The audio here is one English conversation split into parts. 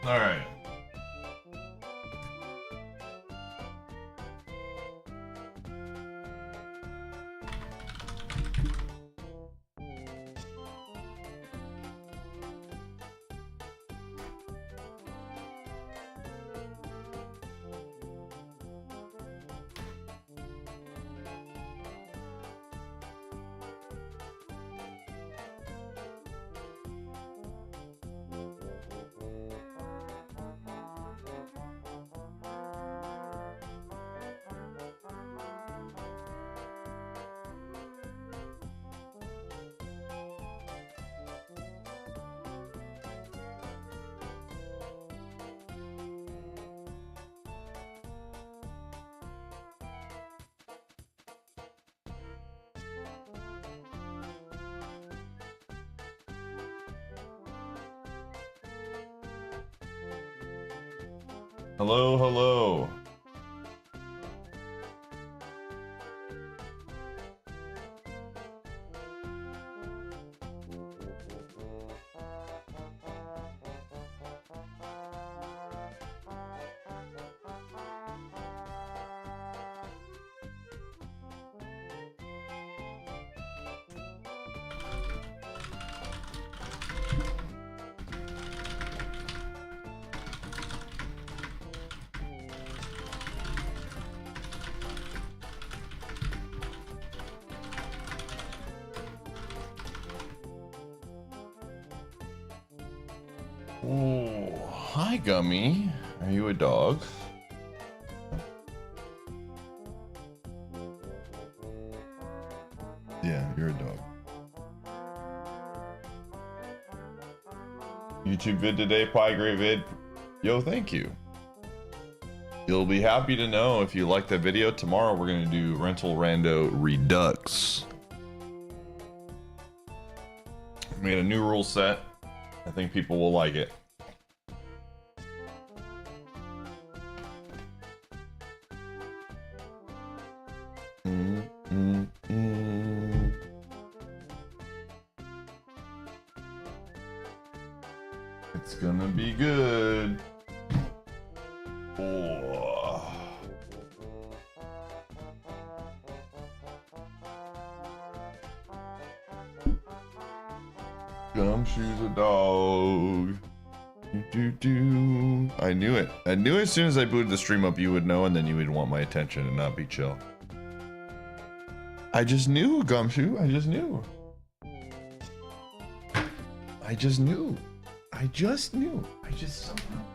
All right. Hello, hello. Oh, hi, Gummy. Are you a dog? Yeah, you're a dog. YouTube vid today, Pie, great vid. Yo, thank you. You'll be happy to know if you like that video. Tomorrow we're gonna do Rental Rando Redux. Made a new rule set. I think people will like it. It's gonna be good. Oh. Gumshoe's a dog. I knew it. I knew as soon as I booted the stream up you would know, and then you would want my attention and not be chill. I just knew, Gumshoe. I just knew. I just knew. I just knew. I just somehow.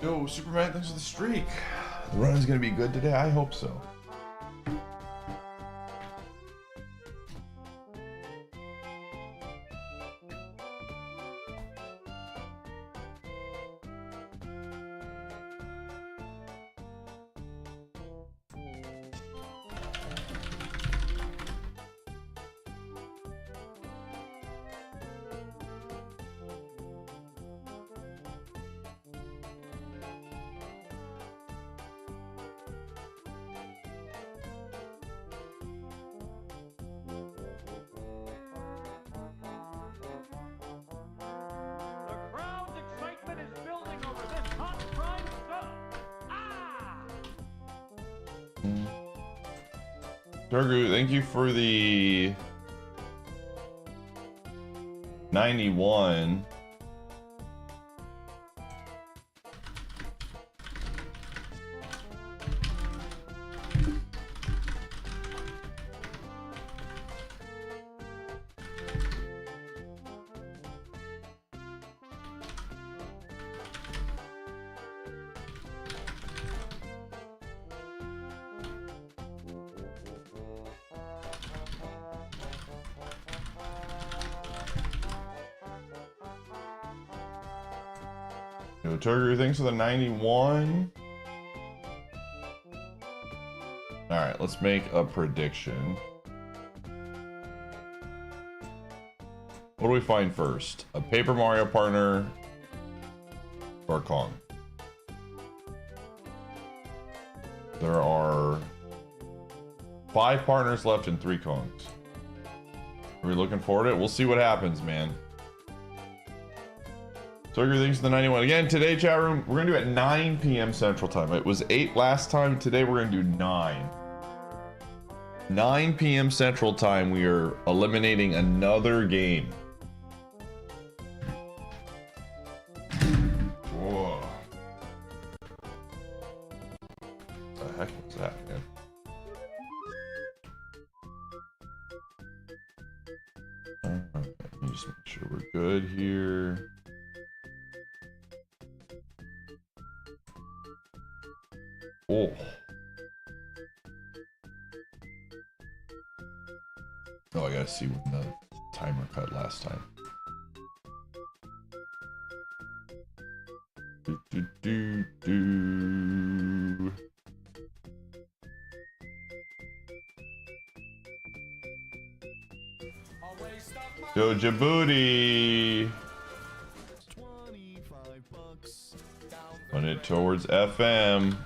Yo, Superman, thanks for the streak. The run is gonna be good today. I hope so. Turgu, thank you for the 91. Yo, Turgu, thanks for the 91. All right, let's make a prediction. What do we find first? A Paper Mario partner or Kong? There are 5 partners left and 3 Kongs. Are we looking forward to it? We'll see what happens, man. Turgu, thanks for the 91. Again, today, chat room, we're going to do it at 9 p.m. Central Time. It was 8 last time. Today, we're going to do 9. 9 p.m. Central Time, we are eliminating another game. Whoa. What the heck was that, man? Alright, let me just make sure we're good here. Oh. Oh, I gotta see when the timer cut last time. Do. Yo, Djibouti. Run it towards FM.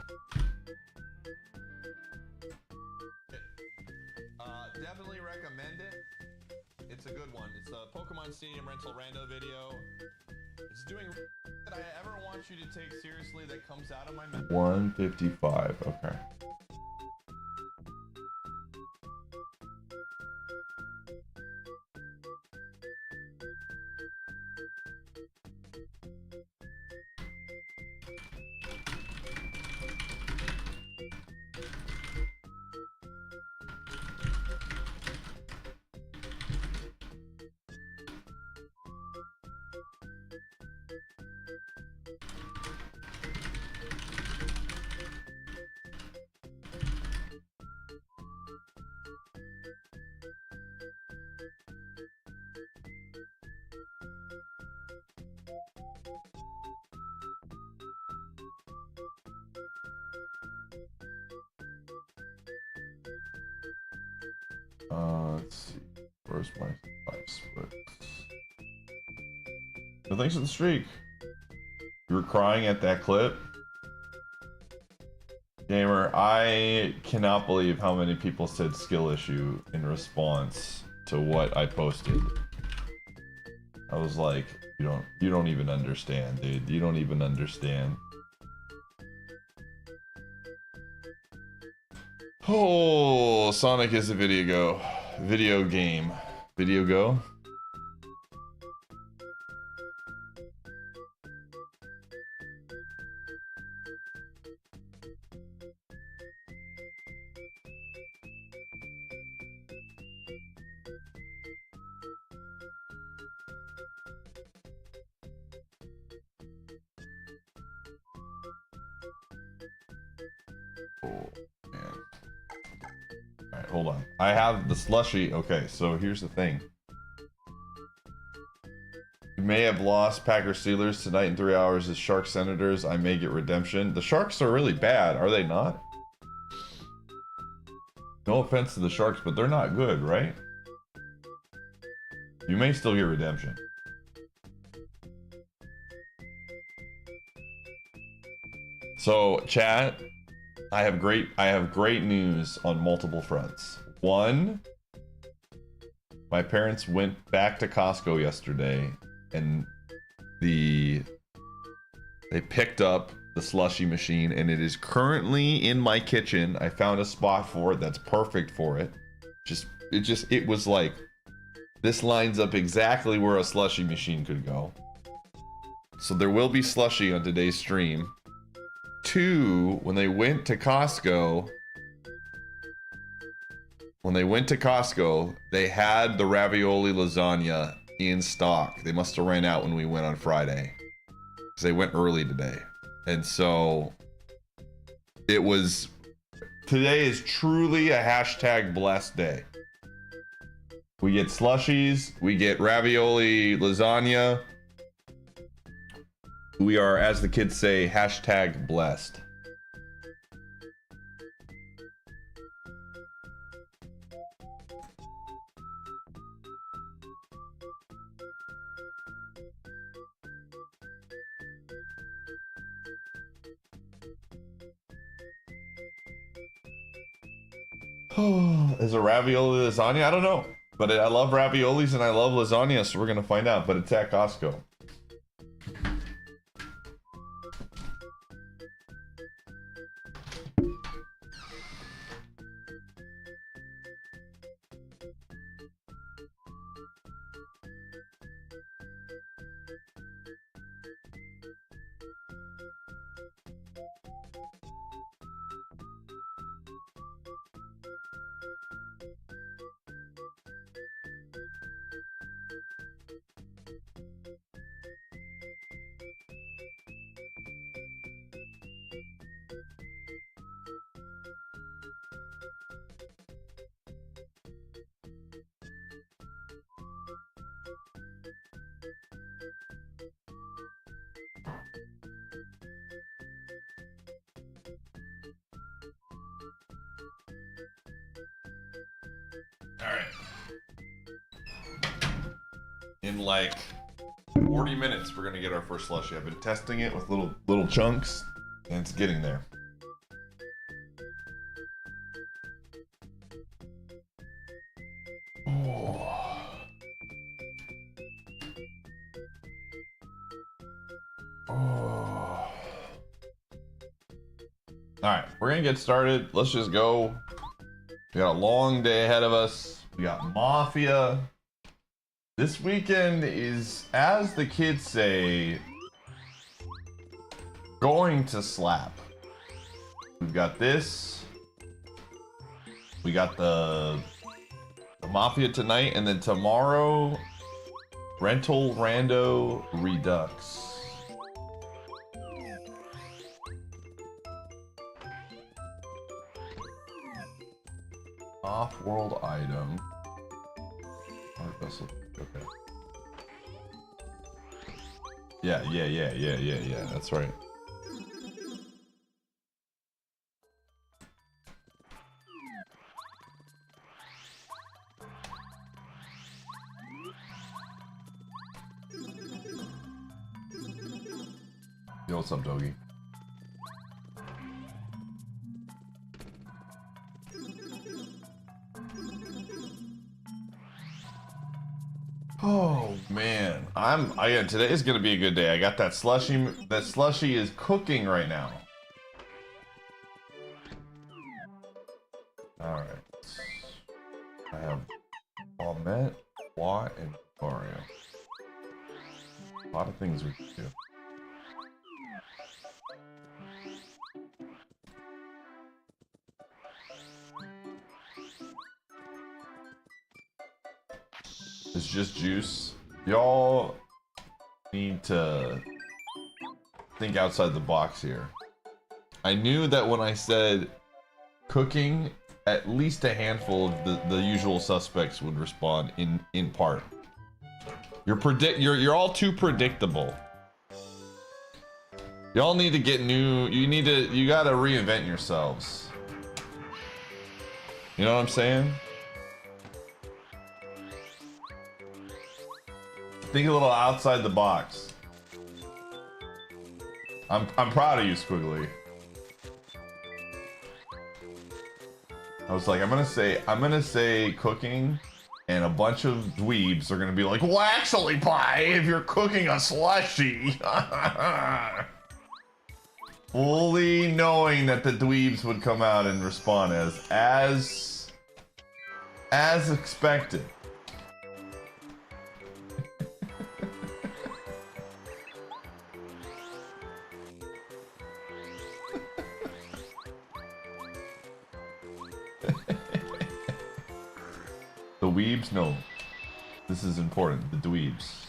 Definitely recommend it. It's a good one. It's the Pokemon Stadium rental rando video. It's doing that I ever want you to take seriously that comes out of my mouth. 155. Okay. Let's see. Where's my 5 splits? So thanks for the streak. You were crying at that clip? Gamer, I cannot believe how many people said skill issue in response to what I posted. I was like, you don't even understand, dude. You don't even understand. Oh, Sonic is a video game. Video go? Oh, man. Alright, hold on. I have the slushy. Okay, so here's the thing. We may have lost Packers Steelers tonight in 3 hours as Sharks Senators. I may get redemption. The Sharks are really bad, are they not? No offense to the Sharks, but they're not good, right? You may still get redemption. So, chat, I have great news on multiple fronts. One, my parents went back to Costco yesterday and they picked up the slushy machine and it is currently in my kitchen. I found a spot for it that's perfect for it. It was like, this lines up exactly where a slushy machine could go. So there will be slushy on today's stream. Two, when they went to Costco, they had the ravioli lasagna in stock. They must have ran out when we went on Friday, because they went early today. And so today is truly a hashtag blessed day. We get slushies, we get ravioli lasagna. We are, as the kids say, hashtag blessed. Is a ravioli lasagna? I don't know. But I love raviolis and I love lasagna, so we're gonna find out. But it's at Costco. Alright. In like 40 minutes, we're gonna get our first slushie. I've been testing it with little chunks, and it's getting there. Oh. Oh. Alright, we're gonna get started. Let's just go. We got a long day ahead of us. We got Mafia. This weekend is, as the kids say, going to slap. We've got this. We got the Mafia tonight, and then tomorrow, Rental Rando Redux. Off-world item. Art vessel. Okay. Yeah. That's right. Yo, what's up, doggy? Oh man, today is gonna be a good day. I got that slushy. That slushy is cooking right now. All right. I have Ahmet, Watt, and Mario. A lot of things we can do. It's just juice. Y'all need to think outside the box here. I knew that when I said cooking, at least a handful of the usual suspects would respond in part. You're all too predictable. Y'all need to get new. You gotta reinvent yourselves. You know what I'm saying? Think a little outside the box. I'm proud of you, Squiggly. I was like, I'm gonna say cooking, and a bunch of dweebs are gonna be like, well, actually, Pie, if you're cooking a slushy. Fully knowing that the dweebs would come out and respond as expected. The weebs? No. This is important. The dweebs.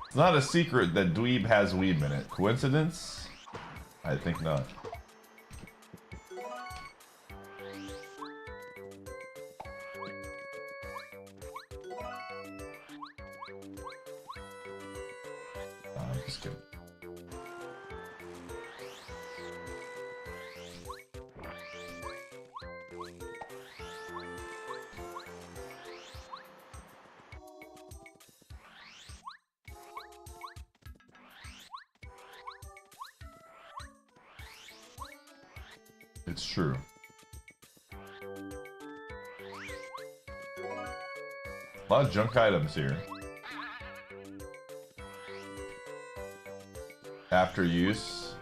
It's not a secret that dweeb has weeb in it. Coincidence? I think not. I'm just kidding. It's true. A lot of junk items here. After use.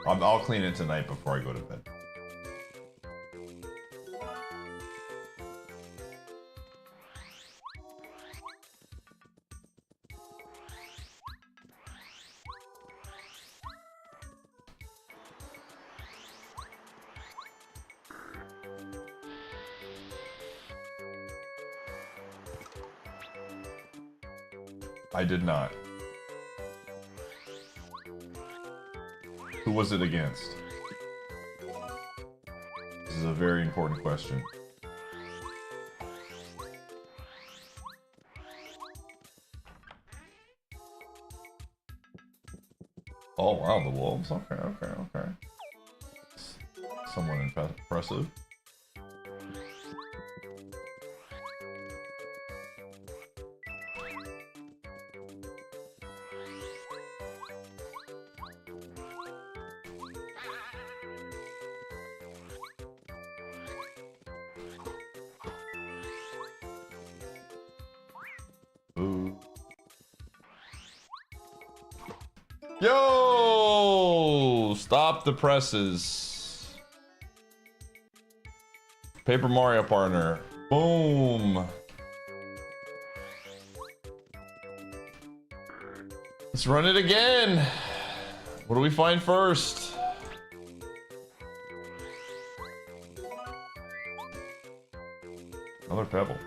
I'll clean it tonight before I go to bed. I did not. Who was it against? This is a very important question. Oh wow, the wolves. Okay, okay, okay. Somewhat impressive. Ooh. Yo! Stop the presses. Paper Mario partner. Boom. Let's run it again. What do we find first? Another pebble.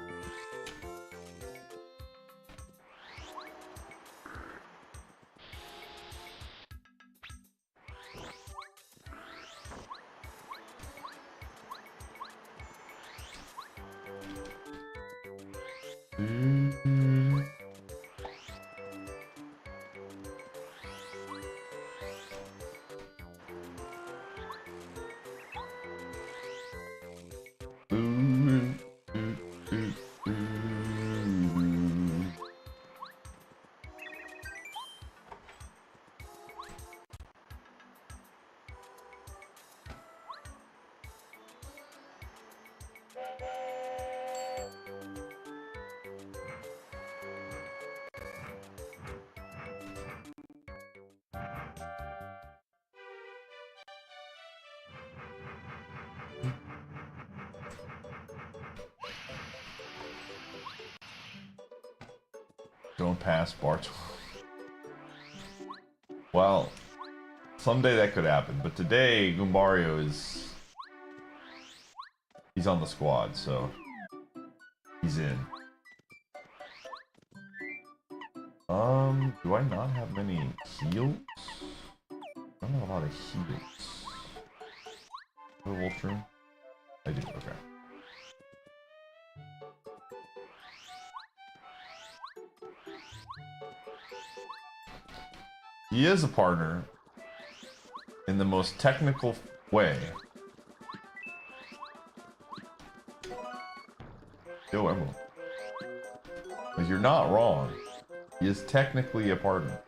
Don't pass Bart. Well, someday that could happen, but today Goombario is... he's on the squad, so he's in. Do I not have many heals? I don't have a lot of heals. A wolf room? I do, okay. He is a partner in the most technical way. Yo, Emerald. Like, you're not wrong. He is technically a partner.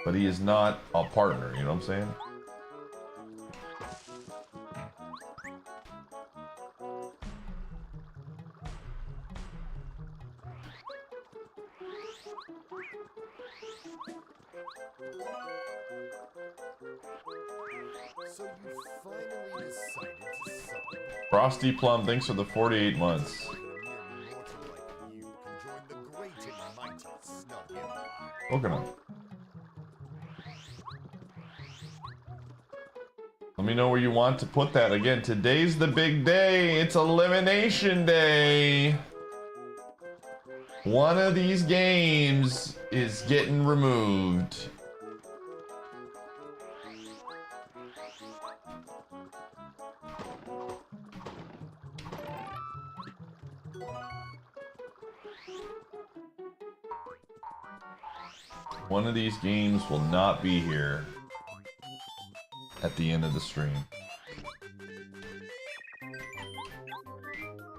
But he is not a partner, you know what I'm saying? So you finally decided to sub. Frosty Plum, thanks for the 48 months. A mere mortal like you can join the great and mighty Snug Empire. Coconut. Let me know where you want to put that. Again, today's the big day. It's elimination day. One of these games is getting removed. One of these games will not be here at the end of the stream.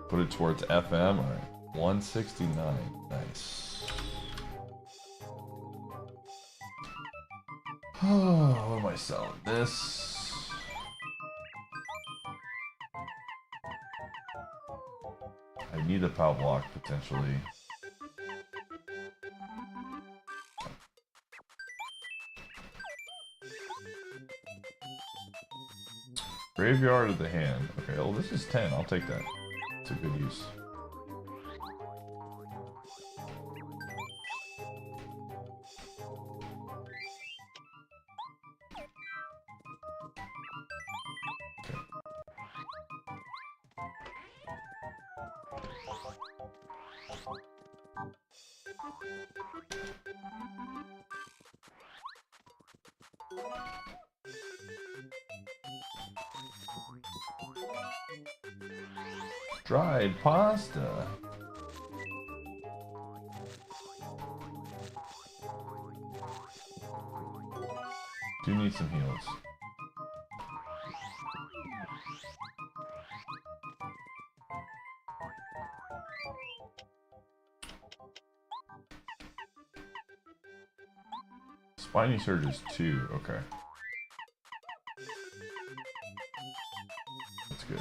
Put it towards FM. All right. 169. Nice. What am I selling? This. I need a POW block potentially. Graveyard of the Hand. Okay, well this is 10. I'll take that. It's a good use. Okay. Dried pasta. Do need some heals. Spiny Surge is 2, okay. That's good.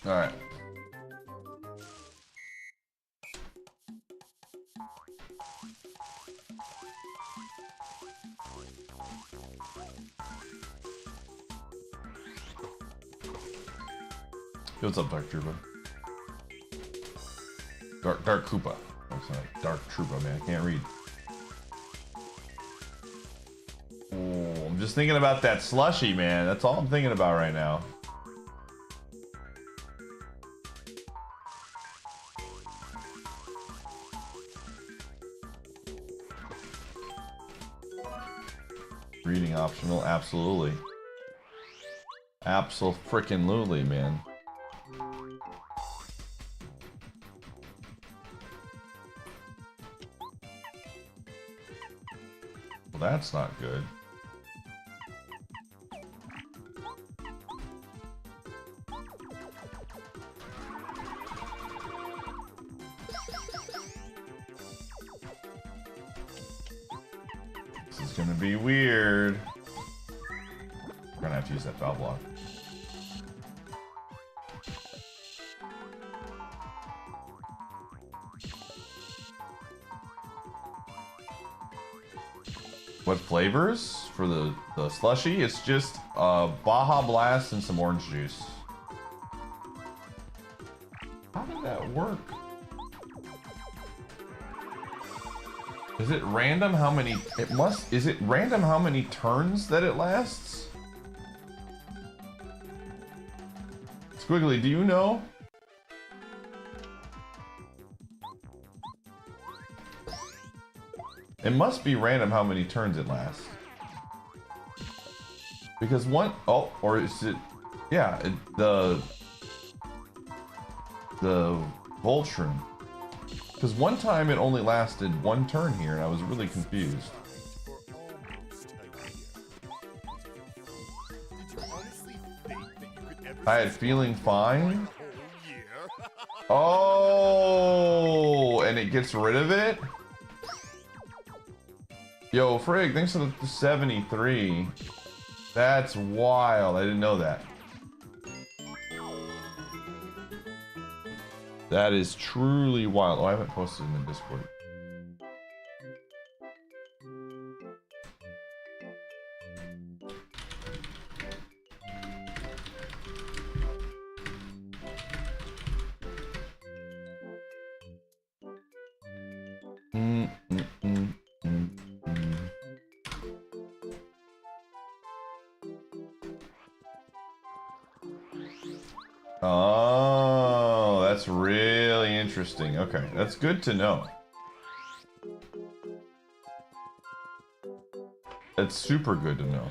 All right. What's up, Dark Troopa? Dark Koopa. I'm sorry, Dark Troopa, man. I can't read. Oh, I'm just thinking about that slushy, man. That's all I'm thinking about right now. Reading optional, absolutely. Absolutely, man. Well, that's not good. This is gonna be weird. We're gonna have to use that foul block. What flavors for the slushy? It's just Baja Blast and some orange juice. How did that work? Is it random how many? Is it random how many turns that it lasts? Squiggly, do you know? It must be random how many turns it lasts. Because or is it, yeah, the Voltron. Because one time it only lasted one turn here and I was really confused. I had feeling fine. Oh, and it gets rid of it? Yo, Frig, thanks for the 73. That's wild. I didn't know that. That is truly wild. Oh, I haven't posted in the Discord. Oh, that's really interesting. Okay, that's good to know. That's super good to know.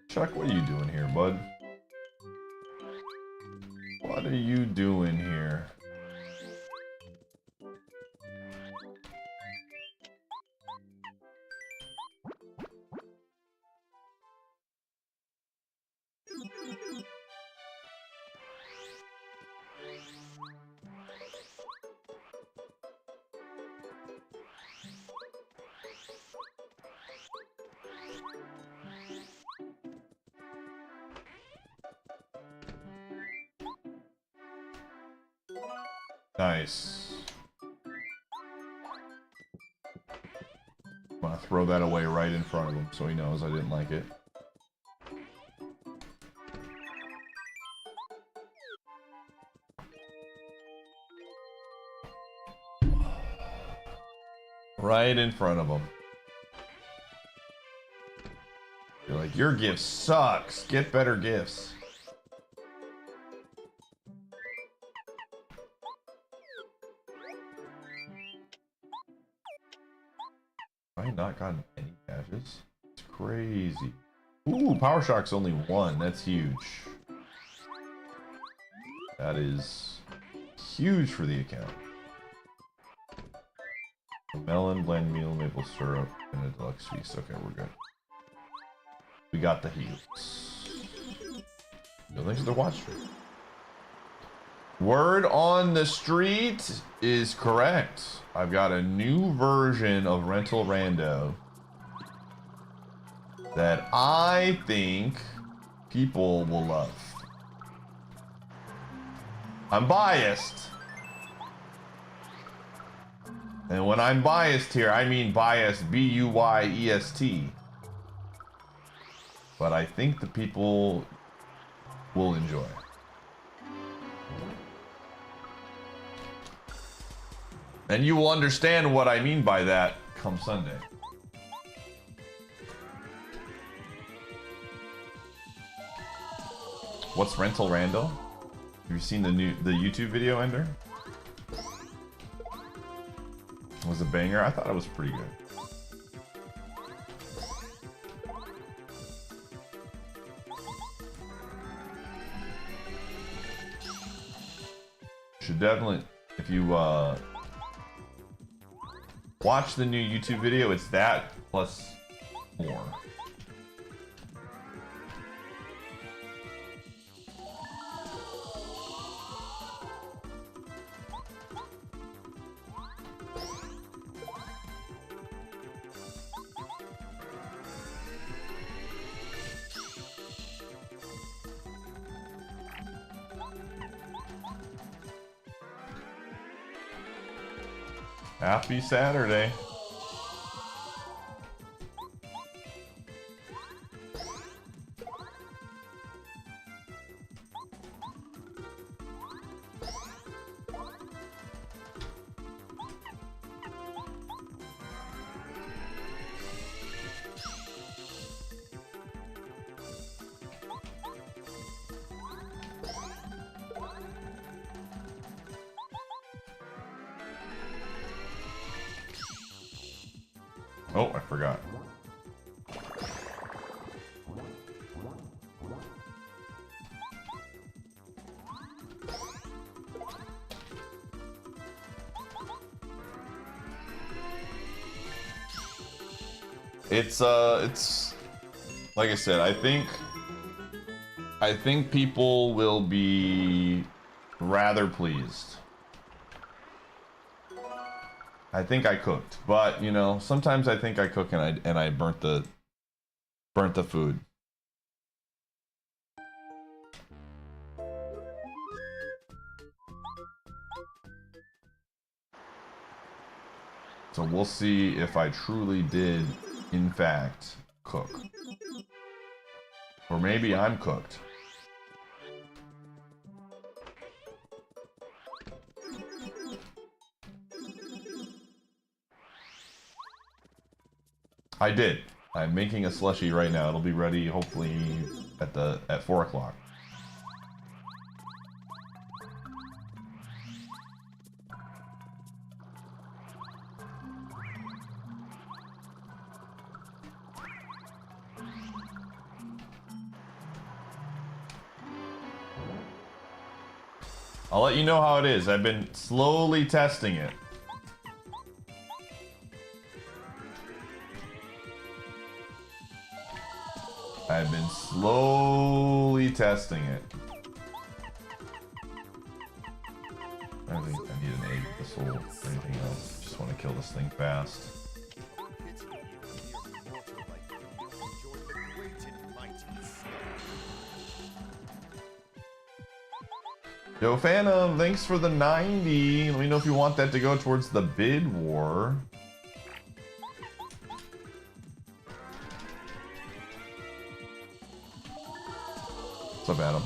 Chuck, what are you doing here, bud? What are you doing here? Nice. I'm gonna throw that away right in front of him so he knows I didn't like it. Right in front of him. You're like, your gift sucks. Get better gifts. I have not gotten any badges. It's crazy. Ooh, Power Shock's only one. That's huge. That is huge for the account. A melon, blend meal, maple syrup, and a deluxe feast. Okay, we're good. We got the heals. No thanks for the watch stream. Word on the street is correct. I've got a new version of Rental Rando that I think people will love. I'm biased. And when I'm biased here, I mean biased, B-U-Y-E-S-T. But I think the people will enjoy. And you will understand what I mean by that come Sunday. What's Rental Rando? Have you seen the YouTube video, Ender? It was a banger. I thought it was pretty good. Should definitely, if you watch the new YouTube video, it's that plus more. Happy Saturday. Oh, I forgot. It's like I said, I think people will be rather pleased. I think I cooked, but you know, sometimes I think I cook and I burnt the food. So we'll see if I truly did, in fact, cook. Or maybe I'm cooked. I did. I'm making a slushie right now. It'll be ready hopefully at 4 o'clock. I'll let you know how it is. I've been slowly testing it. I've been slowly testing it. I don't think I need an egg with the soul or anything else. Just want to kill this thing fast. Yo, Phantom, thanks for the 90. Let me know if you want that to go towards the bid war. What's up, Adam?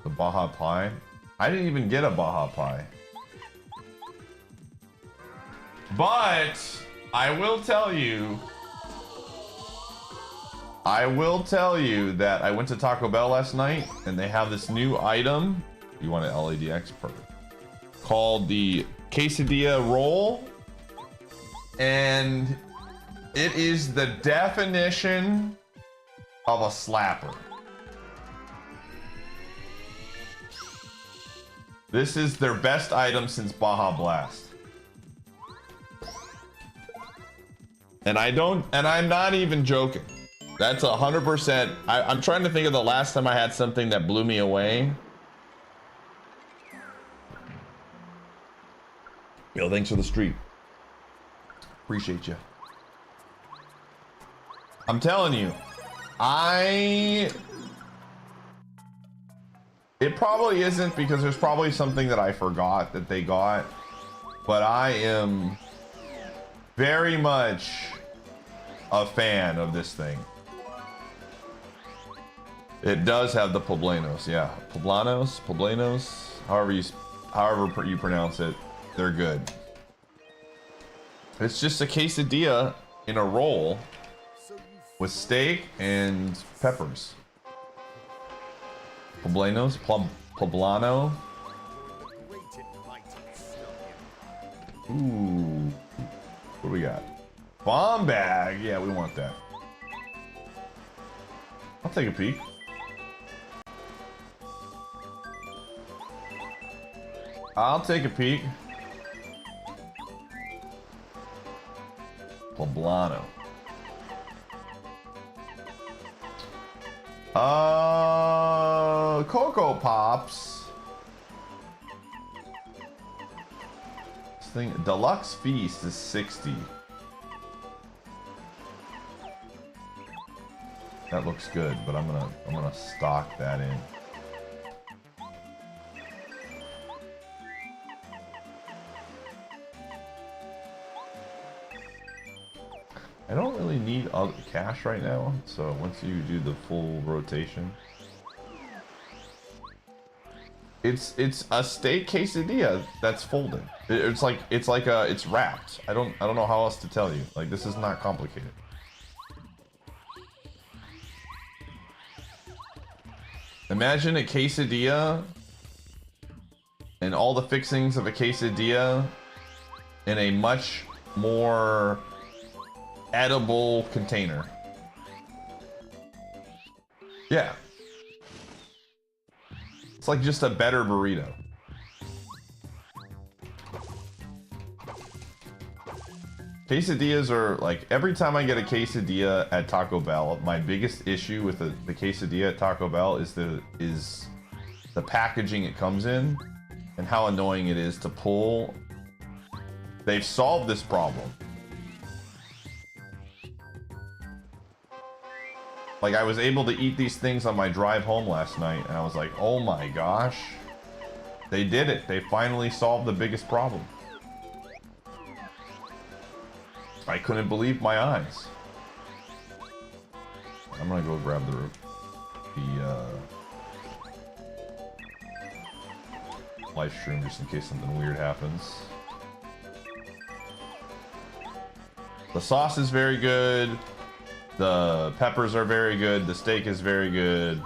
The Baja Pie? I didn't even get a Baja Pie. But I will tell you that I went to Taco Bell last night and they have this new item. You want an LADX? Perfect. Called the quesadilla roll. And it is the definition of a slapper. This is their best item since Baja Blast. And I'm not even joking. That's 100%. I'm trying to think of the last time I had something that blew me away. Yo, thanks for the stream. Appreciate you. I'm telling you, it probably isn't because there's probably something that I forgot that they got, but I am very much a fan of this thing. It does have the poblanos, yeah. Poblanos, however you pronounce it, they're good. It's just a quesadilla in a roll with steak and peppers. Poblano. Ooh. What do we got? Bomb bag. Yeah, we want that. I'll take a peek. I'll take a peek. Poblano. Cocoa Pops. thing, deluxe feast is 60. That looks good, but I'm gonna stock that in. I don't really need other cash right now, so once you do the full rotation, it's a steak quesadilla that's folded. It's wrapped. I don't know how else to tell you. Like, this is not complicated. Imagine a quesadilla and all the fixings of a quesadilla in a much more edible container. Yeah. It's like just a better burrito. Quesadillas are like, every time I get a quesadilla at Taco Bell, my biggest issue with the quesadilla at Taco Bell is the packaging it comes in and how annoying it is to pull. They've solved this problem. Like, I was able to eat these things on my drive home last night, and I was like, oh my gosh. They did it. They finally solved the biggest problem. I couldn't believe my eyes. I'm gonna go grab the live stream just in case something weird happens. The sauce is very good. The peppers are very good. The steak is very good.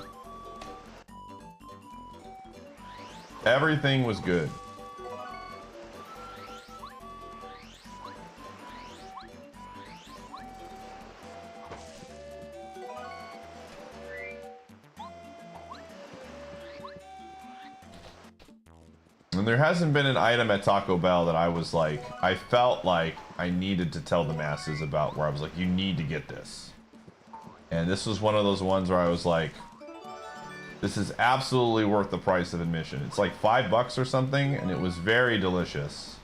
Everything was good. And there hasn't been an item at Taco Bell that I was like, I felt like I needed to tell the masses about, where I was like, you need to get this. And this was one of those ones where I was like, this is absolutely worth the price of admission. It's like $5 or something, and it was very delicious.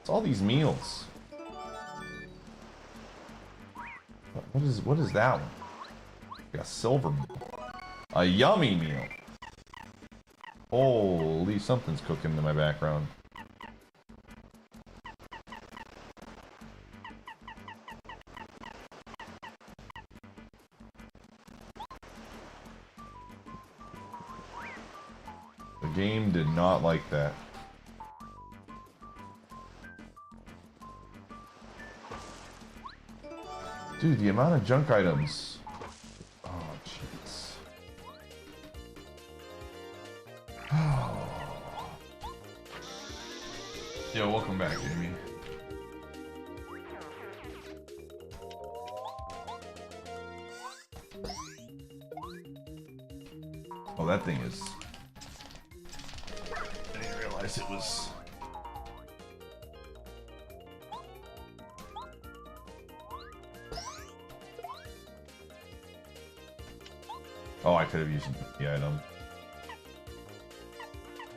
It's all these meals. What is that one? Like a silver meal. A yummy meal. Holy, something's cooking in my background. The game did not like that. Dude, the amount of junk items. Oh, jeez. Yo, welcome back, Amy. Oh, that thing is... I didn't realize it was... Oh, I could have used the item.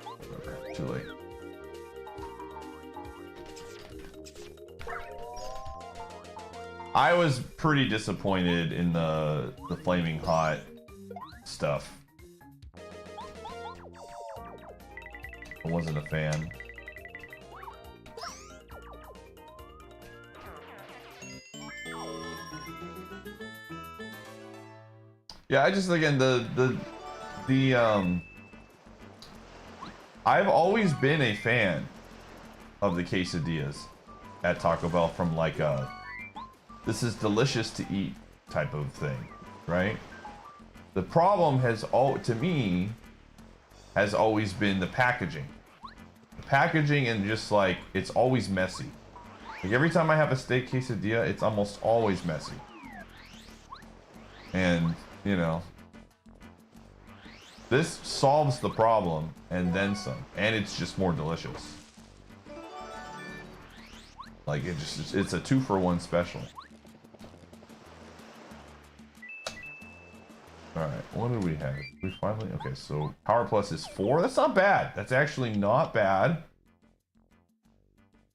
Whatever, too late. I was pretty disappointed in the flaming hot stuff. I wasn't a fan. Yeah, I just, again, I've always been a fan of the quesadillas at Taco Bell from like a, this is delicious to eat type of thing, right? The problem to me, has always been the packaging. The packaging and just like, it's always messy. Like every time I have a steak quesadilla, it's almost always messy. And, you know, this solves the problem and then some. And it's just more delicious. Like it's a 2-for-1 special. Alright, what do we have? We finally, okay, so Power Plus is 4. That's not bad. That's actually not bad.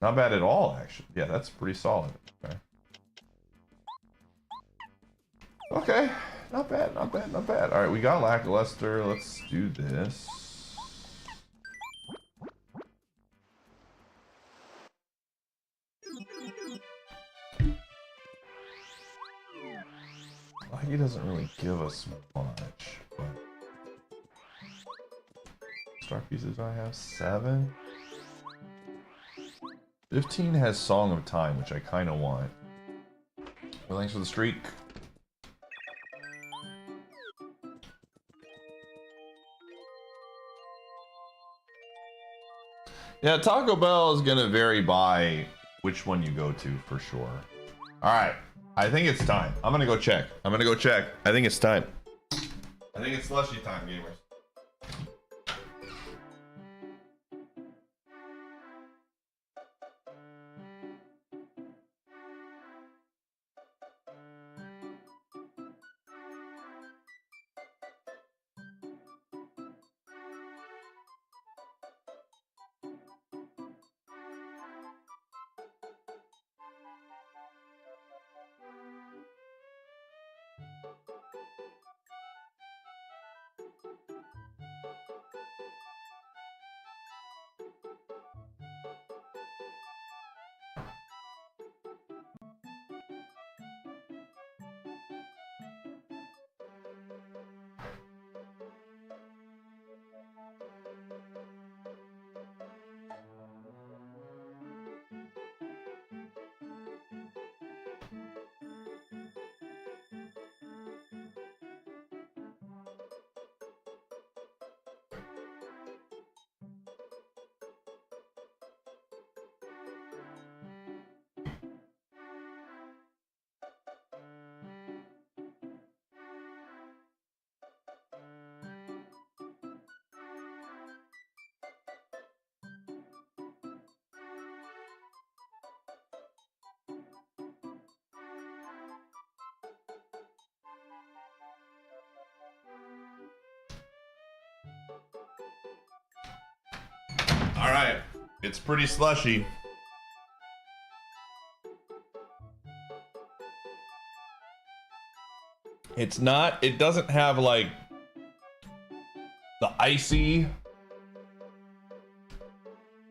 Not bad at all, actually. Yeah, that's pretty solid. Okay. Okay. Not bad, not bad, not bad. Alright, we got lackluster. Let's do this. He doesn't really give us much, but star pieces I have 7. 15 has Song of Time, which I kind of want. Well, thanks for the streak. Yeah, Taco Bell is gonna vary by which one you go to for sure. All right. I think it's time. I'm gonna go check. I think it's time. I think it's slushy time, gamers. All right, it's pretty slushy. It's not, it doesn't have like the icy.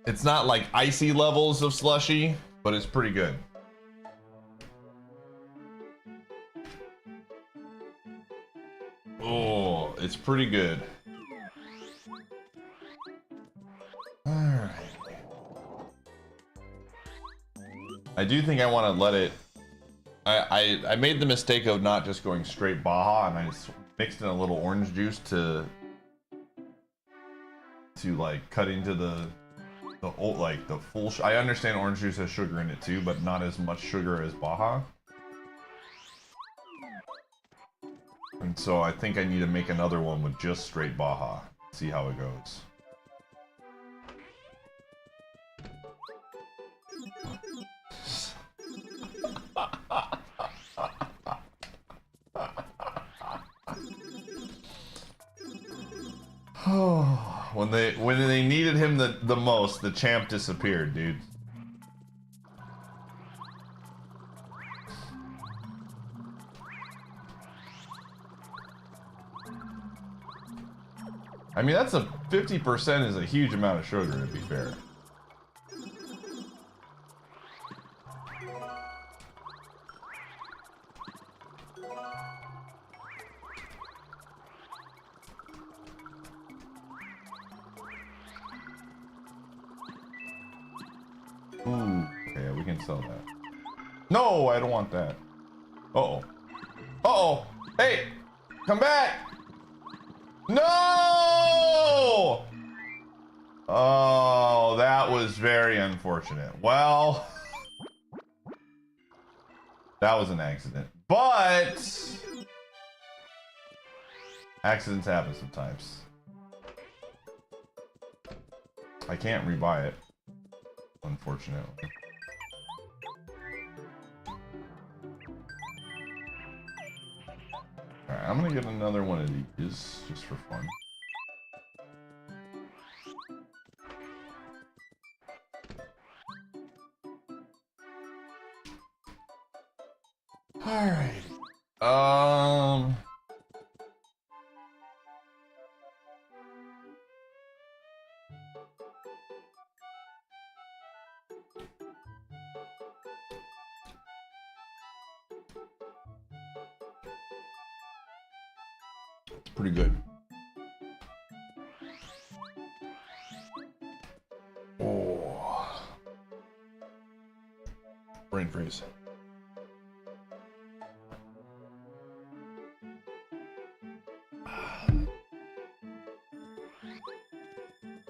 It's not like icy levels of slushy, but it's pretty good. Oh, it's pretty good. Alright. I do think I want to let it... I made the mistake of not just going straight Baja, and I mixed in a little orange juice to like cut into the full... I understand orange juice has sugar in it too, but not as much sugar as Baja. And so I think I need to make another one with just straight Baja. See how it goes. when they needed him the most, the champ disappeared, dude. I mean, that's 50% is a huge amount of sugar, to be fair. Ooh, okay, we can sell that. No, I don't want that. Uh-oh. Uh-oh! Hey! Come back! No! Oh, that was very unfortunate. Well, that was an accident. But accidents happen sometimes. I can't rebuy it, unfortunately. Alright, I'm gonna get another one of these, just for fun. Alright. It's pretty good. Oh. Brain freeze.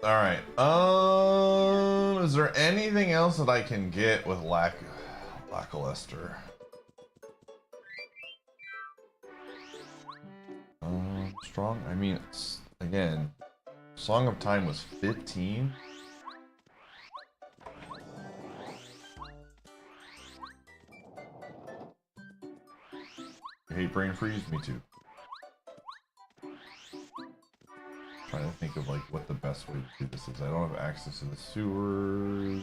All right. Is there anything else that I can get with lackluster? Strong. I mean, it's, again, Song of Time was 15. I hate brain freeze. Me too. Trying to think of like what the best way to do this is. I don't have access to the sewers.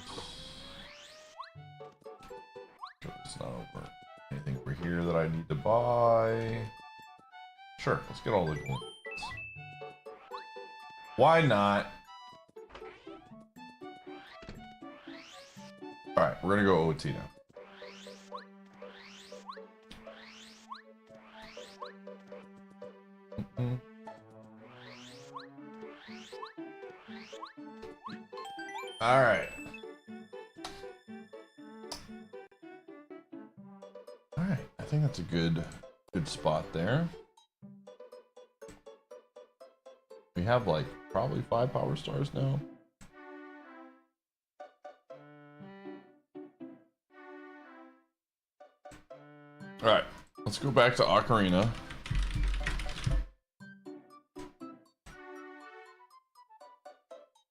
It's not over. Anything over here that I need to buy? Sure, let's get all the gold. Why not? Alright, we're gonna go OT now. Alright. Alright, I think that's a good spot there. We have like probably 5 power stars now. Alright, let's go back to Ocarina.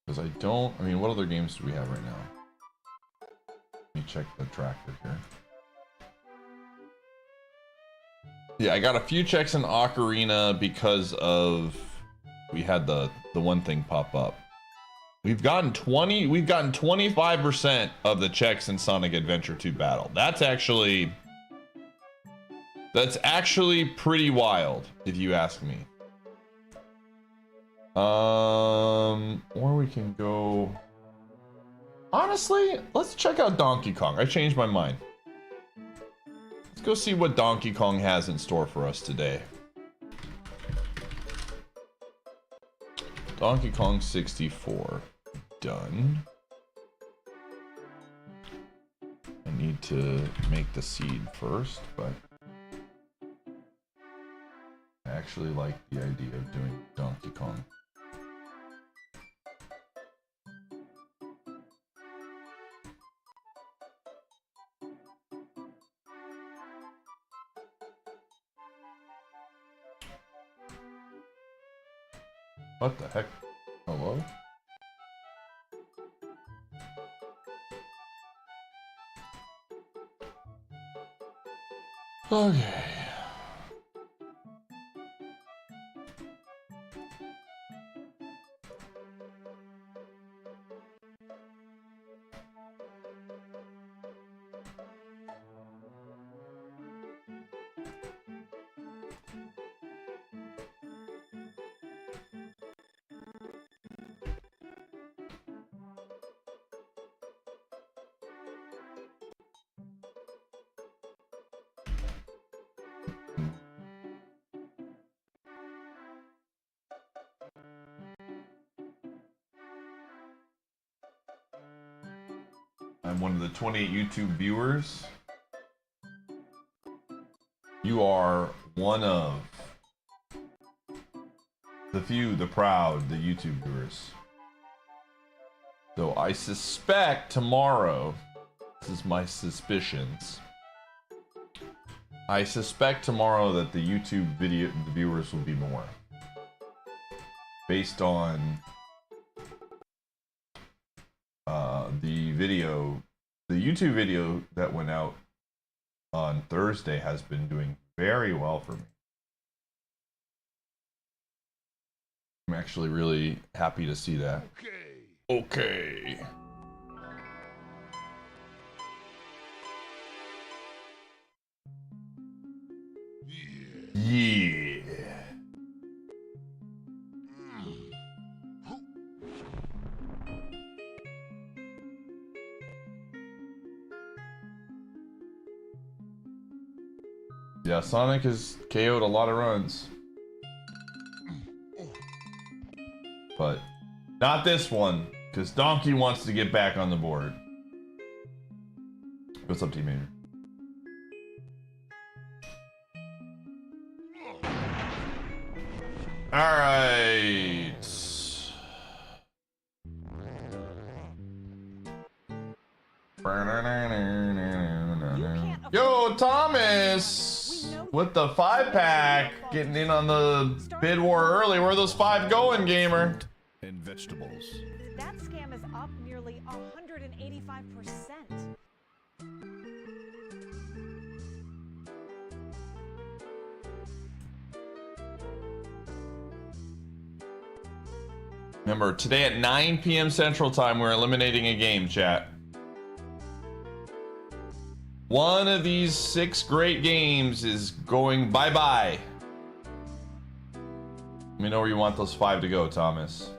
Because I mean, what other games do we have right now? Let me check the tracker here. Yeah, I got a few checks in Ocarina because of we had the one thing pop up. We've gotten 25% of the checks in Sonic Adventure 2 Battle. That's actually pretty wild, if you ask me. Or we can go. Honestly, let's check out Donkey Kong. I changed my mind. Let's go see what Donkey Kong has in store for us today. Donkey Kong 64. Done. I need to make the seed first, but I actually like the idea of doing Donkey Kong. What the heck? Hello? Okay. I'm one of the 28 YouTube viewers. You are one of the few, the proud, the YouTube viewers. So I suspect tomorrow, this is my suspicions, I suspect tomorrow that the YouTube video, the viewers will be more. Based on the YouTube video that went out on Thursday has been doing very well for me. I'm actually really happy to see that. Okay. Yeah. Yeah, Sonic has KO'd a lot of runs. But not this one, because Donkey wants to get back on the board. What's up, Team Major? Alright. Yo, Thomas! With the 5-pack, getting in on the bid war early. Where are those 5 going, gamer? And vegetables. That scam is up nearly 185%. Remember, today at 9 p.m. Central Time, we're eliminating a game, chat. One of these 6 great games is going bye-bye. Let me know where you want those 5 to go, Thomas.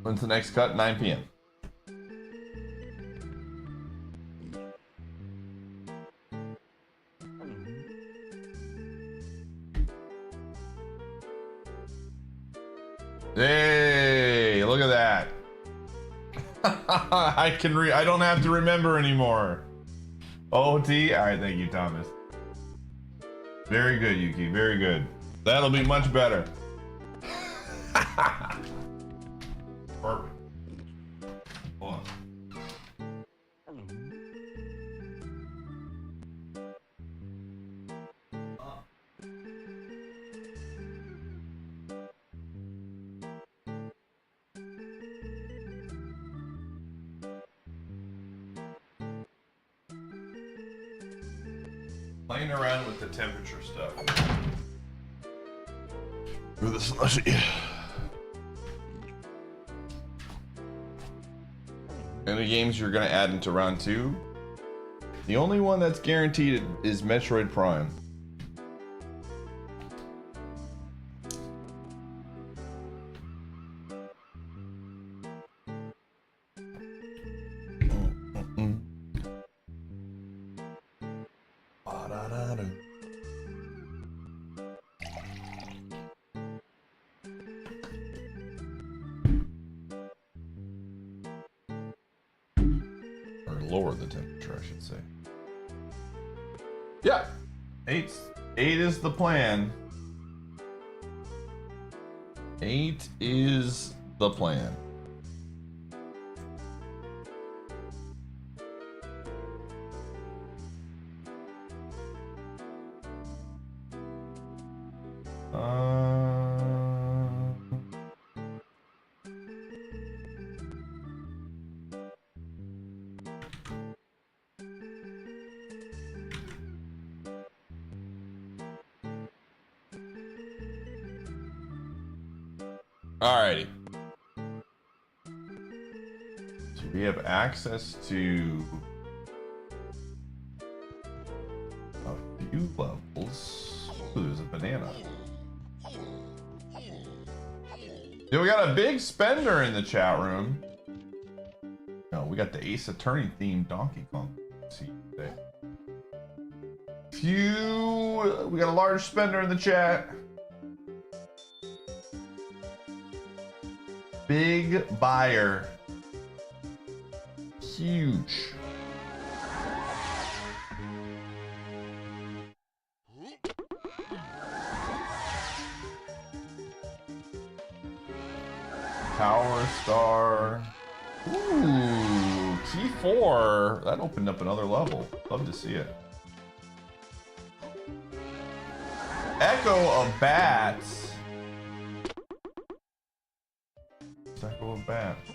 When's the next cut? 9 p.m. Hey, look at that. I don't have to remember anymore. OT? Alright, thank you, Thomas. Very good, Yuki, very good. That'll be much better. Perfect. Hold on. Playing around with the temperature stuff. With the slushy. Any games you're gonna add into round 2? The only one that's guaranteed is Metroid Prime. Lower the temperature, I should say. Yeah, 8 is the plan. 8 is the plan. Alrighty. So we have access to a few levels. Ooh, there's a banana. Yeah, we got a big spender in the chat room. No, we got the Ace Attorney themed Donkey Kong. Let's see today. We got a large spender in the chat. Big buyer. Huge. Power Star. Ooh, key 4. That opened up another level. Love to see it. Echo of Bats. Echo of Bats.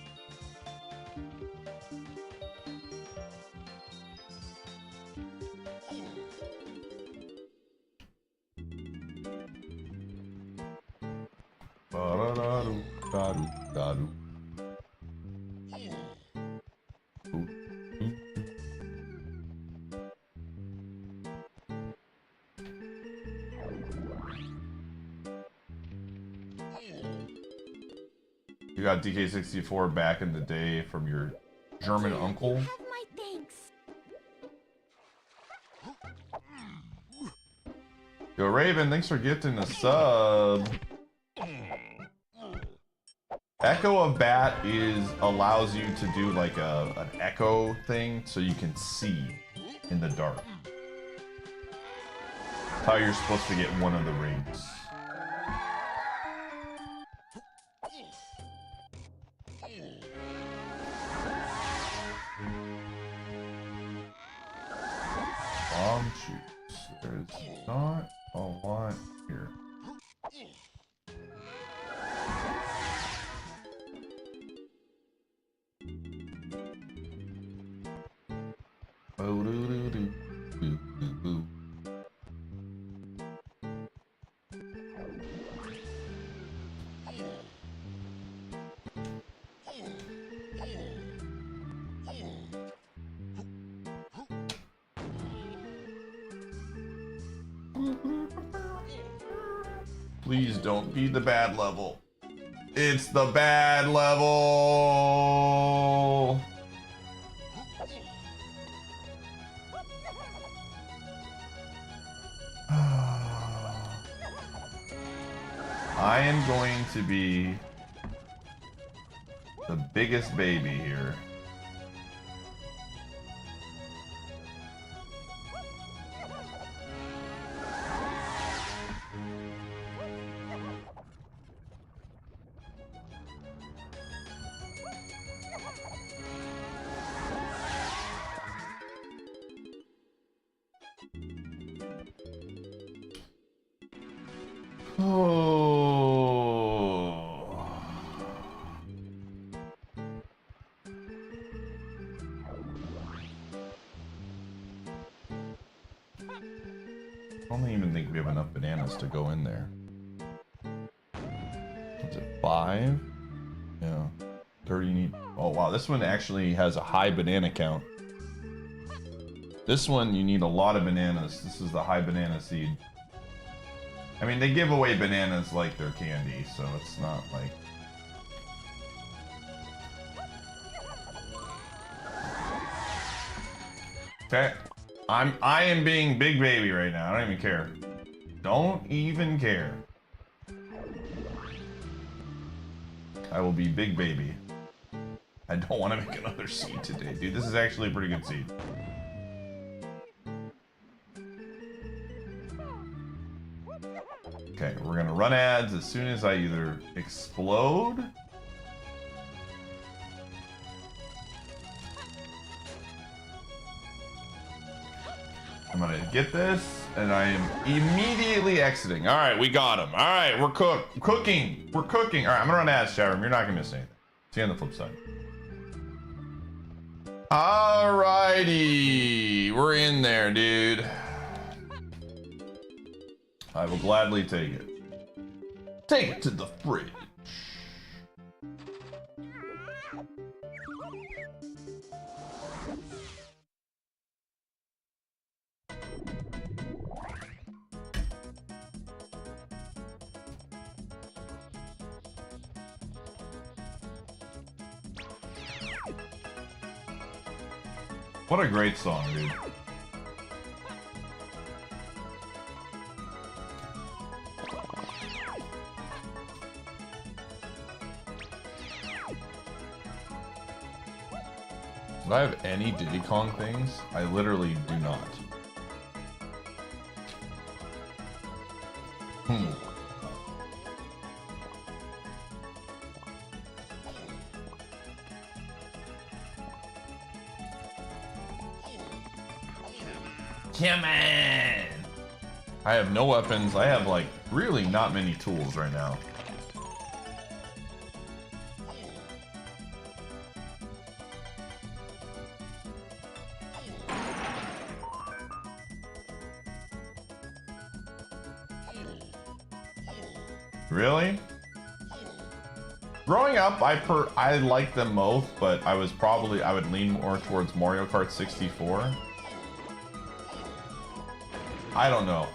Ba-da-da-doo. Daru, daru. Ooh, ooh. You got DK64 back in the day from your German uncle? Have my thanks. Yo, Raven, thanks for gifting a sub. Echo of Bat allows you to do like an echo thing so you can see in the dark. That's how you're supposed to get one of the rings. Bomb shoots. There's not a lot here. Please don't be the bad level. It's the bad level. I am going to be the biggest baby here. Oh. I don't even think we have enough bananas to go in there. Is it 5? Yeah. 30 you need. Oh wow, this one actually has a high banana count. This one you need a lot of bananas. This is the high banana seed. I mean, they give away bananas like they're candy, so it's not like... Okay. I am being big baby right now. I don't even care. Don't even care. I will be big baby. I don't want to make another seed today. Dude, this is actually a pretty good seed. Okay, we're gonna run ads as soon as I either explode. I'm gonna get this, and I am immediately exiting. All right, we got him. All right, we're cooking. We're cooking. All right, I'm gonna run ads, chat room. You're not gonna miss anything. See you on the flip side. All righty, we're in there, dude. I will gladly take it. Take it to the fridge. What a great song, dude. Do I have any Diddy Kong things? I literally do not. Come on! I have no weapons. I have like really not many tools right now. Really? Growing up, I liked them both, but I would lean more towards Mario Kart 64. I don't know.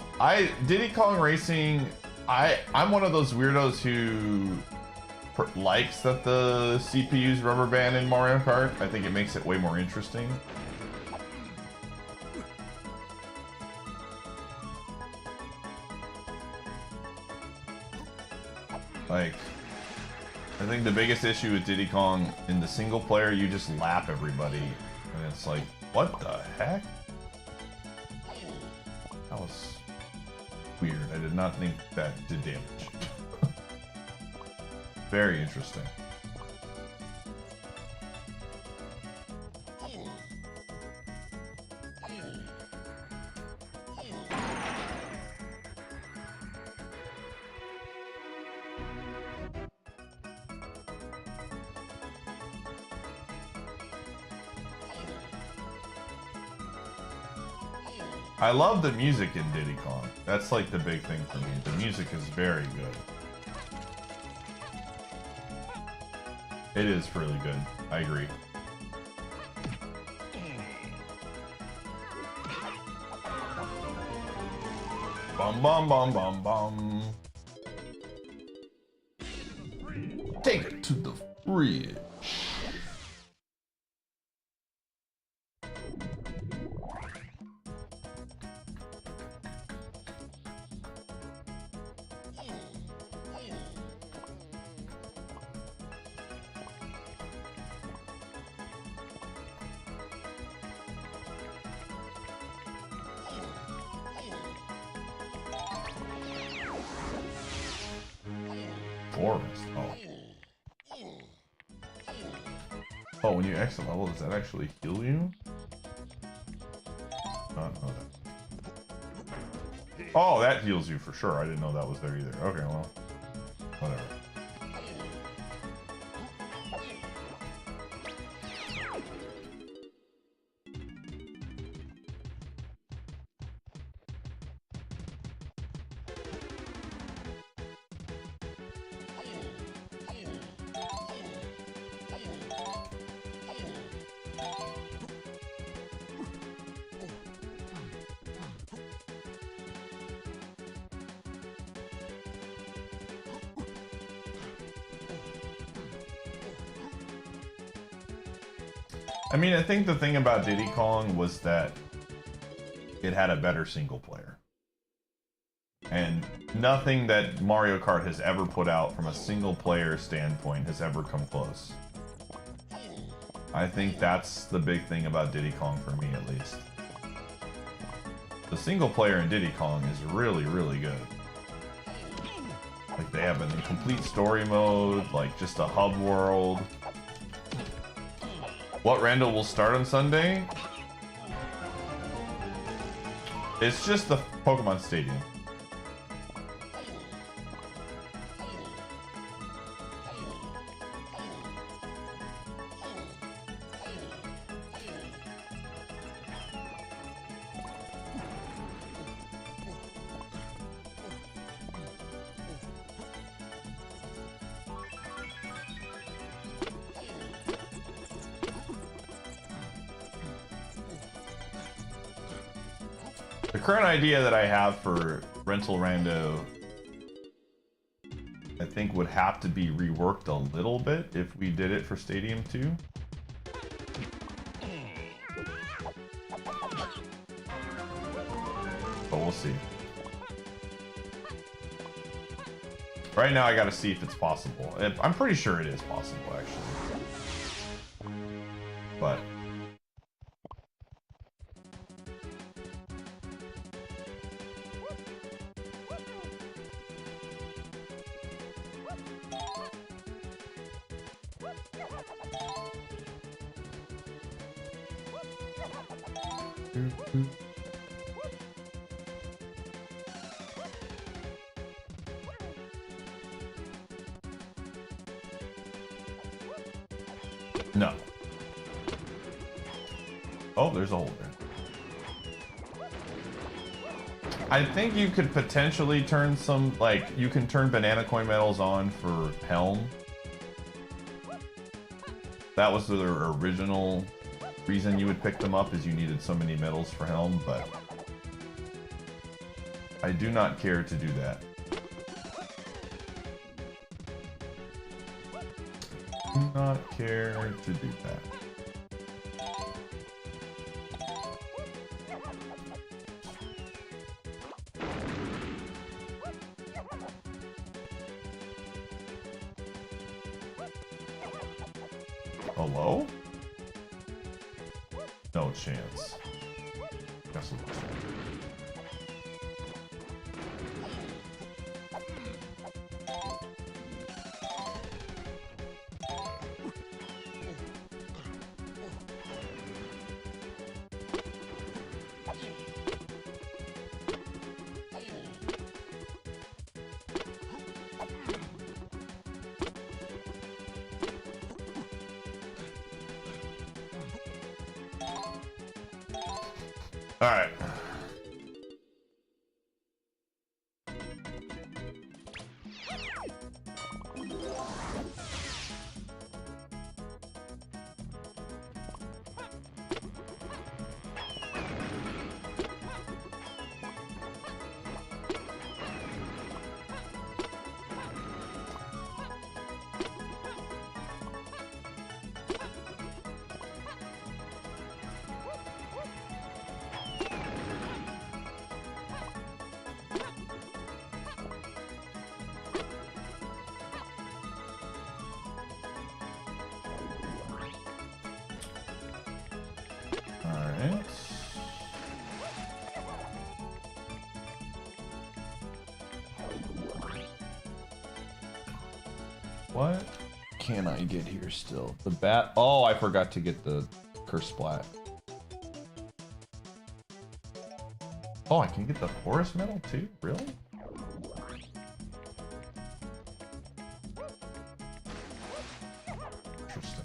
Diddy Kong Racing, I'm one of those weirdos who likes that the CPU's rubber band in Mario Kart. I think it makes it way more interesting. Like, I think the biggest issue with Diddy Kong in the single player, you just lap everybody, and it's like, what the heck? That was weird. I did not think that did damage. Very interesting. I love the music in Diddy Kong. That's like the big thing for me. The music is very good. It is really good. I agree. Bum bum bum bum bum. Take it to the fridge. Forest. Oh, when you exit level, does that actually heal you? Not know that. Oh, that heals you for sure. I didn't know that was there either. Okay, well, whatever. I mean, I think the thing about Diddy Kong was that it had a better single player. And nothing that Mario Kart has ever put out from a single player standpoint has ever come close. I think that's the big thing about Diddy Kong for me, at least. The single player in Diddy Kong is really, really good. Like, they have a complete story mode, like just a hub world. What rando will start on Sunday? It's just the Pokemon Stadium. The current idea that I have for Rental Rando, I think, would have to be reworked a little bit if we did it for Stadium 2. But we'll see. Right now I gotta see if it's possible. I'm pretty sure it is possible, actually. But... No. Oh, there's a hole there. I think you could potentially turn some, like, you can turn banana coin medals on for Helm. that was the original reason you would pick them up, is you needed so many medals for Helm, but I do not care to do that. Do not care to do that. Hello? No chance. Guess we'll... All right. Alright. What can I get here still? The bat. Oh, I forgot to get the curse splat. Oh, I can get the forest medal too? Really? Interesting.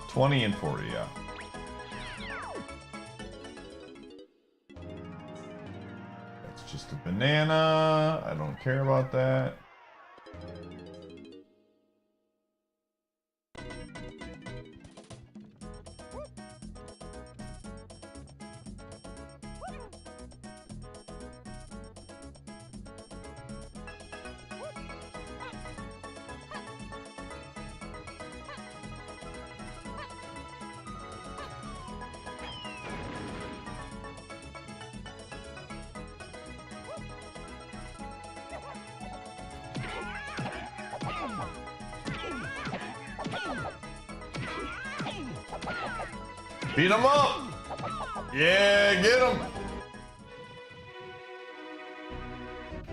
$20 and $40, yeah. That's just a banana. I don't care about that. Beat him up! Yeah, get him!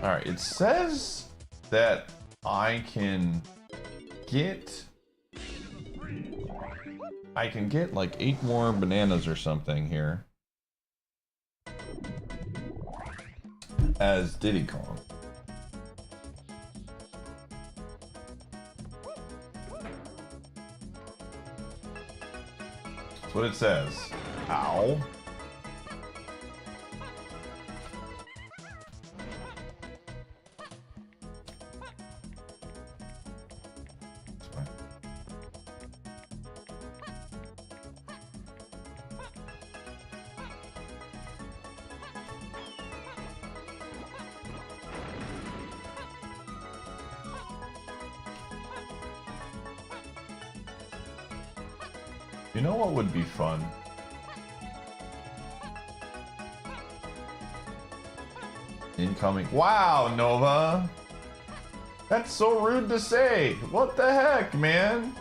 Alright, it says that I can get like 8 more bananas or something here as Diddy Kong. That's what it says. Ow. You know what would be fun? Incoming. Wow, Nova! That's so rude to say. What the heck, man?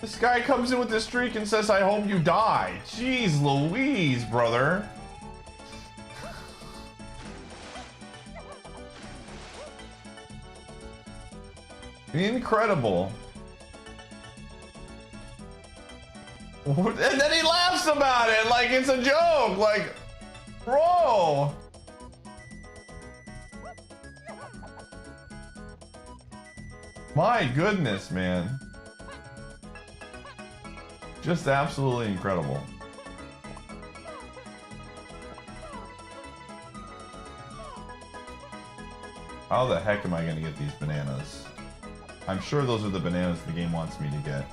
This guy comes in with this streak and says, I hope you die. Jeez Louise, brother. Incredible. And then he laughs about it like it's a joke. Like, bro. My goodness, man. Just absolutely incredible. How the heck am I gonna get these bananas? I'm sure those are the bananas the game wants me to get.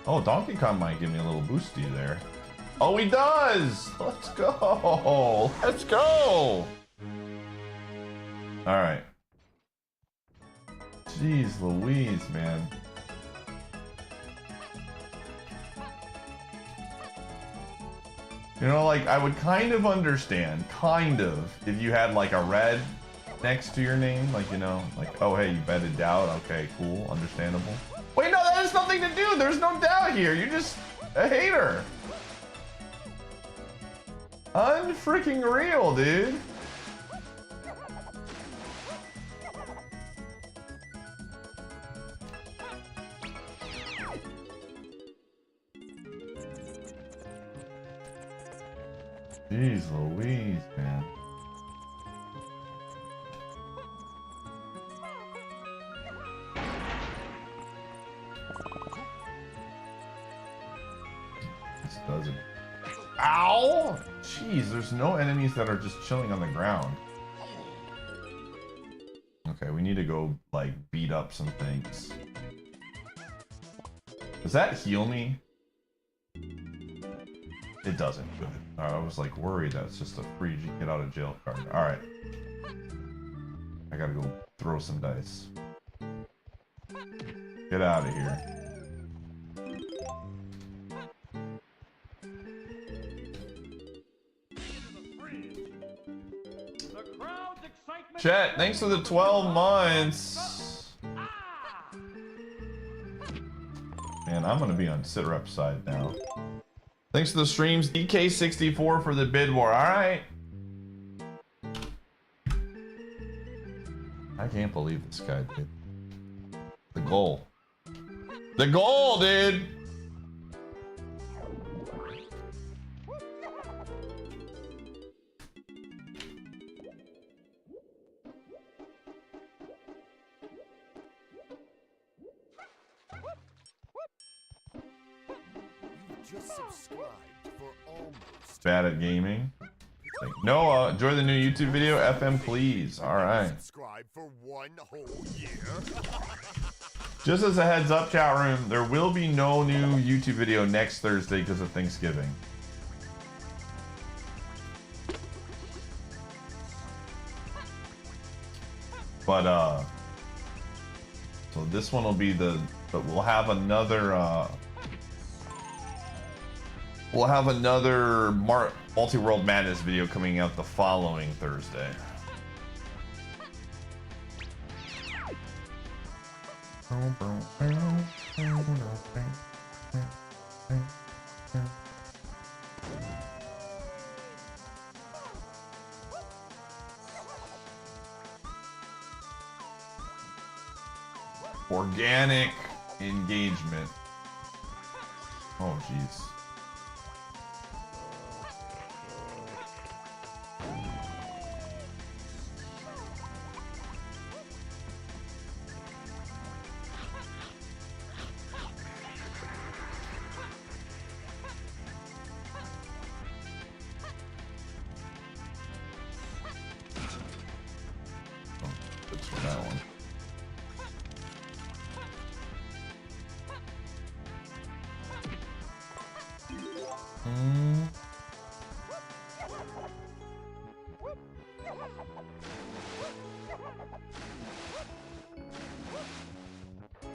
Oh, Donkey Kong might give me a little boosty there. Oh, he does! Let's go! Let's go! Alright. Jeez Louise, man. You know, like, I would kind of understand, if you had, like, a red next to your name. Like, you know, like, oh, hey, you betted doubt. Okay, cool, understandable. Wait, no, that has nothing to do. There's no doubt here. You're just a hater. Unfreaking real, dude. Jeez Louise, man. This doesn't. Ow! Jeez, there's no enemies that are just chilling on the ground. Okay, we need to go, like, beat up some things. Does that heal me? It doesn't. Good. I was like worried that it's just a free get out of jail card. Alright. I gotta go throw some dice. Get out of here. Chat, thanks for the 12 months. Man, I'm gonna be on Sitrep's side now. Thanks for the streams, DK64 for the bid war. Alright. I can't believe this guy did. The goal. The goal, dude! Just subscribed for almost. Bad at gaming. Like, Noah, enjoy the new YouTube video. FM, please. All right. Subscribe for 1 whole year. Just as a heads up, chat room, there will be no new YouTube video next Thursday because of Thanksgiving. But so this one will be but we'll have another Multiworld Madness video coming out the following Thursday. Organic engagement. Oh, jeez. That's for that one.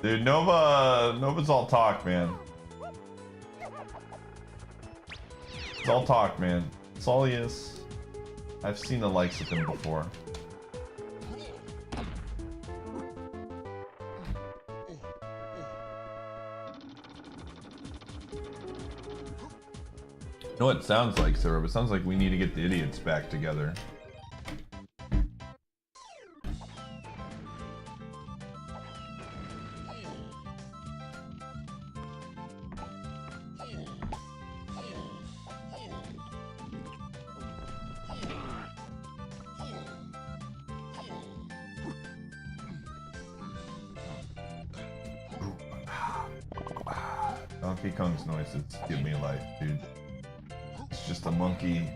Dude, Nova's all talk, man. It's all talk, man. That's all he is. I've seen the likes of him before. You know what it sounds like, Sarah? It sounds like we need to get the idiots back together. Donkey Kong's noises give me life, dude. It's just a monkey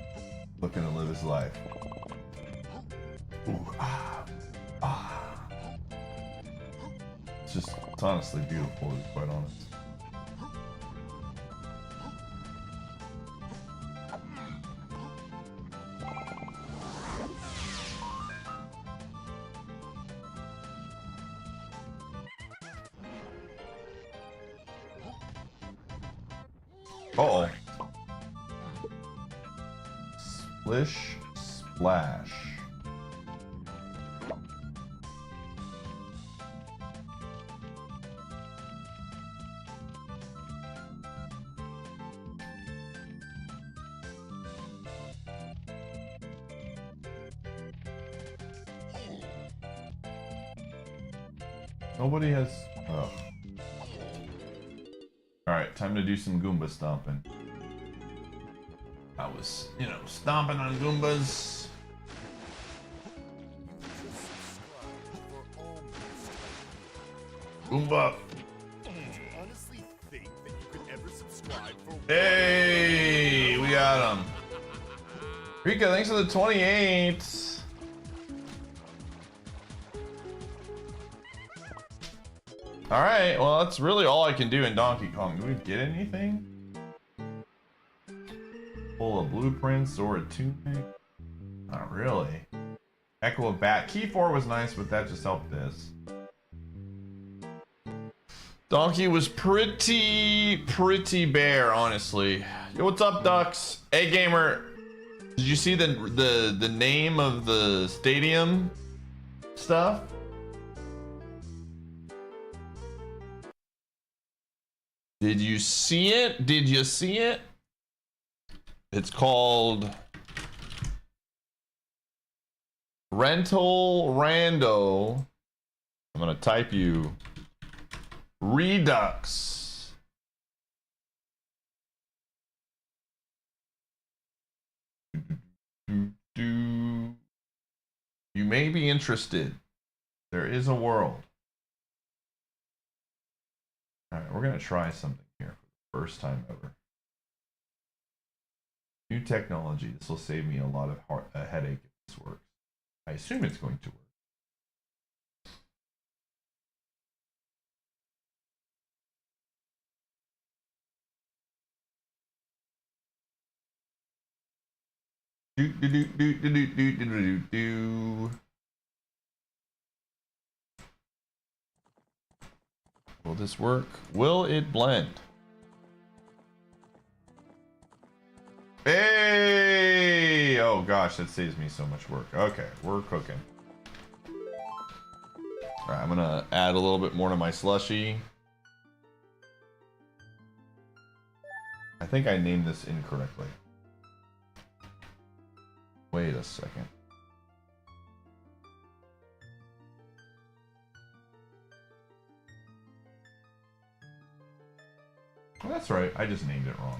looking to live his life. Ooh, ah, ah. It's honestly beautiful, to be quite honest. Uh-oh. Splish, splash. Nobody has... Oh. Alright, time to do some Goomba stomping. I was, you know, stomping on Goombas. Goomba! Honestly think that you could ever subscribe for Hey! We got him. Rika, thanks for the 28. Alright, well that's really all I can do in Donkey Kong. Do we get anything? Full of blueprints or a tunic? Not really. Echo of Bat. Key 4 was nice, but that just helped this. Donkey was pretty bare, honestly. Yo, what's up, Ducks? Hey, gamer. Did you see the name of the stadium stuff? Did you see it? Did you see it? It's called Rental Rando. I'm gonna type you Redux. You may be interested. There is a world. Alright, we're gonna try something here for the first time ever. New technology. This will save me a lot of a headache if this works. I assume it's going to work. Will this work? Will it blend? Hey! Oh gosh, that saves me so much work. Okay, we're cooking. Alright, I'm gonna add a little bit more to my slushy. I think I named this incorrectly. Wait a second. Well, that's right, I just named it wrong.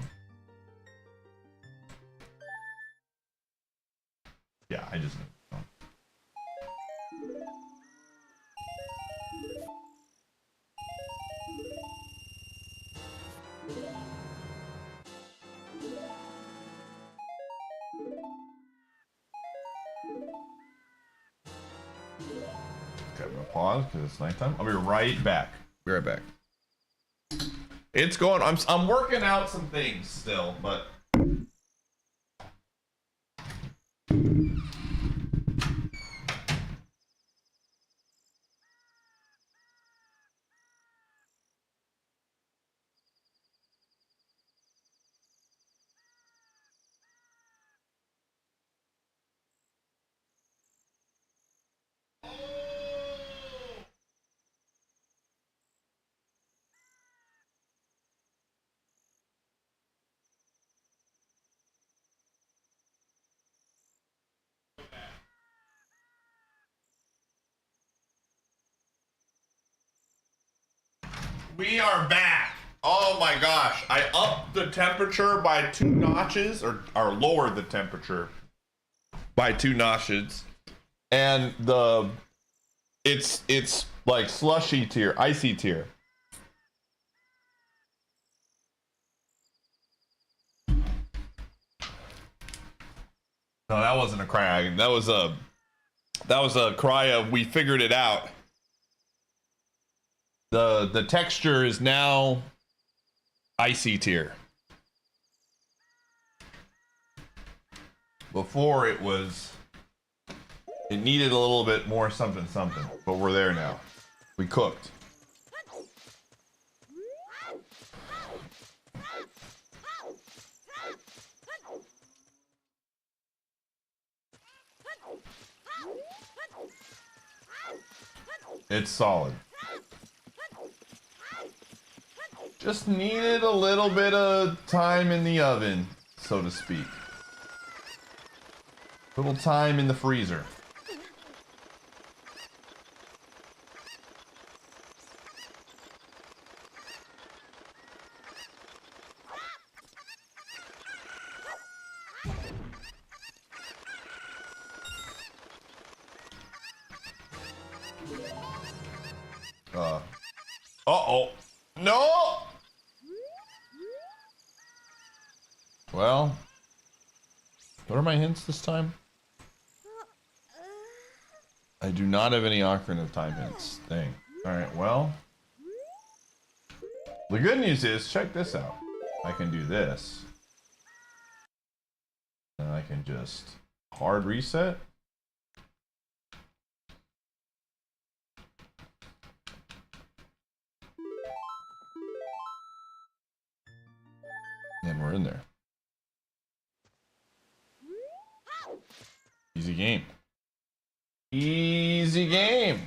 Yeah, I just named it wrong. Okay, I'm gonna pause because it's nighttime. I'll be right back. Be right back. It's going. I'm working out some things still, but. We are back. Oh my gosh. I upped the temperature by 2 notches, or lowered the temperature by 2 notches. And it's like slushy tier, icy tier. No, that wasn't a cry. That was a cry of we figured it out. The texture is now icy tier. Before it needed a little bit more something, but we're there now. We cooked. It's solid. Just needed a little bit of time in the oven, so to speak. Little time in the freezer. Uh-oh. No! Well, what are my hints this time? I do not have any Ocarina of Time hints. Dang. Alright, well. The good news is, check this out. I can do this. And I can just hard reset. And we're in there. Easy game. Easy game.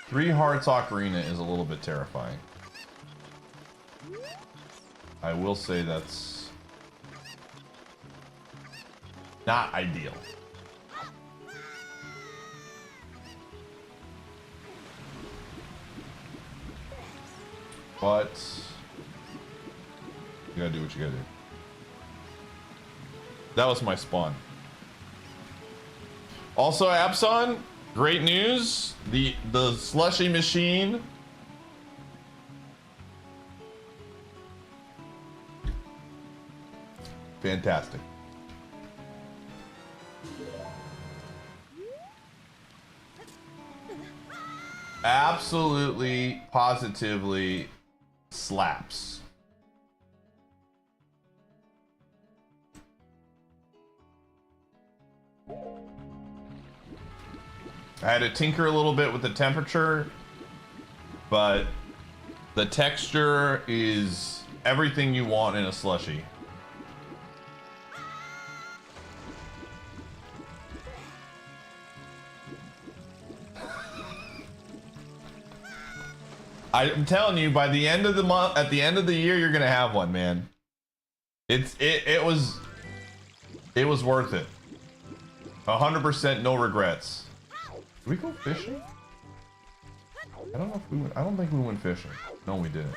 Three Hearts Ocarina is a little bit terrifying. I will say that's not ideal. But you gotta do what you gotta do. That was my spawn. Also, Abson, great news. The slushy machine fantastic. Absolutely, positively slaps. I had to tinker a little bit with the temperature, but the texture is everything you want in a slushie. I'm telling you, by the end of the month, at the end of the year, you're gonna have one, man. It was worth it. 100%, no regrets. Did we go fishing? I don't know if we went. I don't think we went fishing. No, we didn't.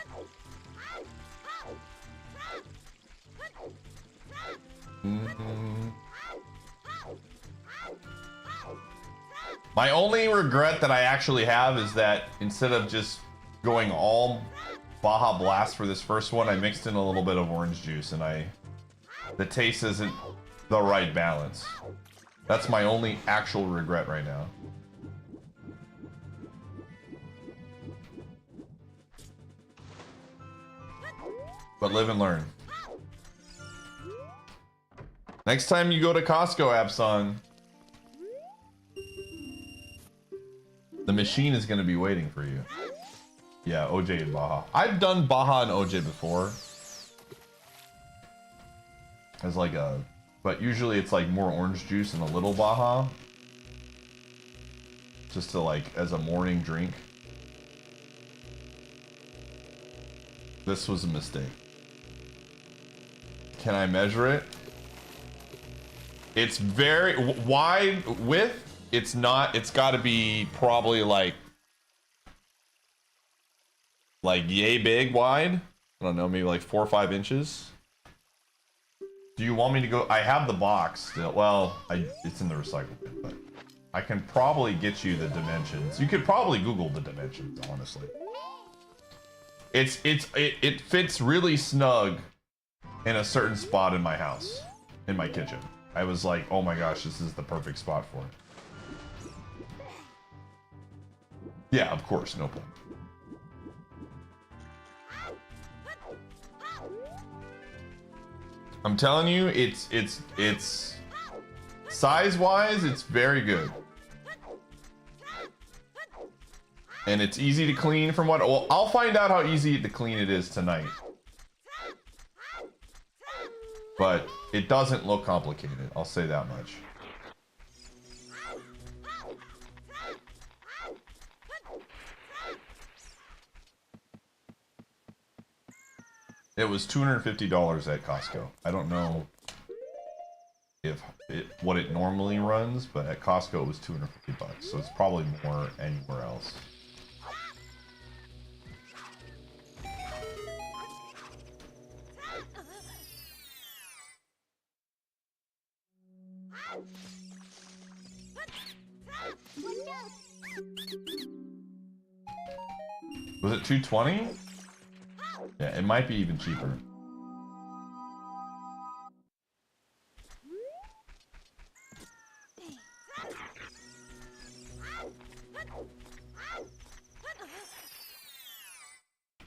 My only regret that I actually have is that instead of just going all Baja Blast for this first one, I mixed in a little bit of orange juice, and the taste isn't the right balance. That's my only actual regret right now. But live and learn. Next time you go to Costco, Abson, the machine is going to be waiting for you. Yeah, OJ and Baja. I've done Baja and OJ before. As like but usually it's like more orange juice and a little Baja. Just to like, as a morning drink. This was a mistake. Can I measure it? It's very wide width. It's not, it's gotta be probably like yay big wide. I don't know, maybe like 4 or 5 inches. Do you want me to go? I have the box still. Well, it's in the recycle bin, but I can probably get you the dimensions. You could probably Google the dimensions, honestly. It fits really snug in a certain spot in my house, in my kitchen. I was like, oh my gosh, this is the perfect spot for it. Yeah, of course, no problem. I'm telling you, it's size-wise, it's very good. And it's easy to clean from what... Well, I'll find out how easy to clean it is tonight. But it doesn't look complicated, I'll say that much. It was $250 at Costco. I don't know what it normally runs, but at Costco it was 250 bucks, so it's probably more anywhere else. Was it 220? Yeah, it might be even cheaper.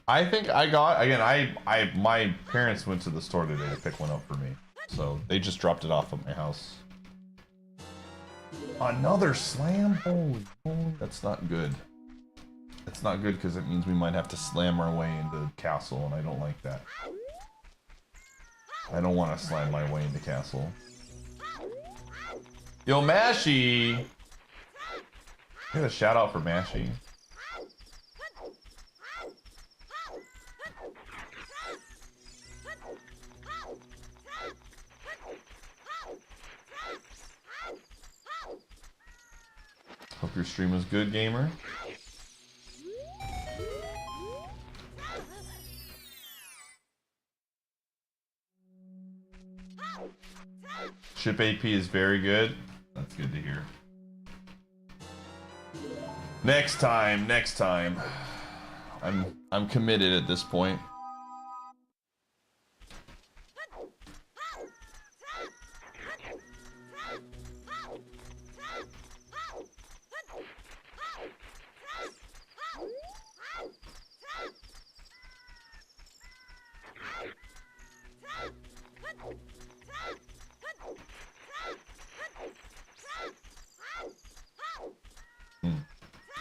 I think I got, again, my parents went to the store today to pick one up for me. So they just dropped it off at my house. Another slam? Holy moly, that's not good. That's not good because it means we might have to slam our way into the castle, and I don't like that. I don't want to slam my way into castle. Yo, Mashy! Get a shout out for Mashy. Hope your stream was good, gamer. Ship AP is very good. That's good to hear. Next time, next time. I'm committed at this point.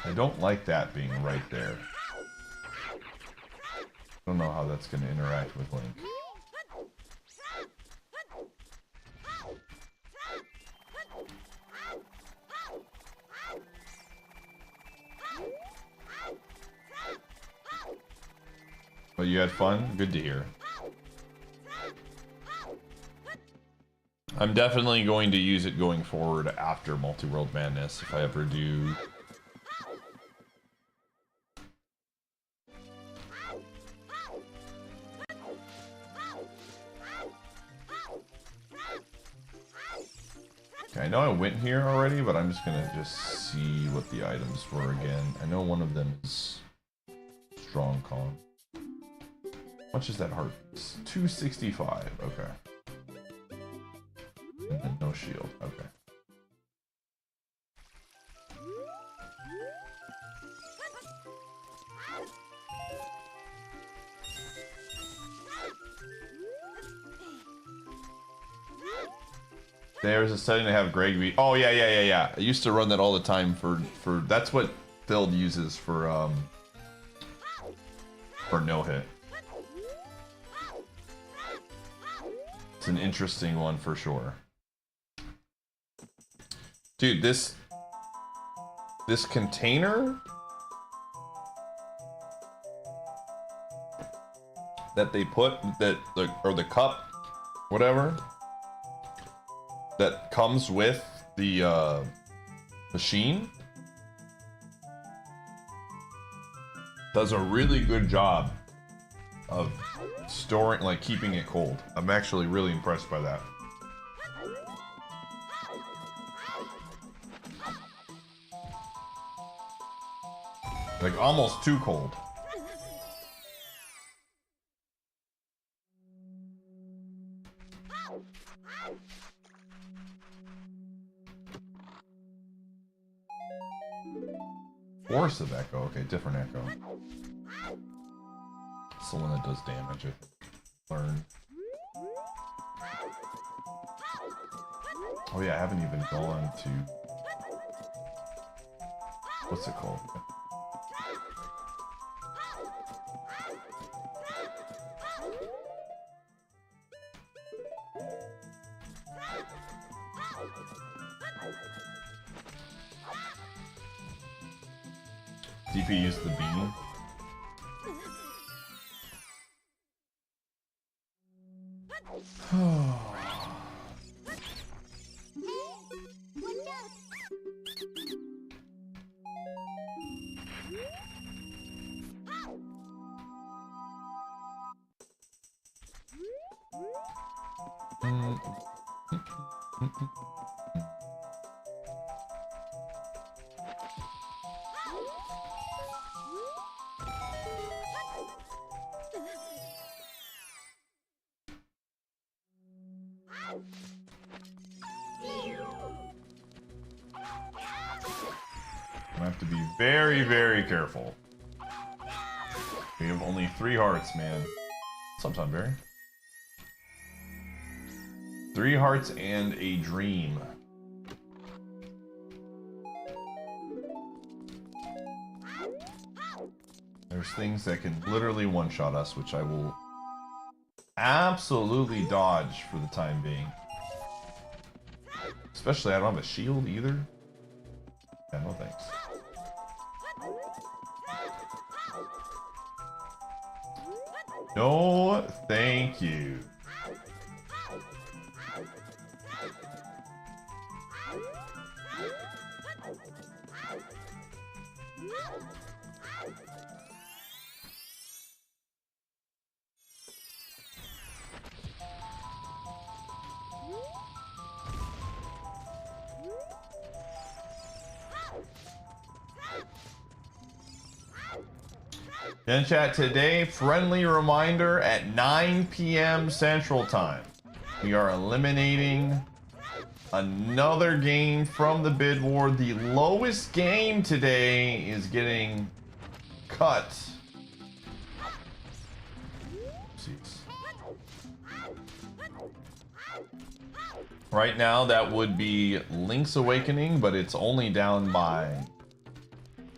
I don't like that being right there. I don't know how that's going to interact with Link. But you had fun? Good to hear. I'm definitely going to use it going forward after Multiworld Madness if I ever do. I know I went here already, but I'm just gonna see what the items were again. I know one of them is strong con. How much is that heart piece? 265. Okay. And then no shield. Okay. There's a setting to have Greg be. Oh yeah. I used to run that all the time for that's what Build uses for no hit. It's an interesting one for sure. Dude, this container that they put or the cup, whatever, that comes with the machine does a really good job of storing, like keeping it cold. I'm actually really impressed by that. Like almost too cold. Force of echo. Okay, different echo. It's the one that does damage. Learn. Oh yeah, I haven't even gone to... What's it called? DP used the beam. I have to be very, very careful. We have only 3 hearts, man. Sometime very. 3 hearts and a dream. There's things that can literally one-shot us, which I will absolutely dodge for the time being. Especially I don't have a shield either. Yeah, no thanks. No, thank you. In chat today, friendly reminder at 9 p.m. Central Time. We are eliminating another game from the bid war. The lowest game today is getting cut. Oopsies. Right now, that would be Link's Awakening, but it's only down by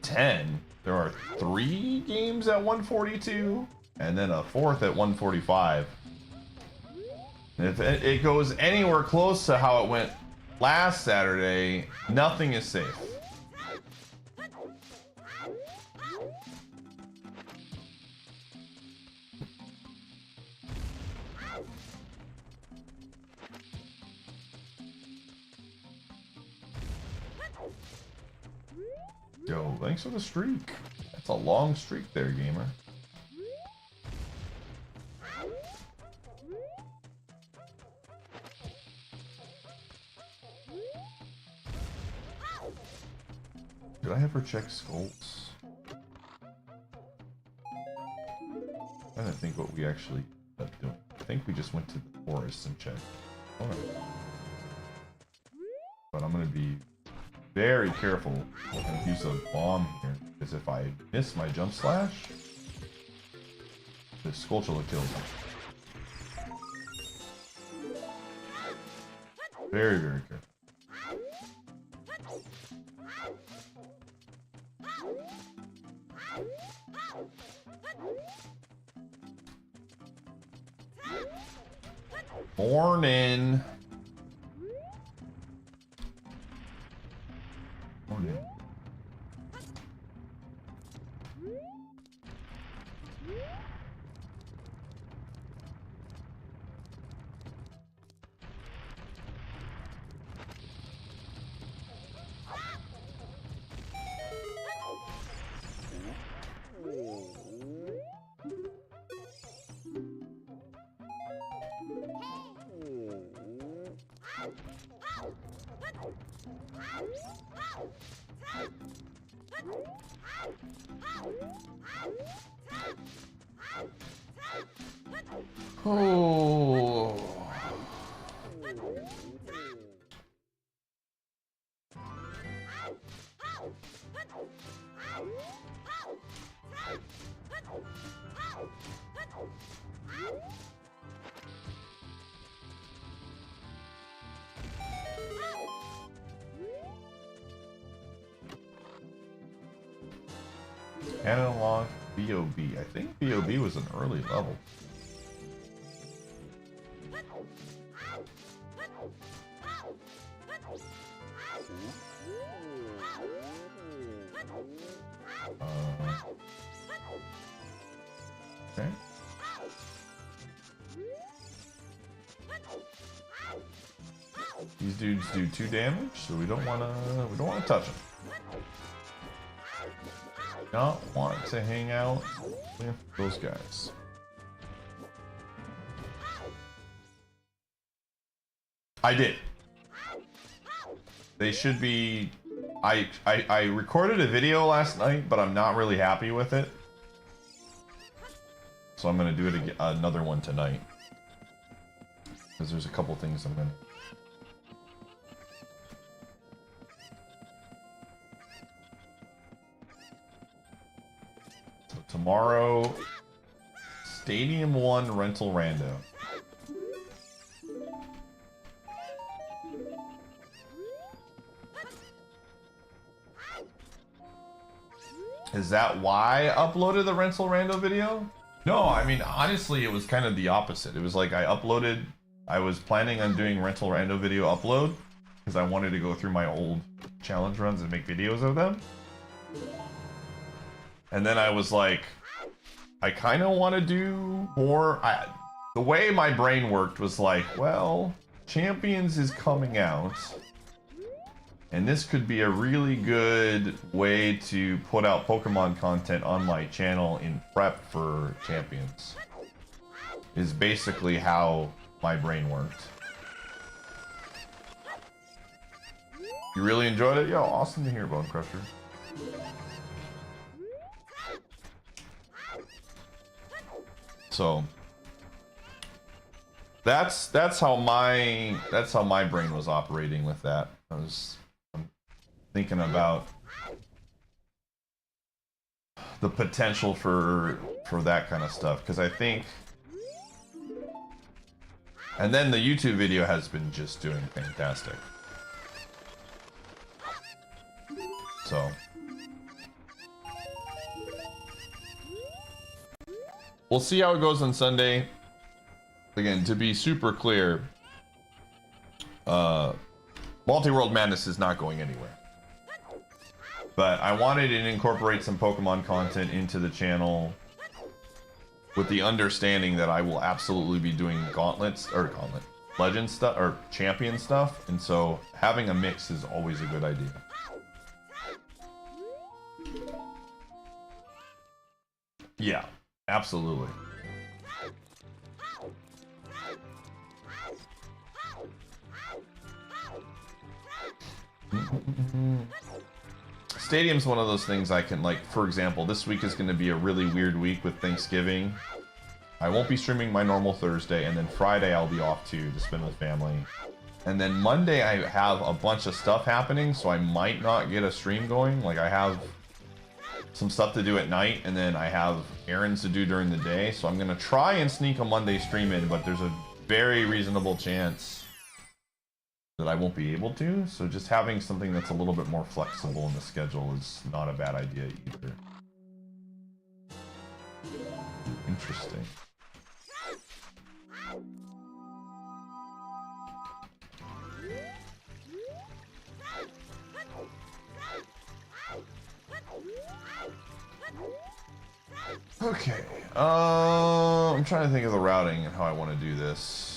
10. There are 3 games at 142, and then a 4th at 145. And if it goes anywhere close to how it went last Saturday, nothing is safe. Yo, thanks for the streak. That's a long streak there, gamer. Did I ever check skulls? I don't think what we actually ended up doing. I think we just went to the forest and checked. Alright. But I'm gonna be very careful and use a bomb here, because if I miss my jump slash, the Skulltula kills me. Very, very careful. Morning. Morning. Oh. Analog BOB. I think BOB was an early level. Okay. These dudes do 2 damage, so we don't wanna touch them. Not want to hang out with those guys. I did. They should be. I recorded a video last night, but I'm not really happy with it. So I'm gonna do it again, another one tonight. Because there's a couple things I'm gonna. So tomorrow, Stadium 1 rental rando. Is that why I uploaded the rental rando video? No, I mean, honestly, it was kind of the opposite. It was like I was planning on doing rental rando video upload because I wanted to go through my old challenge runs and make videos of them. And then I was like, I kind of want to do more. The way my brain worked was like, well, Champions is coming out. And this could be a really good way to put out Pokemon content on my channel in prep for Champions. Is basically how my brain worked. You really enjoyed it? Yo, awesome to hear, Bone Crusher. So that's how my brain was operating with that. I'm thinking about the potential for that kind of stuff, because I think, and then the YouTube video has been just doing fantastic. So we'll see how it goes on Sunday. Again, to be super clear, Multiworld Madness is not going anywhere. But I wanted to incorporate some Pokemon content into the channel with the understanding that I will absolutely be doing Legend stuff, or Champion stuff. And so having a mix is always a good idea. Yeah, absolutely. Stadium's one of those things I can, like, for example, this week is going to be a really weird week with Thanksgiving. I won't be streaming my normal Thursday, and then Friday I'll be off too to spend with family. And then Monday I have a bunch of stuff happening, so I might not get a stream going. Like, I have some stuff to do at night, and then I have errands to do during the day, so I'm going to try and sneak a Monday stream in, but there's a very reasonable chance that I won't be able to, so just having something that's a little bit more flexible in the schedule is not a bad idea either. Interesting. Okay, I'm trying to think of the routing and how I want to do this.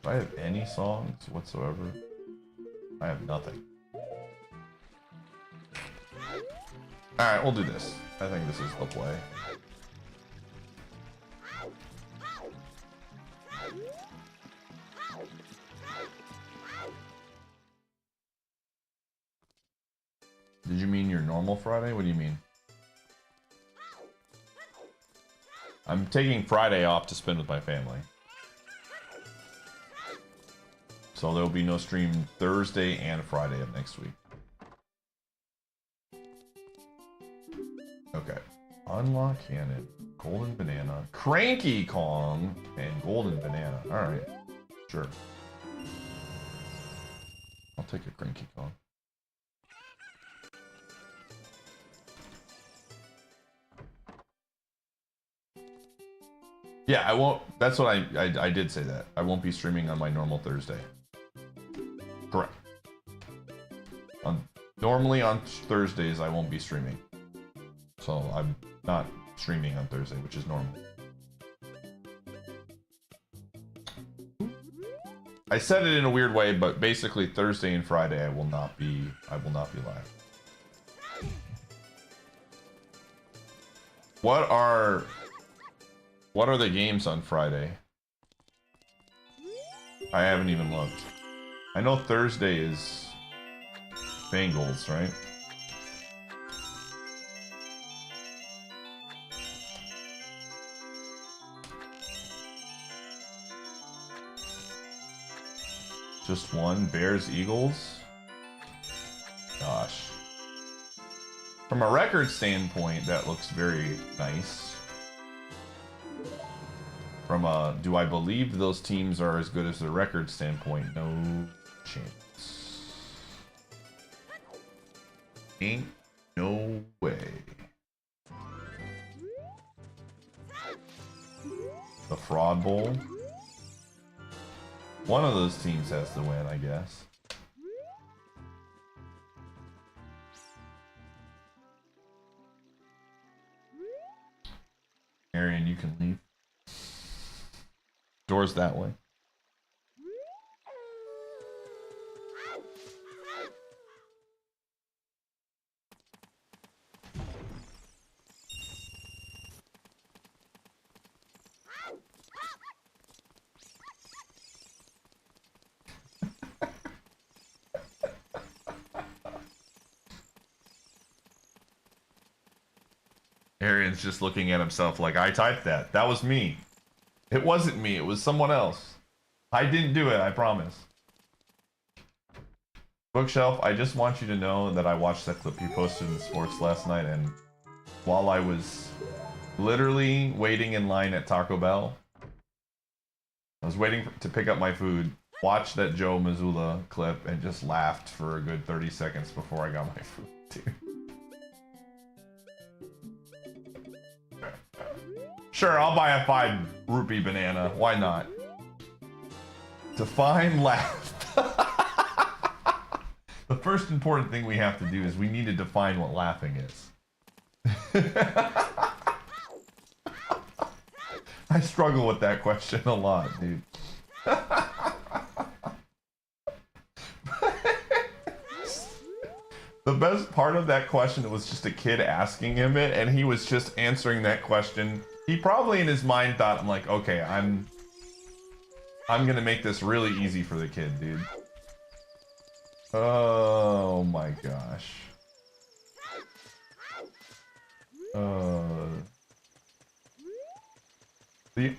Do I have any songs whatsoever? I have nothing. Alright, we'll do this. I think this is the play. Did you mean your normal Friday? What do you mean? I'm taking Friday off to spend with my family. So there will be no stream Thursday and Friday of next week. Okay. Unlock Cannon, Golden Banana, Cranky Kong, and Golden Banana. Alright. Sure. I'll take a Cranky Kong. Yeah, I won't. That's what I did say that. I won't be streaming on my normal Thursday. Correct. Normally on Thursdays, I won't be streaming. So I'm not streaming on Thursday, which is normal. I said it in a weird way, but basically Thursday and Friday I will not be live. What are the games on Friday? I haven't even looked. I know Thursday is Bengals, right? Just one. Bears, Eagles. Gosh. From a record standpoint, that looks very nice. From a, do I believe those teams are as good as the record standpoint? No chance. Ain't no way. The Fraud Bowl. One of those teams has to win, I guess. Arian, you can leave. Doors that way. Arian's just looking at himself like, I typed that. That was me. It wasn't me. It was someone else. I didn't do it. I promise. Bookshelf, I just want you to know that I watched that clip you posted in sports last night, and while I was literally waiting in line at Taco Bell, I was waiting to pick up my food, watched that Joe Mazzulla clip, and just laughed for a good 30 seconds before I got my food, too. Sure, I'll buy a 5 rupee banana. Why not? Define laugh. The first important thing we have to do is we need to define what laughing is. I struggle with that question a lot, dude. The best part of that question was just a kid asking him it, and he was just answering that question. He probably in his mind thought, I'm like, okay, I'm gonna make this really easy for the kid, dude. Oh my gosh.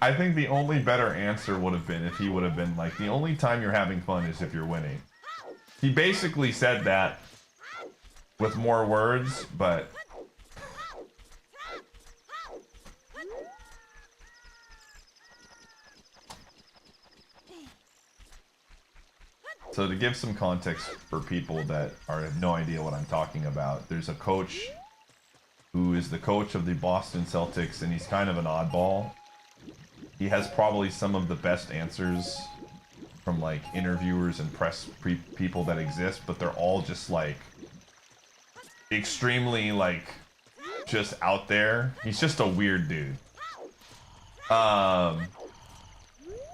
I think the only better answer would have been if he would have been like, the only time you're having fun is if you're winning. He basically said that with more words, but so to give some context for people that have no idea what I'm talking about, there's a coach who is the coach of the Boston Celtics, and he's kind of an oddball. He has probably some of the best answers from like interviewers and press people that exist, but they're all just like extremely like just out there. He's just a weird dude.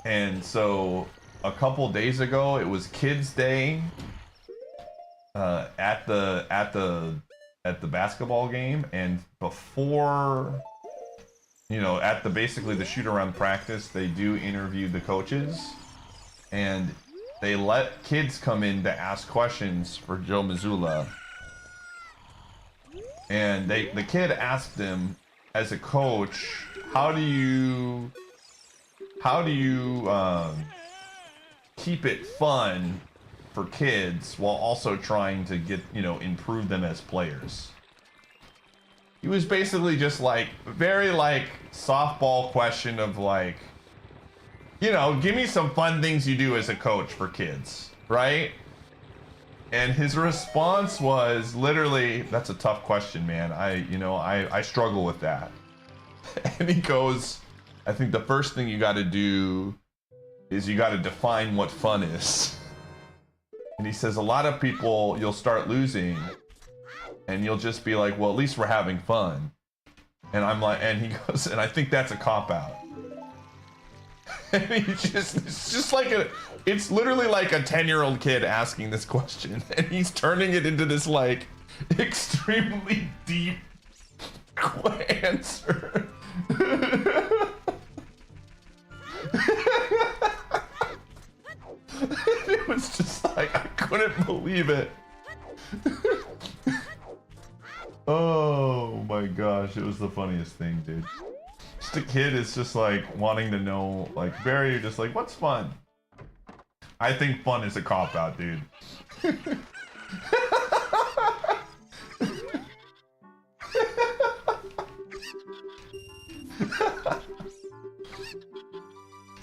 And so a couple days ago, it was Kids Day at the basketball game, and before, you know, at the basically the shoot around practice, they do interview the coaches, and they let kids come in to ask questions for Joe Mazzulla. And the kid asked him, as a coach, how do you keep it fun for kids while also trying to get, you know, improve them as players? He was basically just like, very like softball question of like, you know, give me some fun things you do as a coach for kids, right? And his response was literally, that's a tough question, man. I struggle with that. And he goes, I think the first thing you got to do is you got to define what fun is. And he says a lot of people, you'll start losing and you'll just be like, well, at least we're having fun. And I'm like, and he goes, and I think that's a cop-out. And it's literally like a 10-year-old kid asking this question, and he's turning it into this like extremely deep answer. It was just like, I couldn't believe it. Oh my gosh, it was the funniest thing, dude. Just a kid is just like wanting to know, like very just like, what's fun? I think fun is a cop-out, dude.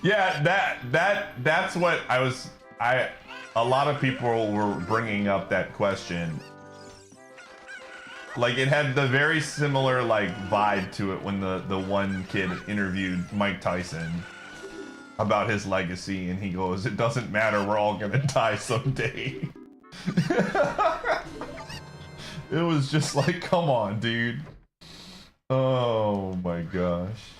Yeah, that's what a lot of people were bringing up that question. Like, it had the very similar like vibe to it when the one kid interviewed Mike Tyson about his legacy, and he goes, it doesn't matter, we're all gonna die someday. It was just like, come on, dude. Oh my gosh.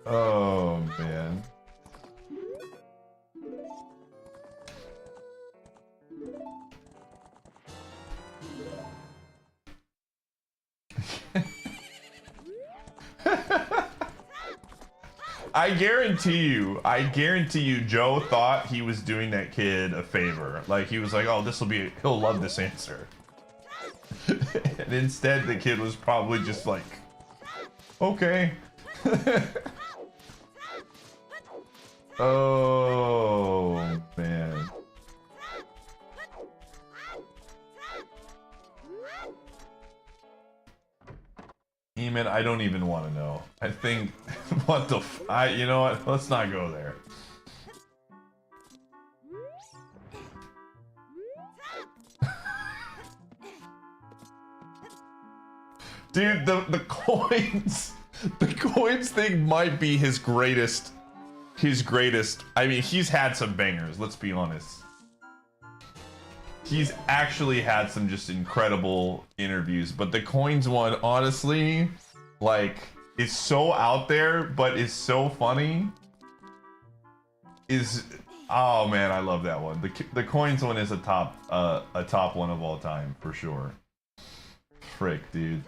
Oh man. I guarantee you Joe thought he was doing that kid a favor. Like, he was like, oh, he'll love this answer. And instead the kid was probably just like, okay. Oh man. Eamon, I don't even want to know. I think, what the you know what? Let's not go there. Dude, the coins thing might be his greatest. I mean, he's had some bangers, let's be honest. He's actually had some just incredible interviews, but the coins one, honestly, like, is so out there, but is so funny. Oh man, I love that one. The coins one is a top one of all time, for sure. Frick, dude.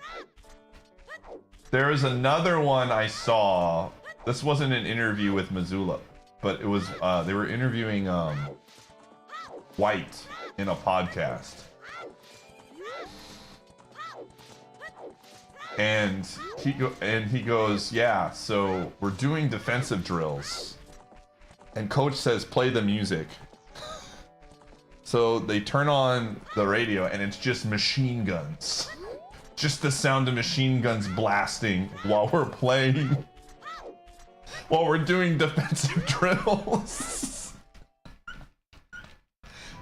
There is another one I saw. This wasn't an interview with Missoula, but it was, they were interviewing, White in a podcast. And he goes, yeah, so we're doing defensive drills. And coach says, play the music. So they turn on the radio and it's just machine guns. Just the sound of machine guns blasting while we're playing. While we're doing defensive drills.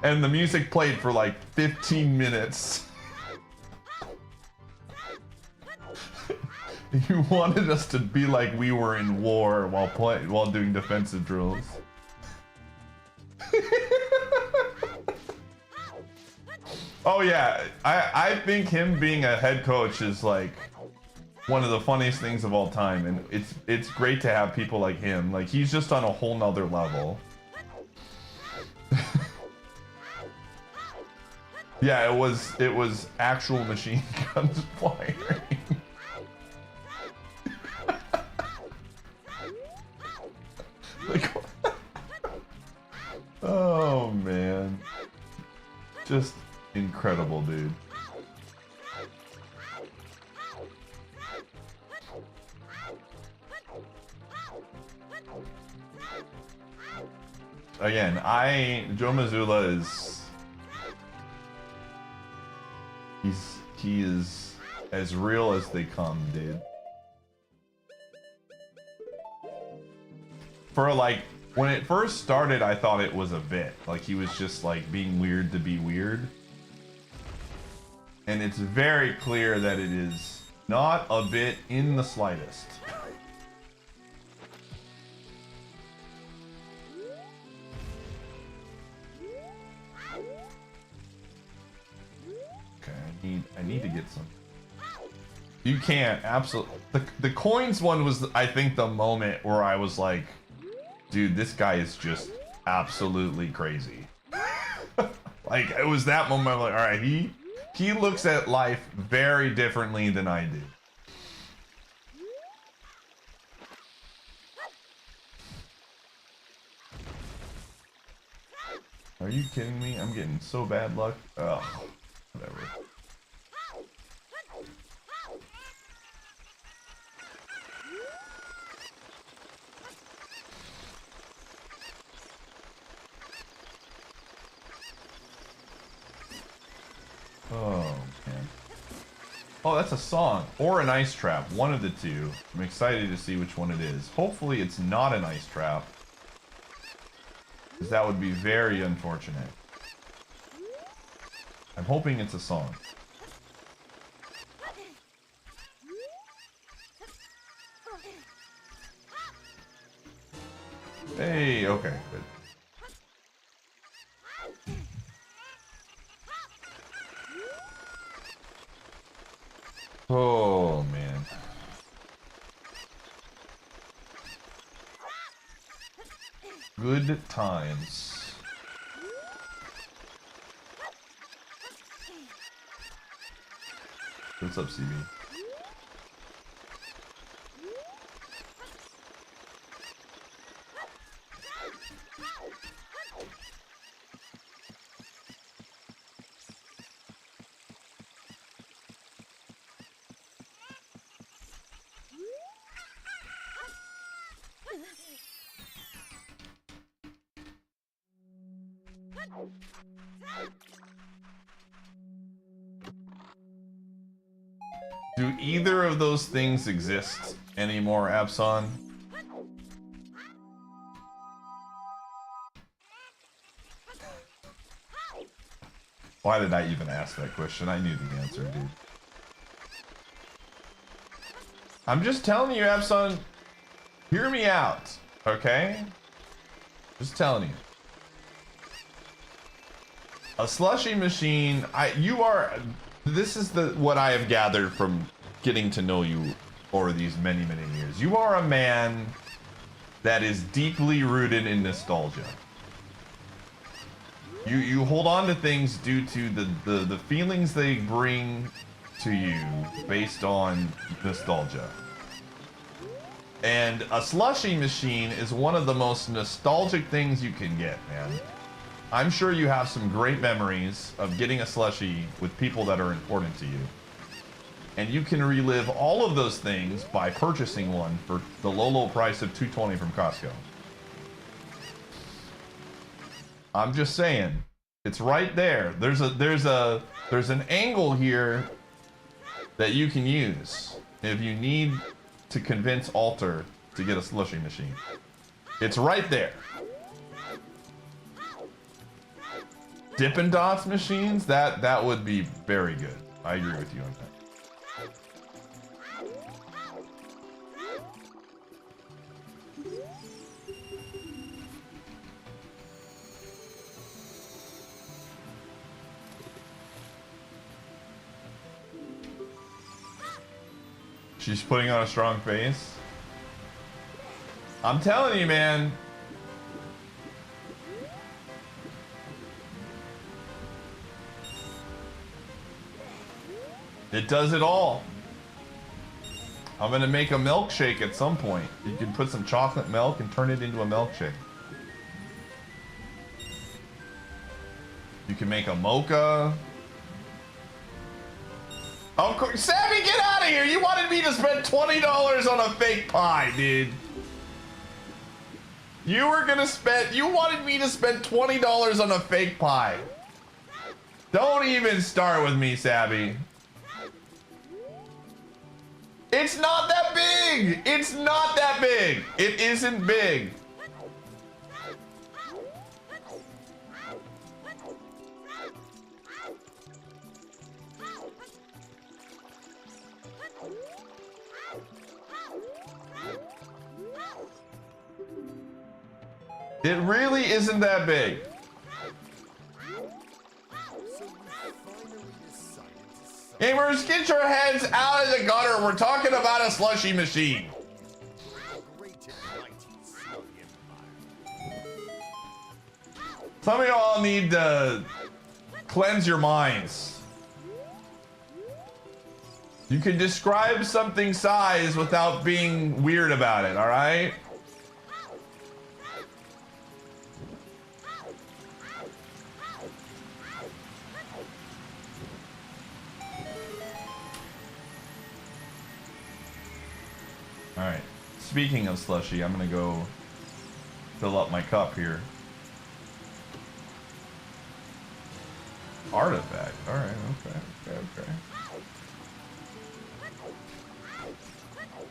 And the music played for like 15 minutes. You wanted us to be like we were in war while doing defensive drills. Oh yeah, I think him being a head coach is like one of the funniest things of all time, and it's great to have people like him. Like, he's just on a whole nother level. Yeah, it was actual machine guns firing. brutal, dude. Again, Joe Mazzulla is... He is as real as they come, dude. For like, when it first started, I thought it was a bit. Like, he was just like being weird to be weird. And it's very clear that it is not a bit in the slightest. Okay, I need to get some. You can't, absolutely. The coins one was, I think, the moment where I was like, dude, this guy is just absolutely crazy. Like, it was that moment I'm like, all right, he looks at life very differently than I do. Are you kidding me? I'm getting so bad luck. Ugh, whatever. Oh, man. Oh, that's a song. Or an ice trap. One of the two. I'm excited to see which one it is. Hopefully it's not an ice trap. Because that would be very unfortunate. I'm hoping it's a song. Hey, okay, good. Oh, man. Good times. What's up, CB? Do either of those things exist anymore, Abson? Why did I even ask that question? I knew the answer, dude. I'm just telling you, Abson, hear me out, okay? Just telling you. A slushy machine, this is what I have gathered from getting to know you over these many, many years. You are a man that is deeply rooted in nostalgia. You hold on to things due to the feelings they bring to you based on nostalgia. And a slushy machine is one of the most nostalgic things you can get, man. I'm sure you have some great memories of getting a slushie with people that are important to you. And you can relive all of those things by purchasing one for the low, low price of $2.20 from Costco. I'm just saying, it's right there. There's an angle here that you can use if you need to convince Alter to get a slushy machine. It's right there. Dippin' Dots machines, that would be very good. I agree with you on that. She's putting on a strong face. I'm telling you, man. It does it all. I'm gonna make a milkshake at some point. You can put some chocolate milk and turn it into a milkshake. You can make a mocha. Of course, Sammy, get out of here! You wanted me to spend $20 on a fake pie, dude. You wanted me to spend $20 on a fake pie. Don't even start with me, Sabby. It's not that big! It's not that big! It isn't big. It really isn't that big. Gamers, get your heads out of the gutter. We're talking about a slushy machine. Some of y'all need to cleanse your minds. You can describe something size without being weird about it, all right? All right, speaking of slushy, I'm gonna go fill up my cup here. Artifact, all right, okay.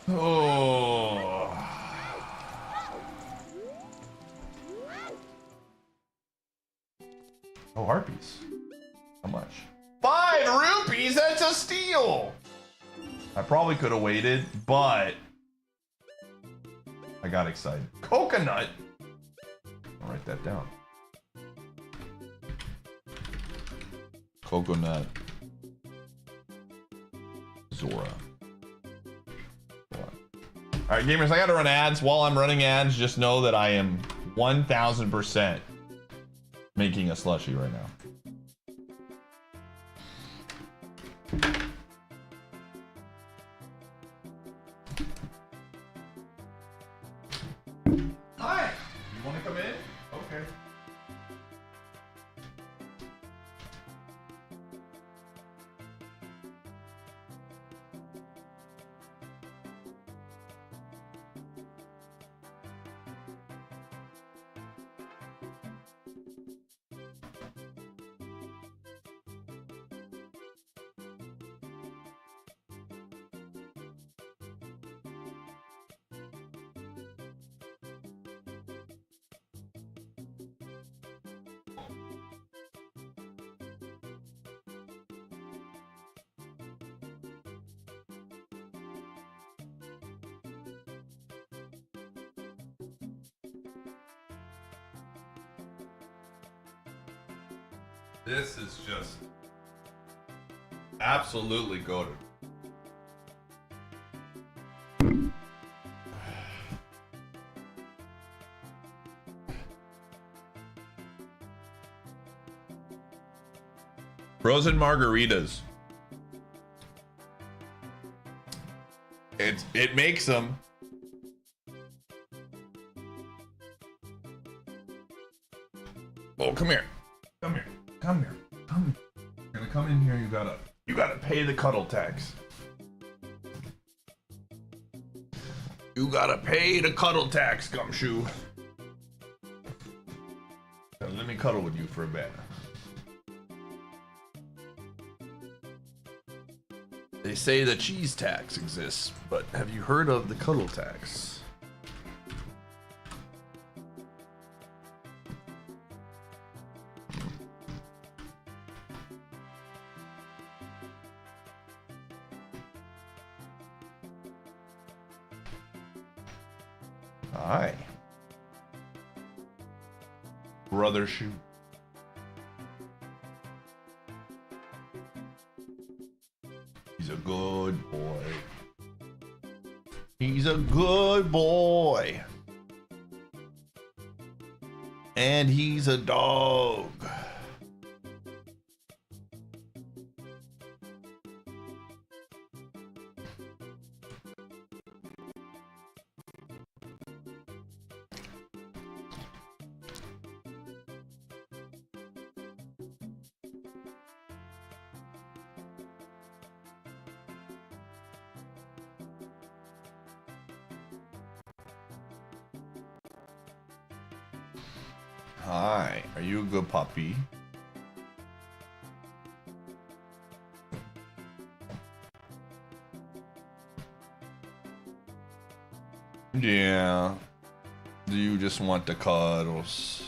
Oh. Oh, harpies. How much? 5 rupees, that's a steal! I probably could have waited, but I got excited. Coconut? I'll write that down. Coconut. Zora. Alright, gamers, I gotta run ads. While I'm running ads, just know that I am 1000% making a slushie right now. Hi! You wanna come in? Okay. This is just absolutely goated. Frozen margaritas. It makes them. Oh, come here. Come here. Come here. Come here. You're gonna come in here, you gotta pay the cuddle tax. You gotta pay the cuddle tax, Gumshoe. Now, let me cuddle with you for a bit. They say the cheese tax exists, but have you heard of the cuddle tax? Hi. Brother shoe. He's a good boy. He's a good boy. And he's a dog. Hi, are you a good puppy? Yeah. Do you just want the cuddles?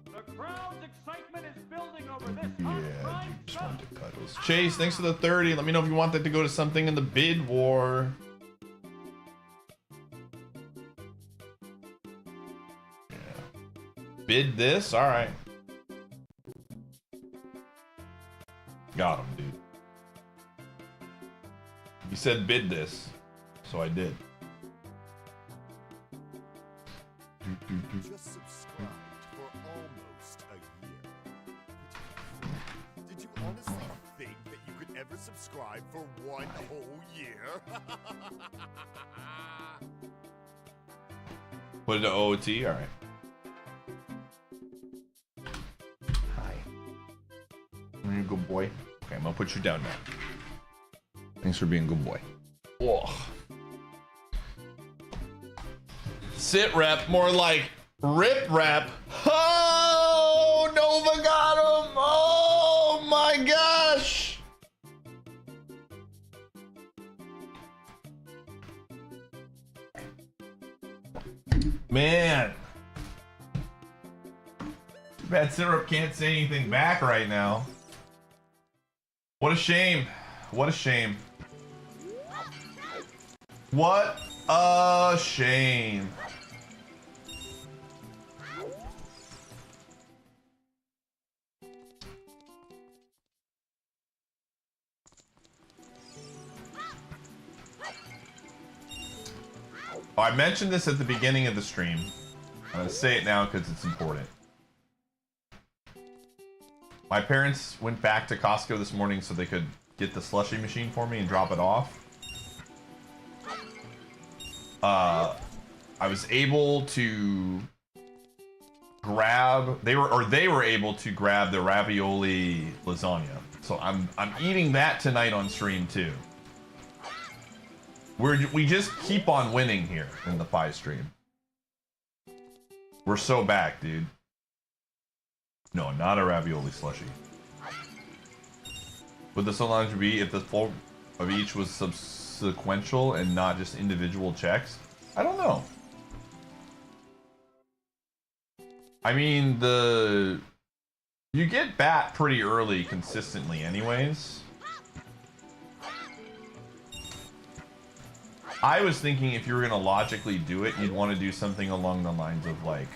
The crowd's excitement is building over this Yeah, hot you prime just sub. want the cuddles. Chase, thanks for the 30. Let me know if you want that to go to something in the bid war. Yeah. Bid this? Alright. Got him, dude. You said bid this, so I did. Just subscribed for almost a year. Did you honestly think that you could ever subscribe for one whole year? Put it to OOT? Alright. Hi. Are you a good boy? Okay, I'm gonna put you down now. Thanks for being a good boy. Ugh. Sit rep, more like rip rep. Oh, Nova got him. Oh my gosh. Man. Too bad Syrup can't say anything back right now. What a shame. What a shame. What a shame. Oh, I mentioned this at the beginning of the stream. I'm gonna say it now because it's important. My parents went back to Costco this morning so they could get the slushie machine for me and drop it off. I was able to grab they were able to grab the ravioli lasagna. So I'm eating that tonight on stream too. We just keep on winning here in the pie stream. We're so back, dude. No, not a ravioli slushie. Would the Solange be if the flow of each was subsequential and not just individual checks? I don't know. I mean, you get bat pretty early consistently anyways. I was thinking if you were gonna logically do it, you'd want to do something along the lines of like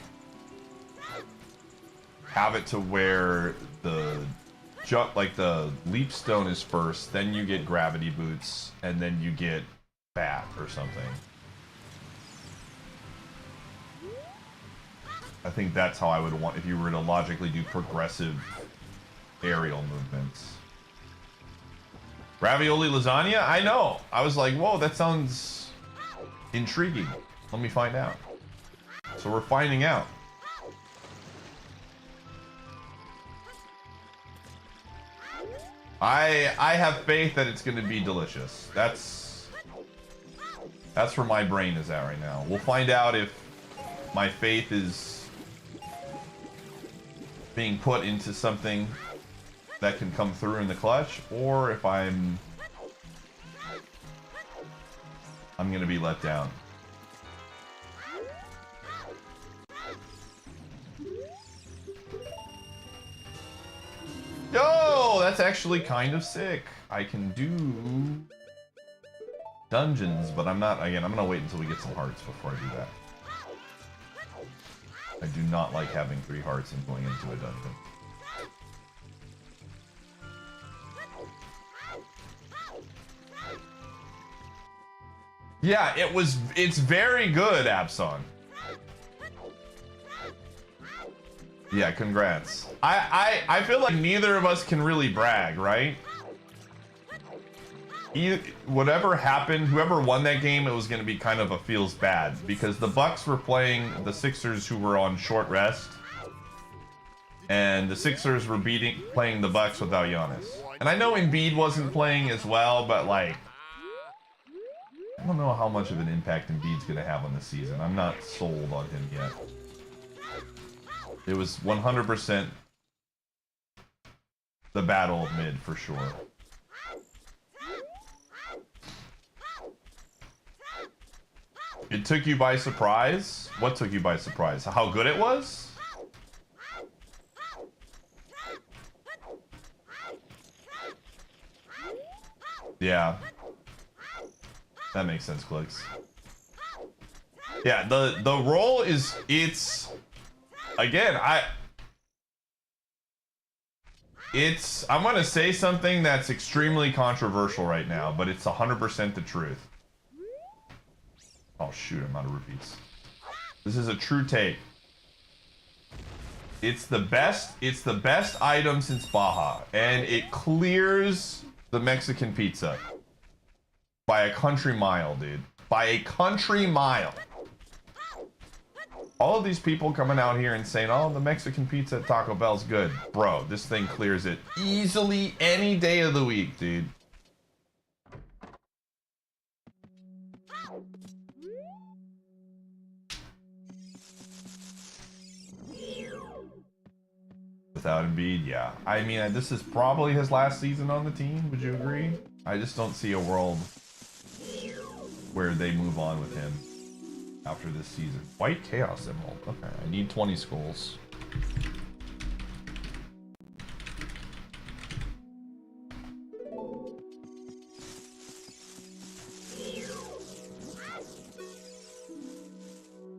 have it to where the leap stone is first, then you get gravity boots, and then you get bat or something. I think that's how I would want if you were to logically do progressive aerial movements. Ravioli lasagna? I know. I was like, whoa, that sounds intriguing. Let me find out. So we're finding out. I have faith that it's going to be delicious. That's where my brain is at right now. We'll find out if my faith is being put into something that can come through in the clutch, or if I'm going to be let down. Yo, that's actually kind of sick. I can do dungeons, but I'm not, again, I'm gonna wait until we get some hearts before I do that. I do not like having 3 hearts and going into a dungeon. Yeah, it's very good, Abson. Yeah, congrats. I feel like neither of us can really brag, right? Whatever happened, whoever won that game, it was going to be kind of a feels bad because the Bucks were playing the Sixers who were on short rest. and the Sixers were playing the Bucks without Giannis. And I know Embiid wasn't playing as well, but like, I don't know how much of an impact Embiid's going to have on the season. I'm not sold on him yet. It was 100% the battle of mid for sure. It took you by surprise? What took you by surprise? How good it was? Yeah. That makes sense, Clicks. Yeah, the role is, it's again, I'm gonna say something that's extremely controversial right now, but it's 100% the truth. Oh shoot, I'm out of rupees. This is a true take. It's the best item since Baja, and it clears the Mexican pizza by a country mile, dude. By a country mile. All of these people coming out here and saying, oh, the Mexican pizza at Taco Bell's good. Bro, this thing clears it easily any day of the week, dude. Without Embiid, yeah. I mean, this is probably his last season on the team. Would you agree? I just don't see a world where they move on with him after this season. White Chaos Emerald. Okay, I need 20 skulls.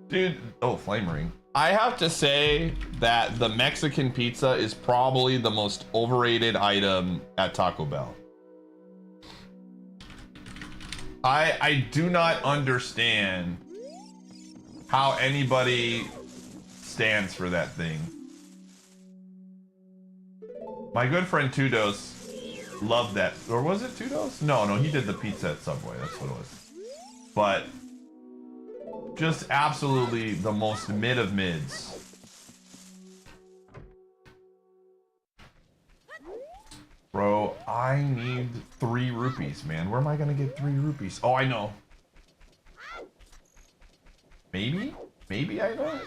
Dude, oh, Flame Ring. I have to say that the Mexican pizza is probably the most overrated item at Taco Bell. I do not understand how anybody stands for that thing. My good friend Tudos loved that. Or was it Tudos? No, he did the pizza at Subway. That's what it was. But just absolutely the most mid of mids. Bro, I need 3 rupees, man. Where am I gonna get 3 rupees? Oh, I know. Maybe? Maybe I know?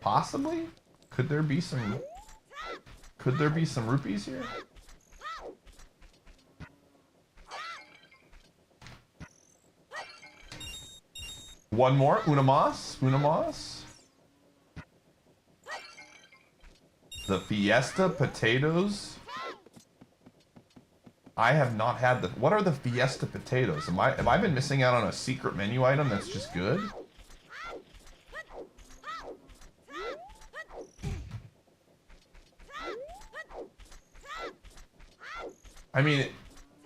Possibly? Could there be some rupees here? One more? Una más? Una más? The Fiesta potatoes? I have not had the... What are the Fiesta potatoes? Have I been missing out on a secret menu item that's just good? I mean,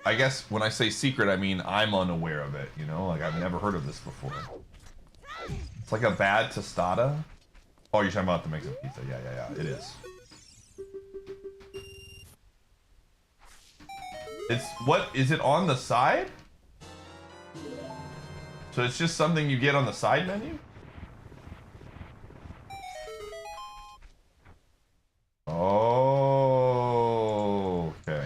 I guess when I say secret, I mean I'm unaware of it, you know? Like, I've never heard of this before. It's like a bad tostada. Oh, you're talking about the Mexican pizza. Yeah, it is. It's, what, is it on the side? So it's just something you get on the side menu? Oh, okay.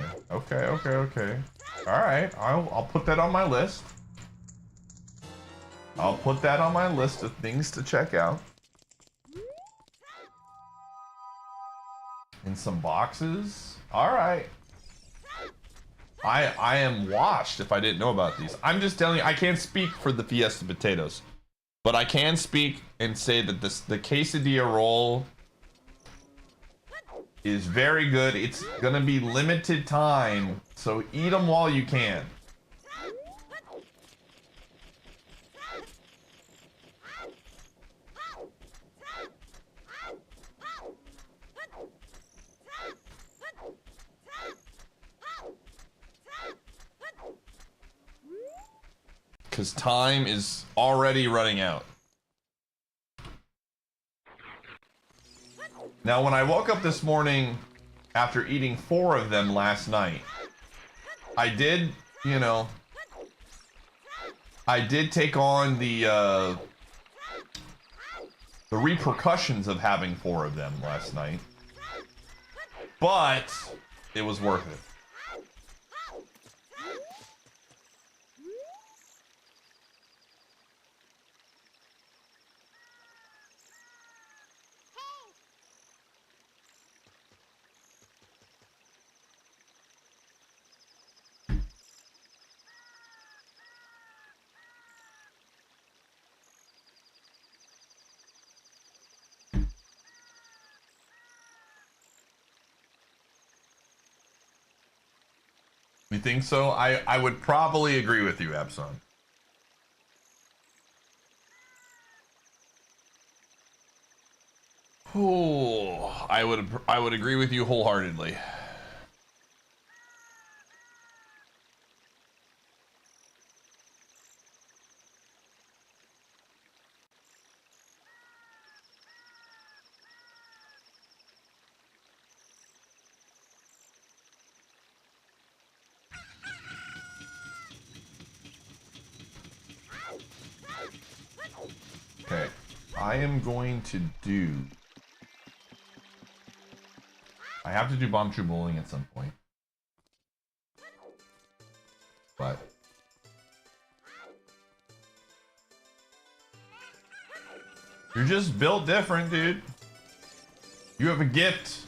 Okay. Alright, I'll put that on my list. I'll put that on my list of things to check out. In some boxes. Alright. I am washed if I didn't know about these. I'm just telling you, I can't speak for the Fiesta potatoes. But I can speak and say that the quesadilla roll is very good. It's gonna be limited time, so eat them while you can. Because time is already running out. Now, when I woke up this morning after eating 4 of them last night, I did, you know, I did take on the repercussions of having 4 of them last night. but it was worth it. You think so? I would probably agree with you, Abson. Oh, I would agree with you wholeheartedly. Okay, I am going to do... I have to do bomb true bowling at some point. But... you're just built different, dude. You have a gift.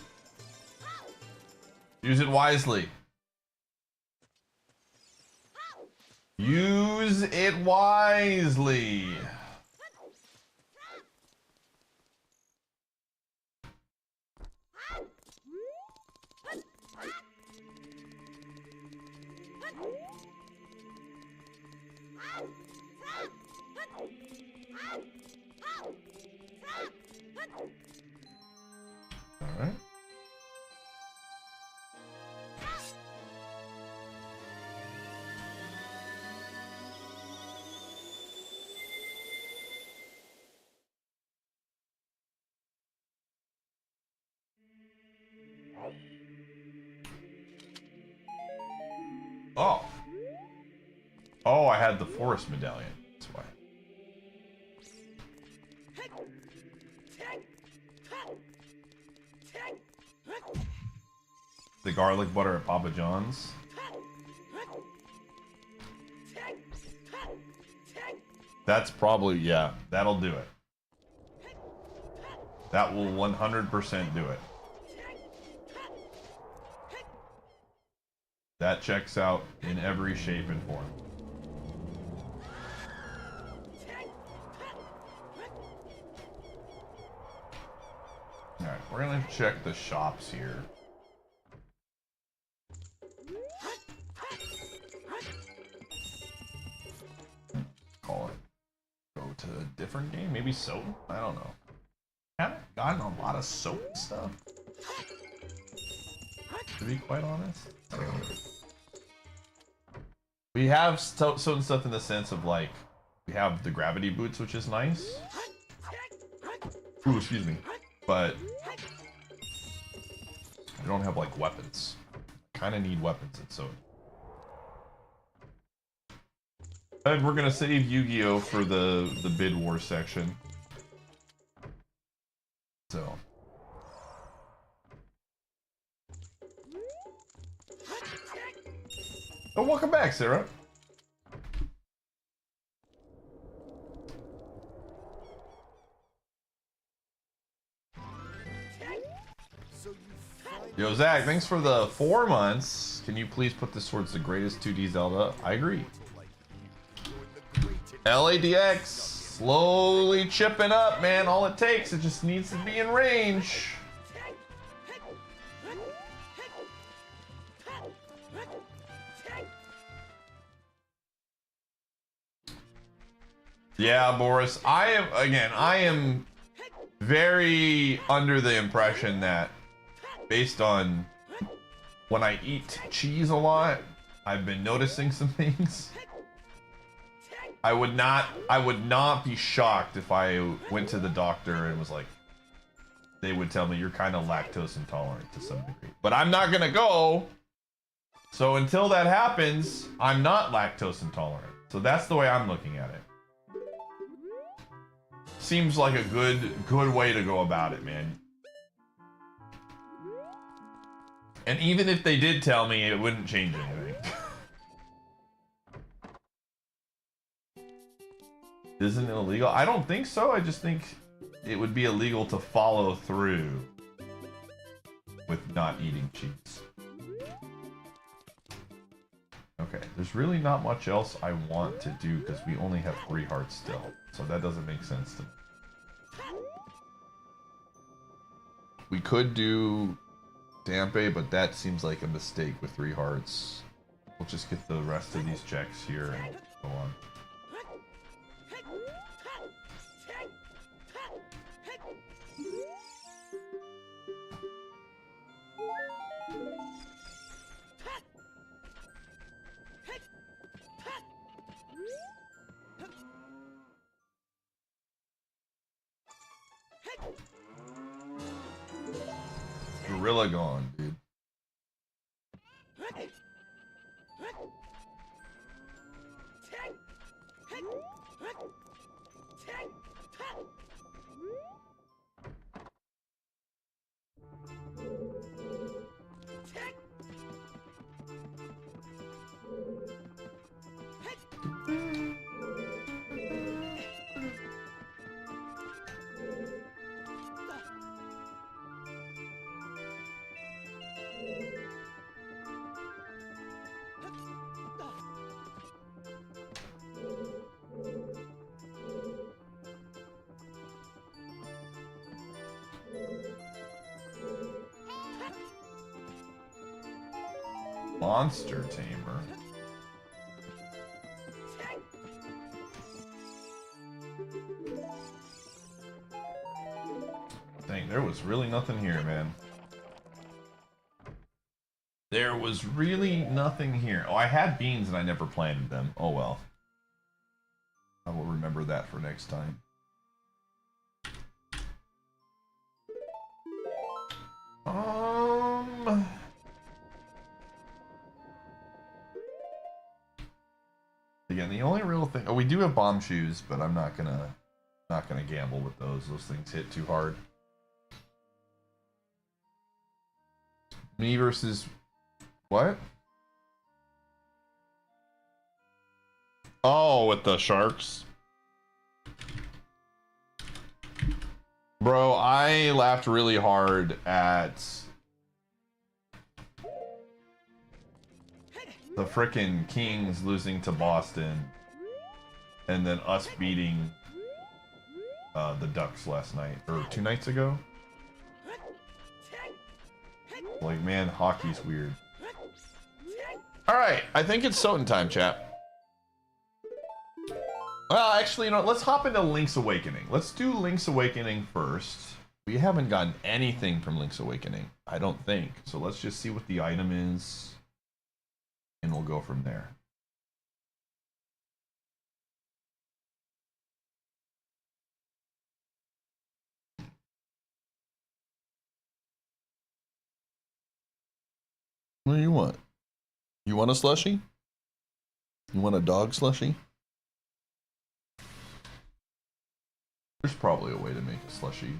Use it wisely. Use it wisely. All right. Oh. Oh, I had the forest medallion. That's why. The garlic butter at Papa John's. That's probably, yeah, that'll do it. That will 100% do it. That checks out in every shape and form. Alright, we're gonna check the shops here. Call it. Go to a different game, maybe soap? I don't know. Haven't gotten a lot of soap stuff, to be quite honest. We have certain stuff in the sense of like, we have the gravity boots, which is nice. Ooh, excuse me. But we don't have like weapons. Kind of need weapons in Soda. And we're gonna save Yu-Gi-Oh for the bid war section. So. Oh, welcome back, Sarah. Yo, Zach, thanks for the 4 months. Can you please put this towards the greatest 2D Zelda? I agree. LADX, slowly chipping up, man. All it takes, it just needs to be in range. Yeah, Boris, I am very under the impression that based on when I eat cheese a lot, I've been noticing some things. I would not be shocked if I went to the doctor and was like, they would tell me you're kind of lactose intolerant to some degree. But I'm not gonna go. So until that happens, I'm not lactose intolerant. So that's the way I'm looking at it. Seems like a good way to go about it, man. And even if they did tell me, it wouldn't change anything. Isn't it illegal? I don't think so. I just think it would be illegal to follow through with not eating cheats. Okay, there's really not much else I want to do because we only have 3 hearts still. So that doesn't make sense to me. We could do Dampe, but that seems like a mistake with 3 hearts. We'll just get the rest of these checks here and go on. Gorilla gone, dude. Monster Tamer. Dang, there was really nothing here, man. There was really nothing here. Oh, I had beans and I never planted them. Oh well. I will remember that for next time. Again, the only real thing. Oh, we do have bomb shoes, but I'm not gonna gamble with those. Those things hit too hard. Me versus what? Oh, with the sharks. Bro, I laughed really hard at the frickin' Kings losing to Boston and then us beating the Ducks last night, or 2 nights ago. Like, man, hockey's weird. Alright, I think it's Soten time, chat. Well, actually, you know, let's hop into Link's Awakening. Let's do Link's Awakening first. We haven't gotten anything from Link's Awakening, I don't think. So let's just see what the item is, and we'll go from there. What do you want? You want a slushie? You want a dog slushie? There's probably a way to make a slushie.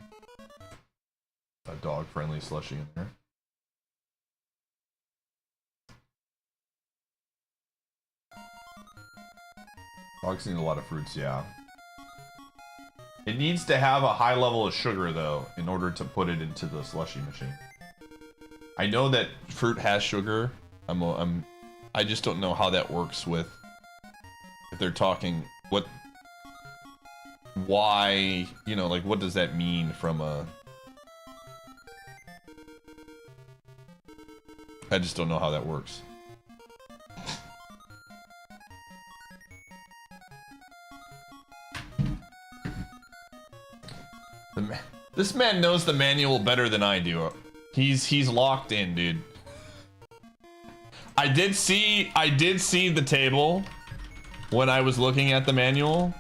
A dog-friendly slushie in there. Dogs need a lot of fruits, yeah. It needs to have a high level of sugar, though, in order to put it into the slushie machine. I know that fruit has sugar. I just don't know how that works with, if they're talking, why, you know, like, what does that mean from a... I just don't know how that works. This man knows the manual better than I do. He's locked in, dude. I did see the table when I was looking at the manual,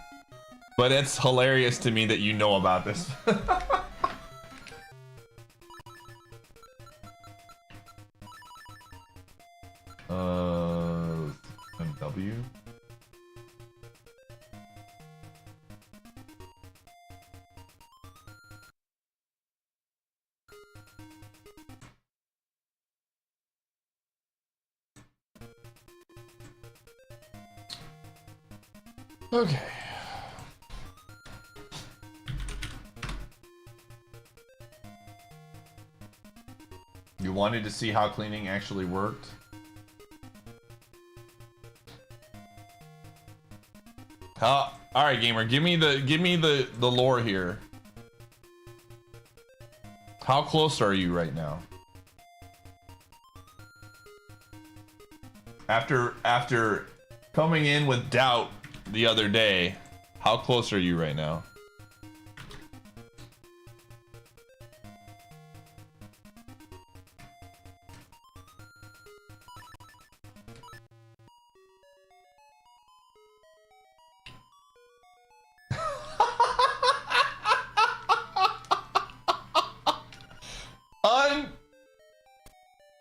but it's hilarious to me that you know about this. MW. Okay. You wanted to see how cleaning actually worked? All right, gamer, give me the lore here. How close are you right now? After coming in with doubt the other day, how close are you right now?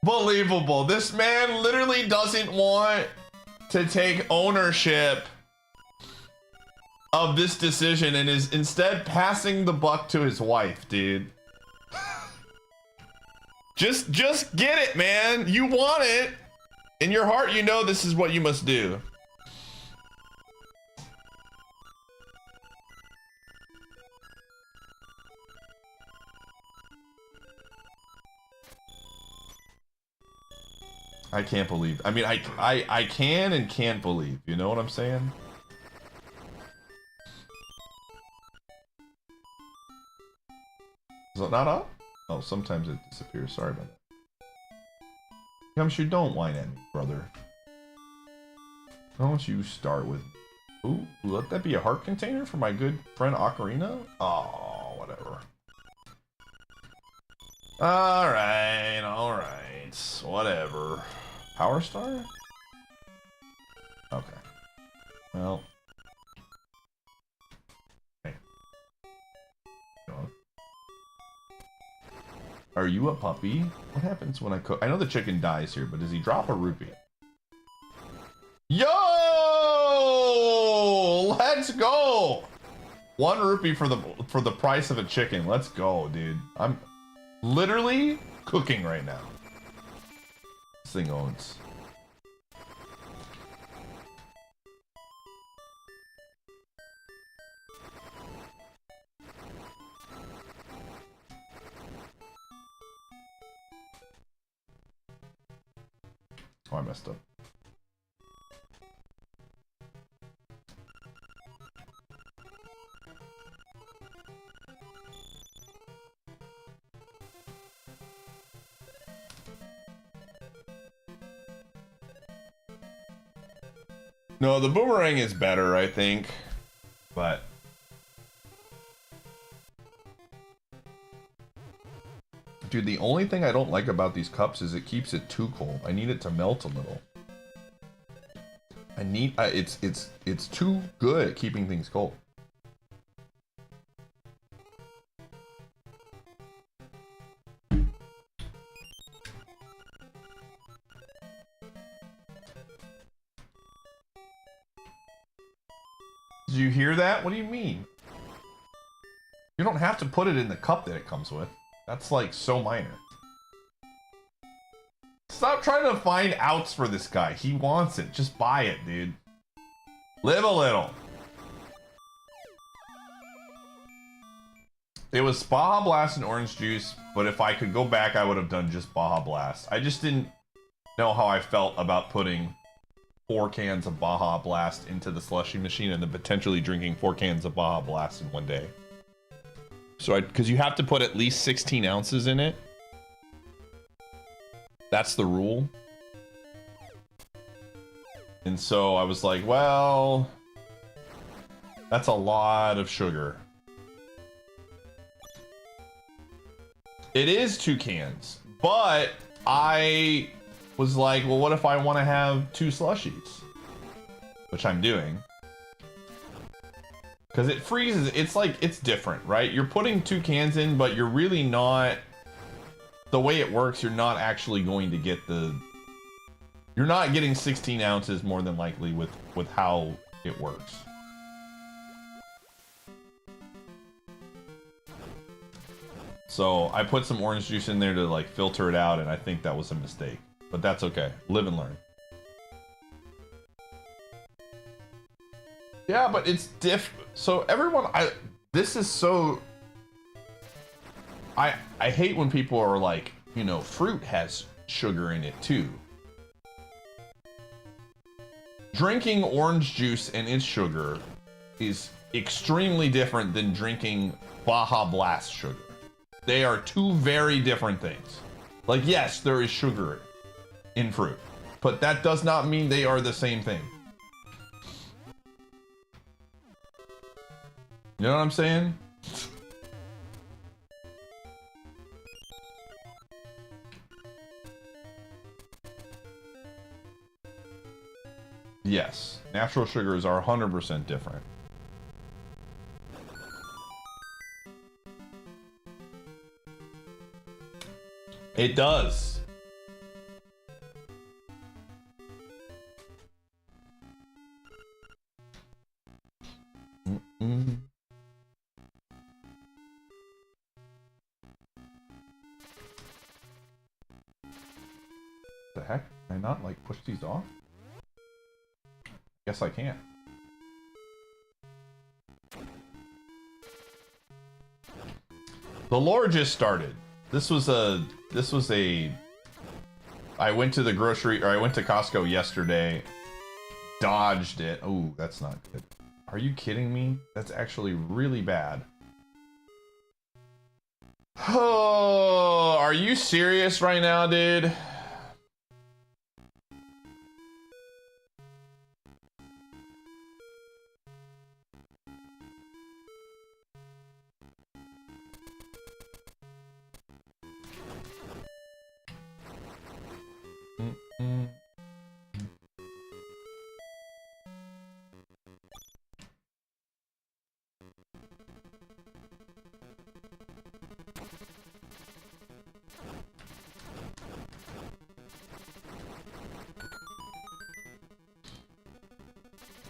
Unbelievable. This man literally doesn't want to take ownership of this decision and is instead passing the buck to his wife, dude. Just get it, man. You want it. In your heart, you know this is what you must do. I can't believe. I mean, I can and can't believe. You know what I'm saying? Is it not up? Oh, sometimes it disappears. Sorry about that. Gumshoe, don't whine at me, brother. Why don't you start with... Ooh, let that be a heart container for my good friend Ocarina? Oh, whatever. Alright. Whatever. Power Star? Okay. Well. Hey. Go on. Are you a puppy? What happens when I cook? I know the chicken dies here, but does he drop a rupee? Yo! Let's go! 1 rupee for the price of a chicken. Let's go, dude. I'm literally cooking right now. This thing owns. Oh, I messed up. No, the boomerang is better, I think, but dude, the only thing I don't like about these cups is it keeps it too cold. I need it to melt a little. I need it's too good at keeping things cold. Did you hear that? What do you mean? You don't have to put it in the cup that it comes with. That's like so minor. Stop trying to find outs for this guy. He wants it. Just buy it, dude. Live a little. It was Baja Blast and orange juice, but if I could go back, I would have done just Baja Blast. I just didn't know how I felt about putting 4 cans of Baja Blast into the slushy machine and then potentially drinking 4 cans of Baja Blast in one day. So because you have to put at least 16 ounces in it. That's the rule. And so I was like, well, that's a lot of sugar. It is 2 cans, but I was like, well, what if I want to have 2 slushies? Which I'm doing. Because it freezes, it's like, it's different, right? You're putting 2 cans in, but you're really not, the way it works, you're not actually going to get you're not getting 16 ounces more than likely with how it works. So I put some orange juice in there to like filter it out, and I think that was a mistake. But that's okay. Live and learn. Yeah, but it's so everyone, this is so, I hate when people are like, you know, fruit has sugar in it too. Drinking orange juice and its sugar is extremely different than drinking Baja Blast sugar. They are two very different things. Like, yes, there is sugar in fruit, but that does not mean they are the same thing. You know what I'm saying? Yes, natural sugars are 100% different. It does. The heck? Can I not like push these off? Guess I can't. The lore just started. This was a I went to the grocery, or I went to Costco yesterday, dodged it. Oh, that's not good. Are you kidding me? That's actually really bad. Oh, are you serious right now, dude?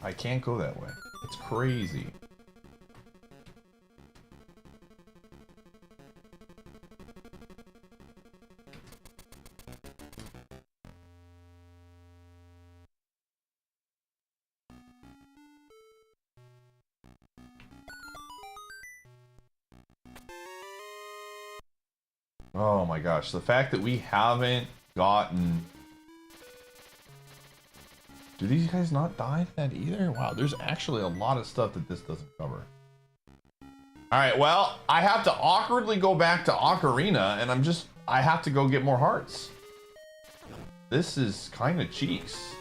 I can't go that way. It's crazy. Oh my gosh, the fact that we haven't gotten... Do these guys not die to that either? Wow, there's actually a lot of stuff that this doesn't cover. Alright, well, I have to awkwardly go back to Ocarina, and I have to go get more hearts. This is kind of cheeks.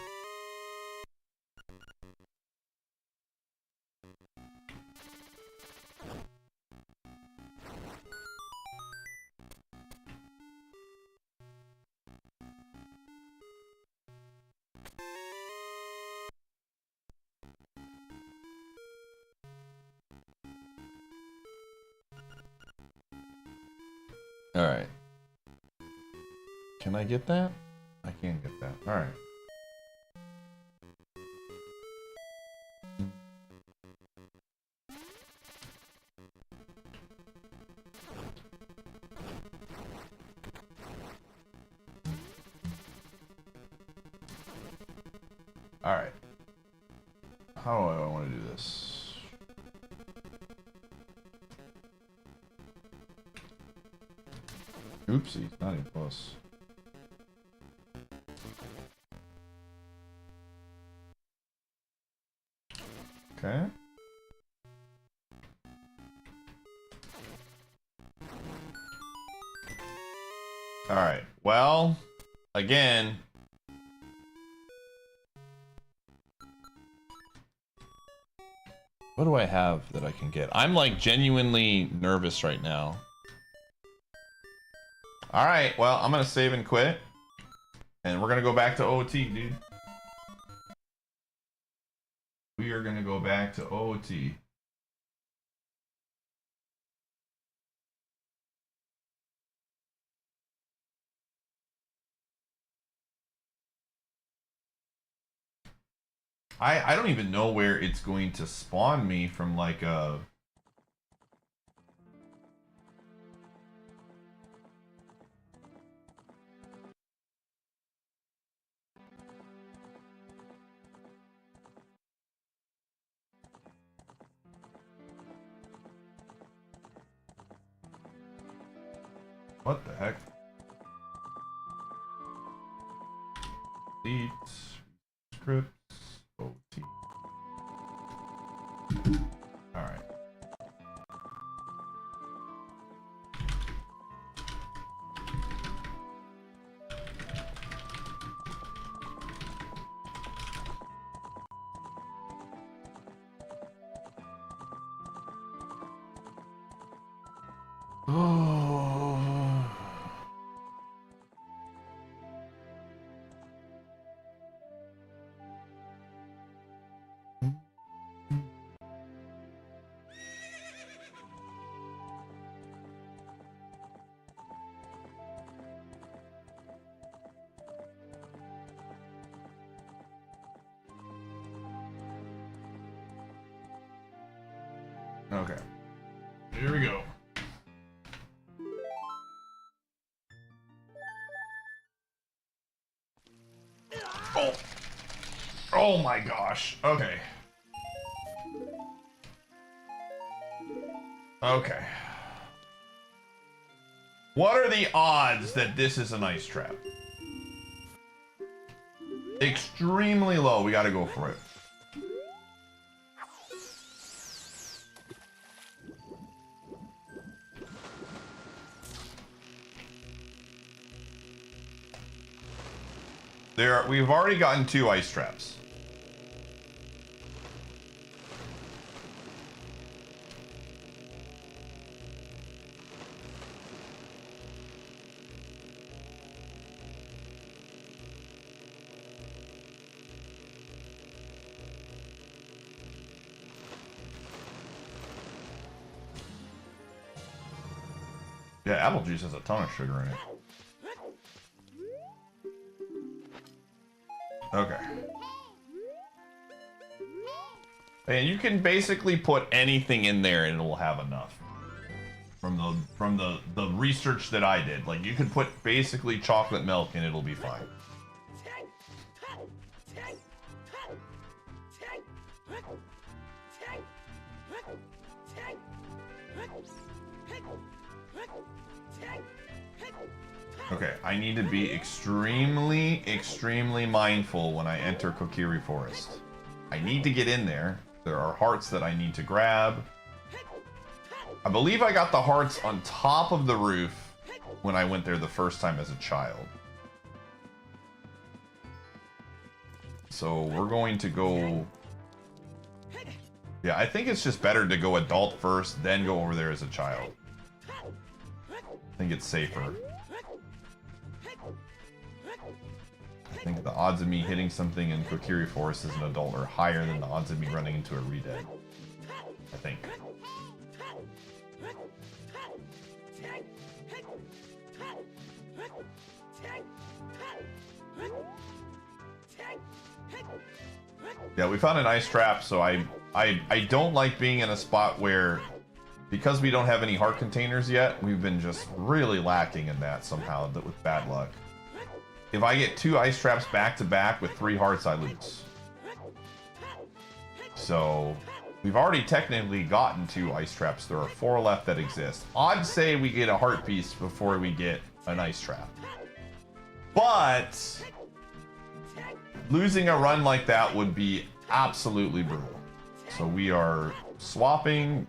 Alright. Can I get that? I can't get that. Alright. Alright. How do I want to do this? Oopsie, not even close. Okay. Alright, well, again. What do I have that I can get? I'm like genuinely nervous right now. Alright, well, I'm gonna save and quit. And we're gonna go back to OT, dude. We are gonna go back to OT. I don't even know where it's going to spawn me from, like a... What the heck? Delete scripts OT. All right. Oh. Okay. Here we go. Oh. Oh my gosh. Okay. Okay. What are the odds that this is an ice trap? Extremely low. We gotta go for it. We've already gotten 2 ice traps. Yeah, apple juice has a ton of sugar in it. Okay. And you can basically put anything in there and it'll have enough. From the research that I did. Like you could put basically chocolate milk and it'll be fine. Okay, I need to be extremely mindful when I enter Kokiri Forest. I need to get in there. There are hearts that I need to grab. I believe I got the hearts on top of the roof when I went there the first time as a child. So we're going to go... Yeah, I think it's just better to go adult first, then go over there as a child. I think it's safer. I think the odds of me hitting something in Kokiri Forest as an adult are higher than the odds of me running into a redead. I think. Yeah, we found an ice trap, so I don't like being in a spot where, because we don't have any heart containers yet, we've been just really lacking in that somehow with bad luck. If I get 2 ice traps back to back with 3 hearts, I lose. So, we've already technically gotten 2 ice traps. There are 4 left that exist. I'd say we get a heart piece before we get an ice trap. But, losing a run like that would be absolutely brutal. So we are swapping.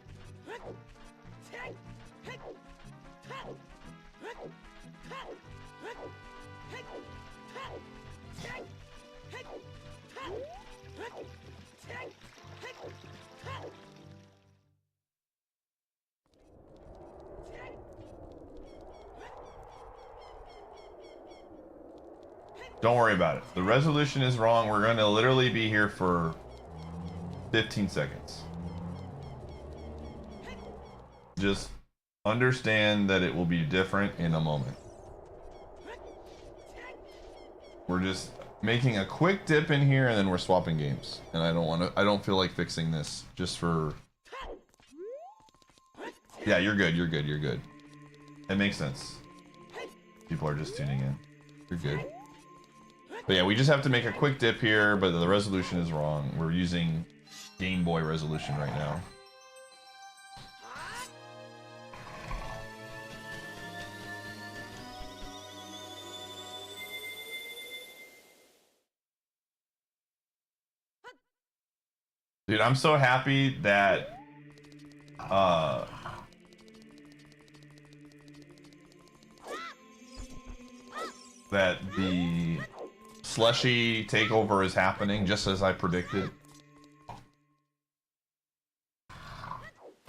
Don't worry about it. The resolution is wrong. We're going to literally be here for 15 seconds. Just understand that it will be different in a moment. We're just making a quick dip in here and then we're swapping games. And I don't feel like fixing this just for... Yeah, you're good. It makes sense. People are just tuning in. You're good. But yeah, we just have to make a quick dip here, but the resolution is wrong. We're using Game Boy resolution right now. Dude, I'm so happy that that the slushy takeover is happening just as I predicted.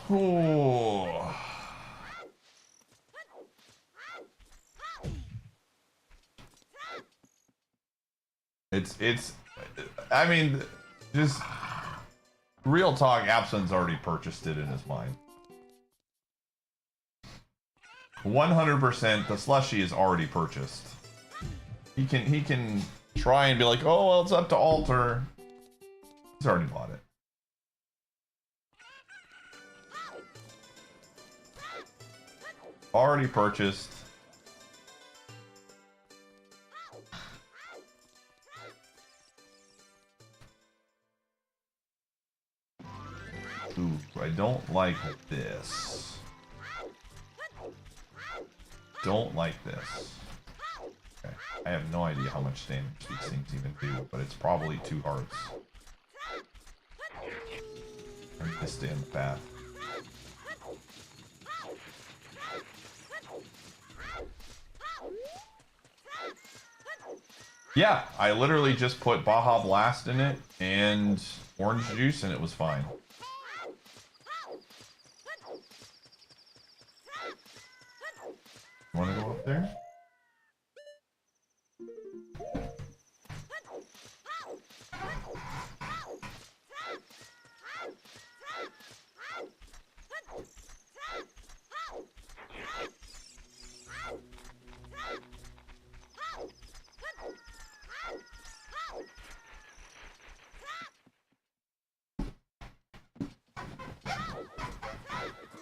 Oh. It's I mean, just real talk, Abson's already purchased it in his mind. 100% the slushy is already purchased. He can try and be like, oh well, it's up to alter. He's already bought it. Already purchased. Ooh, I don't like this. Don't like this. Okay. I have no idea how much damage these things even do, but it's probably 2 hearts. I need to stay in the path. Yeah, I literally just put Baja Blast in it and orange juice and it was fine. You wanna go up there?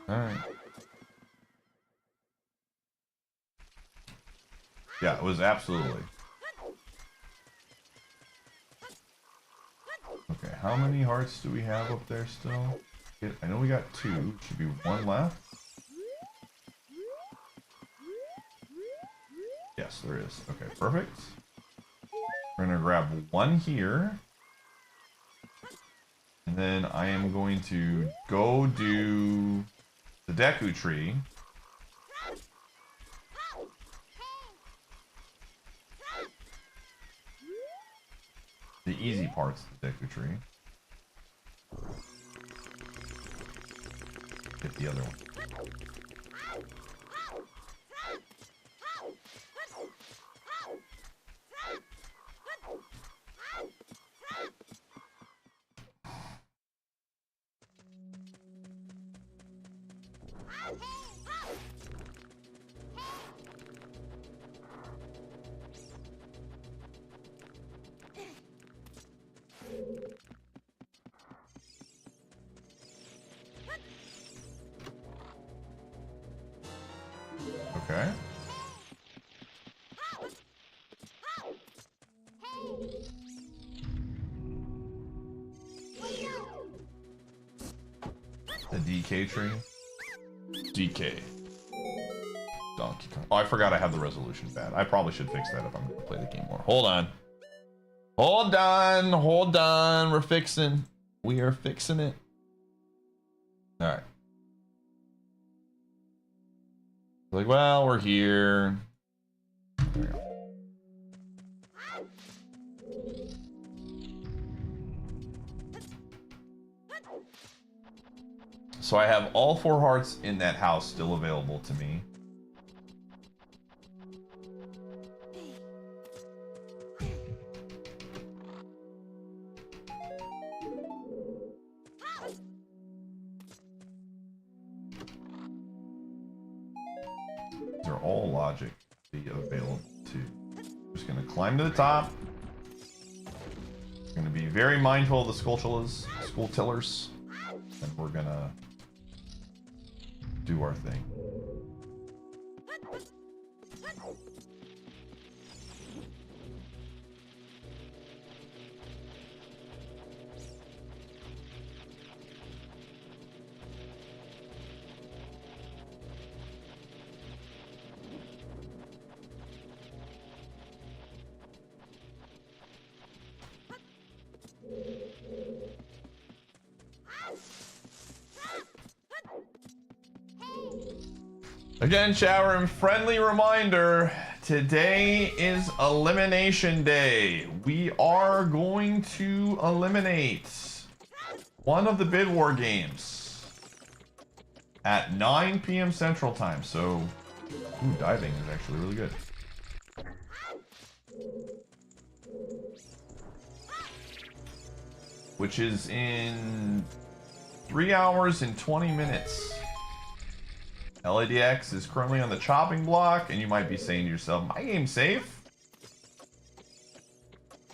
Alright. Yeah, it was absolutely. Okay, how many hearts do we have up there still? I know we got 2. Should be 1 left. Yes, there is. Okay, perfect. We're gonna grab 1 here. And then I am going to go do the Deku Tree. The easy parts of the Deku Tree. Get the other one. Okay. The DK tree. DK. Donkey Kong. Oh, I forgot I have the resolution bad. I probably should fix that if I'm going to play the game more. Hold on. Hold on. Hold on. We're fixing. We are fixing it. All right. Like, well, we're here. There we go. So I have all 4 hearts in that house still available to me. These are all logic to be available too. Just gonna climb to the top. Gonna be very mindful of the skull tillers, and we're gonna do our thing. Again, chat room, friendly reminder, today is elimination day. We are going to eliminate one of the bid war games at 9 p.m. Central Time. So, ooh, diving is actually really good. Which is in 3 hours and 20 minutes. LADX is currently on the chopping block, and you might be saying to yourself, my game's safe.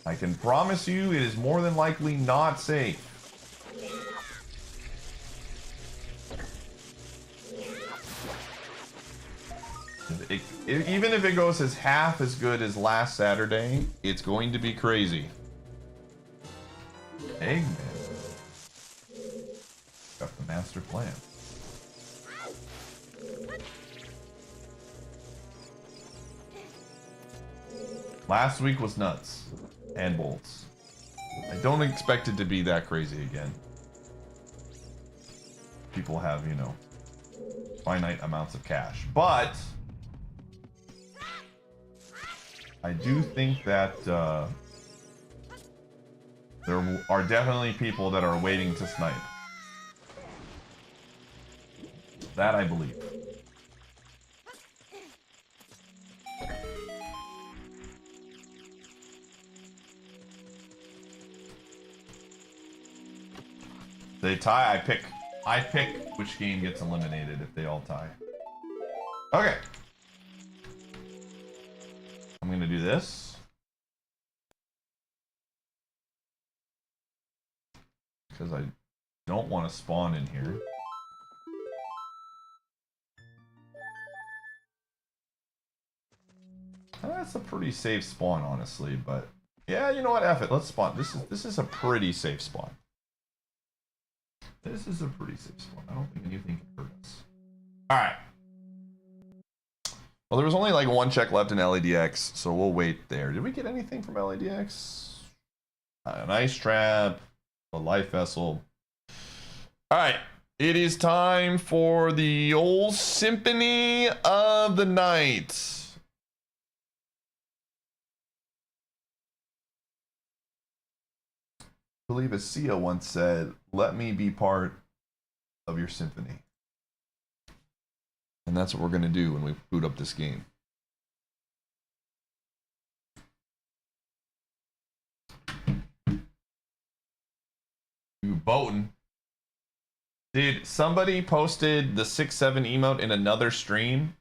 I can promise you it is more than likely not safe. Even if it goes as half as good as last Saturday, it's going to be crazy. Eggman. Got the master plan. Last week was nuts and bolts. I don't expect it to be that crazy again. People have, you know, finite amounts of cash. But I do think that there are definitely people that are waiting to snipe. That I believe. They tie, I pick which game gets eliminated if they all tie. Okay. I'm gonna do this. Because I don't want to spawn in here. That's a pretty safe spawn, honestly, but yeah, you know what? F it. Let's spawn. This is a pretty safe spawn. This is a pretty safe spawn. I don't think anything can hurt us. Alright. Well, there was only like one check left in LADX, so we'll wait there. Did we get anything from LADX? An ice trap, a life vessel. Alright. It is time for the old Symphony of the Night. I believe as Sia once said, let me be part of your symphony. And that's what we're going to do when we boot up this game. Boatin'. Dude, somebody posted the 6-7 emote in another stream.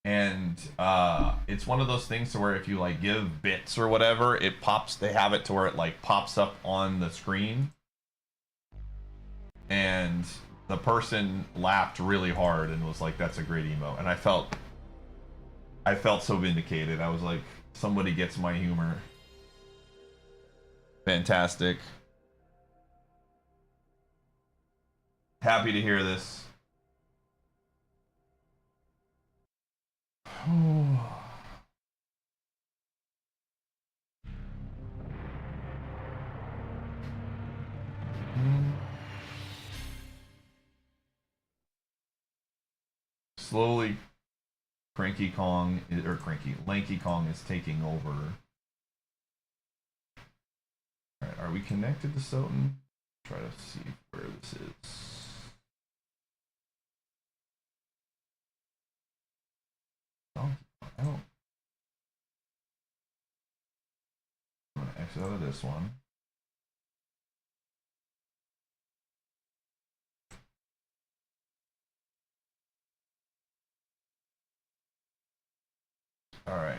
And it's one of those things to where if you like give bits or whatever, it pops. They have it to where it like pops up on the screen. And the person laughed really hard and was like, "That's a great emote." And I felt so vindicated. I was like, somebody gets my humor. Fantastic. Happy to hear this. Slowly, Lanky Kong is taking over. Alright, are we connected to Soten? Try to see where this is. Oh, I don't. I'm gonna exit out of this one. All right.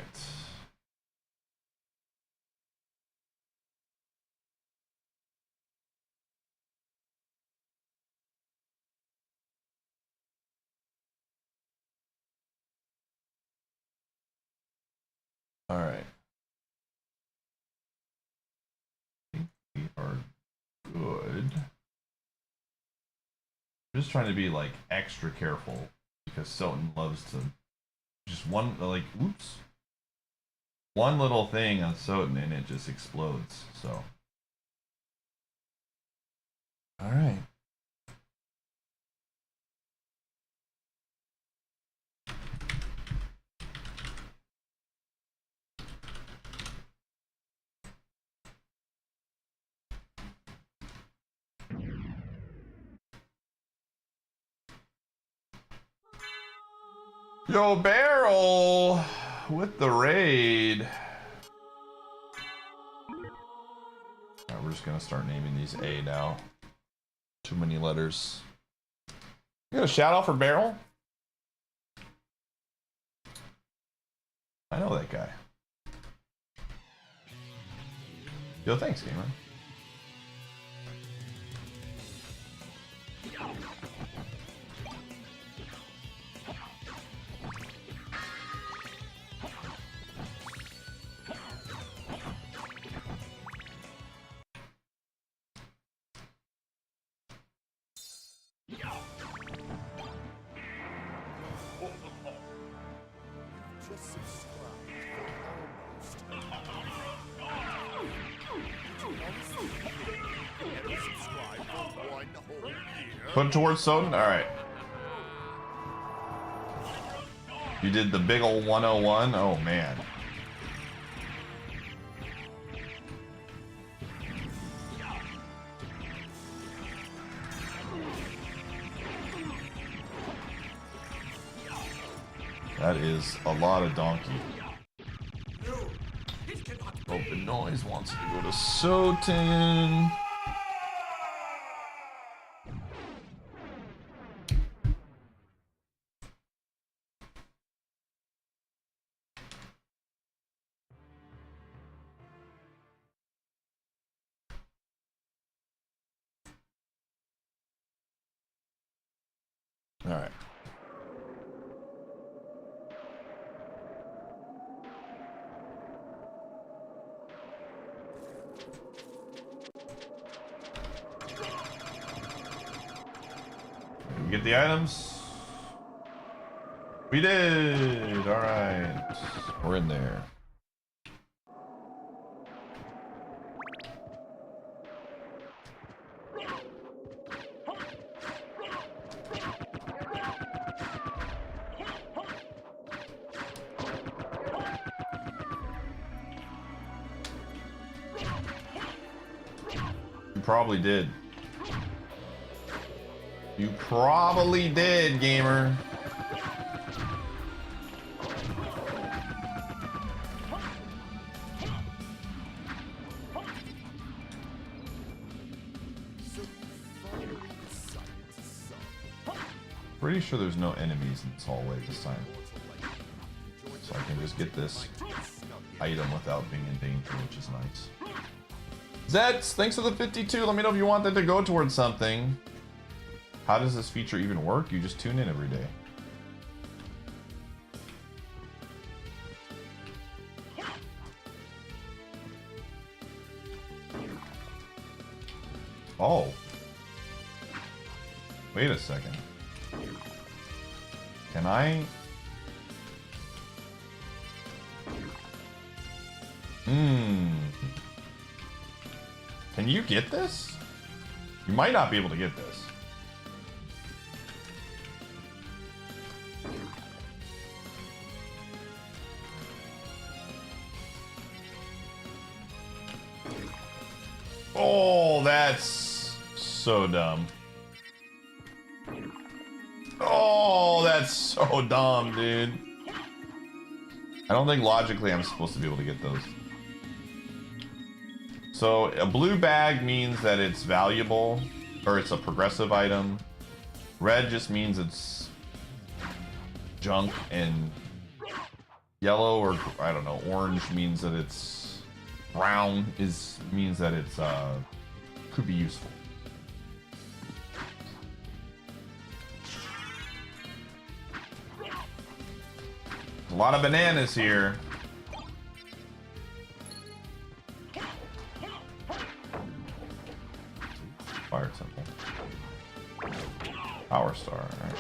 All right. I think we are good. I'm just trying to be like extra careful because Soten loves to just one like oops. One little thing on Soten and it just explodes. So all right. Yo, Barrel with the raid. Alright, we're just gonna start naming these A now. Too many letters. You got a shout out for Barrel? I know that guy. Yo, thanks, gamer. Just subscribed for almost a year. Did you honestly think you could ever subscribe for 1 whole year? Put it towards Soden? Alright. You did the big ol' 101? Oh man. That is a lot of donkey. Open Noise wants to go to Soten. All right. Did we get the items? We did! Alright. We're in there. You probably did. You probably did, gamer. So you finally decided to sub. Pretty sure there's no enemies in this hallway this time. So I can just get this item without being in danger, which is nice. Zets, thanks for the 52. Let me know if you want that to go towards something. How does this feature even work? You just tune in every day. Oh. Wait a second. Can I? Can you get this? You might not be able to get this. Oh, that's so dumb. Oh, that's so dumb, dude. I don't think logically I'm supposed to be able to get those. So a blue bag means that it's valuable, or it's a progressive item. Red just means it's junk, and yellow, or I don't know, orange means that it's brown means that it's could be useful. A lot of bananas here. Fire temple. Power star. All right.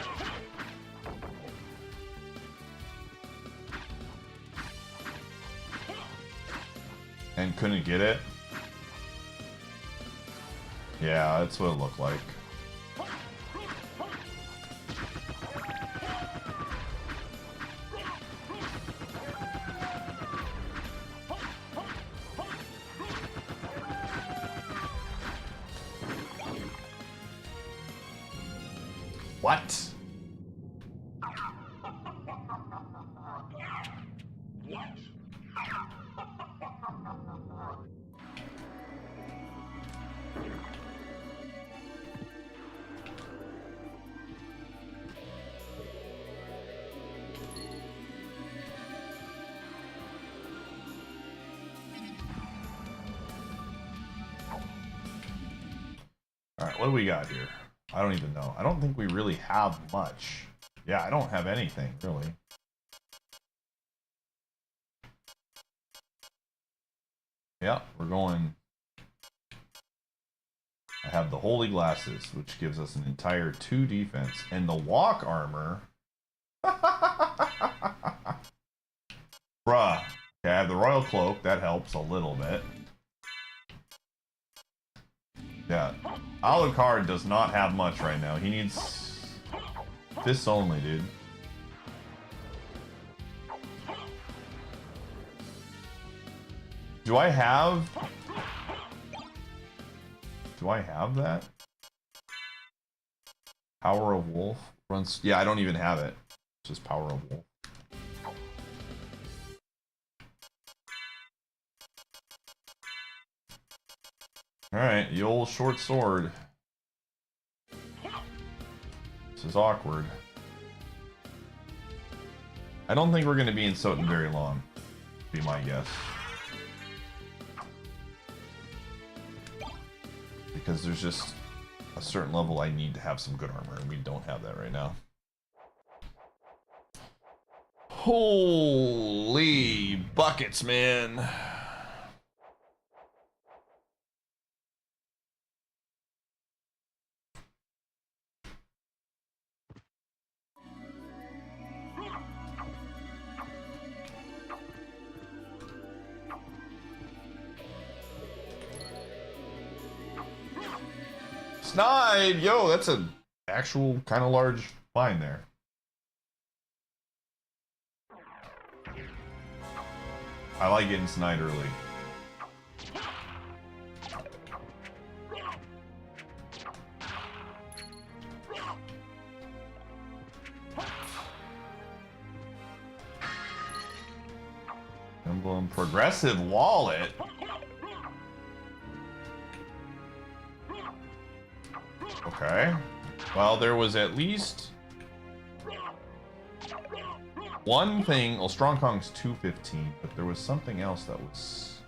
And couldn't get it? Yeah, that's what it looked like. What? Alright, what do we got here? I don't even know. I don't think we really have much. Yeah, I don't have anything, really. Yeah, we're going... I have the Holy Glasses, which gives us an entire 2 defense. And the walk armor... Bruh. Okay, I have the Royal Cloak. That helps a little bit. Yeah. Alucard does not have much right now. He needs... fists only, dude. Do I have that? Power of Wolf runs. Yeah, I don't even have it. It's just Power of Wolf. Alright, the old short sword. This is awkward. I don't think we're going to be in Soten very long, be my guess. Because there's just a certain level I need to have some good armor, and we don't have that right now. Holy buckets, man. Snide! Yo, that's an actual kind of large find there. I like getting snide early. Emblem progressive wallet. Okay. Well, there was at least one thing. Well, Strong Kong's 215, but there was something else that was.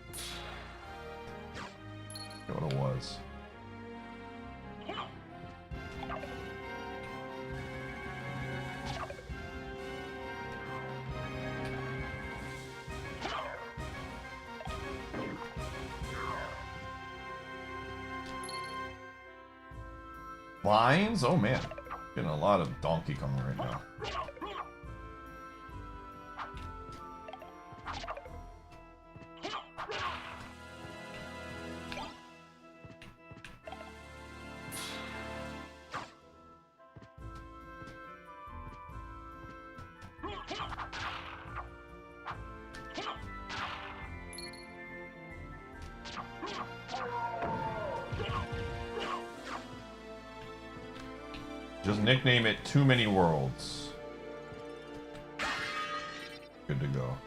I forget what it was. Lines? Oh man, getting a lot of Donkey Kong right now. Just nickname it Too Many Worlds. Good to go.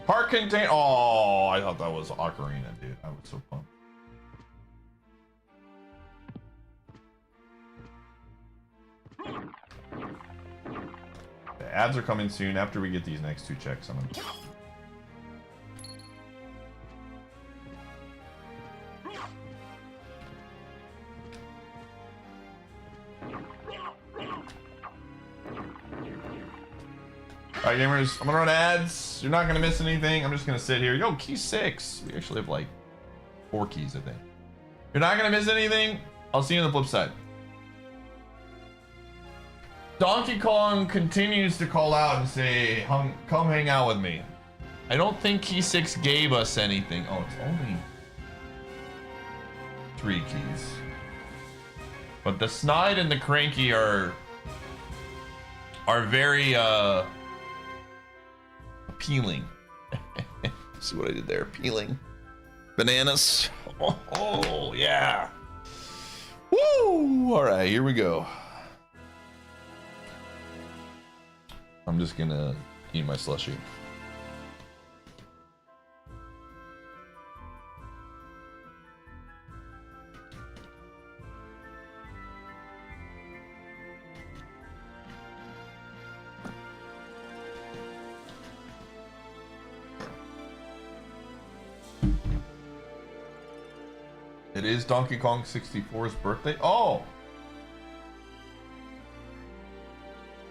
Park contain. Oh, I thought that was Ocarina, dude. I was so pumped. The ads are coming soon after we get these next 2 checks. I'm gonna... Alright, gamers, I'm gonna run ads. You're not gonna miss anything. I'm just gonna sit here. Yo, key 6. We actually have like 4 keys, I think. You're not gonna miss anything. I'll see you on the flip side. Donkey Kong continues to call out and say, come hang out with me. I don't think key 6 gave us anything. Oh, it's only 3 keys. But the Snide and the Cranky are very, appealing. See what I did there? Appealing. Bananas. Oh, yeah. Woo! All right, here we go. I'm just gonna eat my slushie. is Donkey Kong 64's birthday? Oh!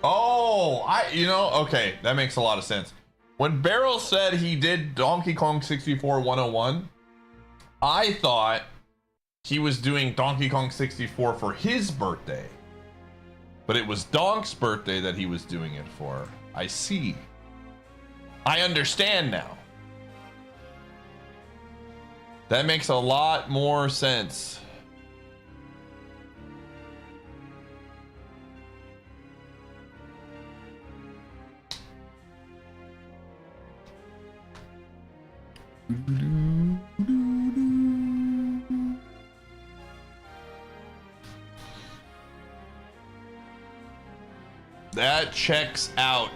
Oh, okay, that makes a lot of sense. When Beryl said he did Donkey Kong 64 101, I thought he was doing Donkey Kong 64 for his birthday. But it was Donk's birthday that he was doing it for. I see. I understand now. That makes a lot more sense. That checks out.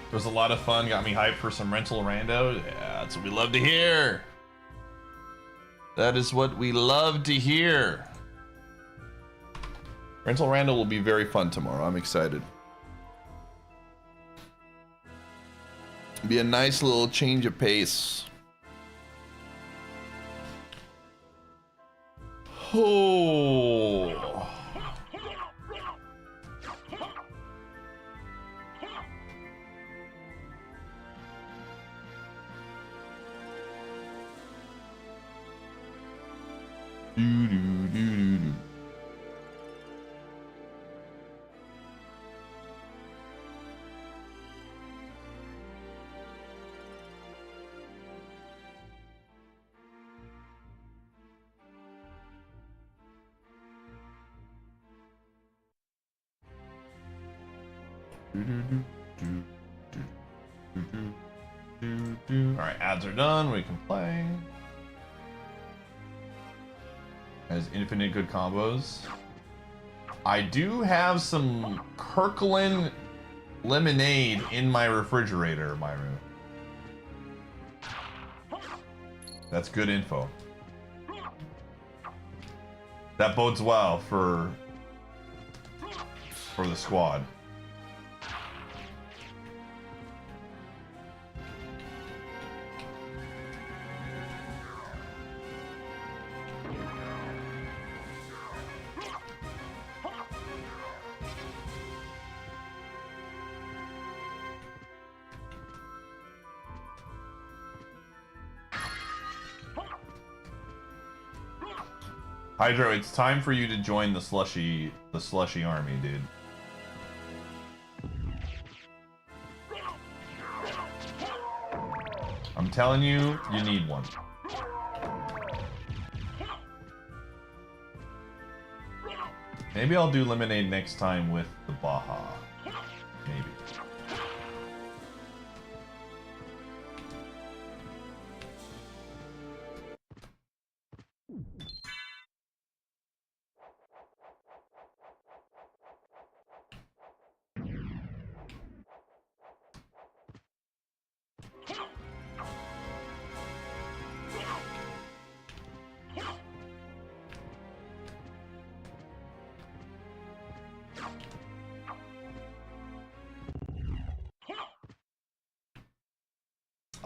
It was a lot of fun, got me hyped for some rental rando. Yeah, that's what we love to hear. That is what we love to hear. Rental rando will be very fun tomorrow. I'm excited. Be a nice little change of pace. Oh. Do, do, do, do, do. Alright, ads are done, we can play. Has infinite good combos. I do have some Kirkland lemonade in my refrigerator, my room. That's good info. That bodes well for the squad. Hydro, it's time for you to join the slushy army, dude. I'm telling you, you need one. Maybe I'll do lemonade next time with the Baja. Maybe.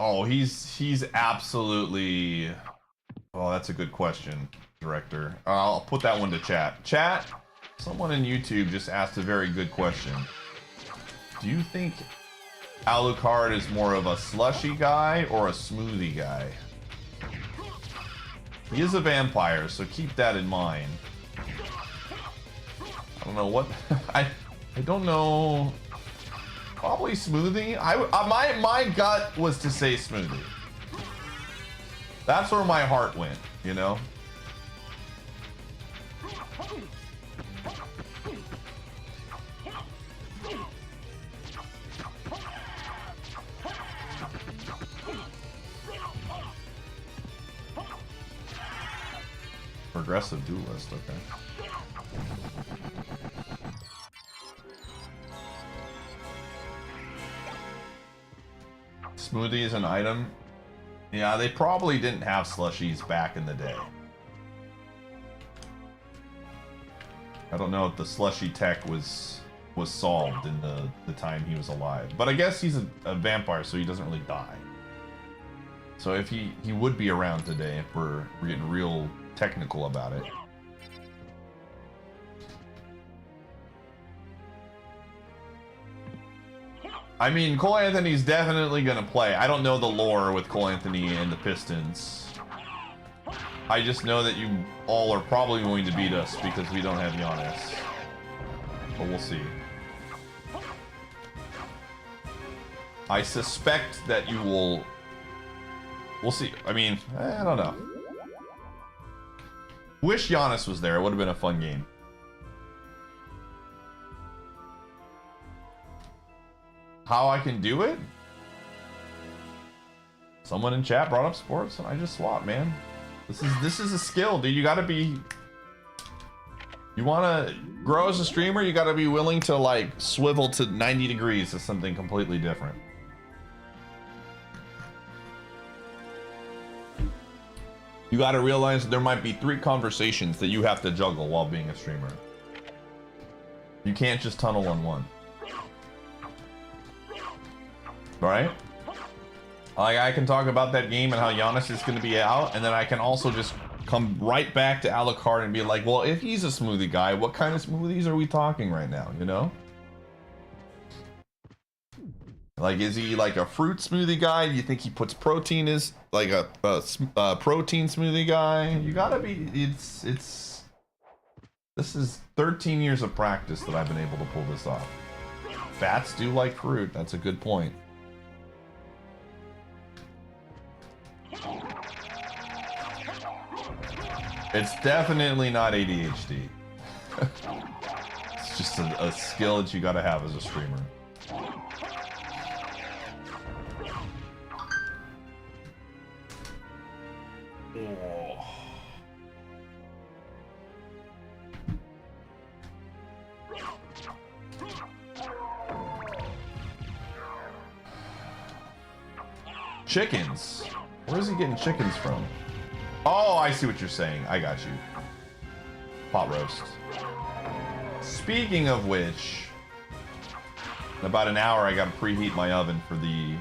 Oh, he's absolutely... Oh, that's a good question, director. I'll put that one to chat. Chat, someone in YouTube just asked a very good question. Do you think Alucard is more of a slushy guy or a smoothie guy? He is a vampire, so keep that in mind. I don't know what... I don't know... Probably smoothie. My gut was to say smoothie. That's where my heart went, you know? Progressive duelist, okay. Smoothie is an item. Yeah, they probably didn't have slushies back in the day. I don't know if the slushy tech was was solved in the time he was alive. But I guess he's a vampire, so he doesn't really die. So if he would be around today if we're getting real technical about it. I mean, Cole Anthony's definitely gonna play. I don't know the lore with Cole Anthony and the Pistons. I just know that you all are probably going to beat us because we don't have Giannis. But we'll see. I suspect that you will... We'll see. I mean, I don't know. Wish Giannis was there. It would have been a fun game. How I can do it? Someone in chat brought up sports and I just swapped, man. This is a skill, dude. You gotta be... You wanna grow as a streamer, you gotta be willing to like swivel to 90 degrees to something completely different. You gotta realize that there might be 3 conversations that you have to juggle while being a streamer. You can't just tunnel on one. Right? Like, I can talk about that game and how Giannis is gonna be out, and then I can also just come right back to Alucard and be like, well, if he's a smoothie guy, what kind of smoothies are we talking right now, you know? Like, is he like a fruit smoothie guy? Do you think he puts protein as like a protein smoothie guy? You gotta be, this is 13 years of practice that I've been able to pull this off. Bats do like fruit, that's a good point. It's definitely not ADHD. It's just a skill that you gotta have as a streamer. Oh. Chickens. Where is he getting chickens from? Oh, I see what you're saying. I got you. Pot roast. Speaking of which, in about an hour I gotta preheat my oven for the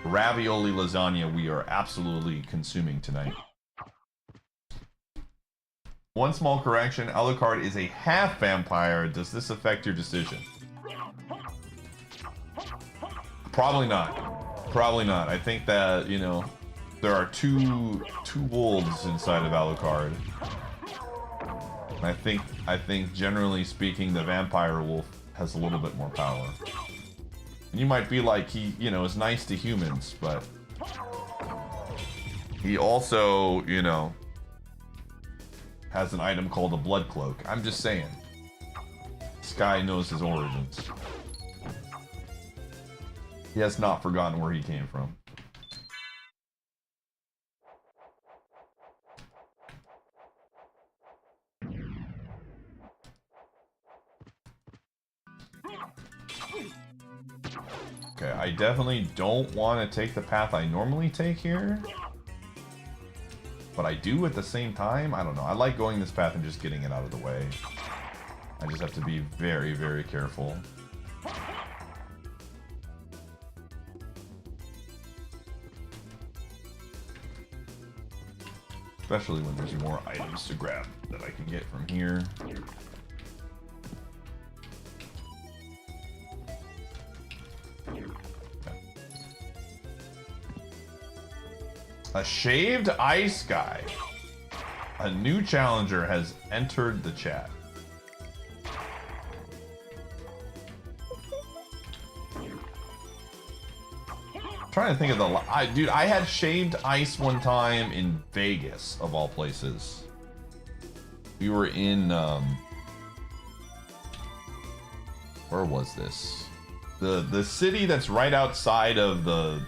ravioli lasagna we are absolutely consuming tonight. One small correction, Alucard is a half vampire. Does this affect your decision? Probably not. Probably not. I think that, you know, there are two wolves inside of Alucard. And I think generally speaking the vampire wolf has a little bit more power. And you might be like, he, you know, is nice to humans, but he also, you know, has an item called a blood cloak. I'm just saying. This guy knows his origins. He has not forgotten where he came from. Okay, I definitely don't want to take the path I normally take here. But I do at the same time. I don't know. I like going this path and just getting it out of the way. I just have to be very, very careful. Especially when there's more items to grab that I can get from here. A shaved ice guy. A new challenger has entered the chat. I'm trying to think of the... dude, I had shaved ice one time in Vegas, of all places. We were in... where was this? The city that's right outside of the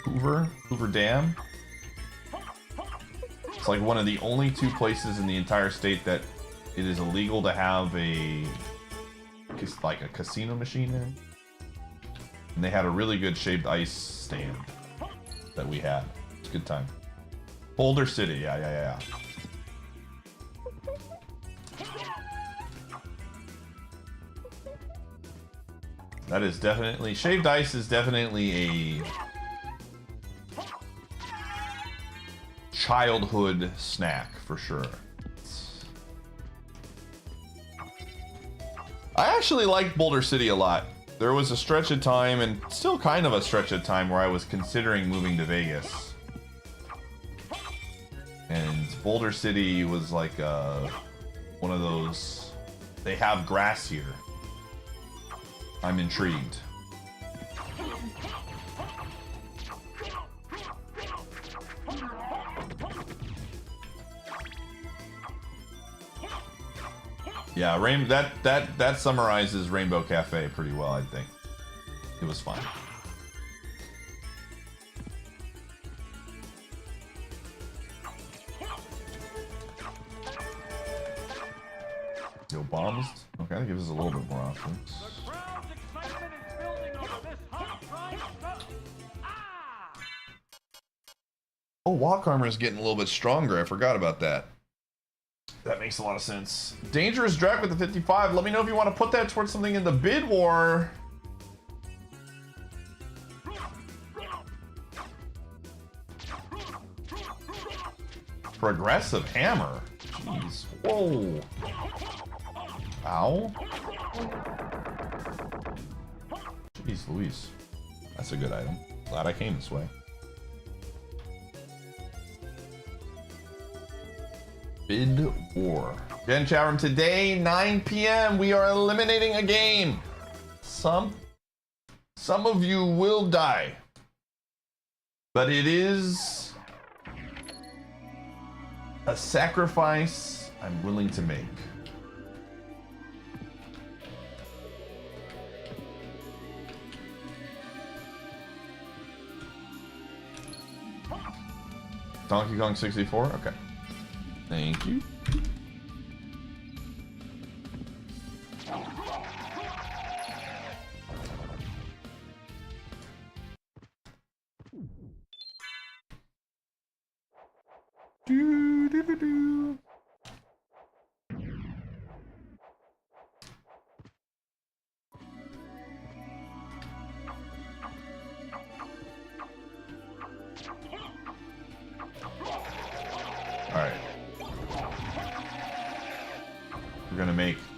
Hoover Dam. It's like one of the only 2 places in the entire state that it is illegal to have a casino machine in. And they had a really good shaved ice stand that we had. It's a good time. Boulder City, yeah. That is definitely... Shaved ice is definitely a childhood snack, for sure. I actually like Boulder City a lot. There was a stretch of time, and still kind of a stretch of time, where I was considering moving to Vegas. And Boulder City was like one of those... They have grass here. I'm intrigued. Yeah, that summarizes Rainbow Cafe pretty well, I think. It was fun. Yo, bombs. Okay, that gives us a little bit more options. The crowd's excitement is building over this hot prime stuff. Ah! Oh, walk armor is getting a little bit stronger. I forgot about that. That makes a lot of sense. Dangerous Drag with the 55. Let me know if you want to put that towards something in the bid war. Progressive hammer. Jeez. Whoa. Ow. Jeez Louise. That's a good item. Glad I came this way. Bid war. Gen chat room today, 9 p.m. We are eliminating a game. Some of you will die, but it is a sacrifice I'm willing to make. Donkey Kong 64? Okay. Thank you. Do, do, do, do. All right.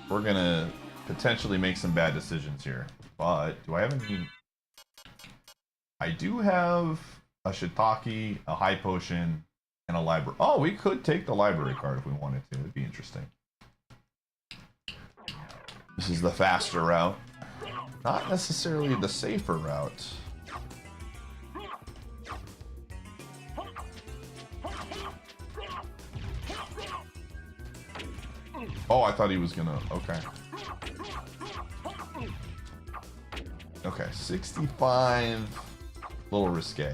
We're gonna potentially make some bad decisions here. But do I have any? I do have a shiitake, a high potion, and a library. Oh, we could take the library card if we wanted to. It'd be interesting. This is the faster route. Not necessarily the safer route. Oh, I thought he was gonna... Okay. Okay, 65... A little risque.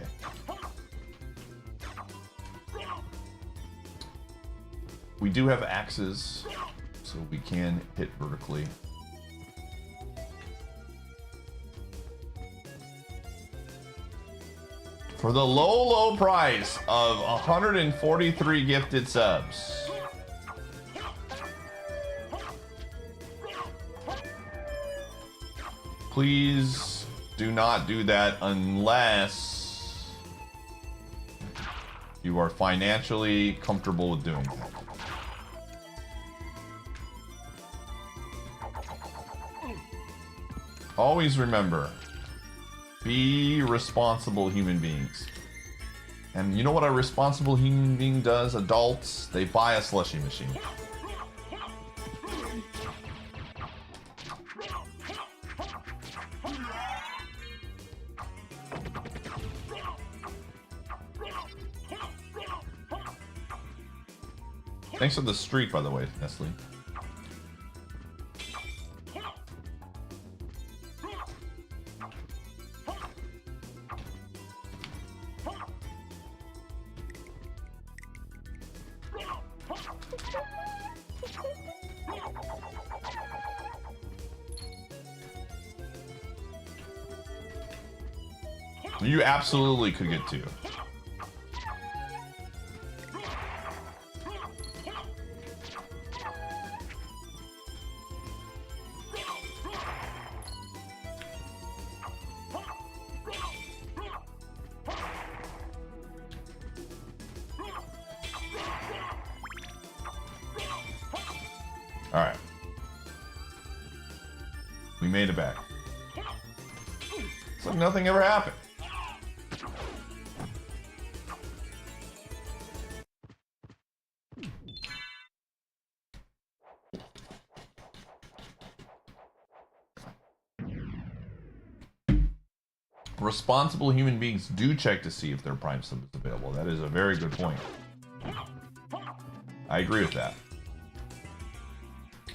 We do have axes, so we can hit vertically. For the low price of 143 gifted subs. Please do not do that unless you are financially comfortable with doing that. Always remember, be responsible human beings. And you know what a responsible human being does? Adults, they buy a slushie machine. Thanks for the streak, by the way, Nestle. You absolutely could get two. Alright. We made it back. It's like nothing ever happened. Responsible human beings do check to see if their Prime sub is available. That is a very good point. I agree with that.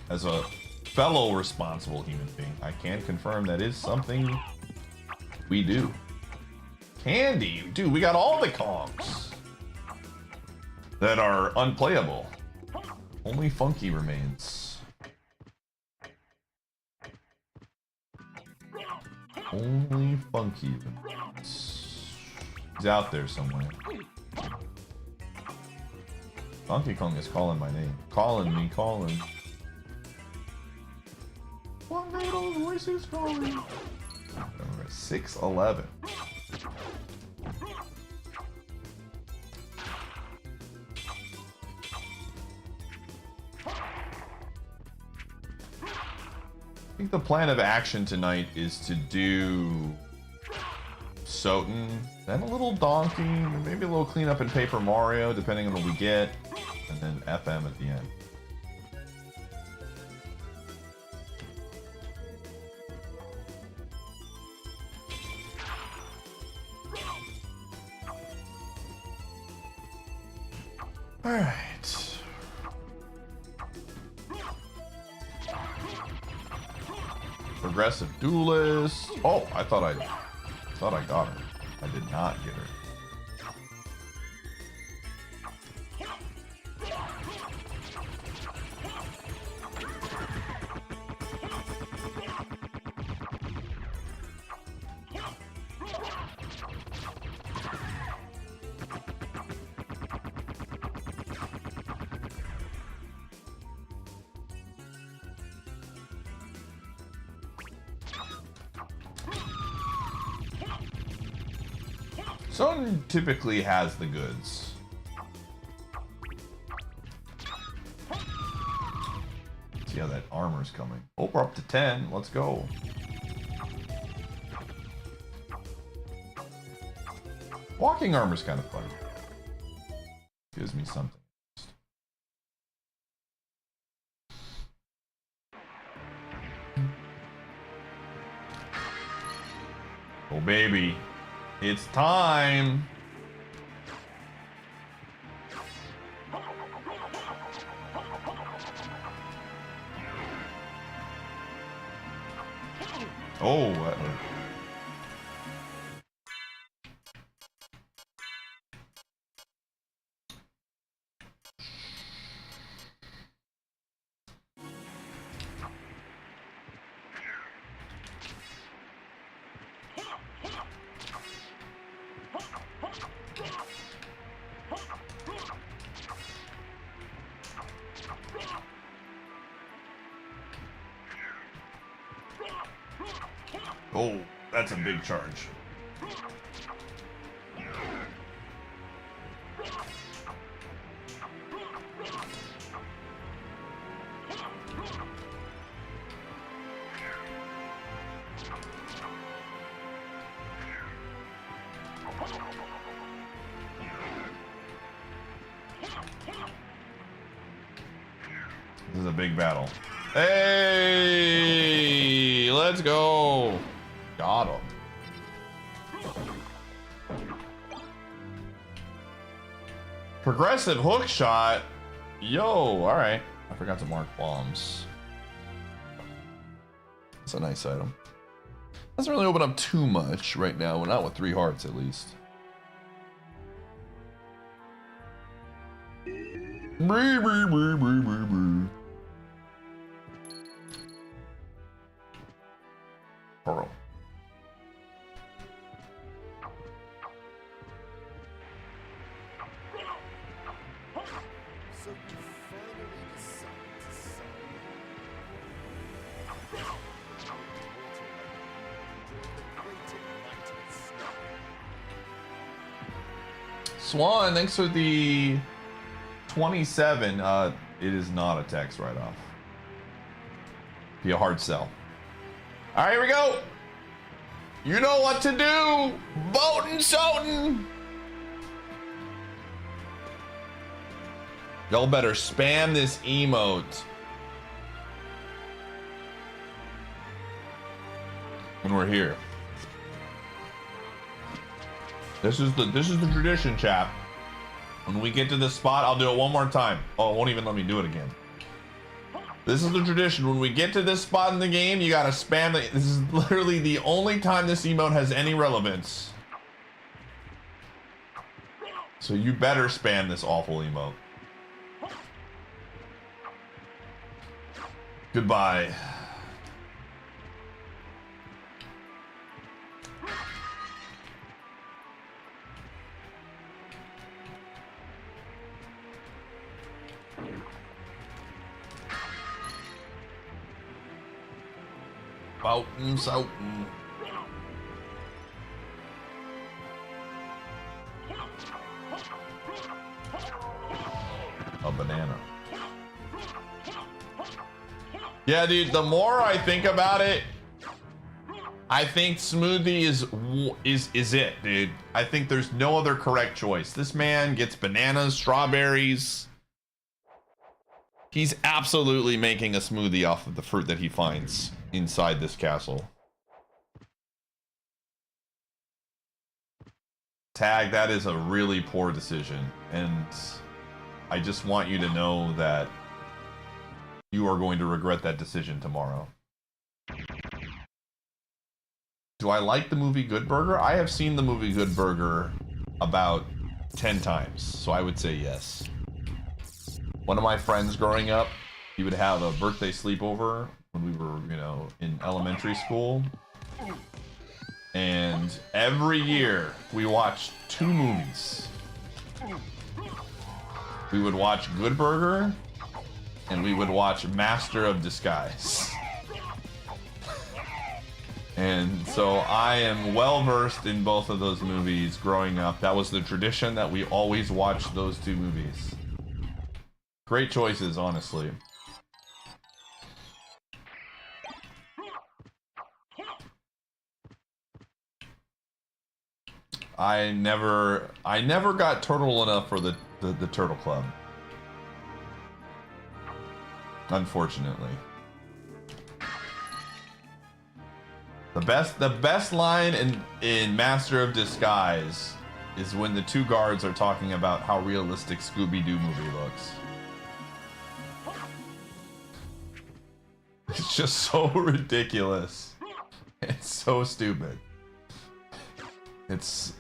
As a fellow responsible human being, I can confirm that is something we do. Candy! Dude, we got all the Kongs that are unplayable. Only Funky remains. Only Funky remains. He's out there somewhere. Donkey Kong is calling my name. Calling me, calling. One little voice is calling. 6'11". I think the plan of action tonight is to do Soten, then a little Donkey, maybe a little cleanup in Paper Mario, depending on what we get, and then FM at the end. All right. Progressive duelist. Oh, I thought I got her. I did not get her. Soten typically has the goods. See how that armor's coming. Oh, we're up to 10. Let's go. Walking armor's kind of fun. Gives me something. Oh, baby. It's time! Oh, oh, that's a big charge. This is a big battle. Hey, let's go. Got him. Progressive hook shot. Yo, all right. I forgot to mark bombs. It's a nice item. Doesn't really open up too much right now. We're not with 3 hearts at least. Pearl. So you finally decide to Swan, thanks for the 27. It is not a tax write-off. Be a hard sell. All right, here we go. You know what to do. Boatin' Sotin'. Y'all better spam this emote when we're here. This is the tradition, chap. When we get to this spot, I'll do it one more time. Oh, it won't even let me do it again. This is the tradition. When we get to this spot in the game, you gotta spam it. This is literally the only time this emote has any relevance. So you better spam this awful emote. Goodbye. Boatin' Sotin'. A banana. Yeah, dude, the more I think about it, I think smoothie is it, dude. I think there's no other correct choice. This man gets bananas, strawberries. He's absolutely making a smoothie off of the fruit that he finds inside this castle. Tag, that is a really poor decision. And I just want you to know that you are going to regret that decision tomorrow. Do I like the movie Good Burger? I have seen the movie Good Burger about 10 times, so I would say yes. One of my friends growing up, he would have a birthday sleepover when we were, you know, in elementary school. And every year we watched 2 movies. We would watch Good Burger and we would watch Master of Disguise. And so I am well versed in both of those movies growing up. That was the tradition that we always watched those 2 movies. Great choices, honestly. I never got turtle enough for the Turtle Club. Unfortunately. The best line in Master of Disguise is when the 2 guards are talking about how realistic Scooby-Doo movie looks. It's just so ridiculous. It's so stupid. It's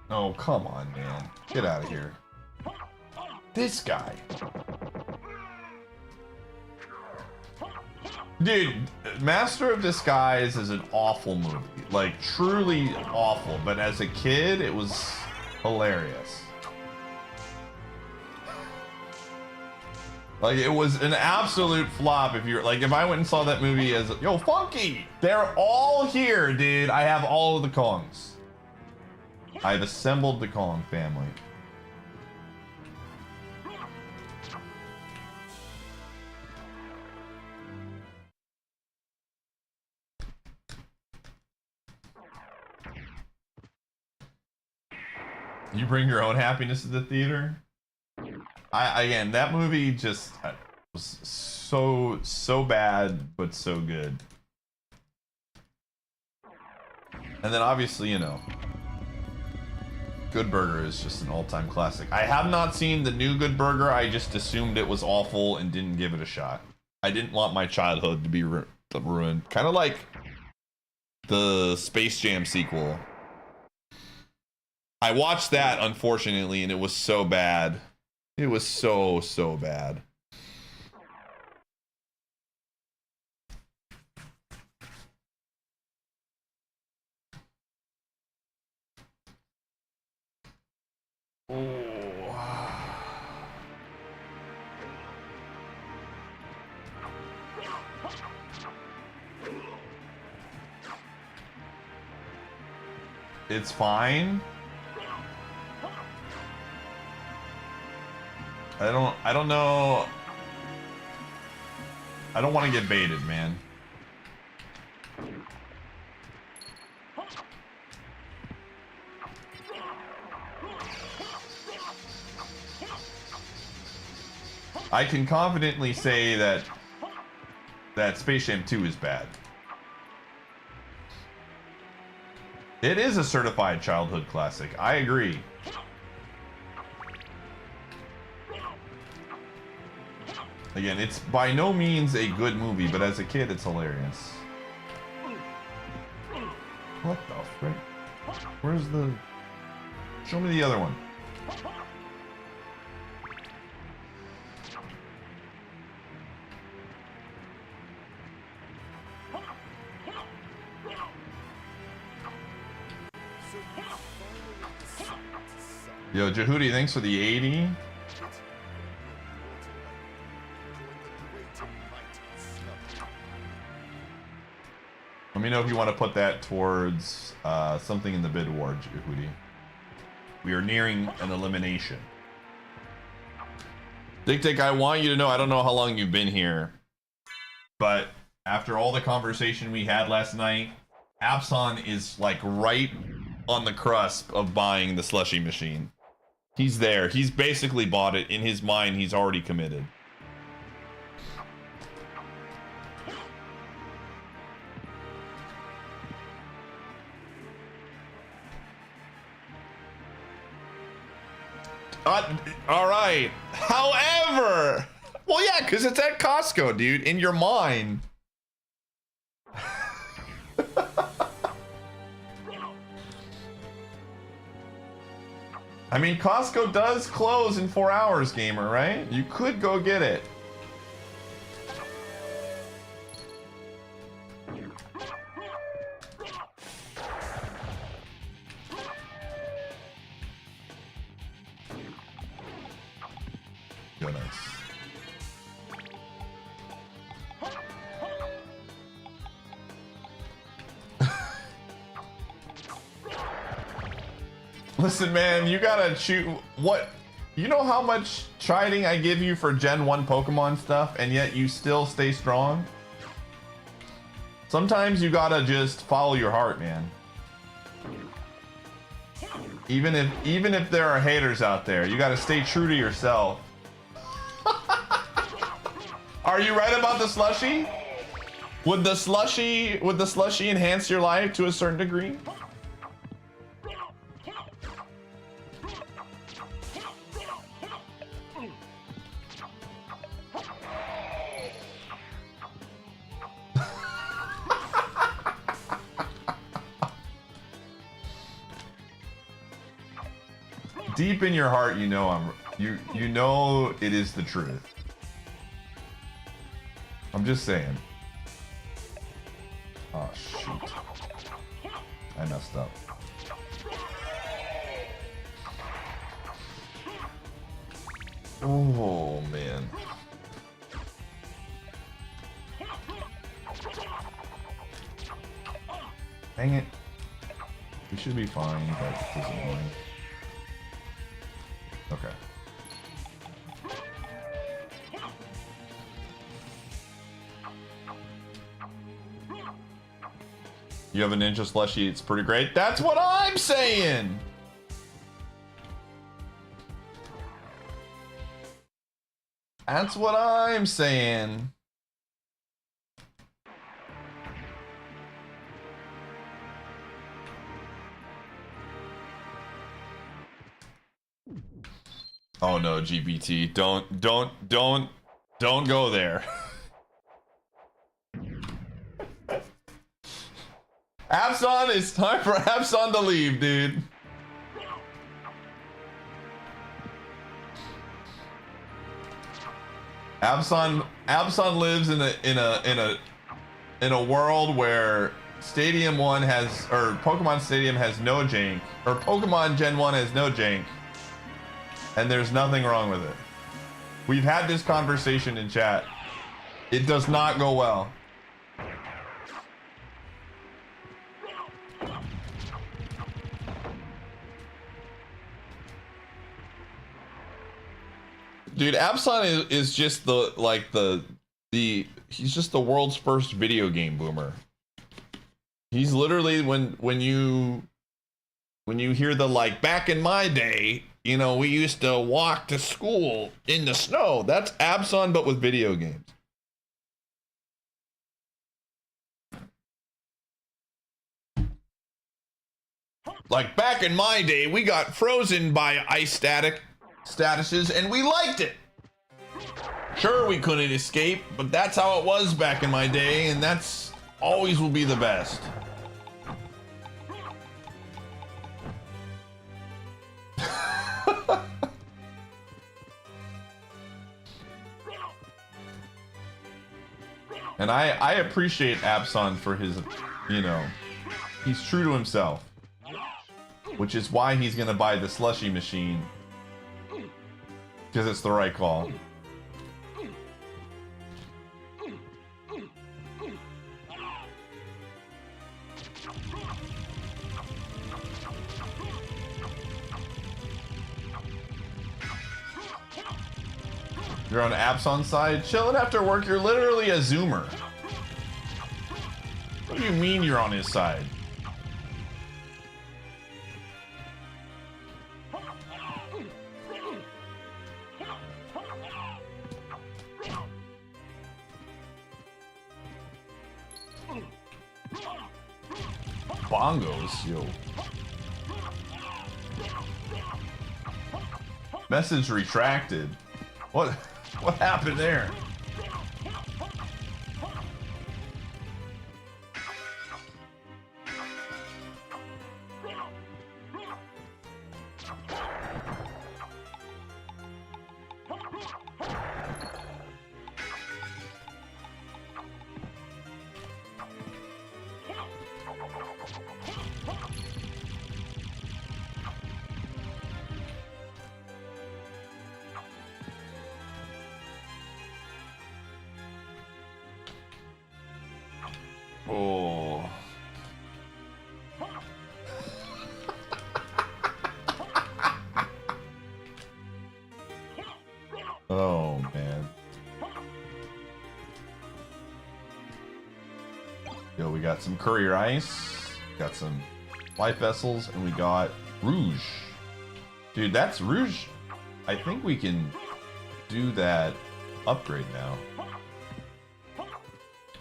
Oh, come on, man. Get out of here. This guy. Dude, Master of Disguise is an awful movie. Like, truly awful. But as a kid, it was hilarious. Like, it was an absolute flop if you're like, if I went and saw that movie as, yo, Funky, they're all here, dude. I have all of the Kongs. I've assembled the Kong family. You bring your own happiness to the theater? Again, that movie just was so bad, but so good. And then obviously, you know, Good Burger is just an all-time classic. I have not seen the new Good Burger. I just assumed it was awful and didn't give it a shot. I didn't want my childhood to be ruined. Kind of like the Space Jam sequel. I watched that, unfortunately, and it was so bad. It was so bad. It's fine. I don't know. I don't want to get baited, man. I can confidently say that Space Jam 2 is bad. It is a certified childhood classic. I agree. Again, it's by no means a good movie, but as a kid, it's hilarious. What the frick? Where's the... Show me the other one. Yo, Jehudi, thanks for the 80. Let me know if you want to put that towards something in the bid war, Jehudi. We are nearing an elimination. Dick, I want you to know, I don't know how long you've been here, but after all the conversation we had last night, Abson is like right on the cusp of buying the slushy machine. He's there. He's basically bought it. In his mind, he's already committed. All right. However, well, yeah, because it's at Costco, dude, in your mind. I mean, Costco does close in 4 hours, gamer, right? You could go get it. Go nice. Listen, man, you gotta choose what. You know how much chiding I give you for Gen 1 Pokemon stuff, and yet you still stay strong? Sometimes you gotta just follow your heart, man. Even if there are haters out there, you gotta stay true to yourself. Are you right about the slushie? Would the slushie enhance your life to a certain degree? Deep in your heart, you know you know it is the truth. I'm just saying. Oh shoot. I messed up. Oh man. Dang it. We should be fine, but it doesn't annoying. Okay. You have a ninja slushie, it's pretty great. That's what I'm saying! That's what I'm saying. Oh no, GPT, don't go there. Abson, it's time for Abson to leave, dude. Abson lives in a world where Stadium 1 has, or Pokemon Stadium has no jank, or Pokemon Gen 1 has no jank, and there's nothing wrong with it. We've had this conversation in chat. It does not go well. Dude, Abson is just he's just the world's first video game boomer. He's literally when you hear the like back in my day, you know, we used to walk to school in the snow. That's Abson but with video games. Like back in my day, we got frozen by ice statuses and we liked it. Sure, we couldn't escape, but that's how it was back in my day, and that's always will be the best. And I appreciate Abson for his, you know, he's true to himself. Which is why he's gonna buy the slushy machine. Because it's the right call. You're on Abson's side? Chilling after work, you're literally a zoomer. What do you mean you're on his side? Bongos, yo. Message retracted. What happened there? Oh. Oh, man. Yo, we got some courier ice, got some life vessels, and we got Rouge. Dude, that's Rouge. I think we can do that upgrade now.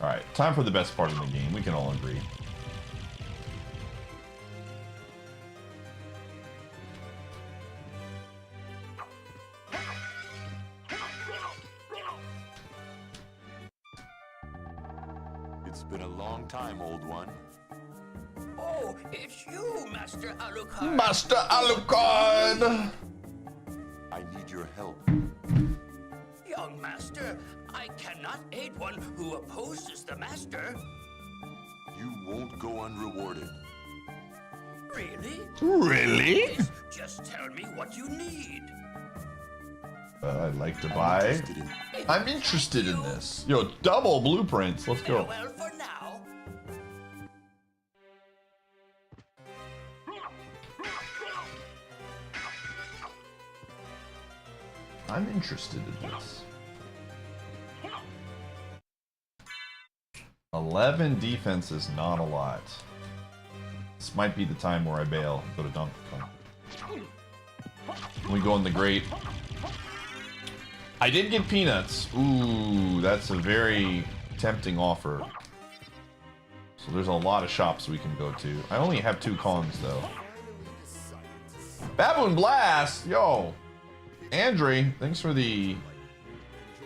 Alright, time for the best part of the game. We can all agree. It's been a long time, old one. Oh, it's you, Master Alucard. Master Alucard! I need your help. Young Master, I cannot aid one who opposes the Master. You won't go unrewarded. Really? Really? Yes, just tell me what you need. I'd like to buy. I'm interested in this. Yo, double blueprints. Let's go. Well, for now. I'm interested in this. 11 defense is not a lot. This might be the time where I bail. Go to Donkey Kong. We go in the Great. I did get peanuts. Ooh, that's a very tempting offer. So there's a lot of shops we can go to. I only have 2 Kongs though. Baboon Blast! Yo! Andre, thanks for the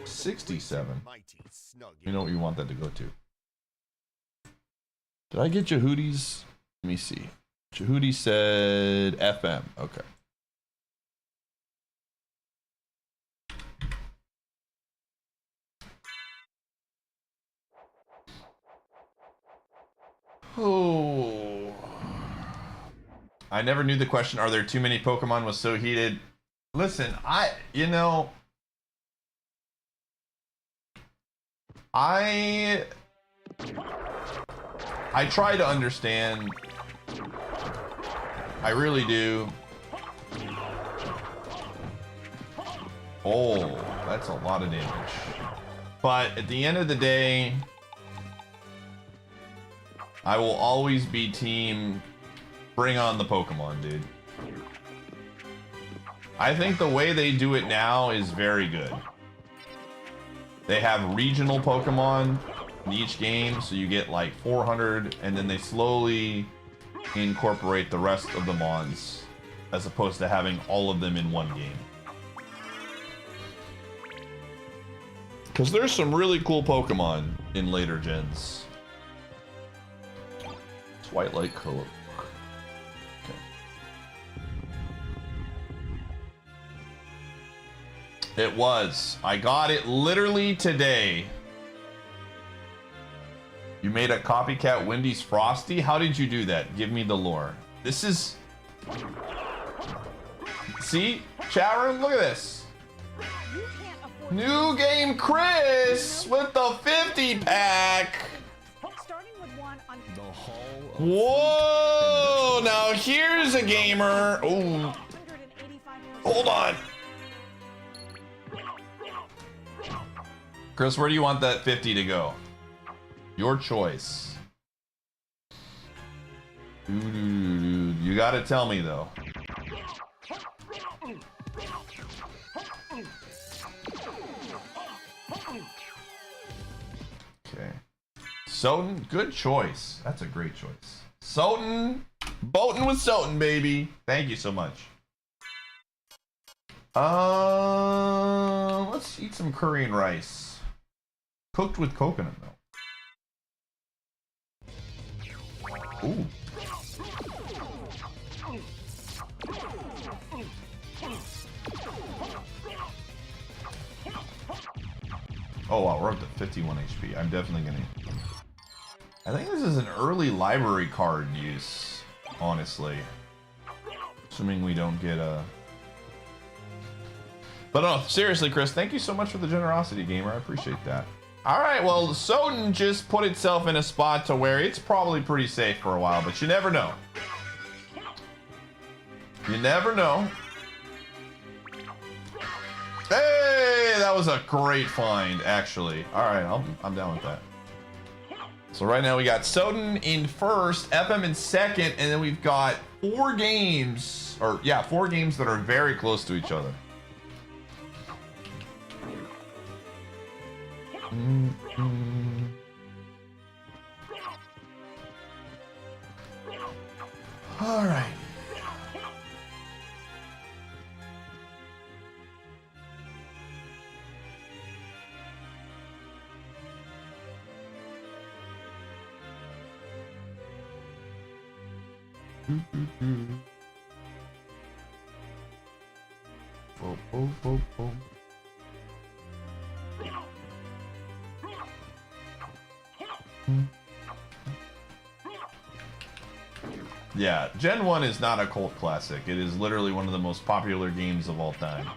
67. You know what you want that to go to. Did I get Jehudis? Let me see. Jehudi said FM. Okay. Oh. I never knew the question, are there too many Pokemon, was so heated. Listen, I try to understand. I really do. Oh, that's a lot of damage. But at the end of the day, I will always be team bring on the Pokemon, dude. I think the way they do it now is very good. They have regional Pokemon in each game, so you get like 400, and then they slowly incorporate the rest of the Mons, as opposed to having all of them in one game. Because there's some really cool Pokemon in later gens. Twilight color. Okay. It was. I got it literally today. You made a copycat Wendy's Frosty? How did you do that? Give me the lore. This is... See? Chat room, look at this. New game Chris with the 50 pack. Starting with one on The Hall of Whoa! Now here's a gamer. Oh, 185%. hold on. Chris, where do you want that 50 to go? Your choice. You gotta tell me though. Okay. Soten, good choice. That's a great choice. Soten, boating with Soten, baby. Thank you so much. Let's eat some curry and rice. Cooked with coconut milk. Ooh. Oh wow, we're up to 51 HP. I'm definitely gonna... I think this is an early library card use, honestly. Assuming we don't get a... But no, seriously, Chris, thank you so much for the generosity, gamer. I appreciate that. Alright, well, Soten just put itself in a spot to where it's probably pretty safe for a while, but you never know. You never know. Hey, that was a great find, actually. All right, I'm down with that. So right now we got Soten in first, FM in second, and then we've got 4 games, or yeah, 4 games that are very close to each other. All right. Yeah, Gen 1 is not a cult classic. It is literally one of the most popular games of all time.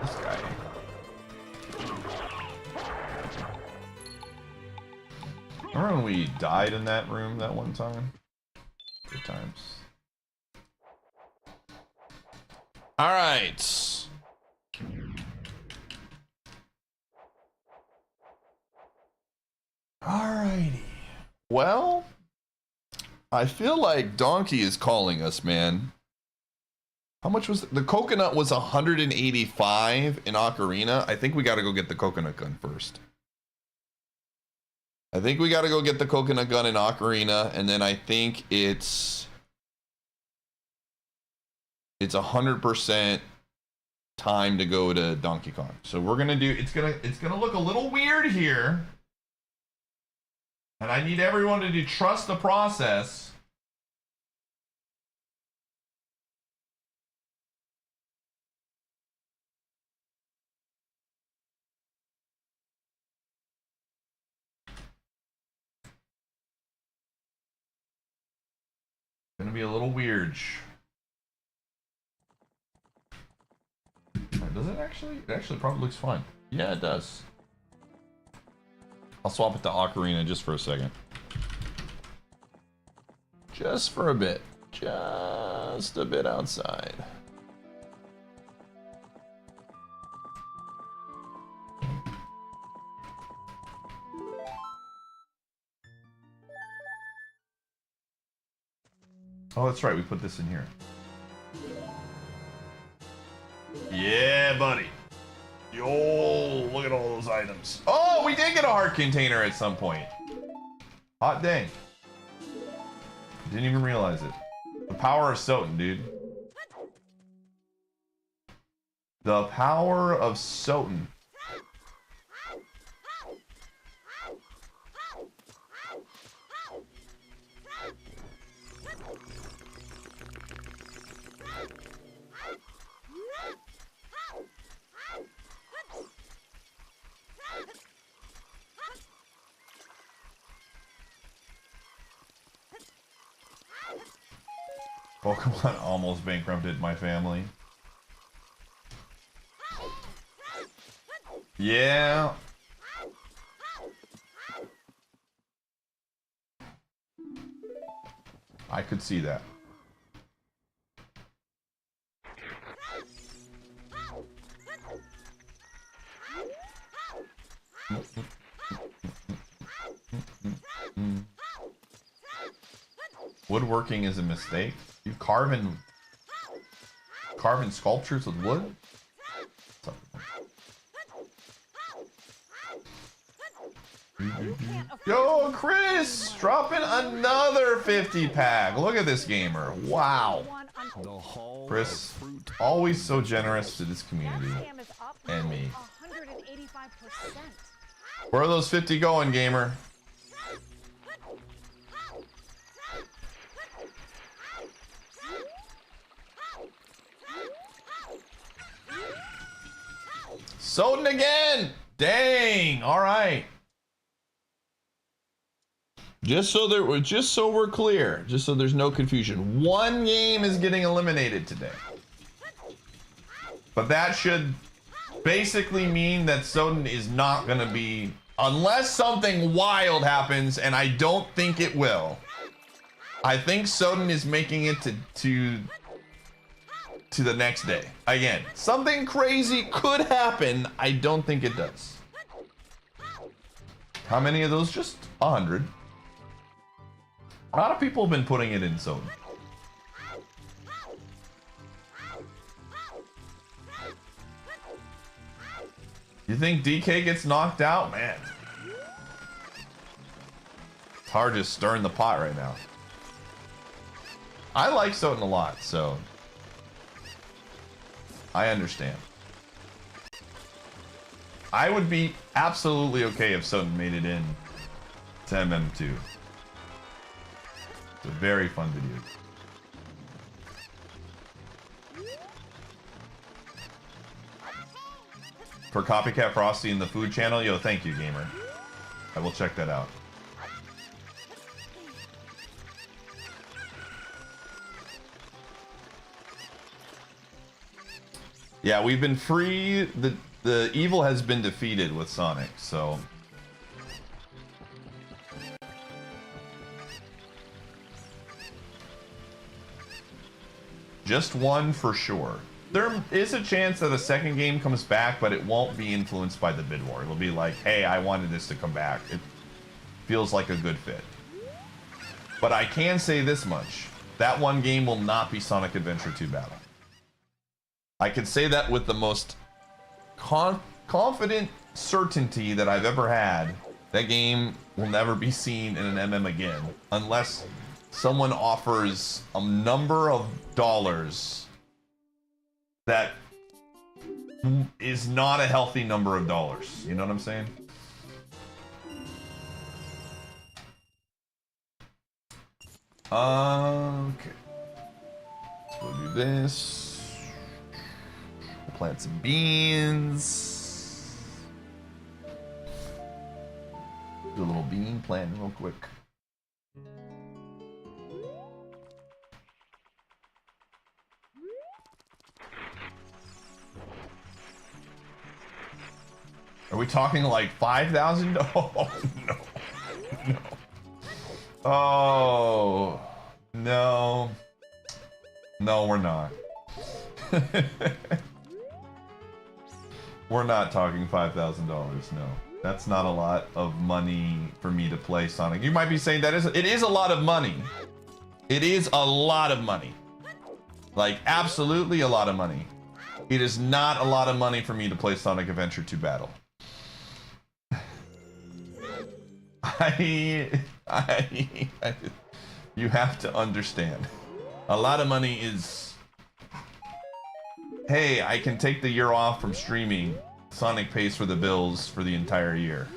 This guy. Remember when we died in that room that one time? Good times. All right. Alrighty. Well, I feel like Donkey is calling us, man. How much was the coconut? Was 185 in Ocarina. I think we got to go get the coconut gun first. I think we got to go get the coconut gun in Ocarina, and then I think it's 100% time to go to Donkey Kong. So we're gonna do. It's gonna look a little weird here, and I need everyone to trust the process. It's gonna be a little weird. Does it actually? It actually probably looks fine. Yeah, it does. I'll swap it to Ocarina just for a second. Just for a bit. Just a bit outside. Oh, that's right. We put this in here. Yeah, buddy. Yo, look at all those items. Oh, we did get a heart container at some point. Hot dang. Didn't even realize it. The power of Soten, dude. The power of Soten. Pokemon almost bankrupted my family. Yeah. I could see that. Woodworking is a mistake. You carving sculptures with wood? Yo, Chris! Dropping another 50 pack. Look at this gamer. Wow. Chris, always so generous to this community and me. Where are those 50 going, gamer? Soten again! Dang! All right. Just so we're clear, just so there's no confusion, one game is getting eliminated today. But that should basically mean that Soten is not going to be, unless something wild happens, and I don't think it will. I think Soten is making it to the next day. Again, something crazy could happen. I don't think it does. How many of those? Just 100. A lot of people have been putting it in Soten. You think DK gets knocked out? Man. It's hard just stirring the pot right now. I like Soten a lot, so I understand. I would be absolutely okay if Soten made it in to MM2. It's a very fun video. For Copycat Frosty in the food channel, yo, thank you, gamer. I will check that out. Yeah, we've been free. The evil has been defeated with Sonic, so. Just one for sure. There is a chance that a second game comes back, but it won't be influenced by the bid war. It'll be like, hey, I wanted this to come back. It feels like a good fit. But I can say this much. That one game will not be Sonic Adventure 2 Battle. I can say that with the most confident certainty that I've ever had. That game will never be seen in an MM again. Unless someone offers a number of dollars that is not a healthy number of dollars. You know what I'm saying? Okay. Let's go do this. Plant some beans. Do a little bean planting real quick. Are we talking like 5,000? Oh, no. No. Oh, no. No, we're not. We're not talking $5,000, no. That's not a lot of money for me to play Sonic. You might be saying it is a lot of money. It is a lot of money. Like, absolutely a lot of money. It is not a lot of money for me to play Sonic Adventure 2 Battle. You have to understand. A lot of money is, hey, I can take the year off from streaming. Sonic pays for the bills for the entire year.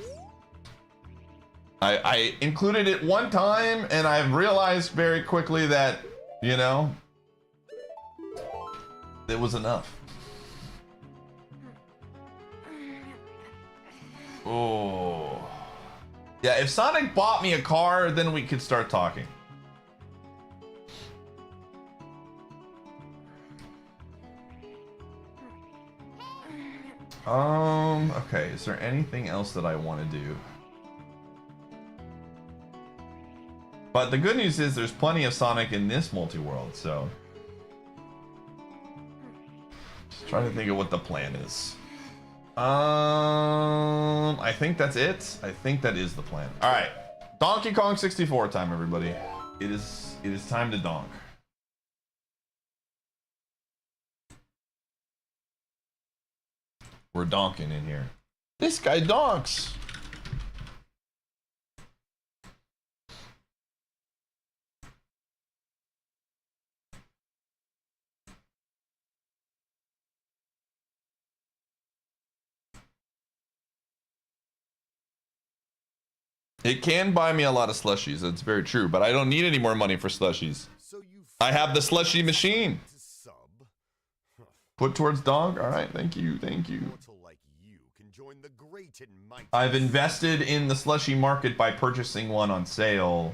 I included it one time, and I've realized very quickly that, you know, it was enough. Oh. Yeah, if Sonic bought me a car, then we could start talking. Okay, is there anything else that I want to do? But the good news is there's plenty of Sonic in this multi-world, so... Just trying to think of what the plan is. I think that's it. I think that is the plan. Alright. Donkey Kong 64 time, everybody. It is time to donk. We're donking in here. This guy donks. It can buy me a lot of slushies. That's very true, but I don't need any more money for slushies. So you I have the slushy machine. to sub. Put towards donk. All right, thank you, thank you. Mortal like you can join the great and mighty. I've invested in the slushy market by purchasing one on sale.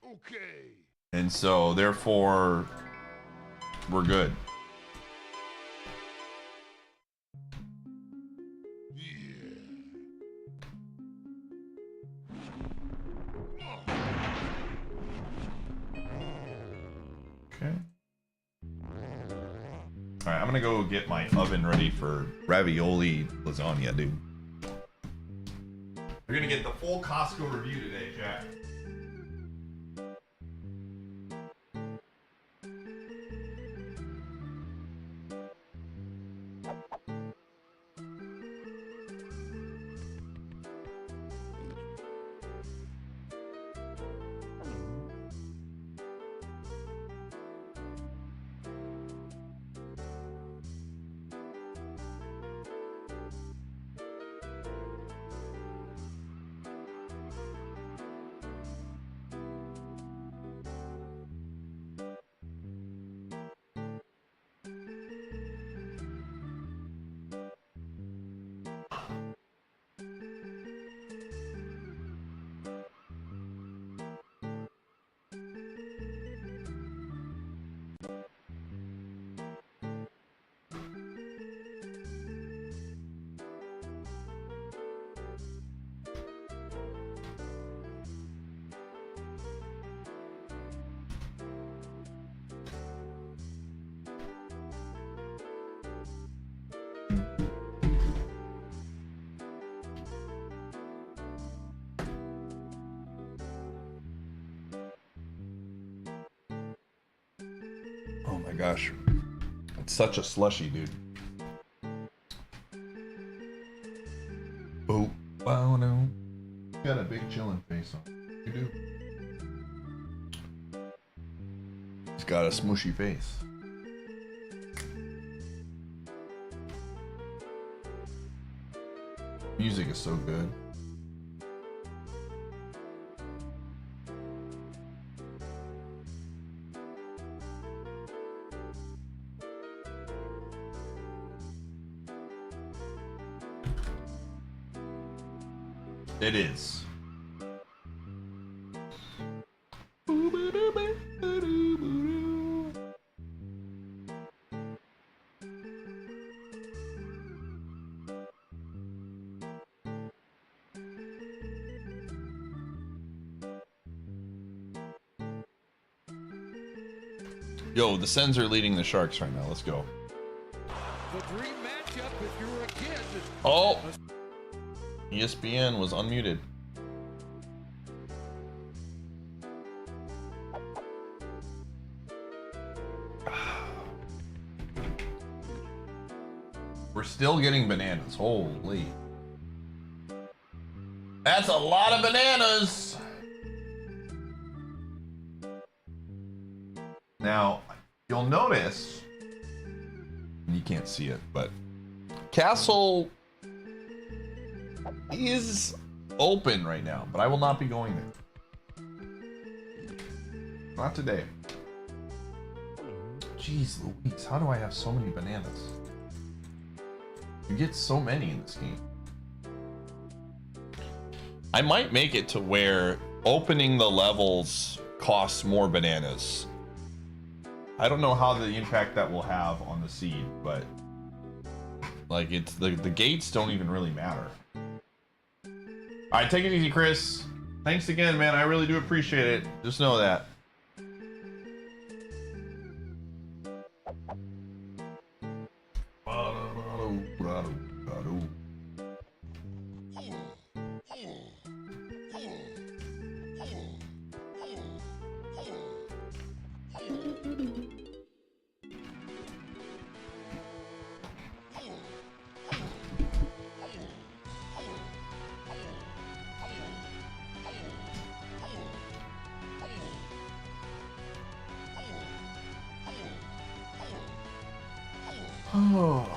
Okay. And so, therefore, we're good. Okay. Alright, I'm gonna go get my oven ready for ravioli lasagna, dude. You're gonna get the full Costco review today, Jack. Oh my gosh. It's such a slushy, dude. Oh, wow, no. You got a big chillin' face on. You do. He's got a smushy face. Music is so good. It is. Yo, the Sens are leading the Sharks right now. Let's go. The dream matchup if you were a kid. Oh! ESPN was unmuted. We're still getting bananas. Holy. That's a lot of bananas! Now, you'll notice, you can't see it, but Castle is open right now, but I will not be going there. Not today. Jeez Louise, how do I have so many bananas? You get so many in this game. I might make it to where opening the levels costs more bananas. I don't know how the impact that will have on the seed, but like it's the gates don't even really matter. All right, take it easy, Chris. Thanks again, man. I really do appreciate it. Just know that. Oh.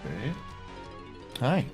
Okay. Hi.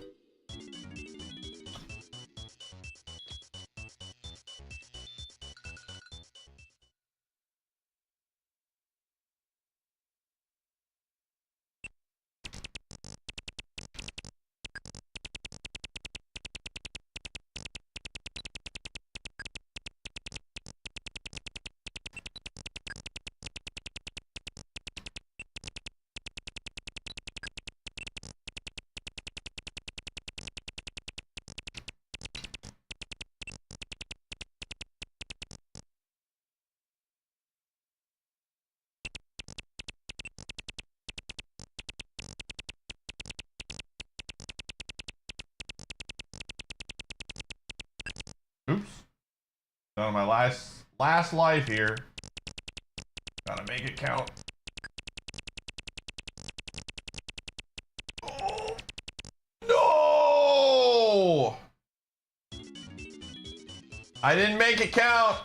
Oops. On my last life here. Gotta make it count. Oh. No! I didn't make it count.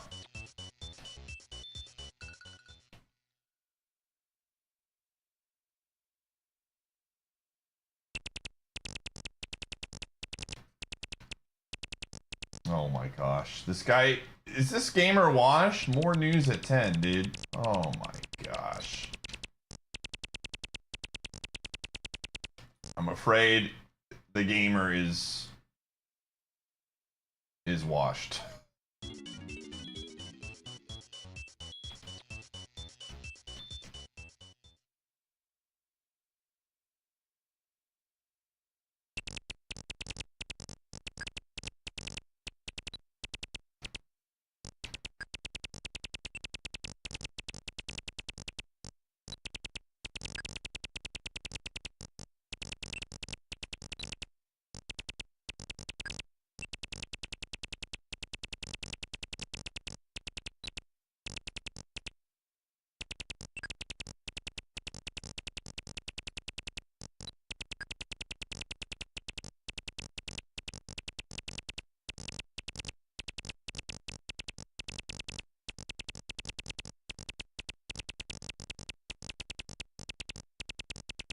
Oh my gosh. This guy, is this gamer washed? More news at 10, dude. Oh my gosh. I'm afraid the gamer is washed.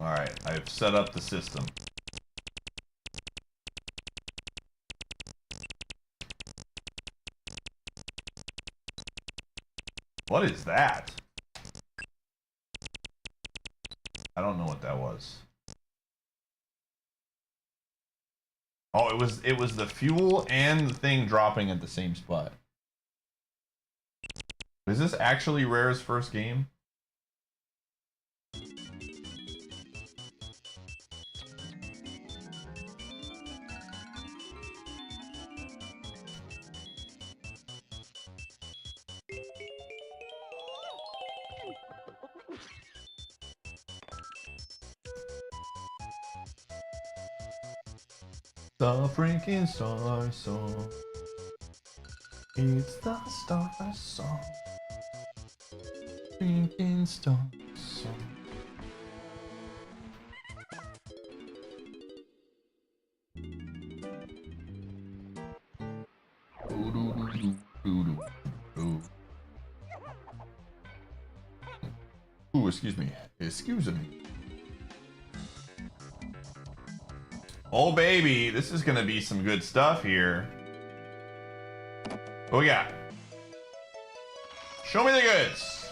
Alright, I've set up the system. What is that? I don't know what that was. Oh, it was the fuel and the thing dropping at the same spot. Is this actually Rare's first game? The freaking star song. It's the star song. Freaking star song. Ooh, excuse me. Excuse me. Oh, baby. This is going to be some good stuff here. What we got? Show me the goods.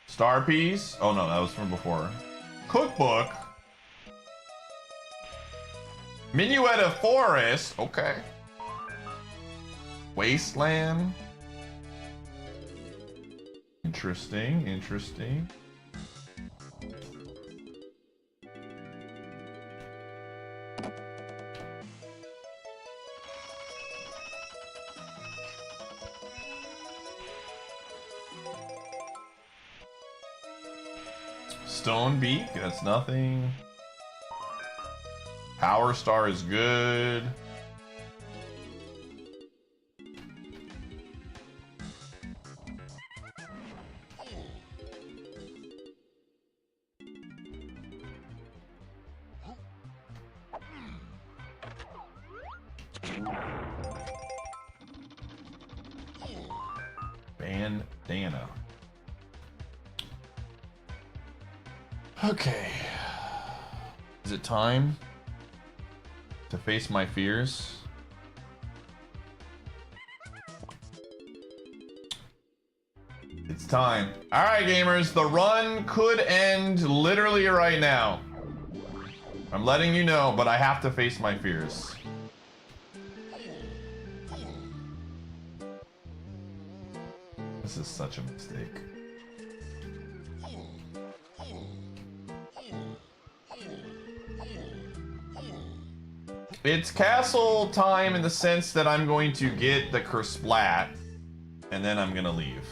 Star piece. Oh, no, that was from before. Cookbook. Minuet of Forest. Okay. Wasteland. Interesting, interesting. Stone Beak, that's nothing. Power Star is good. Bandana. Okay. Is it time to face my fears? It's time. All right, gamers, the run could end literally right now. I'm letting you know, but I have to face my fears. This is such a mistake. It's castle time in the sense that I'm going to get the Kersplat, and then I'm gonna leave.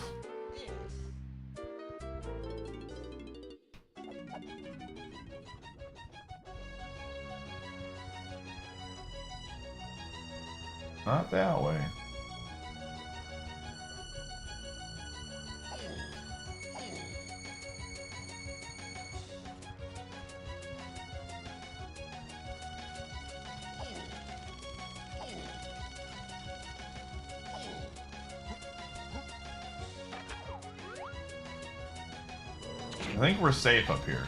Not that way. I think we're safe up here.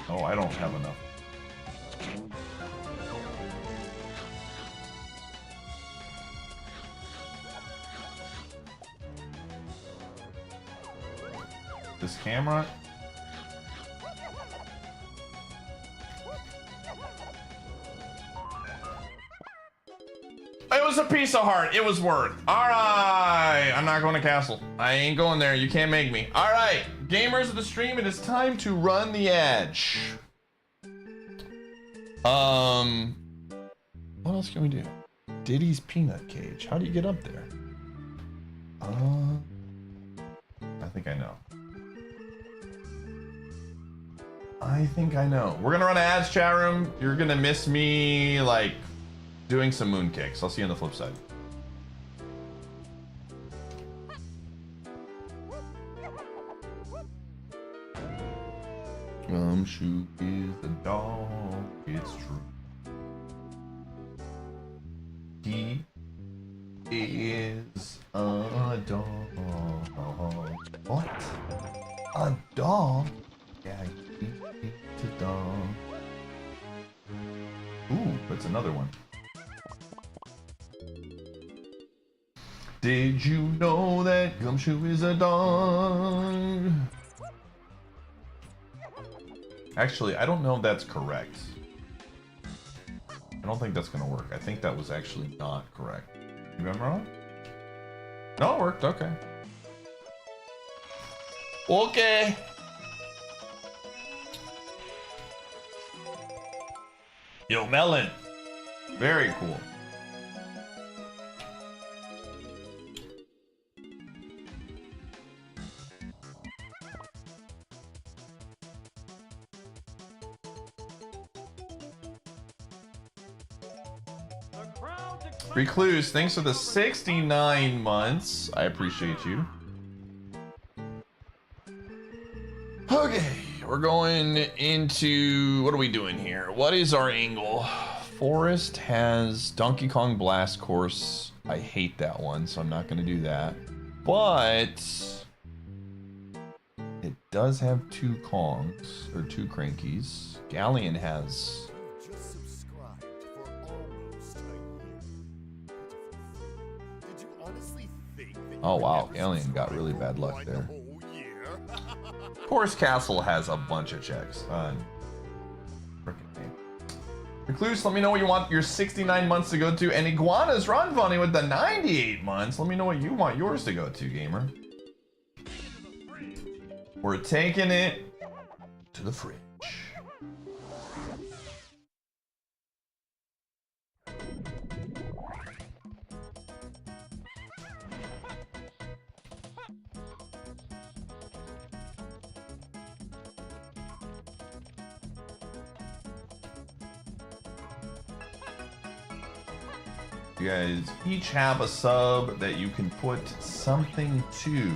Oh, I don't have enough. This camera. It was a piece of heart. It was worth. All right. I'm not going to castle. I ain't going there. You can't make me. All right. Gamers of the stream, it is time to run the edge. What else can we do? Diddy's Peanut Cage. How do you get up there? I think I know. I think I know. We're gonna run an ads chat room. You're gonna miss me, like, doing some moon kicks. I'll see you on the flip side. Gumshoe is a dog, it's true. He is a dog. What? A dog? Yeah, he's a dog. Ooh, that's another one. Did you know that Gumshoe is a dog? Actually, I don't know if that's correct. I don't think that's gonna work. I think that was actually not correct. You remember wrong? No, it worked. Okay. Okay. Yo, Melon. Very cool. Recluse, thanks for the 69 months. I appreciate you. Okay, we're going into... What are we doing here? What is our angle? Forest has Donkey Kong Blast Course. I hate that one, so I'm not going to do that. But... it does have 2 Kongs, or 2 Crankies. Galleon has... Just subscribed for almost a year. Did you honestly think that you Oh would wow, never Alien got subscribe really for bad luck one there. whole year? Course Castle has a bunch of checks. Frickin' game. Recluse, let me know what you want your 69 months to go to. And Iguana's Run Funny with the 98 months. Let me know what you want yours to go to, gamer. We're taking it to the fridge. You guys each have a sub that you can put something to.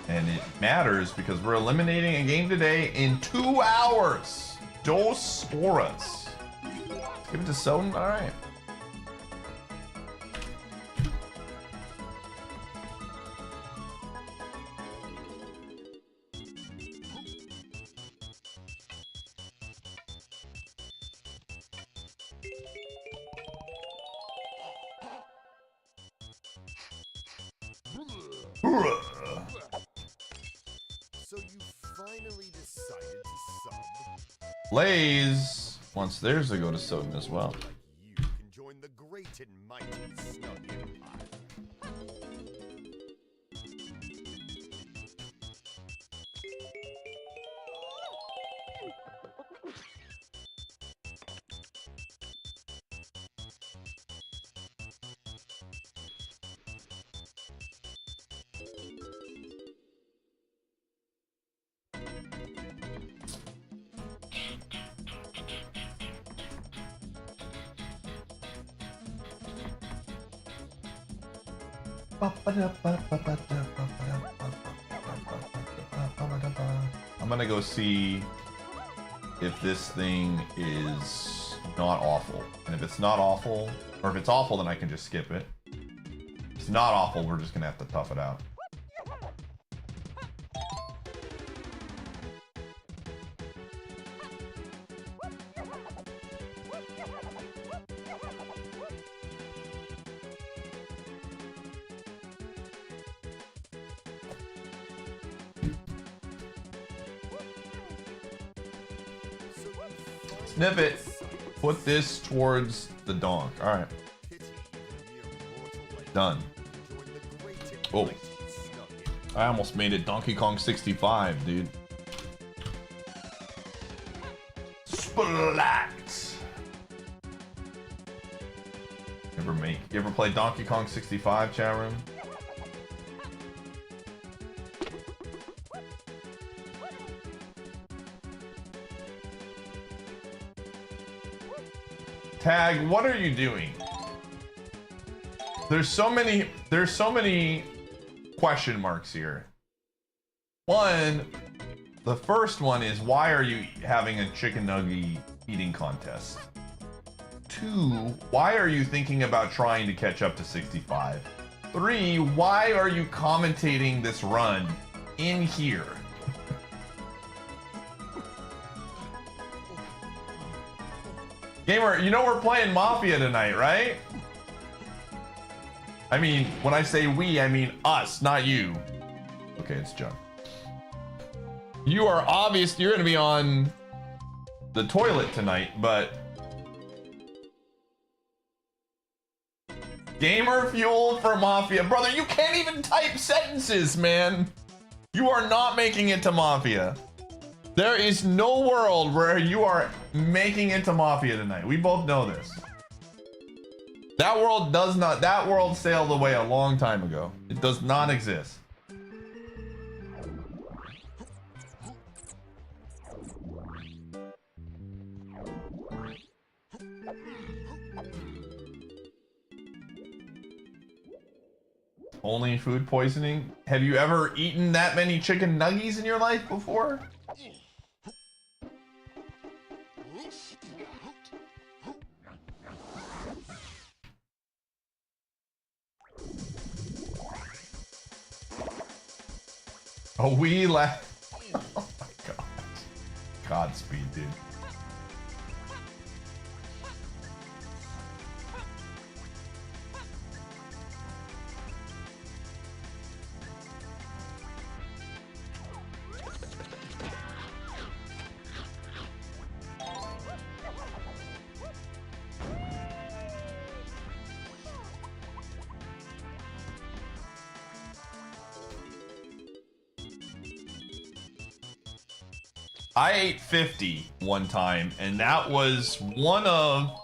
And it matters because we're eliminating a game today in 2 hours. Dos horas. Let's give it to Soden. All right. So you finally decided to sub. Blaze wants theirs to go to Soden as well. Like you can join the great and mighty Snug Empire. I'm gonna go see if this thing is not awful. And if it's not awful, or if it's awful, then I can just skip it. If it's not awful, we're just gonna have to tough it out. Snip it. Put this towards the donk. All right. Done. Oh. I almost made it Donkey Kong 65, dude. Splat. You ever play Donkey Kong 65, chat room? Tag, what are you doing? There's so many question marks here. One, the first one is why are you having a chicken nugget eating contest? 2, why are you thinking about trying to catch up to 65? 3, why are you commentating this run in here? Gamer, you know we're playing Mafia tonight, right? I mean, when I say we, I mean us, not you. Okay, it's junk. You are obvious, you're gonna be on the toilet tonight, but... Gamer fuel for Mafia. Brother, you can't even type sentences, man. You are not making it to Mafia. There is no world where you are making it to Mafia tonight. We both know this. That world does not, that world sailed away a long time ago. It does not exist. only food poisoning? Have you ever eaten that many chicken nuggies in your life before? Oh, we laugh. Oh my god. Godspeed, dude. I ate 50 one time, and that was one of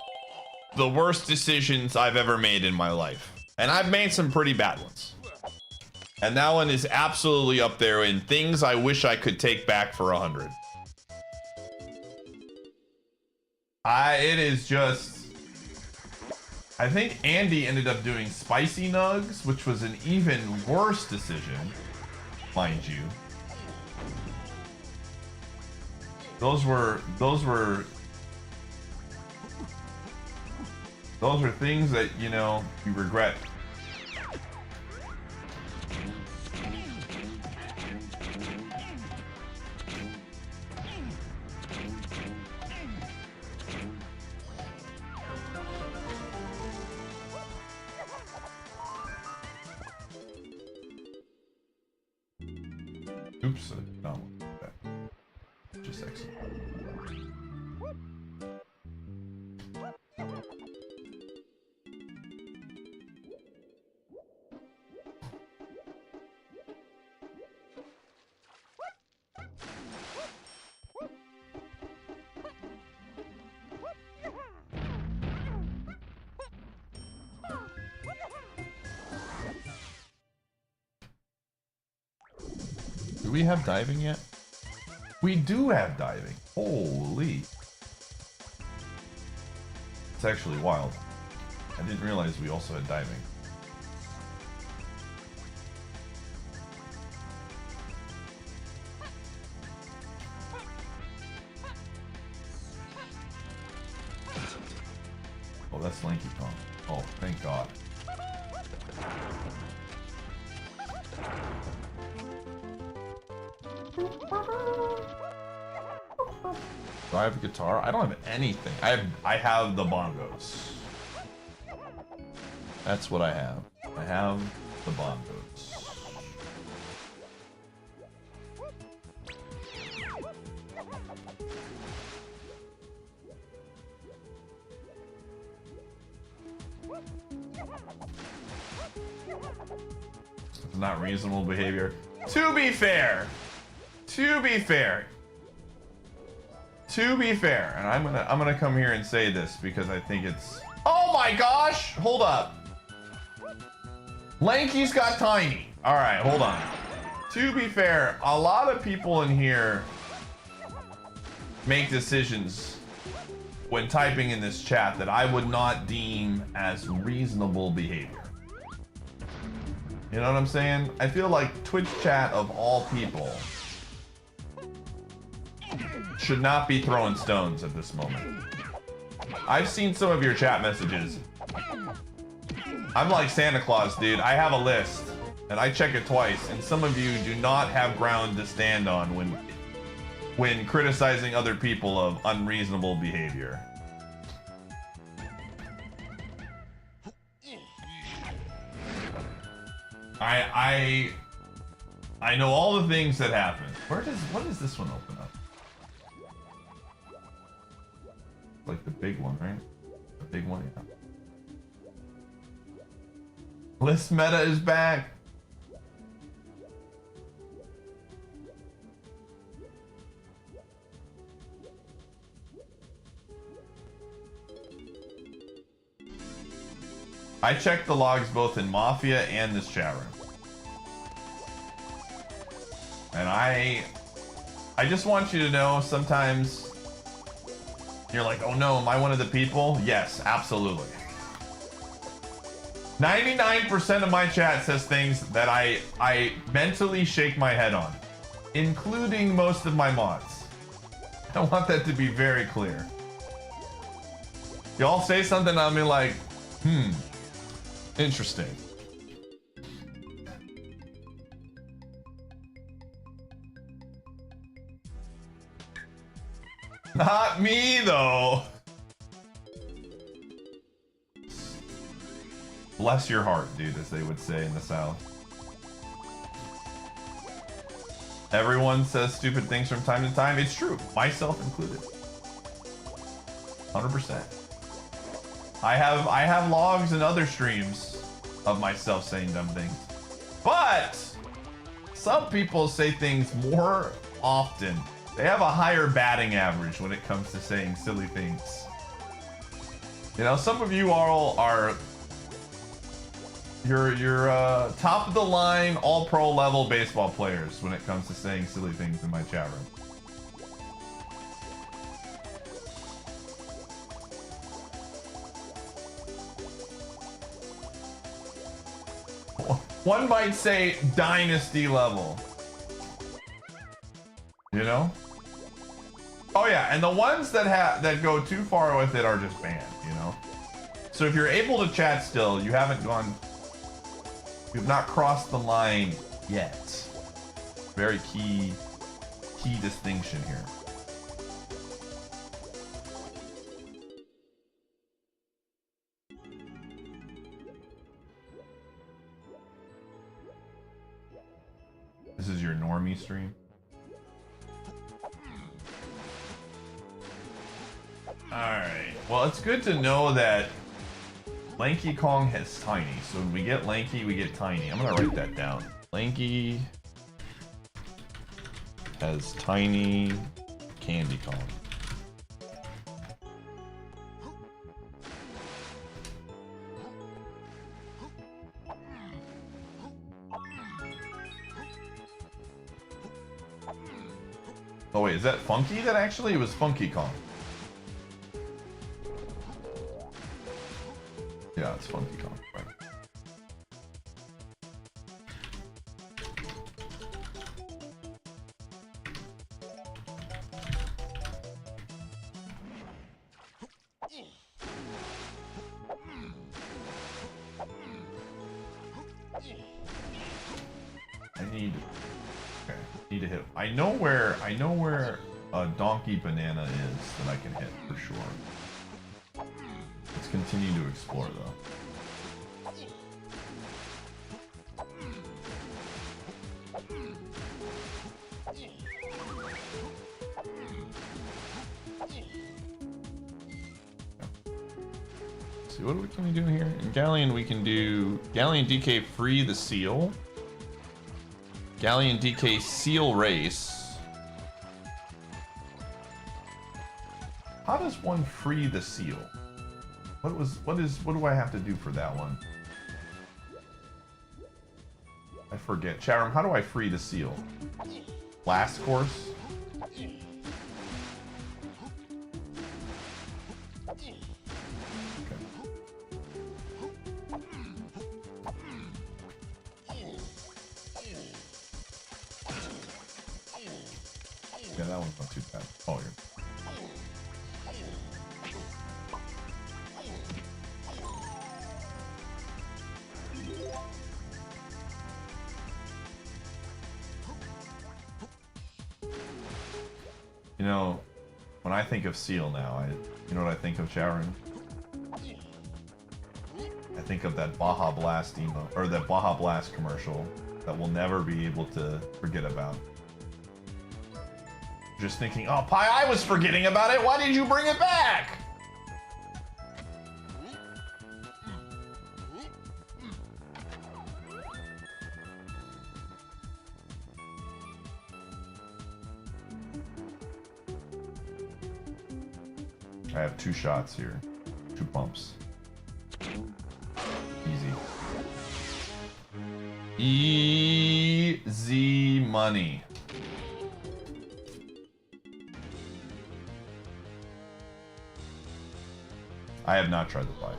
the worst decisions I've ever made in my life. And I've made some pretty bad ones. And that one is absolutely up there in things I wish I could take back for 100. It is just... I think Andy ended up doing spicy nugs, which was an even worse decision, mind you. Those were things that, you know, you regret. Oops, no. Just excellent. Do we have diving yet? We do have diving. Holy. It's actually wild. I didn't realize we also had diving. Oh, that's Lanky Kong. Oh, thank God. Do I have a guitar? I don't have anything. I have the bongos. That's what I have. I have the bongos. It's not reasonable behavior. To be fair, and I'm gonna come here and say this because I think it's... Oh my gosh! Hold up. Lanky's got tiny. All right, hold on. To be fair, a lot of people in here make decisions when typing in this chat that I would not deem as reasonable behavior. You know what I'm saying? I feel like Twitch chat of all people should not be throwing stones at this moment. I've seen some of your chat messages. I'm like Santa Claus, dude. I have a list, and I check it twice, and some of you do not have ground to stand on when criticizing other people of unreasonable behavior. I know all the things that happen. What does this one open up? Like the big one, right? The big one, yeah. List meta is back. I checked the logs both in Mafia and this chat room. And I just want you to know, sometimes you're like, oh no, am I one of the people? Yes, absolutely. 99% of my chat says things that I mentally shake my head on, including most of my mods. I want that to be very clear. Y'all say something, I'll be like, interesting. Not me, though. Bless your heart, dude, as they would say in the South. Everyone says stupid things from time to time. It's true, myself included. 100%. I have logs and other streams of myself saying dumb things. But some people say things more often. They have a higher batting average when it comes to saying silly things. You know, some of you all are you're top of the line, all pro level baseball players when it comes to saying silly things in my chat room. One might say dynasty level. You know? Oh yeah, and the ones that go too far with it are just banned, you know? So if you're able to chat still, you've not crossed the line yet. Very key distinction here. This is your normie stream. Alright, well, it's good to know that Lanky Kong has tiny. So when we get lanky, we get tiny. I'm gonna write that down. Lanky has tiny Candy Kong. Oh wait, is that Funky? That actually was Funky Kong. Yeah, it's Funky Kong, right. Need to hit. I know where a donkey banana is that I can hit for sure. Let's continue to explore though. Let's see, what can we do here? In Galleon we can do Galleon DK free the seal. Galleon DK seal race. How does one free the seal? What do I have to do for that one? I forget. Chatroom, how do I free the seal? Last course? Yeah, that one's not too bad. Oh, you're... You know, when I think of seal now, you know what I think of, Sharon? I think of that Baja Blast emo, or that Baja Blast commercial that we'll never be able to forget about. Just thinking, oh, Pi, I was forgetting about it. Why did you bring it back? I have 2 shots here. 2 pumps. Easy. Easy money. I have not tried the fight.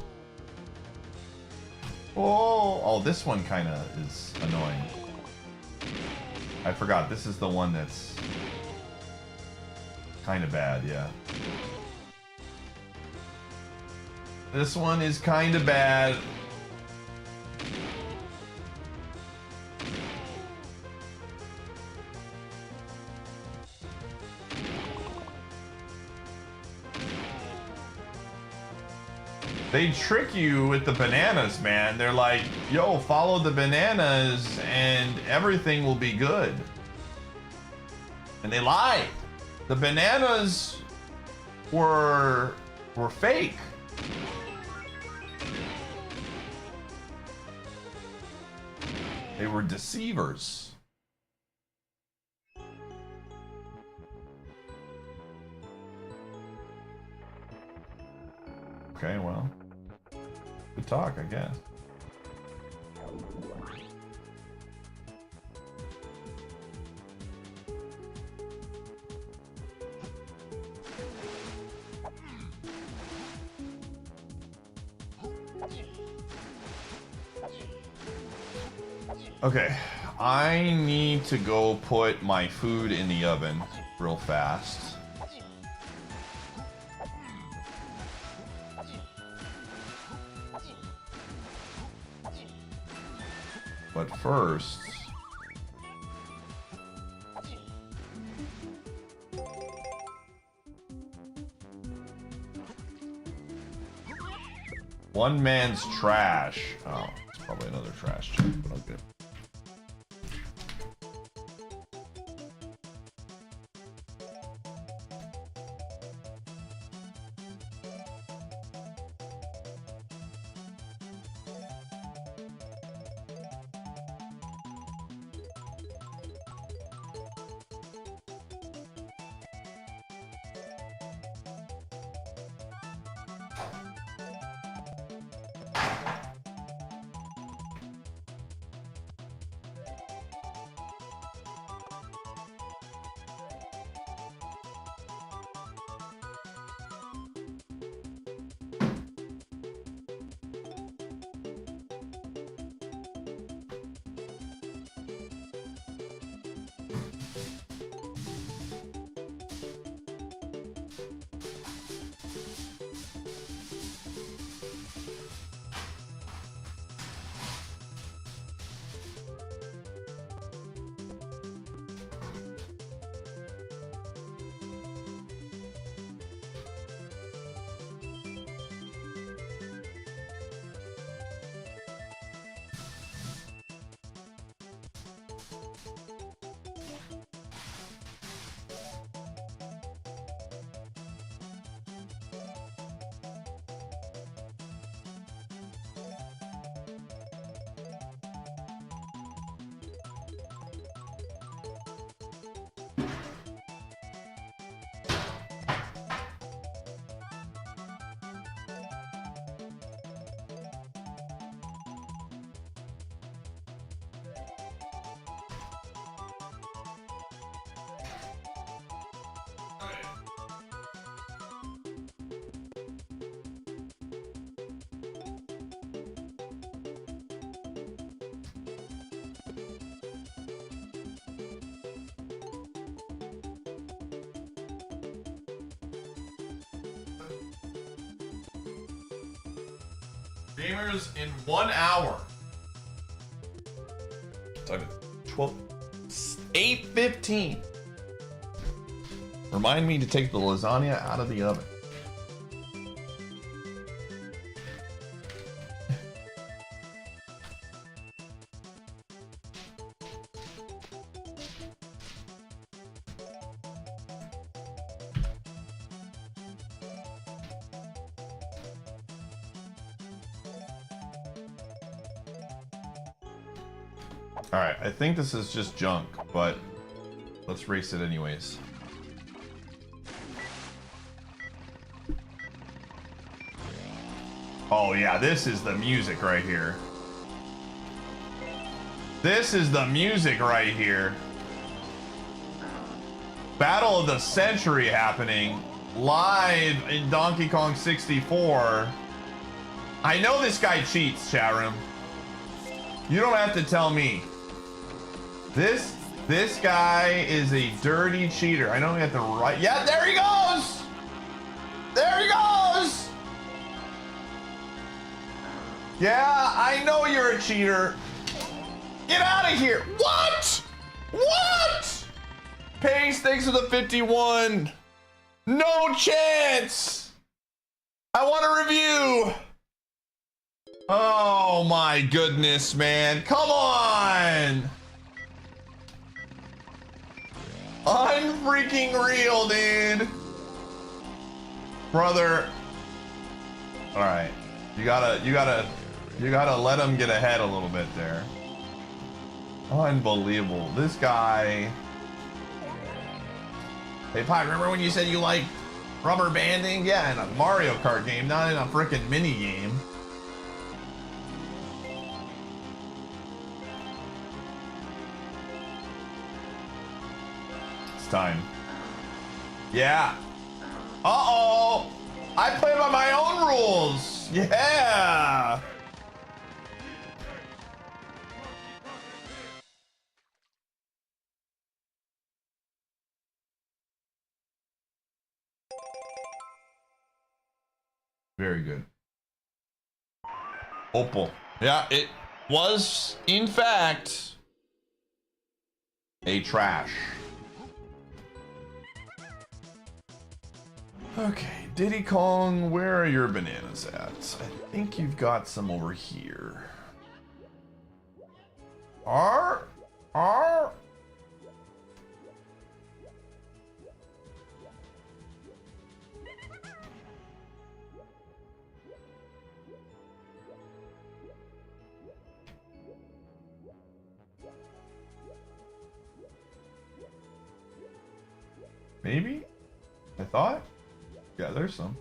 Oh, this one kind of is annoying. I forgot, this is the one that's kind of bad, yeah. This one is kind of bad. They trick you with the bananas, man. They're like, yo, follow the bananas and everything will be good. And they lied. The bananas were fake. They were deceivers. Okay, well. Good talk, I guess. Okay, I need to go put my food in the oven real fast. But first, one man's trash. Oh, it's probably another trash check, but okay. Gamers in 1 hour. Time 8:15. Remind me to take the lasagna out of the oven. Alright, I think this is just junk, but let's race it anyways. Oh yeah, this is the music right here. This is the music right here. Battle of the century happening live in Donkey Kong 64. I know this guy cheats, chat room. You don't have to tell me. This guy is a dirty cheater. I know we have to write. Yeah, there he goes. There he goes. Yeah, I know you're a cheater. Get out of here. What? What? Pace, thanks for the 51. No chance. I want a review. Oh my goodness, man. Come on. Unfreaking real, dude. Brother. All right. You gotta let him get ahead a little bit there. Unbelievable. This guy. Hey, Pi, remember when you said you liked rubber banding? Yeah, in a Mario Kart game, not in a frickin' mini game. It's time. Yeah. Uh-oh. I play by my own rules. Yeah. Very good. Opal. Yeah, it was, in fact, a trash. Okay, Diddy Kong, where are your bananas at? I think you've got some over here. R? Maybe? I thought? Yeah, there's some.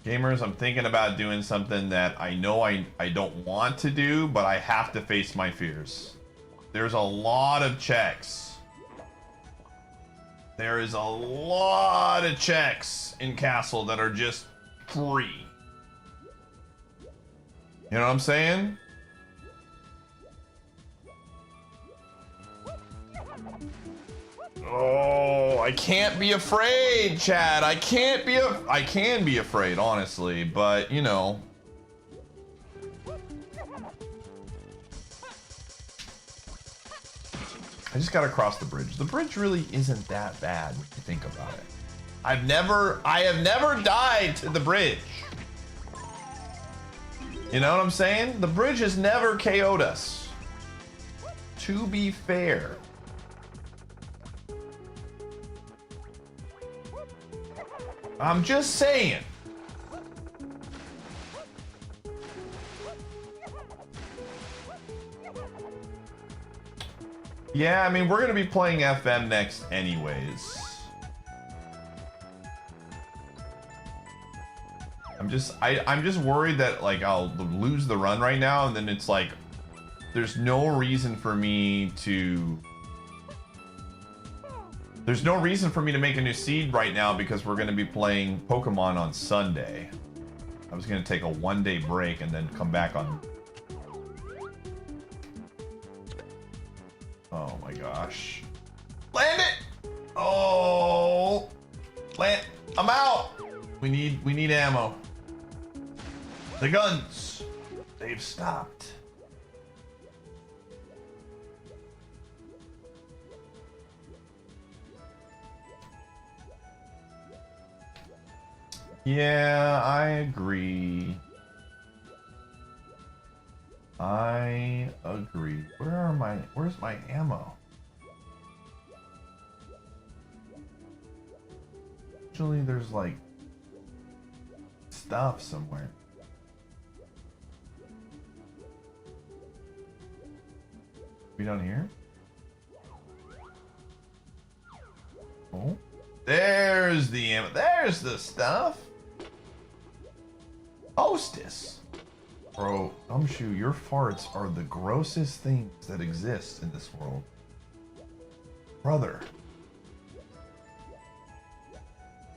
Gamers, I'm thinking about doing something that I know I don't want to do, but I have to face my fears. There's a lot of checks. There is a lot of checks in Castle that are just free. You know what I'm saying? Oh, I can't be afraid, Chad. I can be afraid, honestly, but you know. I just gotta cross the bridge. The bridge really isn't that bad when you think about it. I have never died to the bridge. You know what I'm saying? The bridge has never KO'd us. To be fair. I'm just saying. Yeah, I mean, we're gonna be playing FM next anyways. I'm just worried that like I'll lose the run right now, and then it's like there's no reason for me to make a new seed right now because we're going to be playing Pokemon on Sunday. I was going to take a one-day break and then come back on. Oh my gosh. Land it! Oh! Land. I'm out! We need ammo. The guns. They've stopped. Yeah, I agree. Where's my ammo? Usually there's like stuff somewhere. We down here? Oh, there's the ammo. There's the stuff. Hostess. Bro, Gumshoe, your farts are the grossest things that exist in this world. Brother.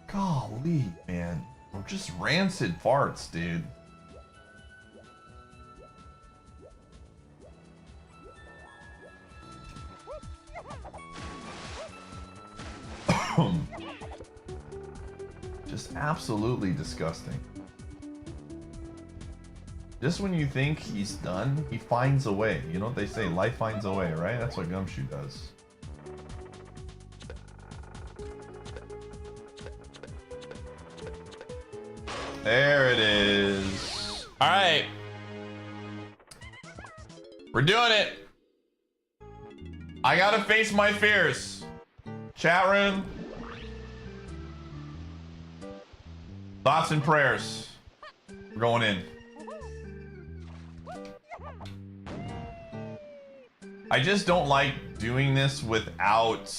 Golly, man. They're just rancid farts, dude. Just absolutely disgusting. Just when you think he's done, he finds a way. You know what they say, life finds a way, right? That's what Gumshoe does. There it is. All right. We're doing it. I gotta face my fears. Chat room. Thoughts and prayers. We're going in. I just don't like doing this without...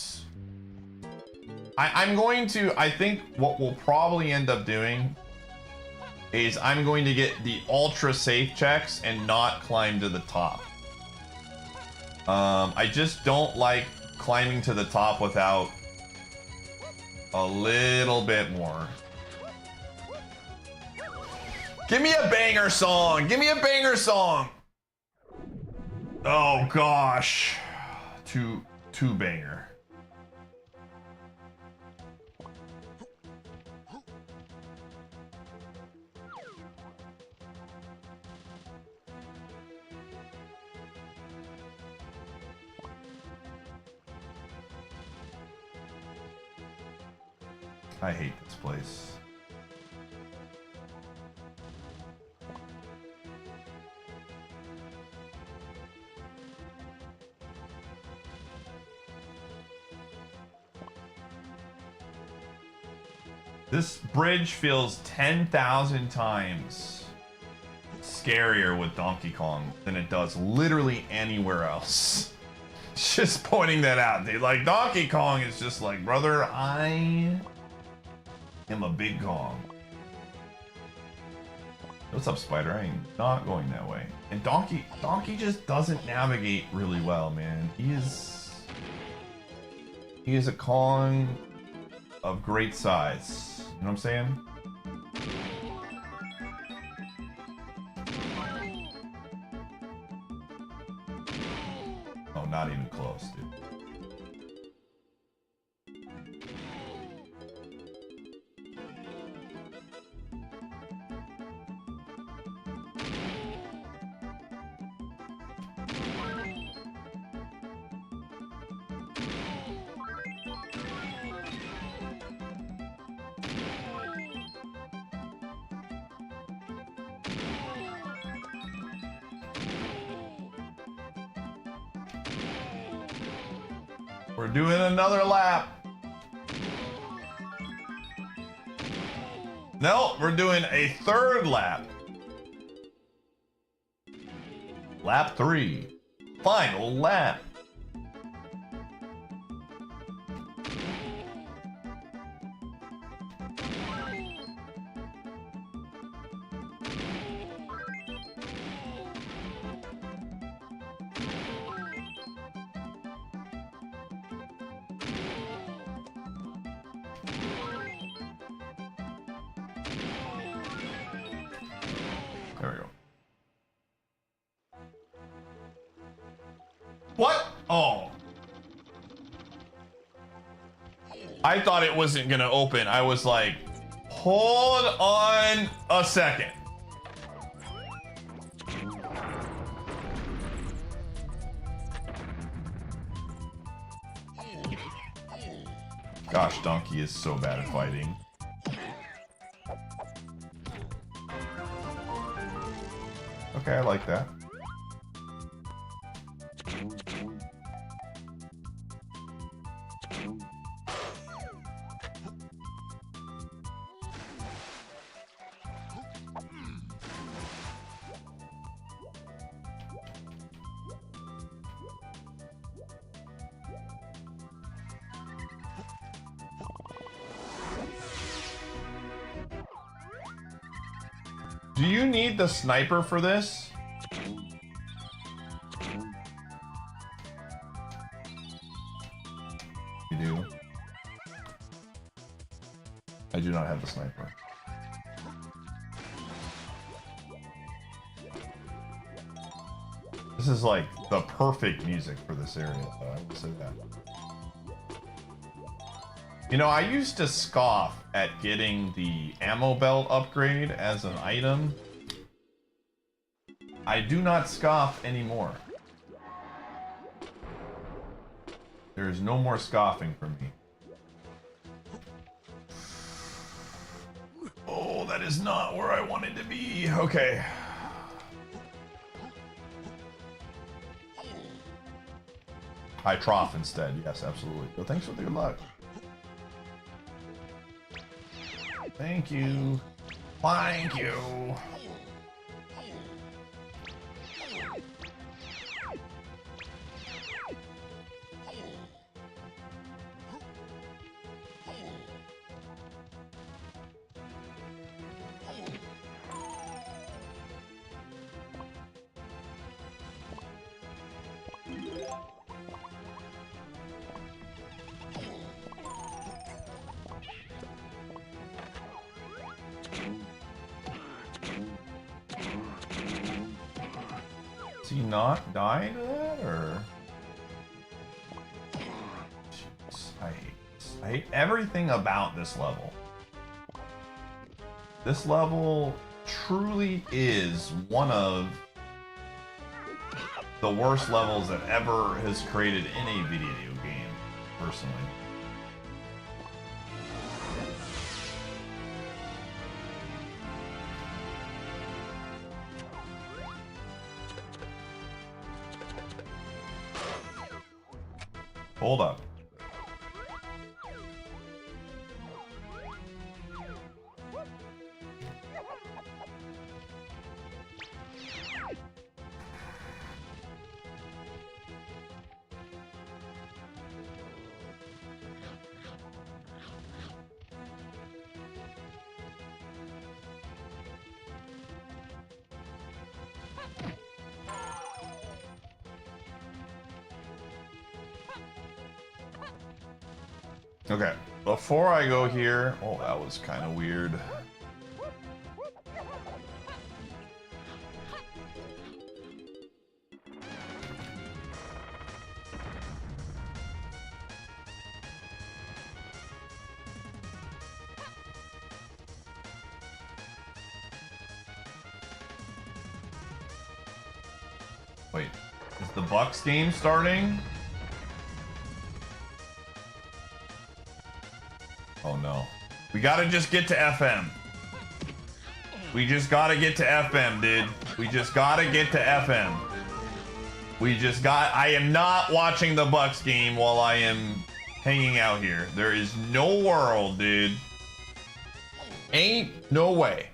I'm going to... I think what we'll probably end up doing is I'm going to get the ultra safe checks and not climb to the top. I just don't like climbing to the top without a little bit more. Give me a banger song! Give me a banger song! Oh gosh. Two banger. I hate this place. This bridge feels 10,000 times scarier with Donkey Kong than it does literally anywhere else. Just pointing that out, dude. Like, Donkey Kong is just like, brother, I am a big Kong. What's up, Spider? I am not going that way. And Donkey just doesn't navigate really well, man. He is a Kong of great size. You know what I'm saying? Oh, not even close, dude. We're doing another lap. No, we're doing a third lap. Lap 3. Final lap. There we go. What? Oh. I thought it wasn't gonna open. I was like, hold on a second. Gosh, Donkey is so bad at fighting. Okay, I like that. Do you need the sniper for this? You do? I do not have the sniper. This is like the perfect music for this area, though, I will say that. You know, I used to scoff at getting the ammo belt upgrade as an item. I do not scoff anymore. There is no more scoffing from me. Oh, that is not where I wanted to be. Okay. High trough instead. Yes, absolutely. So thanks for the good luck. Thank you. Thank you. Is he not dying to that, or? Jeez, I hate this. I hate everything about this level. This level truly is one of the worst levels that ever has created in a video game, personally. Hold up. Okay, before I go here, oh, that was kind of weird. Wait, is the Bucks game starting? Oh no. We gotta just get to FM. We just gotta get to FM, dude. We just gotta get to FM. I am not watching the Bucks game while I am hanging out here. There is no world, dude. Ain't no way.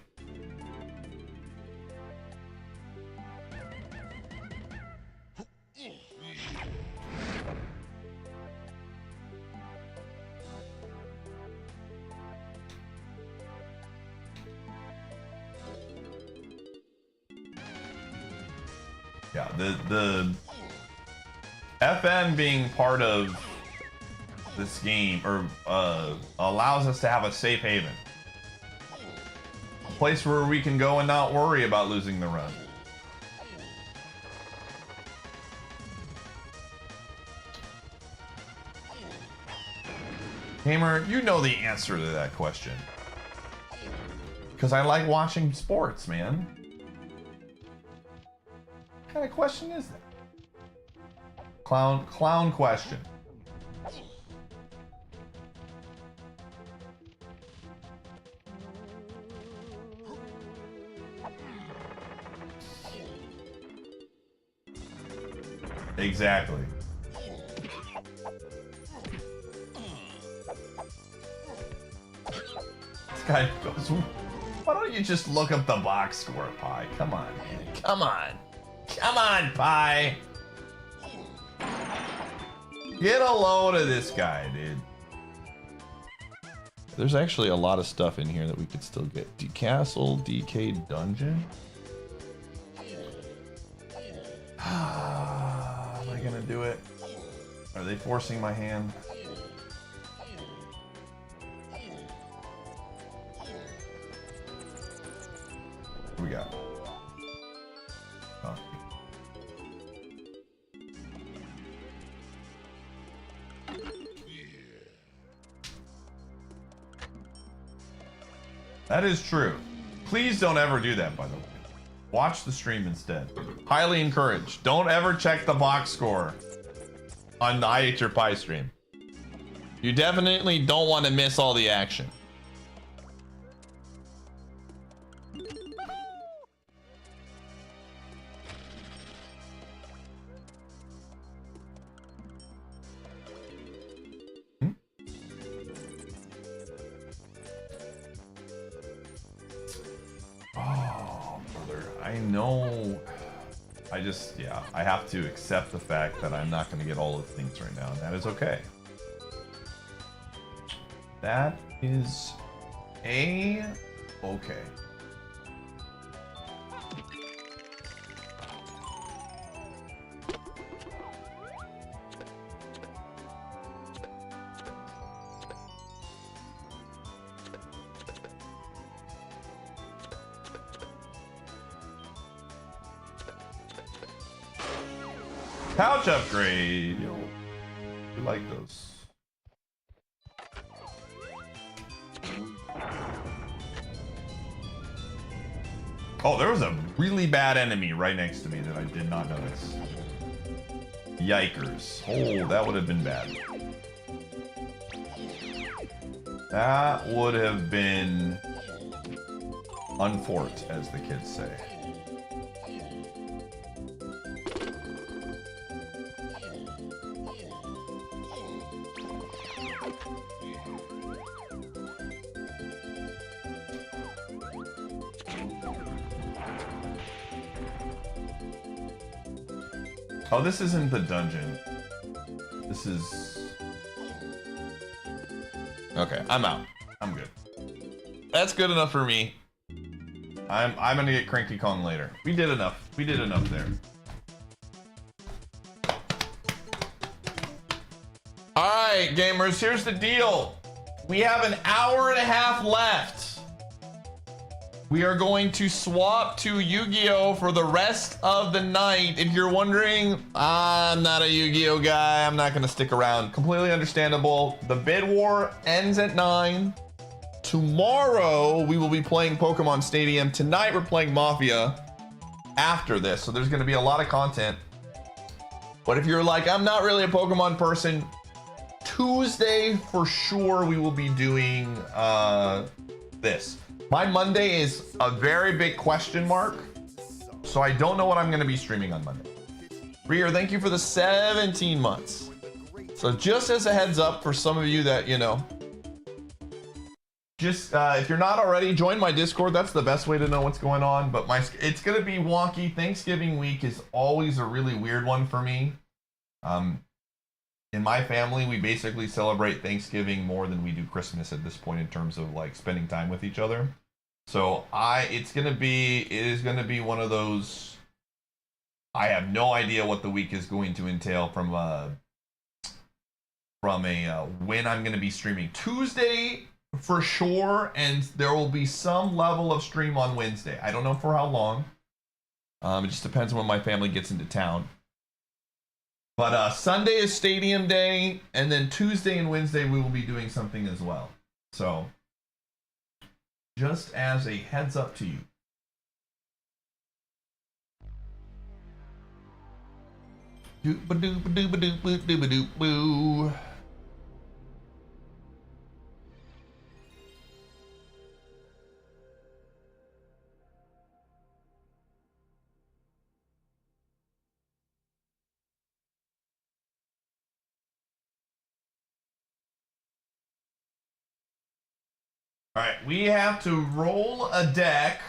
Yeah, the FM being part of this game or allows us to have a safe haven, a place where we can go and not worry about losing the run. Gamer, you know the answer to that question. Because I like watching sports, man. What kind of question is that? Clown question. Exactly. This guy goes, why don't you just look up the box score, Pie? Come on, man. Come on. Come on, Pie. Get a load of this guy, dude. There's actually a lot of stuff in here that we could still get. Castle, DK Dungeon. Am I gonna do it? Are they forcing my hand? What we got? Oh. That is true. Please don't ever do that, by the way. Watch the stream instead. Highly encouraged. Don't ever check the box score on the Iateyourpie stream. You definitely don't want to miss all the action. Oh, brother, I know. Yeah, I have to accept the fact that I'm not going to get all of the things right now, and that is okay. That is okay. Pouch upgrade. Yo, we like those. Oh, there was a really bad enemy right next to me that I did not notice. Yikers. Oh, that would have been bad. That would have been unfort, as the kids say. Oh, this isn't the dungeon. This is... Okay, I'm out. I'm good. That's good enough for me. I'm gonna get Cranky Kong later. We did enough. We did enough there. Alright, gamers, here's the deal. We have an hour and a half left. We are going to swap to Yu-Gi-Oh! For the rest of the night. If you're wondering, I'm not a Yu-Gi-Oh! Guy. I'm not going to stick around. Completely understandable. The bid war ends at 9. Tomorrow, we will be playing Pokemon Stadium. Tonight, we're playing Mafia after this. So there's going to be a lot of content. But if you're like, I'm not really a Pokemon person, Tuesday, for sure, we will be doing this. My Monday is a very big question mark, so I don't know what I'm going to be streaming on Monday. Rear, thank you for the 17 months. So just as a heads up for some of you that, you know, just if you're not already, join my Discord. That's the best way to know what's going on. But it's going to be wonky. Thanksgiving week is always a really weird one for me. In my family, we basically celebrate Thanksgiving more than we do Christmas at this point in terms of like spending time with each other. So it is gonna be one of those. I have no idea what the week is going to entail from when I'm gonna be streaming. Tuesday for sure, and there will be some level of stream on Wednesday. I don't know for how long. It just depends on when my family gets into town. But Sunday is Stadium Day, and then Tuesday and Wednesday we will be doing something as well. So, just as a heads up to you. Doop-a-doop-a-doop-a-doop-a-doop-a-doop-a-doop-boo. All right, we have to roll a deck.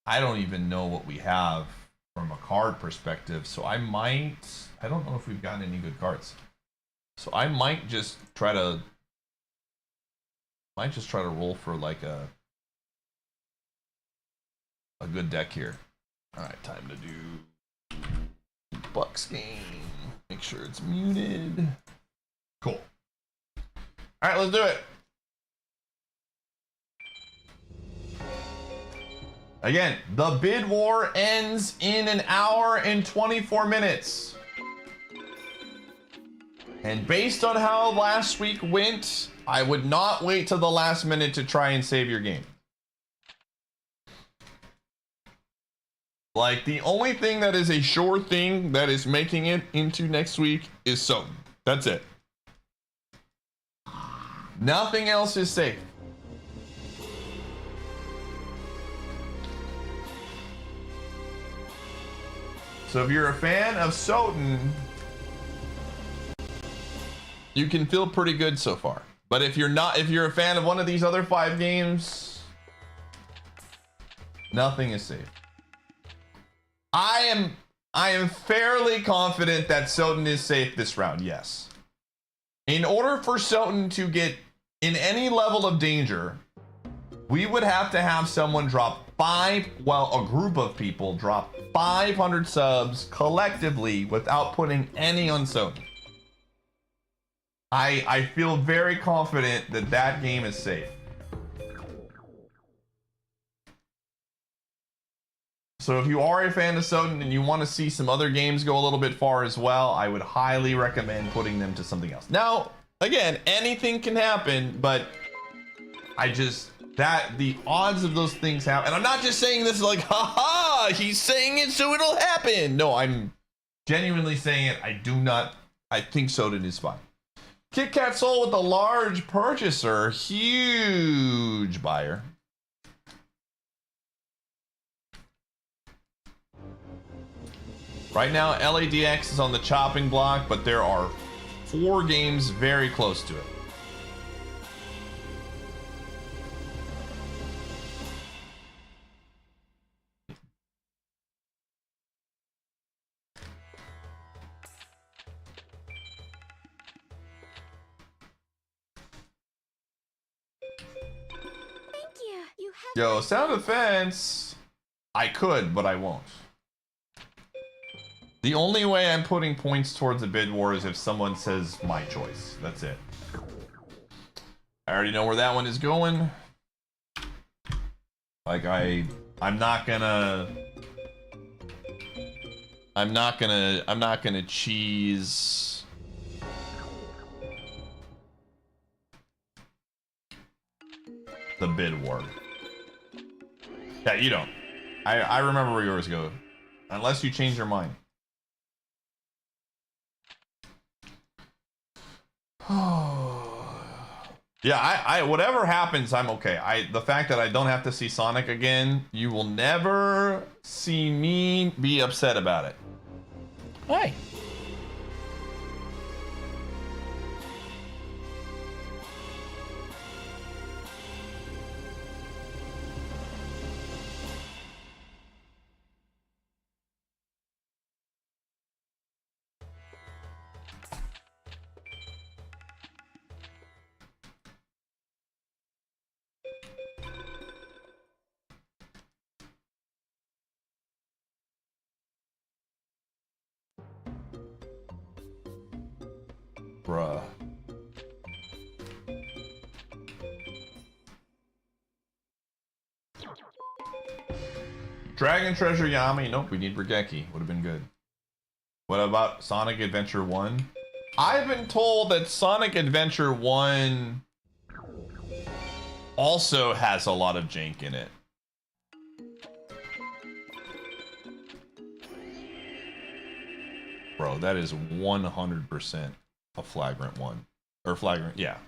I don't even know what we have from a card perspective, so I don't know if we've gotten any good cards. So I might just try to roll for like a good deck here. All right, time to do Bucks game. Make sure it's muted. Cool. All right, let's do it. Again, the bid war ends in an hour and 24 minutes. And based on how last week went, I would not wait till the last minute to try and save your game. Like, the only thing that is a sure thing that is making it into next week is Soten. That's it. Nothing else is safe. So if you're a fan of Soten, you can feel pretty good so far. But if you're not, if you're a fan of one of these other 5 games, nothing is safe. I am fairly confident that Soten is safe this round, yes. In order for Soten to get in any level of danger, we would have to have someone drop a group of people drop 500 subs collectively without putting any on Soten. I feel very confident that that game is safe. So if you are a fan of Soten and you want to see some other games go a little bit far as well, I would highly recommend putting them to something else. Now, again, anything can happen, but the odds of those things happen, and I'm not just saying this like, haha, he's saying it so it'll happen. No, I'm genuinely saying it. I think Soten is fine. Kit Kat Soul with a large purchaser, huge buyer. Right now, LADX is on the chopping block, but there are 4 games very close to it. Thank you. You have Yo, sound offense. I could, but I won't. The only way I'm putting points towards a bid war is if someone says my choice. That's it. I already know where that one is going. Like I'm not gonna cheese the bid war. Yeah, you don't. I remember where yours go. Unless you change your mind. Yeah, I whatever happens, I'm okay. The fact that I don't have to see Sonic again, you will never see me be upset about it. Hey. Bruh. Dragon Treasure Yami. Nope, we need Brigeki. Would have been good. What about Sonic Adventure 1? I've been told that Sonic Adventure 1 also has a lot of jank in it. Bro, that is 100% a flagrant one. Or flagrant, yeah.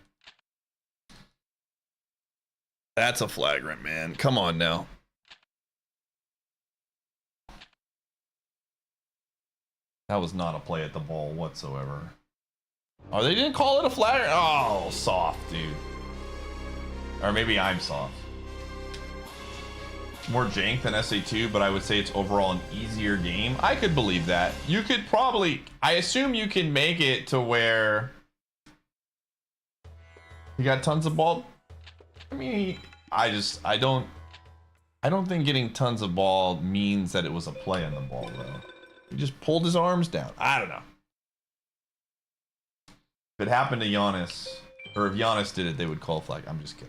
That's a flagrant, man. Come on now. That was not a play at the ball whatsoever. Oh, they didn't call it a flagrant? Oh, soft, dude. Or maybe I'm soft. More jank than SA2, but I would say it's overall an easier game. I could believe that. You could probably... I assume you can make it to where... You got tons of ball... I mean, I don't think getting tons of ball means that it was a play on the ball, though. He just pulled his arms down. I don't know. If it happened to Giannis, or if Giannis did it, they would call flag. I'm just kidding.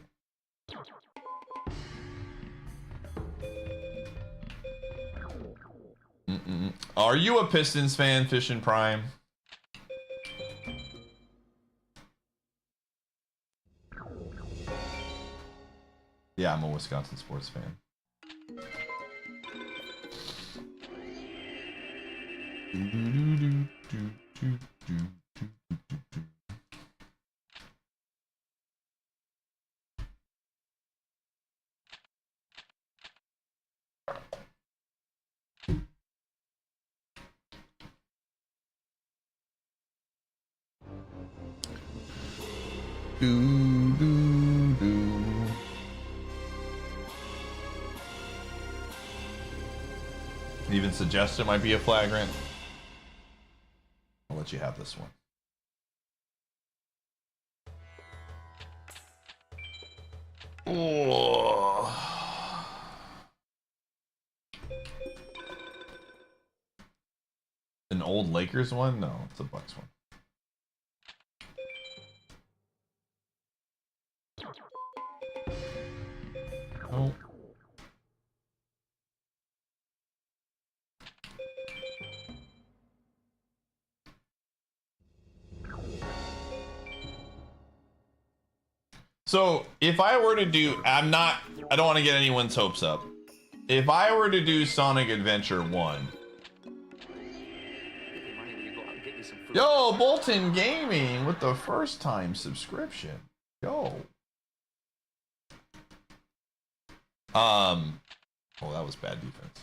Are you a Pistons fan, Fish and Prime? Yeah, I'm a Wisconsin sports fan. Even suggest it might be a flagrant. I'll let you have this one. Oh. An old Lakers one? No, it's a Bucks one. Oh. So if I were to do, I don't want to get anyone's hopes up. If I were to do Sonic Adventure 1. Yo, Bolton Gaming with the first time subscription. Yo. Oh, that was bad defense.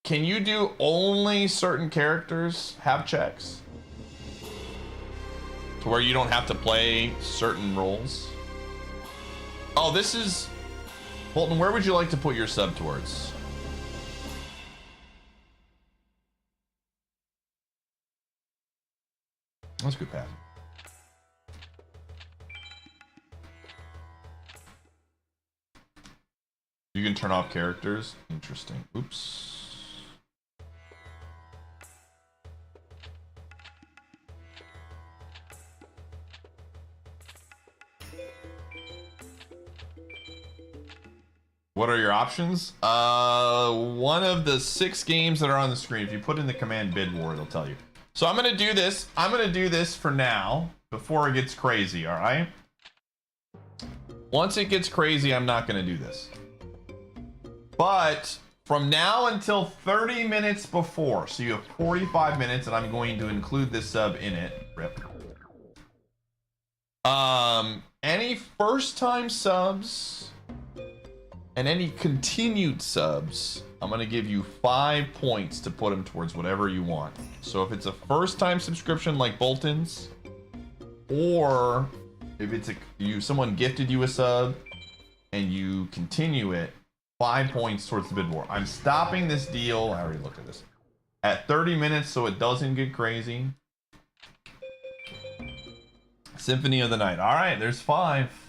Can you do only certain characters have checks? To where you don't have to play certain roles? Oh, this is... Bolton, where would you like to put your sub towards? That's a good pass. You can turn off characters. Interesting. Oops. What are your options? One of the 6 games that are on the screen. If you put in the command bid war, it'll tell you. So I'm gonna do this. I'm gonna do this for now before it gets crazy, all right? Once it gets crazy, I'm not gonna do this. But from now until 30 minutes before, so you have 45 minutes, and I'm going to include this sub in it. Rip. Any first-time subs and any continued subs, I'm gonna give you 5 points to put them towards whatever you want. So if it's a first-time subscription like Bolton's, or if it's someone gifted you a sub and you continue it, 5 points towards the bid war. I'm stopping this deal. I already looked at this at 30 minutes, so it doesn't get crazy. Symphony of the Night. All right, there's 5.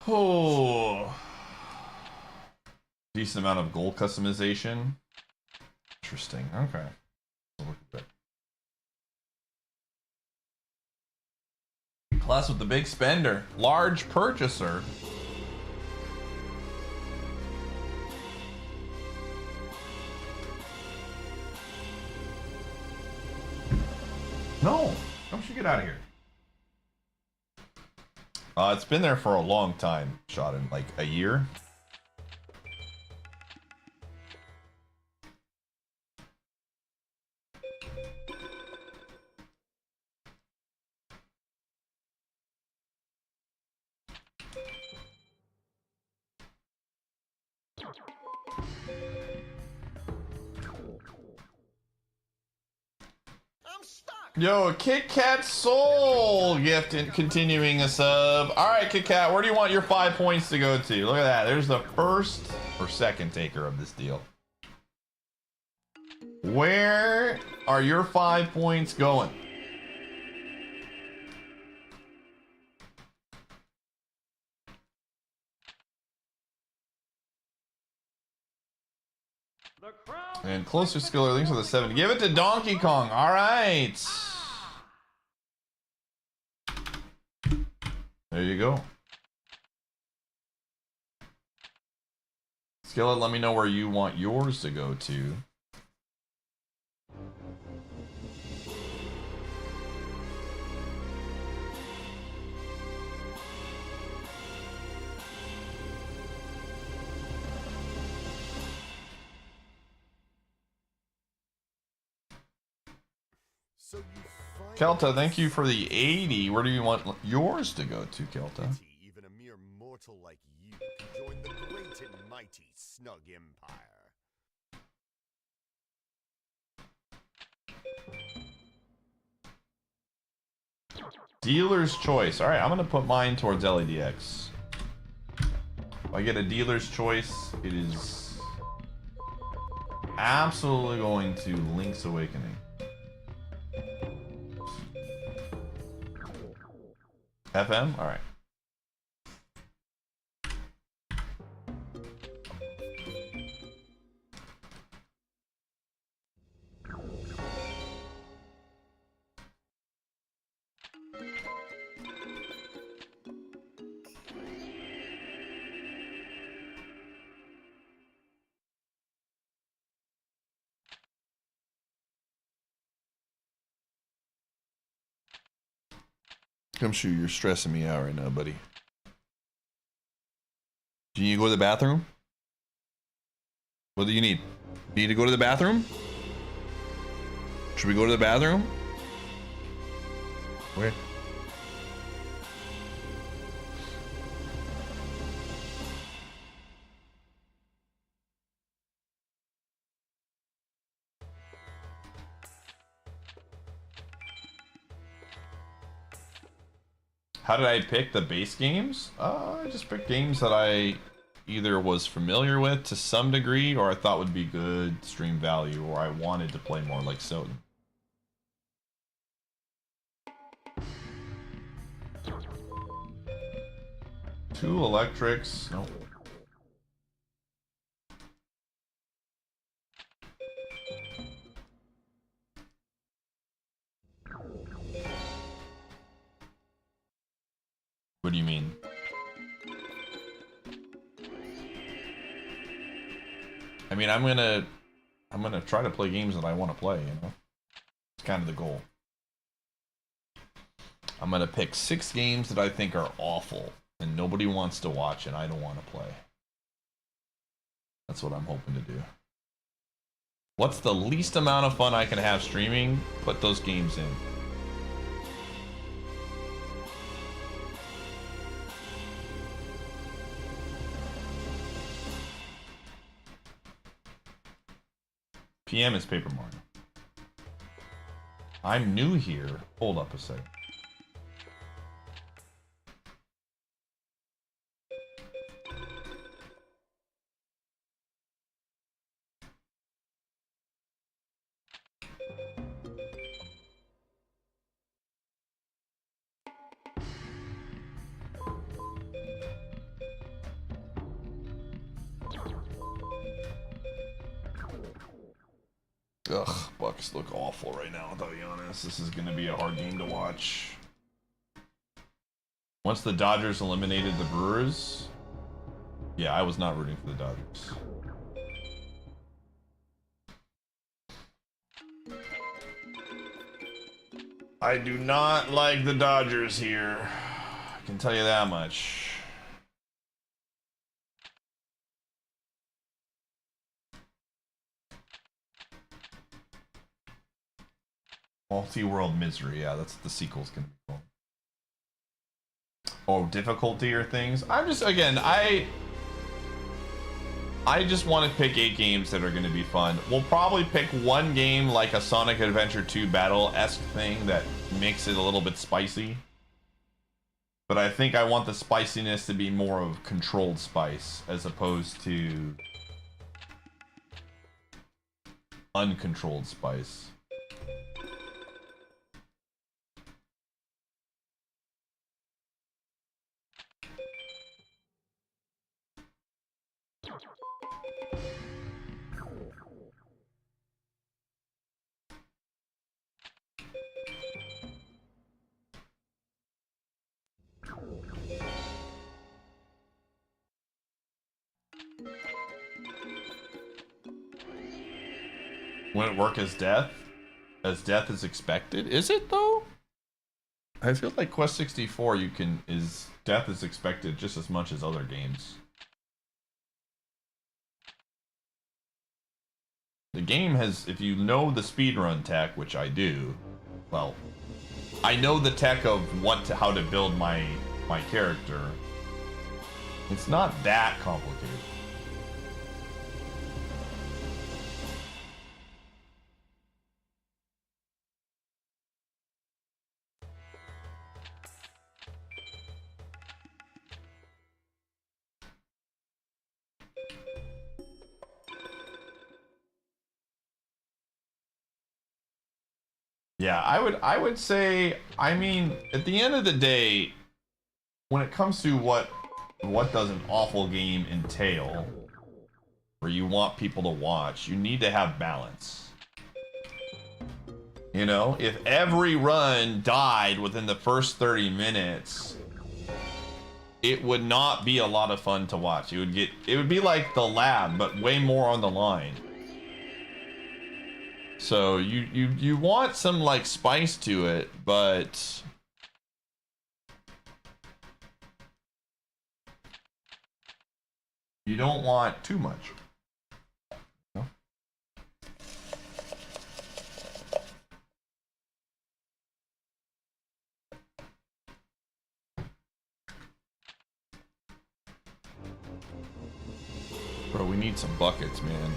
Oh, decent amount of goal customization. Interesting. Okay. Class with the big spender, large purchaser. No, don't you get out of here. It's been there for a long time, shot in like a year. Yo, Kit Kat Soul gift and continuing a sub. All right, Kit Kat, where do you want your 5 points to go to? Look at that. There's the first or second taker of this deal. Where are your 5 points going? The crowd And closer skiller links with a 7. Give it to Donkey Kong. All right. There you go. Skillet, let me know where you want yours to go to. So you Kelta, thank you for the 80. Where do you want yours to go to, Kelta? even a mere mortal like you can join the great and mighty Snug Empire. Dealer's choice. All right, I'm gonna put mine towards LADX. If I get a dealer's choice, it is absolutely going to Link's Awakening. FM? All right. Come shoot, you're stressing me out right now, buddy. Do you need to go to the bathroom? What do you need? You need to go to the bathroom? Should we go to the bathroom? Okay. How did I pick the base games? I just picked games that I either was familiar with to some degree or I thought would be good stream value or I wanted to play more like Soden. Two electrics. Nope. What do you mean? I mean, I'm gonna try to play games that I want to play, you know? It's kind of the goal. I'm gonna pick 6 games that I think are awful and nobody wants to watch and I don't want to play. That's what I'm hoping to do. What's the least amount of fun I can have streaming? Put those games in. PM is Paper Mario. I'm new here. Hold up a second. Ugh, Bucks look awful right now, I'll be honest. This is going to be a hard game to watch. Once the Dodgers eliminated the Brewers, yeah, I was not rooting for the Dodgers. I do not like the Dodgers here. I can tell you that much. Multiworld Misery, yeah, that's what the sequel's gonna be called. Oh, difficulty or things? I'm just, again, I just want to pick 8 games that are gonna be fun. We'll probably pick one game like a Sonic Adventure 2 battle-esque thing that makes it a little bit spicy. But I think I want the spiciness to be more of controlled spice as opposed to uncontrolled spice. Wouldn't work as death? As death is expected? Is it though? I feel like Quest 64 death is expected just as much as other games. The game has, if you know the speedrun tech, which I do, well, I know the tech of how to build my character. It's not that complicated. Yeah, I would say, I mean, at the end of the day, when it comes to what does an awful game entail, where you want people to watch, you need to have balance. You know, if every run died within the first 30 minutes, it would not be a lot of fun to watch. It would be like The Lab, but way more on the line. So you want some like spice to it, but you don't want too much. No? Bro, we need some buckets, man.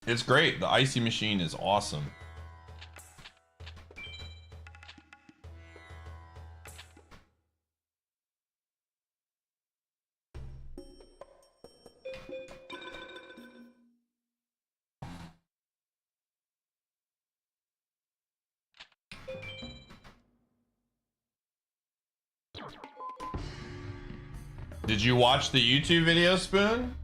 It's great. The icy machine is awesome. Did you watch the YouTube video, Spoon?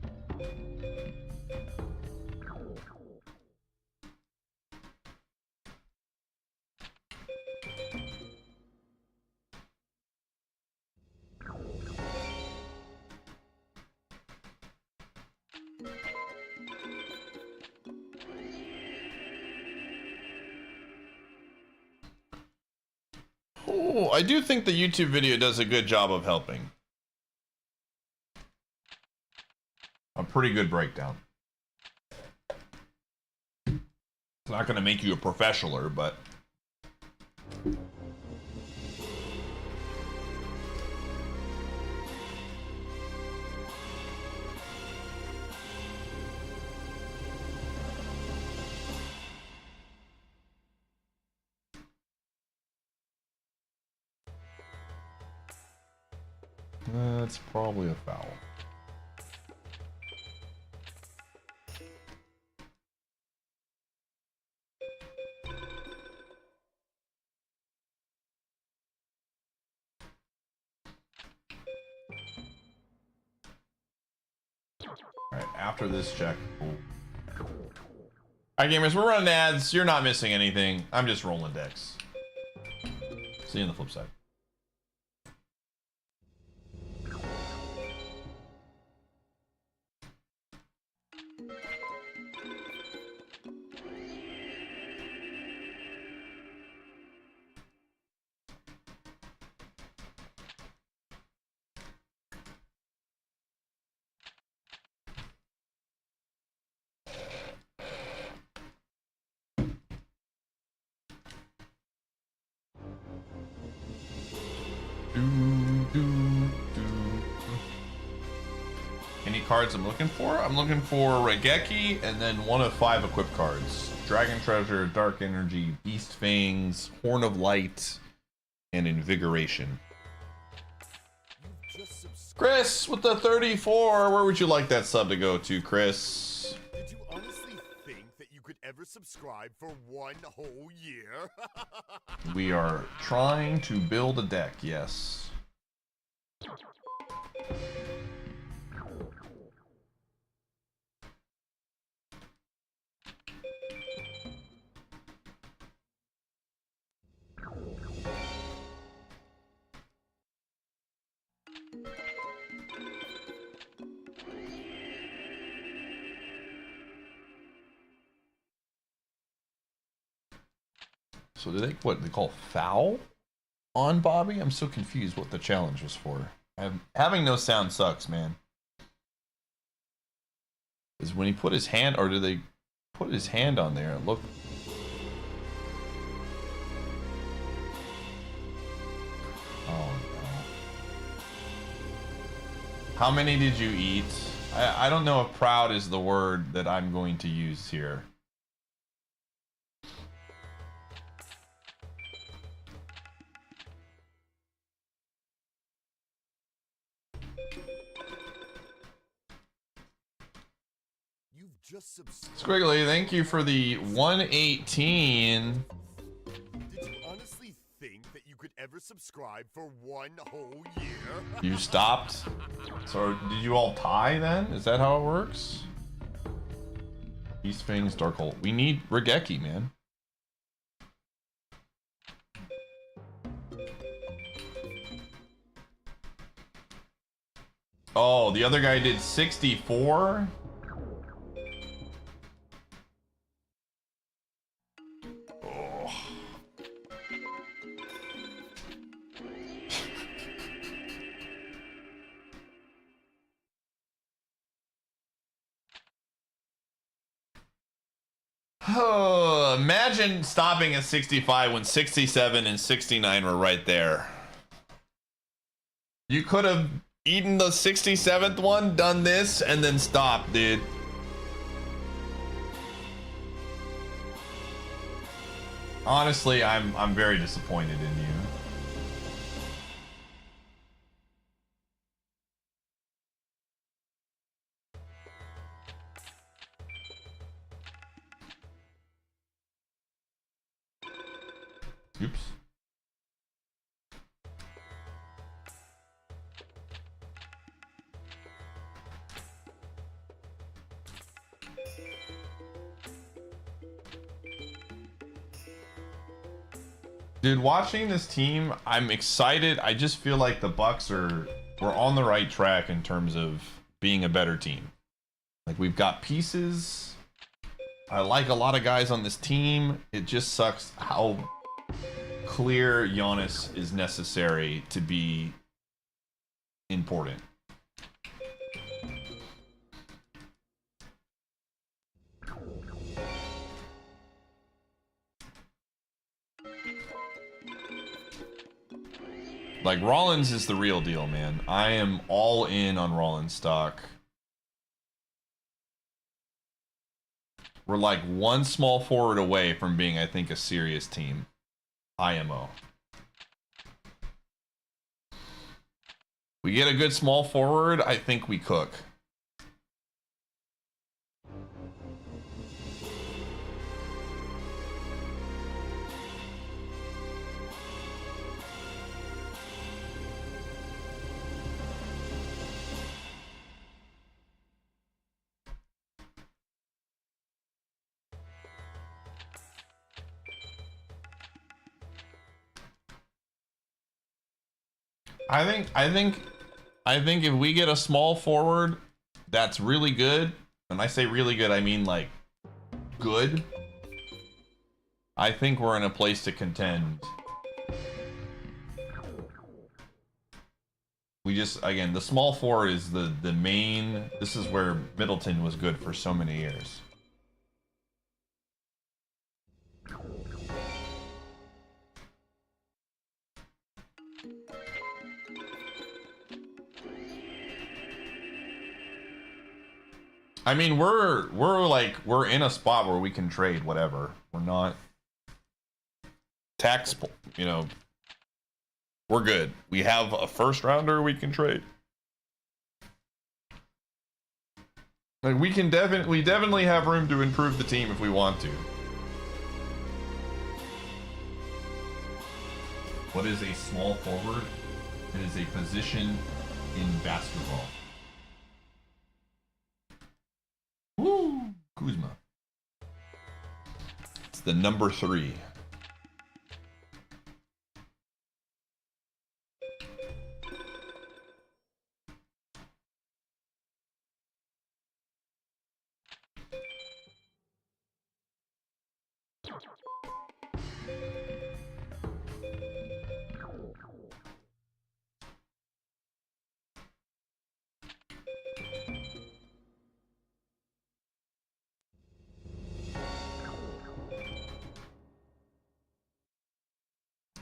Oh, I do think the YouTube video does a good job of helping. A pretty good breakdown. It's not going to make you a professional, but... That's probably a foul. Alright, after this check. Alright, gamers, we're running ads. You're not missing anything. I'm just rolling decks. See you on the flip side. Any cards I'm looking for? I'm looking for Regeki and then 1 of 5 equipped cards. Dragon Treasure, Dark Energy, Beast Fangs, Horn of Light, and Invigoration. Chris with the 34. Where would you like that sub to go to, Chris? Did you honestly think that you could ever subscribe for 1 whole year? We are trying to build a deck, yes. So did they, what they call foul on Bobby? I'm so confused what the challenge was for. Having no sound sucks, man. Is when he put his hand, or did they put his hand on there and look? Oh no. How many did you eat? I don't know if proud is the word that I'm going to use here. You've just Squiggly, thank you for the 118. Did you honestly think that you could ever subscribe for 1 whole year? You stopped? So did you all tie then? Is that how it works? East Fangs, Darkhold. We need Regeki, man. Oh, the other guy did 64? Oh. Oh, imagine stopping at 65 when 67 and 69 were right there. You could have eaten the 67th one, done this, and then stopped, dude. Honestly, I'm very disappointed in you. Oops. Dude, watching this team, I'm excited. I just feel like the Bucks we're on the right track in terms of being a better team. Like, we've got pieces. I like a lot of guys on this team. It just sucks how clear Giannis is necessary to be important. Like, Rollins is the real deal, man. I am all in on Rollins stock. We're like one small forward away from being, I think, a serious team. IMO. We get a good small forward, I think we cook. I think if we get a small forward that's really good, when I say really good, I mean like good. I think we're in a place to contend. We just, again, the small forward is the main. This is where Middleton was good for so many years. I mean, we're in a spot where we can trade whatever. We're not taxable, you know. We're good. We have a first rounder we can trade. Like, we definitely have room to improve the team if we want to. What is a small forward? It is a position in basketball. Woo! Kuzma. It's the number 3.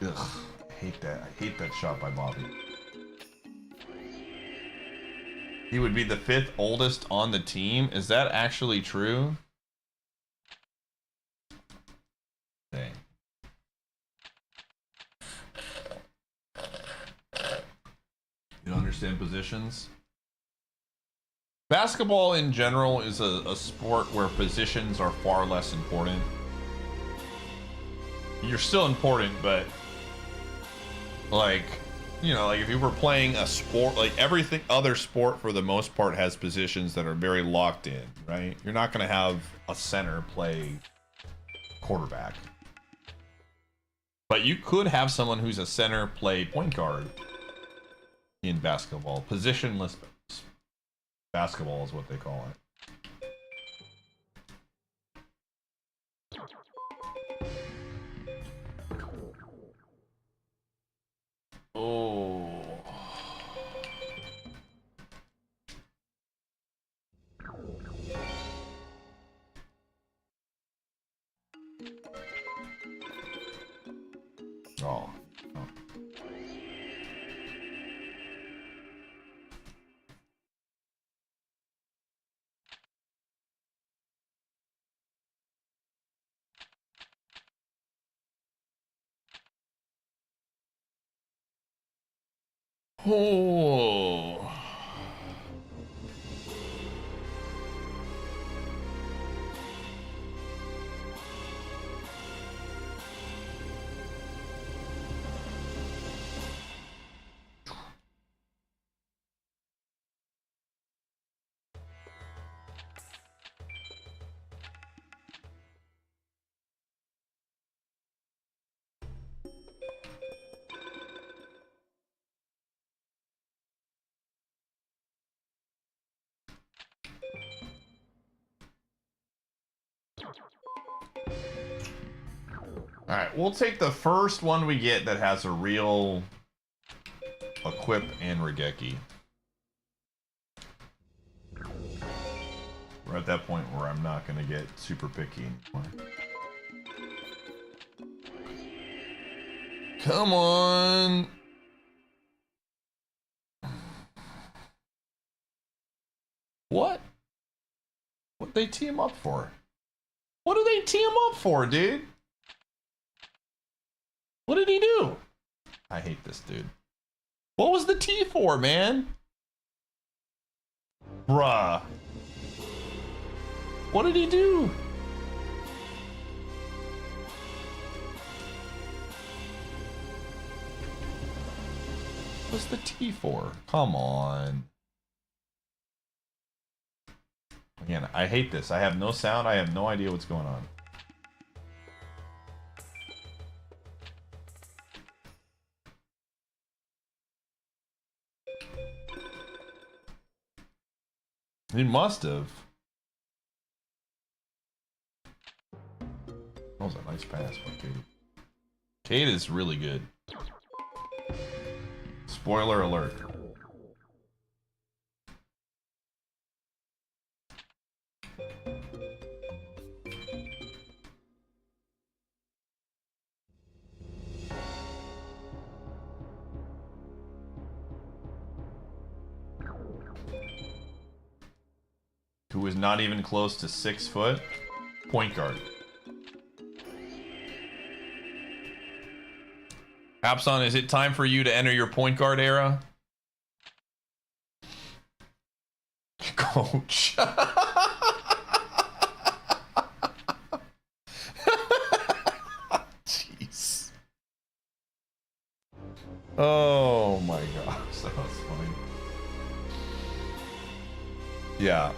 Ugh, I hate that. I hate that shot by Bobby. He would be the 5th oldest on the team. Is that actually true? Dang. You don't understand positions? Basketball in general is a sport where positions are far less important. You're still important, but like, you know, like if you were playing a sport, like everything other sport for the most part has positions that are very locked in, right? You're not going to have a center play quarterback. But you could have someone who's a center play point guard in basketball. Positionless basketball is what they call it. Oh. Oh. Oh. All right, we'll take the first one we get that has a real equip and Regeki. We're at that point where I'm not going to get super picky anymore. Come on. What? What'd they team up for? What do they team up for, dude? What did he do? I hate this dude. What was the T for, man? Bruh. What did he do? What's the T for? Come on. Again, I hate this. I have no sound. I have no idea what's going on. He must have. That was a nice pass by Kate. Kate is really good. Spoiler alert. Who is not even close to 6 foot? Point guard. Hapson, is it time for you to enter your point guard era? Coach. Jeez. Oh my gosh, that was funny. Yeah.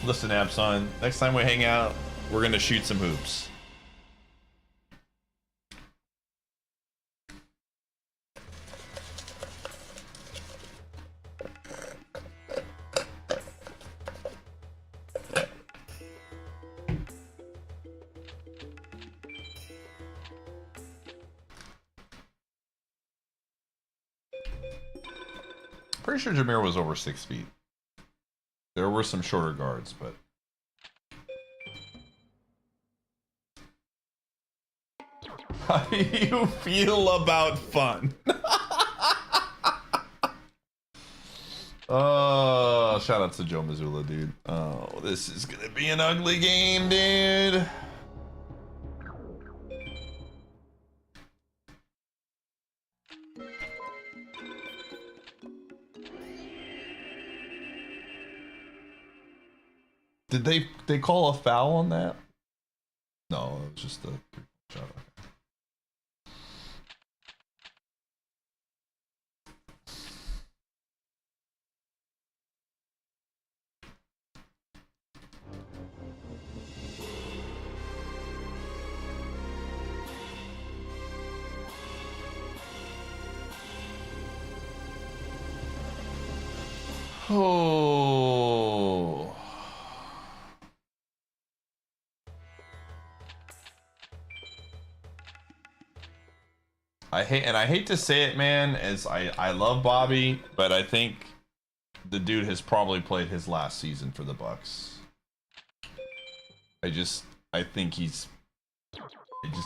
Listen, Abson, next time we hang out, we're gonna shoot some hoops. Pretty sure Jameer was over 6 feet. There were some shorter guards, but... How do you feel about fun? Oh, shout out to Joe Missoula, dude. Oh, this is gonna be an ugly game, dude. Did they call a foul on that? No, it was just a shot. Oh. I hate to say it, man, as I love Bobby, but I think the dude has probably played his last season for the Bucks. I just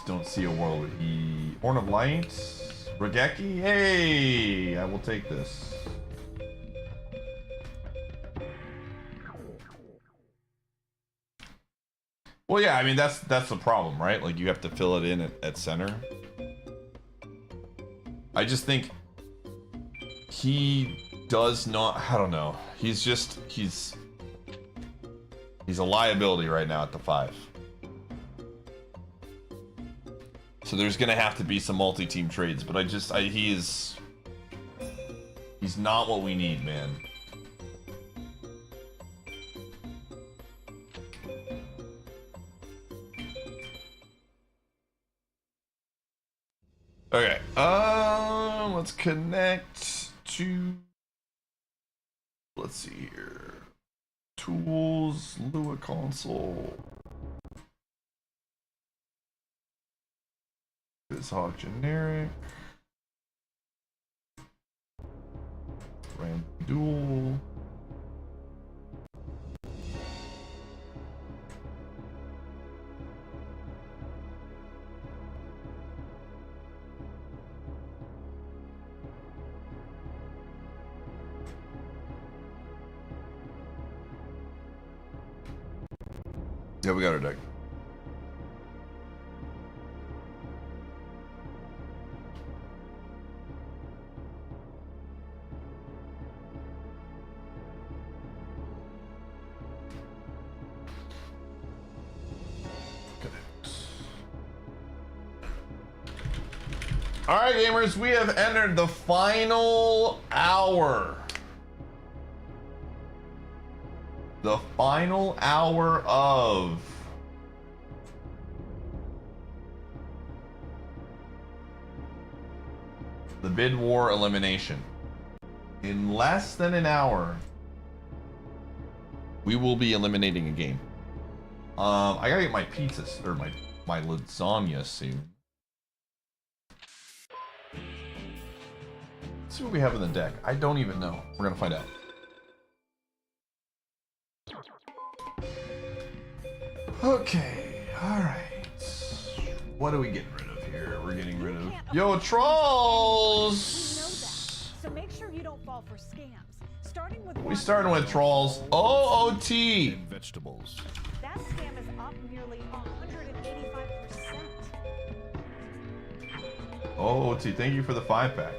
don't see a world where he... Horn of Light, Regeki, hey, I will take this. Well, yeah, I mean that's the problem, right? Like you have to fill it in at center. I just think he does not. I don't know. He's a liability right now at the 5. So there's gonna have to be some multi-team trades, but he's not what we need, man. Okay, let's connect to, let's see here, tools, Lua console, BizHawk generic, random dual. Yeah, we got our deck. All right, gamers, we have entered the final hour. The final hour of the bid war elimination. In less than an hour, we will be eliminating a game. I gotta get my pizzas or my lasagna soon. Let's see what we have in the deck. I don't even know. We're gonna find out. Okay, alright. What are we getting rid of here? We're getting rid of... Yo, trolls! So make sure you don't fall for scams. We starting with trolls. OOT! And vegetables. That scam is up nearly 185%. OOT, thank you for the 5-pack.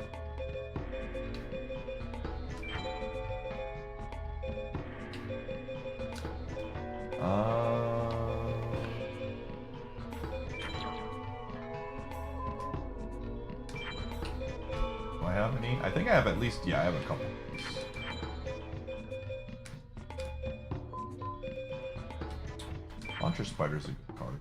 Do I have any? I think I have at least, yeah, I have a couple. Launcher Spider's a good card.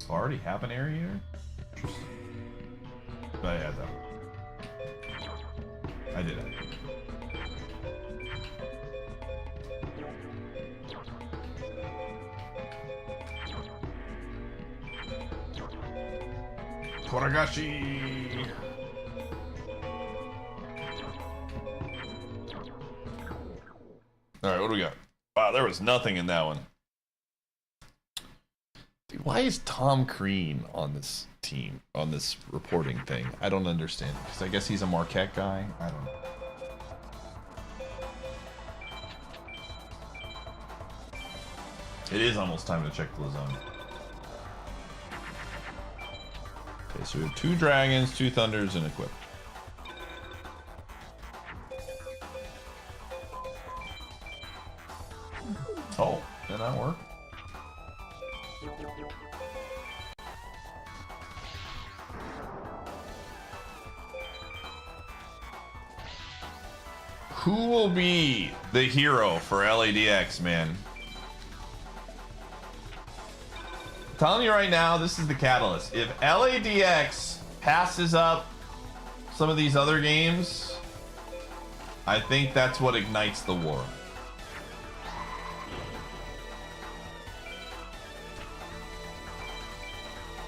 I already have an area here? Interesting. I had that one. I did it. Toragashi. All right, what do we got? Wow, there was nothing in that one. Dude, why is Tom Crean on this team, on this reporting thing? I don't understand. Because I guess he's a Marquette guy. I don't know. It is almost time to check the lasagna. Okay, so we have 2 dragons, 2 thunders, and equip. Oh, did that work? Who will be the hero for LADX, man? I'm telling you right now, this is the catalyst. If LADX passes up some of these other games, I think that's what ignites the war.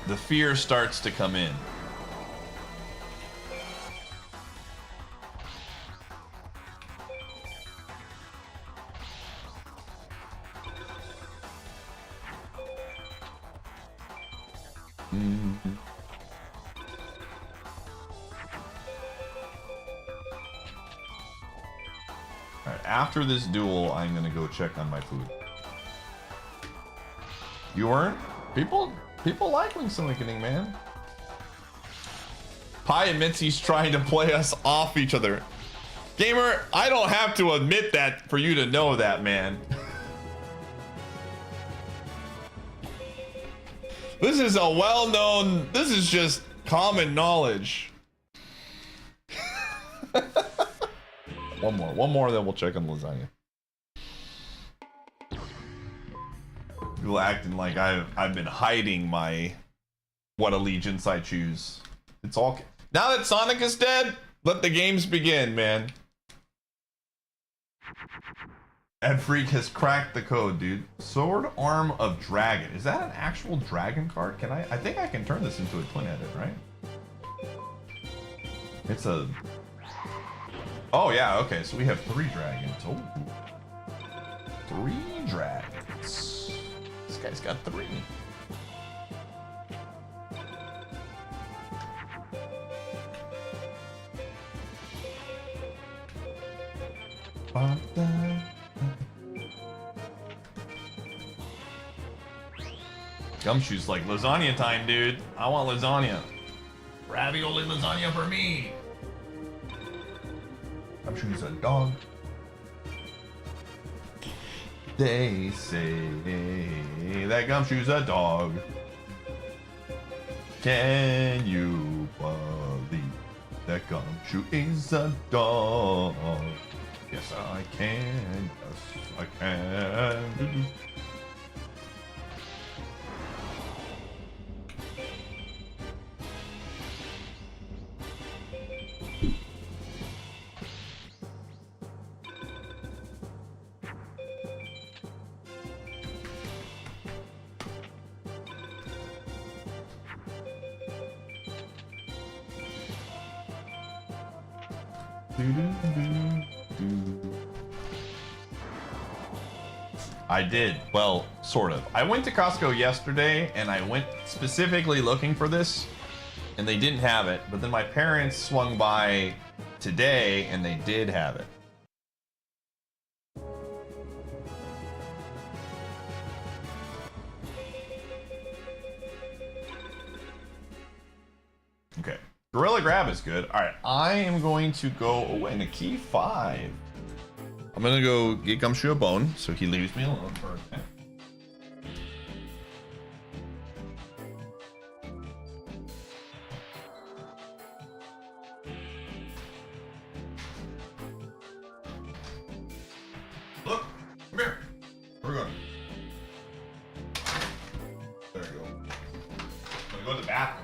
The fear starts to come in. Alright, after this duel, I'm gonna go check on my food. You weren't? People like Link's Awakening, man. Pi admits he's trying to play us off each other. Gamer, I don't have to admit that for you to know that, man. This is a well-known, this is just common knowledge. One more, then we'll check on lasagna. People acting like I've been hiding what allegiance I choose. It's all, now that Sonic is dead, let the games begin, man. Ed Freak has cracked the code, dude. Sword Arm of Dragon. Is that an actual dragon card? Can I think I can turn this into a twin edit, right? It's a... Oh yeah, okay, so we have 3 dragons. Oh. 3 dragons. This guy's got 3. Gumshoe's like, lasagna time, dude. I want lasagna. Ravioli lasagna for me. Gumshoe's a dog. They say that Gumshoe's a dog. Can you believe that Gumshoe is a dog? Yes, I can. Yes, I can. I did. Well, sort of. I went to Costco yesterday and I went specifically looking for this and they didn't have it, but then my parents swung by today and they did have it. Okay. Gorilla Grab is good. All right, I am going to go and a key 5. I'm gonna go get Gumshoe a bone so he leaves me alone for a minute. Look, come here. Where are we going? There you go. I'm gonna go to the bathroom.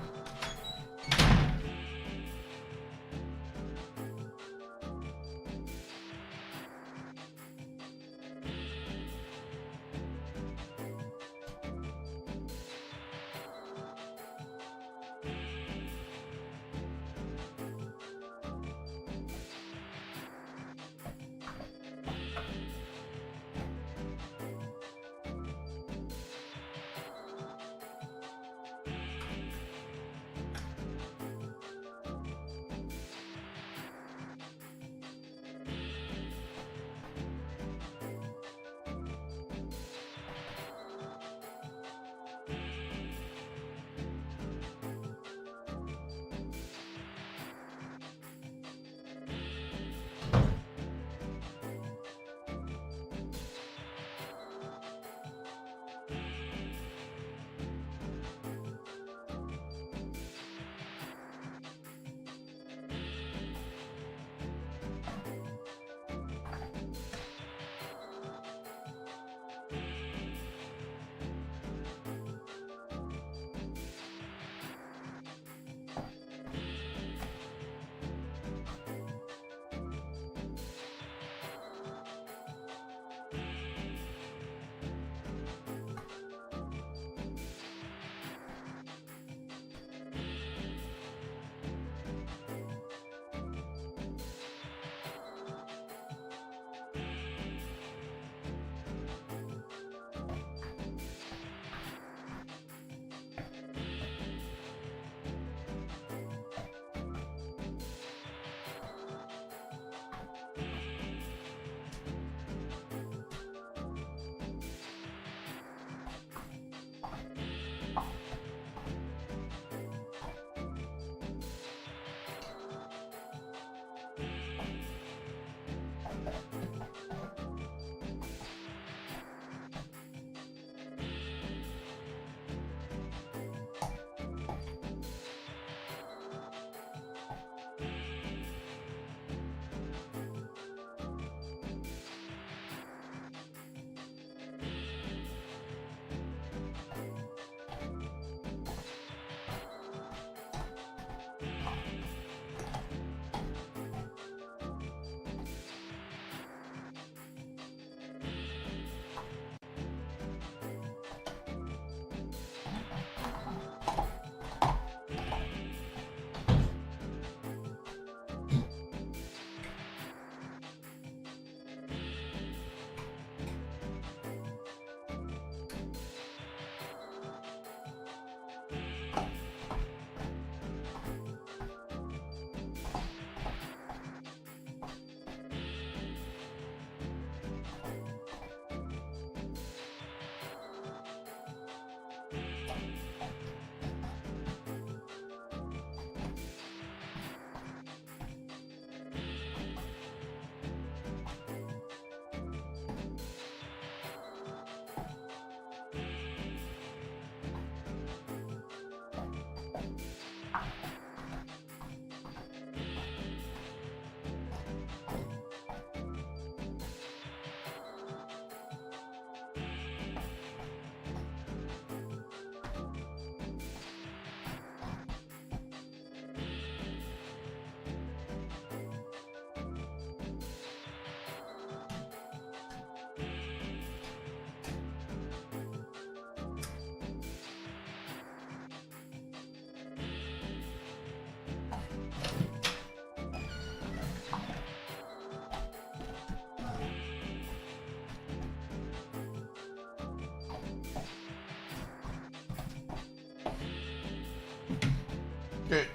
Okay.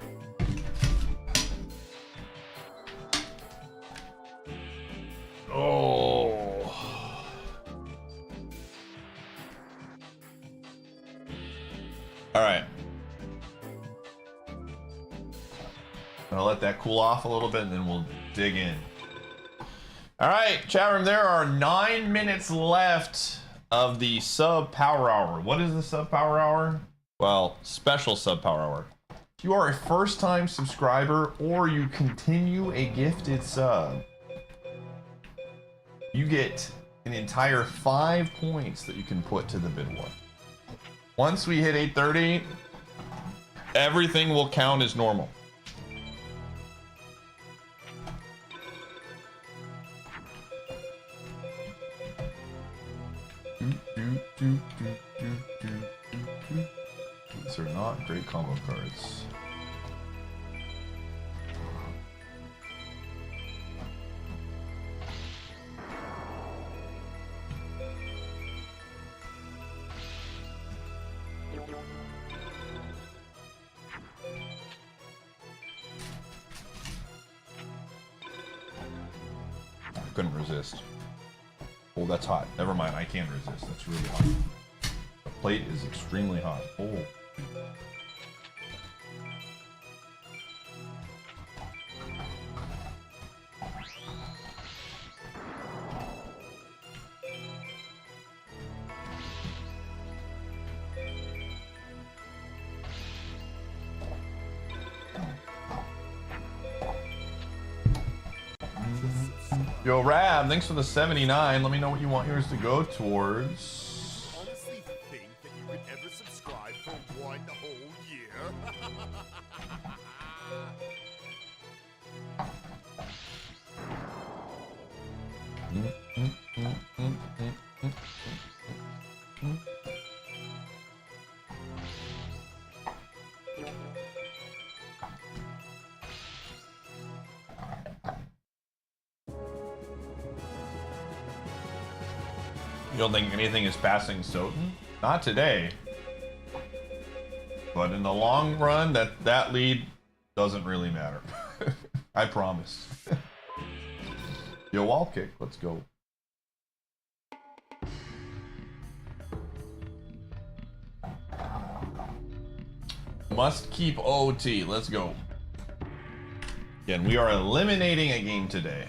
Oh. All right. Gonna let that cool off a little bit and then we'll dig in. All right, chat room, there are 9 minutes left of the sub power hour. What is the sub power hour? Well, special sub power hour. If you are a first time subscriber or you continue a gifted sub, you get an entire 5 points that you can put to the bid war. Once we hit 8:30, everything will count as normal. These are not great combo cards. I couldn't resist. Oh, that's hot. Never mind, I can resist. That's really hot. The plate is extremely hot. Oh. Yo, Rab, thanks for the 79. Let me know what you want yours to go towards. Honestly think that you could ever subscribe for 1 whole year? You don't think anything is passing Soten? Not today. But in the long run, that lead doesn't really matter. I promise. Yo, wall kick, let's go. Must keep OT, let's go. Again, we are eliminating a game today.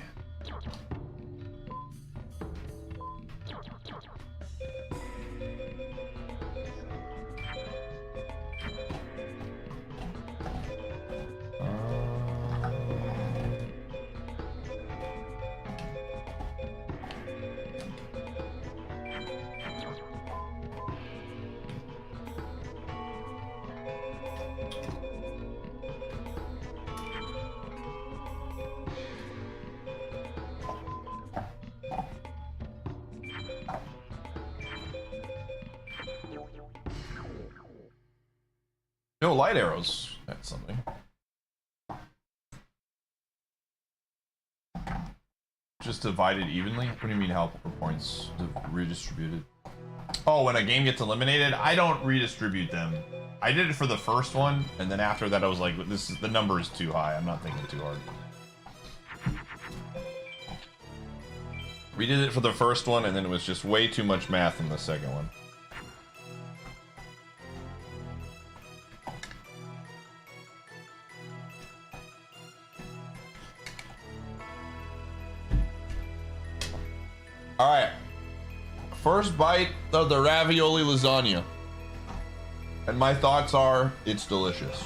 No light arrows. That's something. Just divided evenly? What do you mean how points redistributed? Oh, when a game gets eliminated, I don't redistribute them. I did it for the first one, and then after that I was like, the number is too high. I'm not thinking too hard. We did it for the first one, and then it was just way too much math in the second one. Alright. First bite of the ravioli lasagna. And my thoughts are, it's delicious.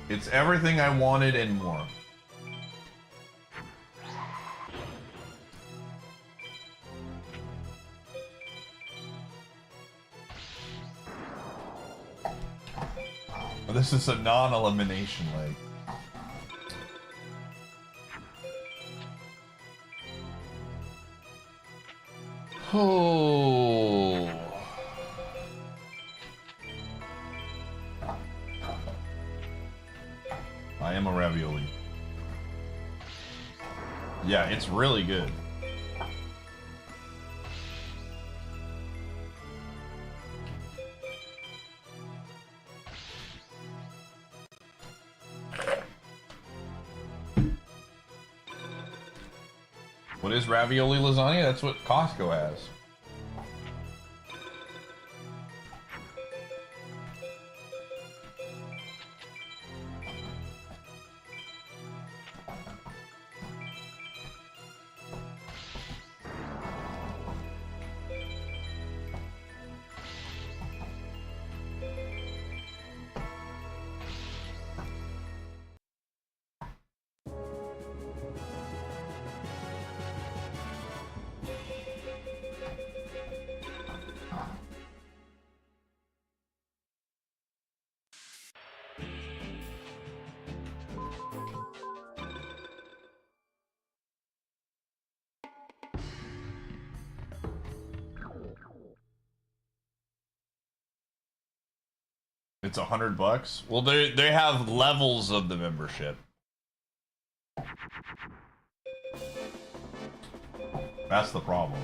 It's everything I wanted and more. This is a non-elimination leg. Oh. I am a ravioli. Yeah, it's really good. What is ravioli lasagna? That's what Costco has. It's $100. Well, they have levels of the membership. That's the problem.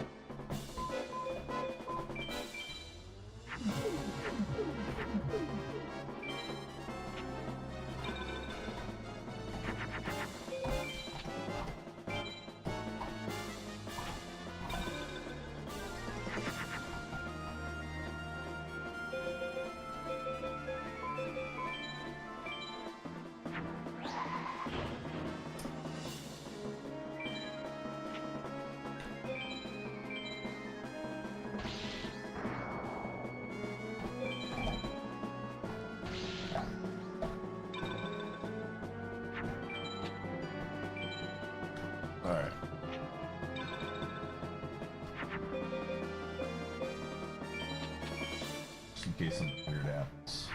Alright. Just in case something weird happens.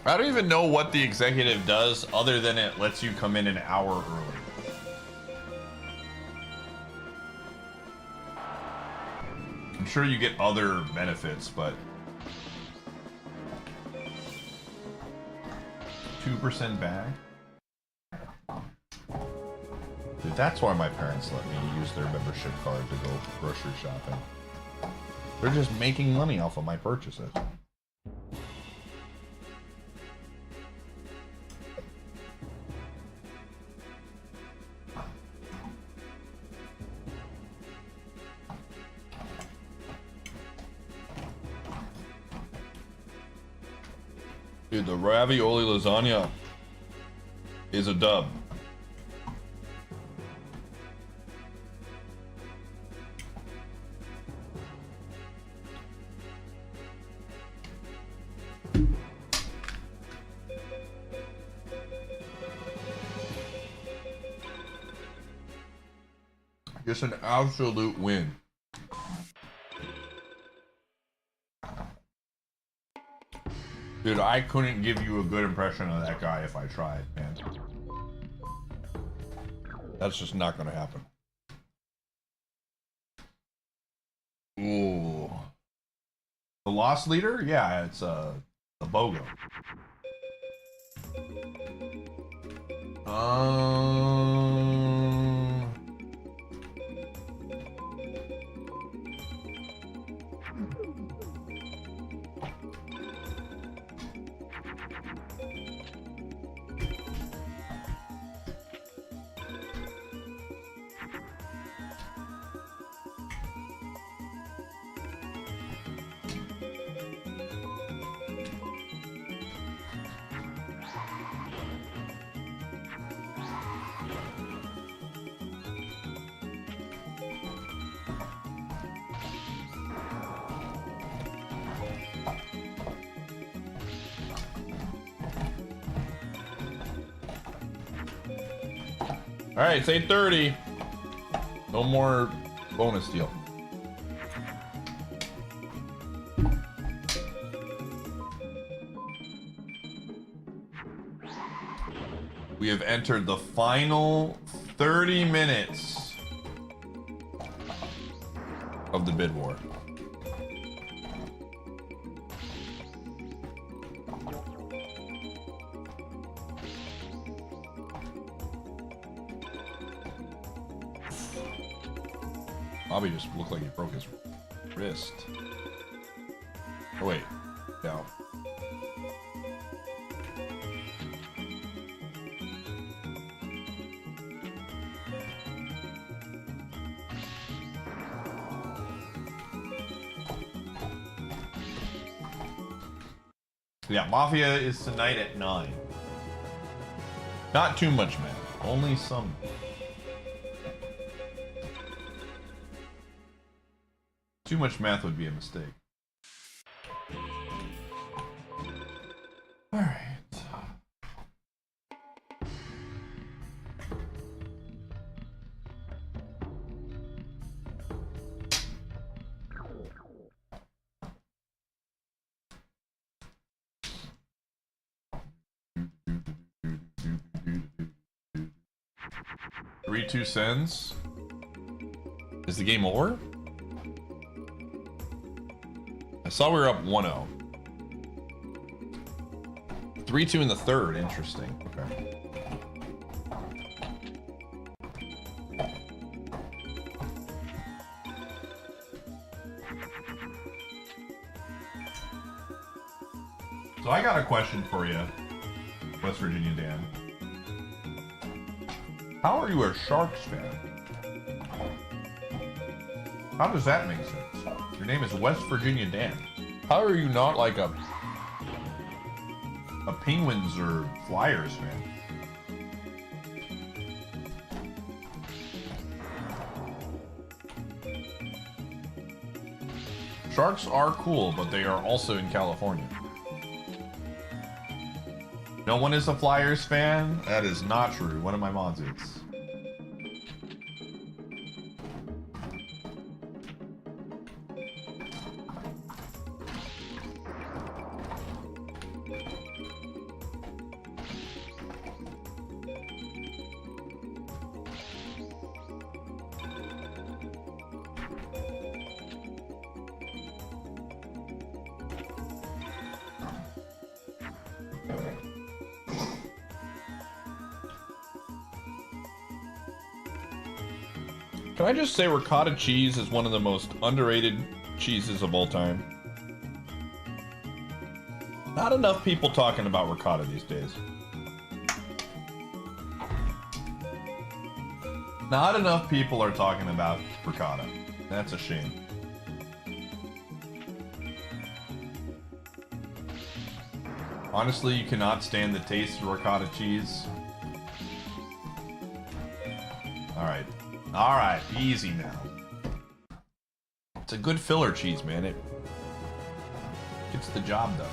I don't even know what the executive does other than it lets you come in an hour early. I'm sure you get other benefits, but 2% back? Dude, that's why my parents let me use their membership card to go grocery shopping. They're just making money off of my purchases. Dude, the ravioli lasagna is a dub. Just an absolute win. Dude, I couldn't give you a good impression of that guy if I tried, man. That's just not gonna happen. Ooh. The Lost Leader? Yeah, it's the BOGO. All right, it's 8:30. No more bonus deal. We have entered the final 30 minutes of the bid war. Bobby just looked like he broke his wrist. Oh wait, no. Yeah, Mafia is tonight at 9. Not too much, man. Only some. Too much math would be a mistake. All right. Two cents. Is the game over? I saw we were up 1-0. 3-2 in the third. Interesting. Okay. So I got a question for you, West Virginia Dan. How are you a Sharks fan? How does that make sense? Your name is West Virginia Dan. How are you not like a Penguins or Flyers fan? Sharks are cool, but they are also in California. No one is a Flyers fan? That is not true. One of my mods is. Can I just say ricotta cheese is one of the most underrated cheeses of all time? Not enough people talking about ricotta these days. Not enough people are talking about ricotta. That's a shame. Honestly, you cannot stand the taste of ricotta cheese. Alright. Alright, easy now. It's a good filler cheese, man. It gets the job done.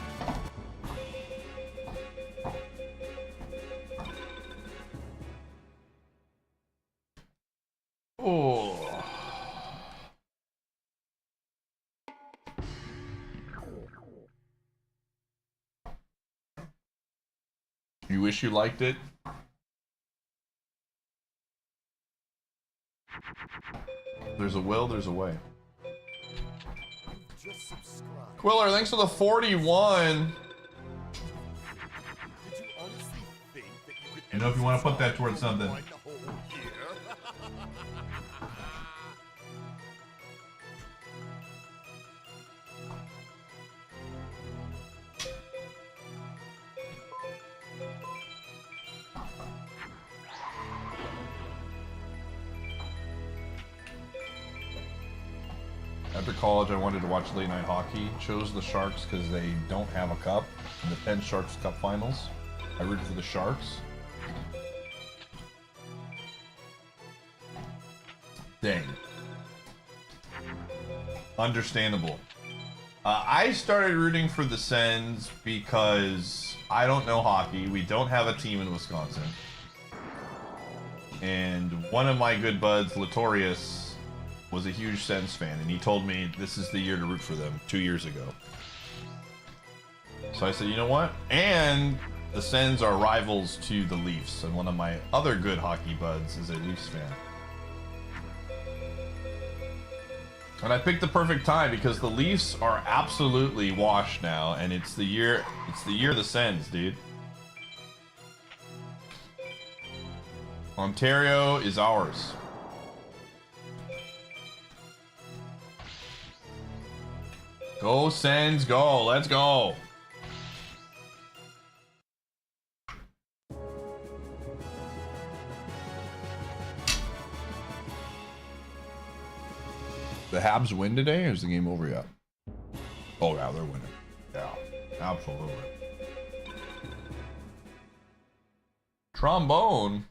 Oh. You wish you liked it? There's a will, there's a way. Just subscribe. Quiller, thanks for the 41. Did you honestly think that you could You know, if you want to put that towards something. one whole year? After college, I wanted to watch late night hockey. Chose the Sharks because they don't have a cup in the Penn Sharks Cup Finals. I rooted for the Sharks. Dang. Understandable. I started rooting for the Sens because I don't know hockey. We don't have a team in Wisconsin. And one of my good buds, Latorius, was a huge Sens fan, and he told me this is the year to root for them 2 years ago. So I said, you know what? And the Sens are rivals to the Leafs, and one of my other good hockey buds is a Leafs fan. And I picked the perfect time because the Leafs are absolutely washed now, and it's the year of the Sens, dude. Ontario is ours. Go, Sens, go. Let's go. The Habs win today, or is the game over yet? Oh, yeah, they're winning. Yeah, absolutely. Trombone.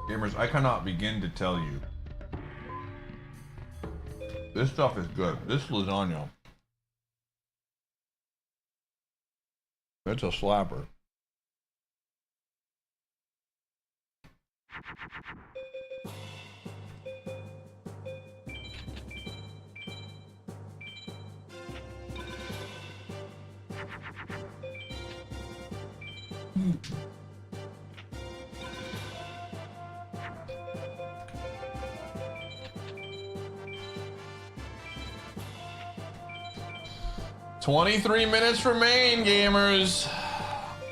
Gamers, I cannot begin to tell you. This stuff is good. This lasagna. It's a slapper. Mm. 23 minutes remain, gamers.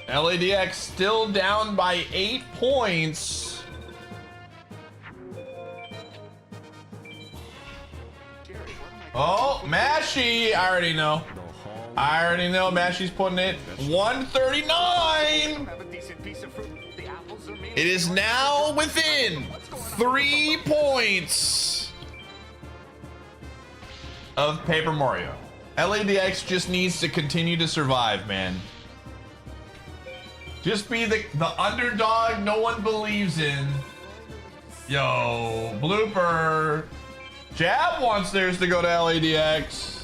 LADX still down by 8 points. Oh, Mashy! I already know. Mashy's putting it 139. It is now within 3 points of Paper Mario. LADX just needs to continue to survive, man. Just be the underdog no one believes in. Yo, blooper. Jab wants theirs to go to LADX.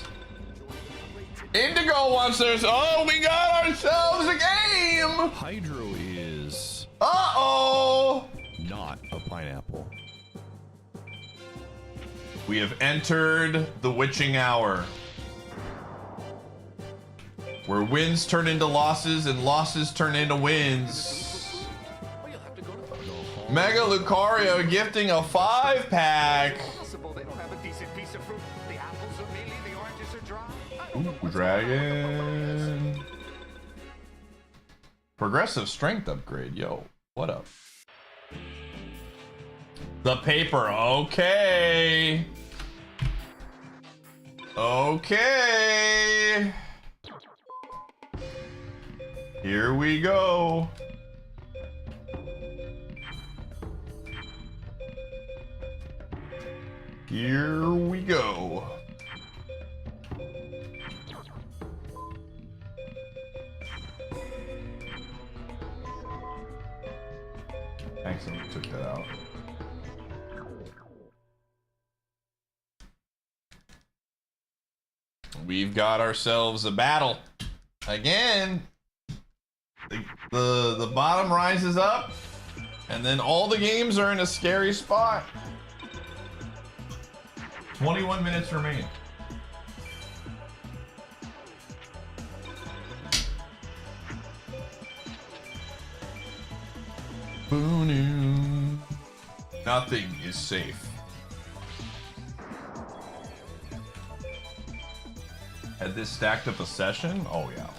Indigo wants theirs. Oh, we got ourselves a game. Hydro is Uh-oh. not a pineapple. We have entered the witching hour, where wins turn into losses and losses turn into wins. Mega Lucario gifting a 5-pack. Ooh, dragon. Progressive strength upgrade. Yo, what up? The paper. Okay. Okay. Here we go. Here we go. Accidentally took that out. We've got ourselves a battle again. The bottom rises up, and then all the games are in a scary spot. 21 minutes remain. Boonoo. Nothing is safe. Had this stacked up a session? Oh yeah.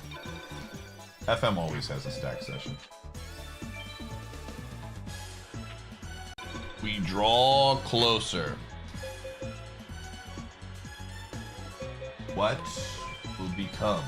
FM always has a stack session. We draw closer. What will become?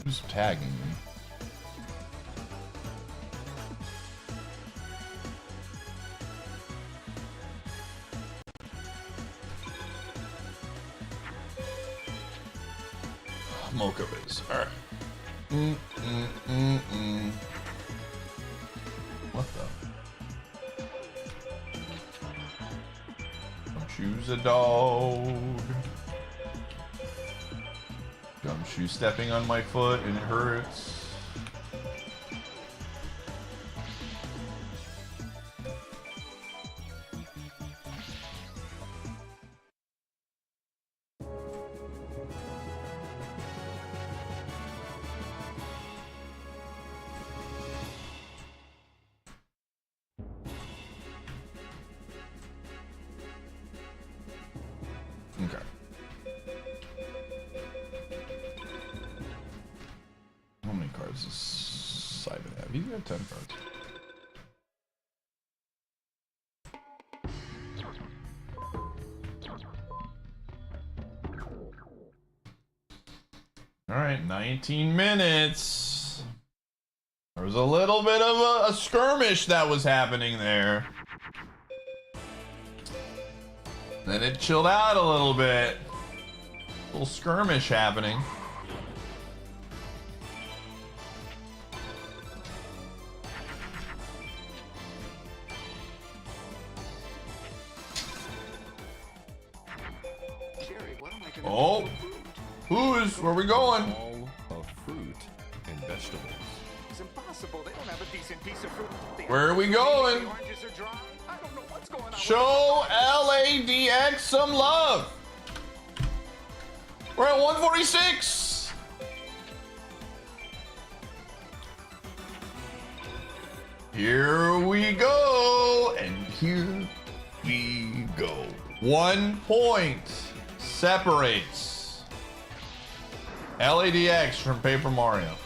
Who's tagging me? Mocha Biz. Alright. What the? Choose a dog. Gumshoe stepping on my foot and it hurts. cards does Simon have? He's got 10 cards. All right, 19 minutes. There was a little bit of a skirmish that was happening there. Then it chilled out a little bit. A little skirmish happening. Oh, who's? Where we going? All of fruit and vegetables. It's impossible. They don't have a decent piece of fruit. Where are we going? The oranges are dry. I don't know what's going on. Show LADX some love. We're at 146. Here we go. And here we go. 1 point separates LADX from Paper Mario.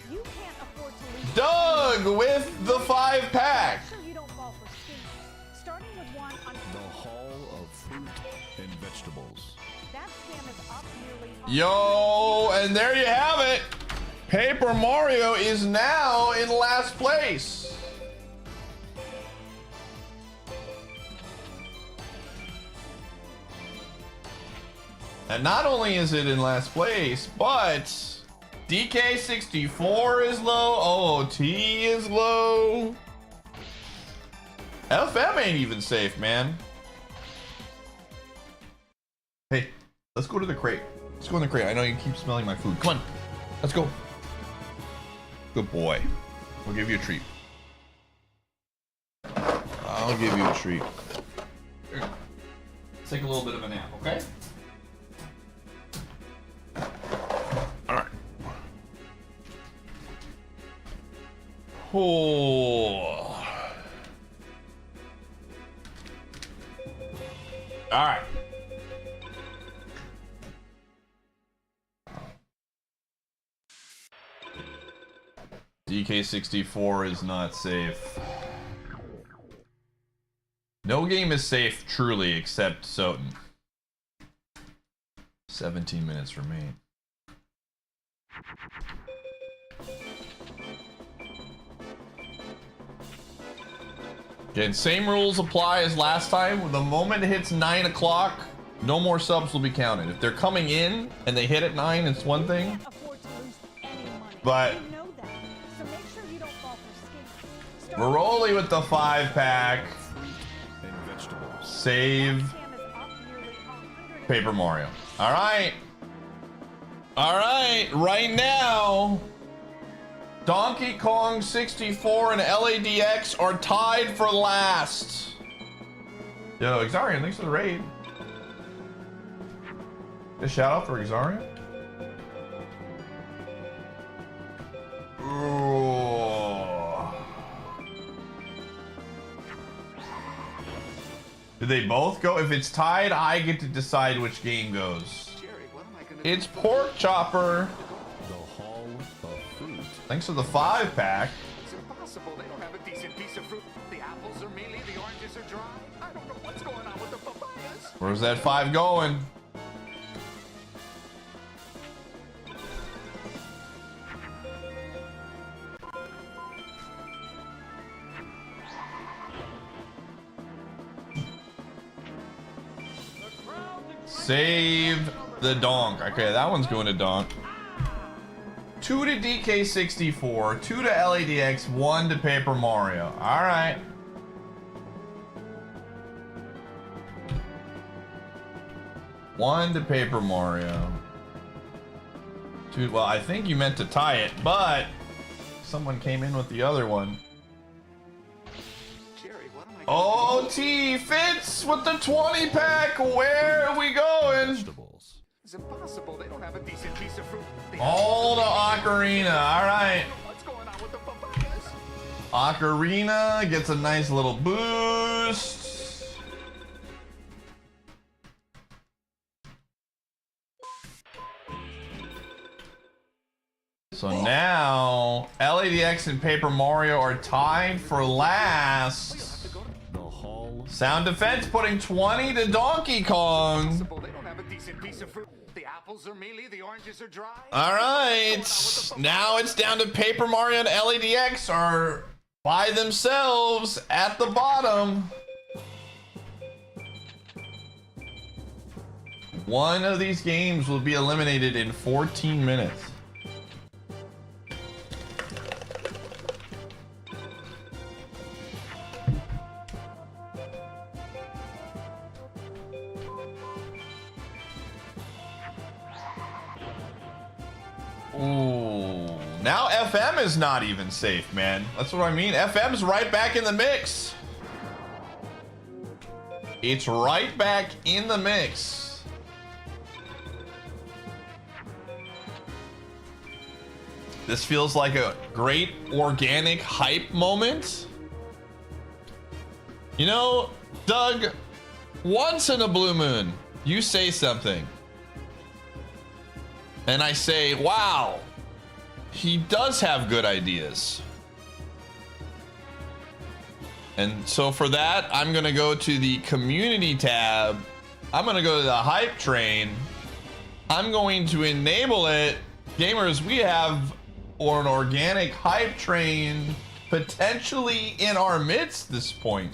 You can't afford to lose. Doug with the 5-pack. Make sure you don't fall for schemes. Starting with one on The Hall of Fruit and Vegetables. that scam is up nearly. Yo, and there you have it. Paper Mario is now in last place. And not only is it in last place, but DK64 is low, OOT is low. FM ain't even safe, man. Hey, let's go to the crate. Let's go in the crate. I know you keep smelling my food. Come on, let's go. Good boy. We'll give you a treat. I'll give you a treat. Here. Let's take a little bit of a nap, okay? All right. Oh. All right. DK64 is not safe. No game is safe truly except Soten. 17 minutes remain. Again, same rules apply as last time. The moment it hits 9 o'clock, no more subs will be counted. If they're coming in and they hit at 9, it's one thing. Can't afford to lose any money. But You know that. So make sure you don't fall for schemes. we're rolling with the 5-pack. And vegetables. Save Scam is up nearly 100. Paper Mario. All right. All right. Right now, Donkey Kong 64 and LADX are tied for last. Yo, Exarian, thanks for the raid. A shout out for Exarian. Ooh. Did they both go? If it's tied, I get to decide which game goes. It's Pork Chopper. The Hall of Fruit. Thanks for the 5-pack. It's impossible. They don't have a decent piece of fruit. The apples are mealy, the oranges are dry. I don't know what's going on with the papayas. Where's that 5 going? Save the donk. Okay, that one's going to donk. 2 to DK64, 2 to LADX, 1 to Paper Mario. All right. One to Paper Mario. 2. Well, I think you meant to tie it, but someone came in with the other one. OT Fitz with the 20-pack. Where are we going? Vegetables. It's impossible. They don't have a decent piece of fruit. All to Ocarina. All right. What's going on with the papayas? Ocarina gets a nice little boost. So now LADX and Paper Mario are tied for last. The Hall. Sound Defense putting 20 to Donkey Kong. They don't have a decent piece of fruit. The apples are mealy, the oranges are dry. All right, now it's down to Paper Mario and LADX are by themselves at the bottom. One of these games will be eliminated in 14 minutes. Ooh, now FM is not even safe, man. That's what I mean. FM's right back in the mix. It's right back in the mix. This feels like a great organic hype moment. You know, Doug, once in a blue moon, you say something. And I say, wow, he does have good ideas. And so for that, I'm gonna go to the community tab. I'm gonna go to the hype train. I'm going to enable it. Gamers, we have an organic hype train potentially in our midst this point.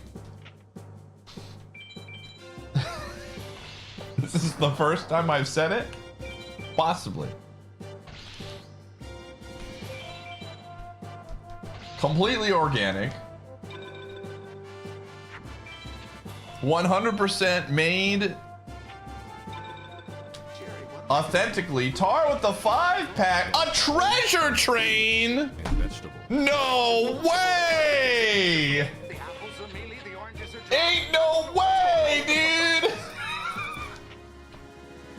This is the first time I've said it. Possibly. Completely organic. 100% made authentically. Tar with the 5-pack. A treasure train? And vegetables. No way! The apples are mealy, the oranges are dry. Ain't no way, dude!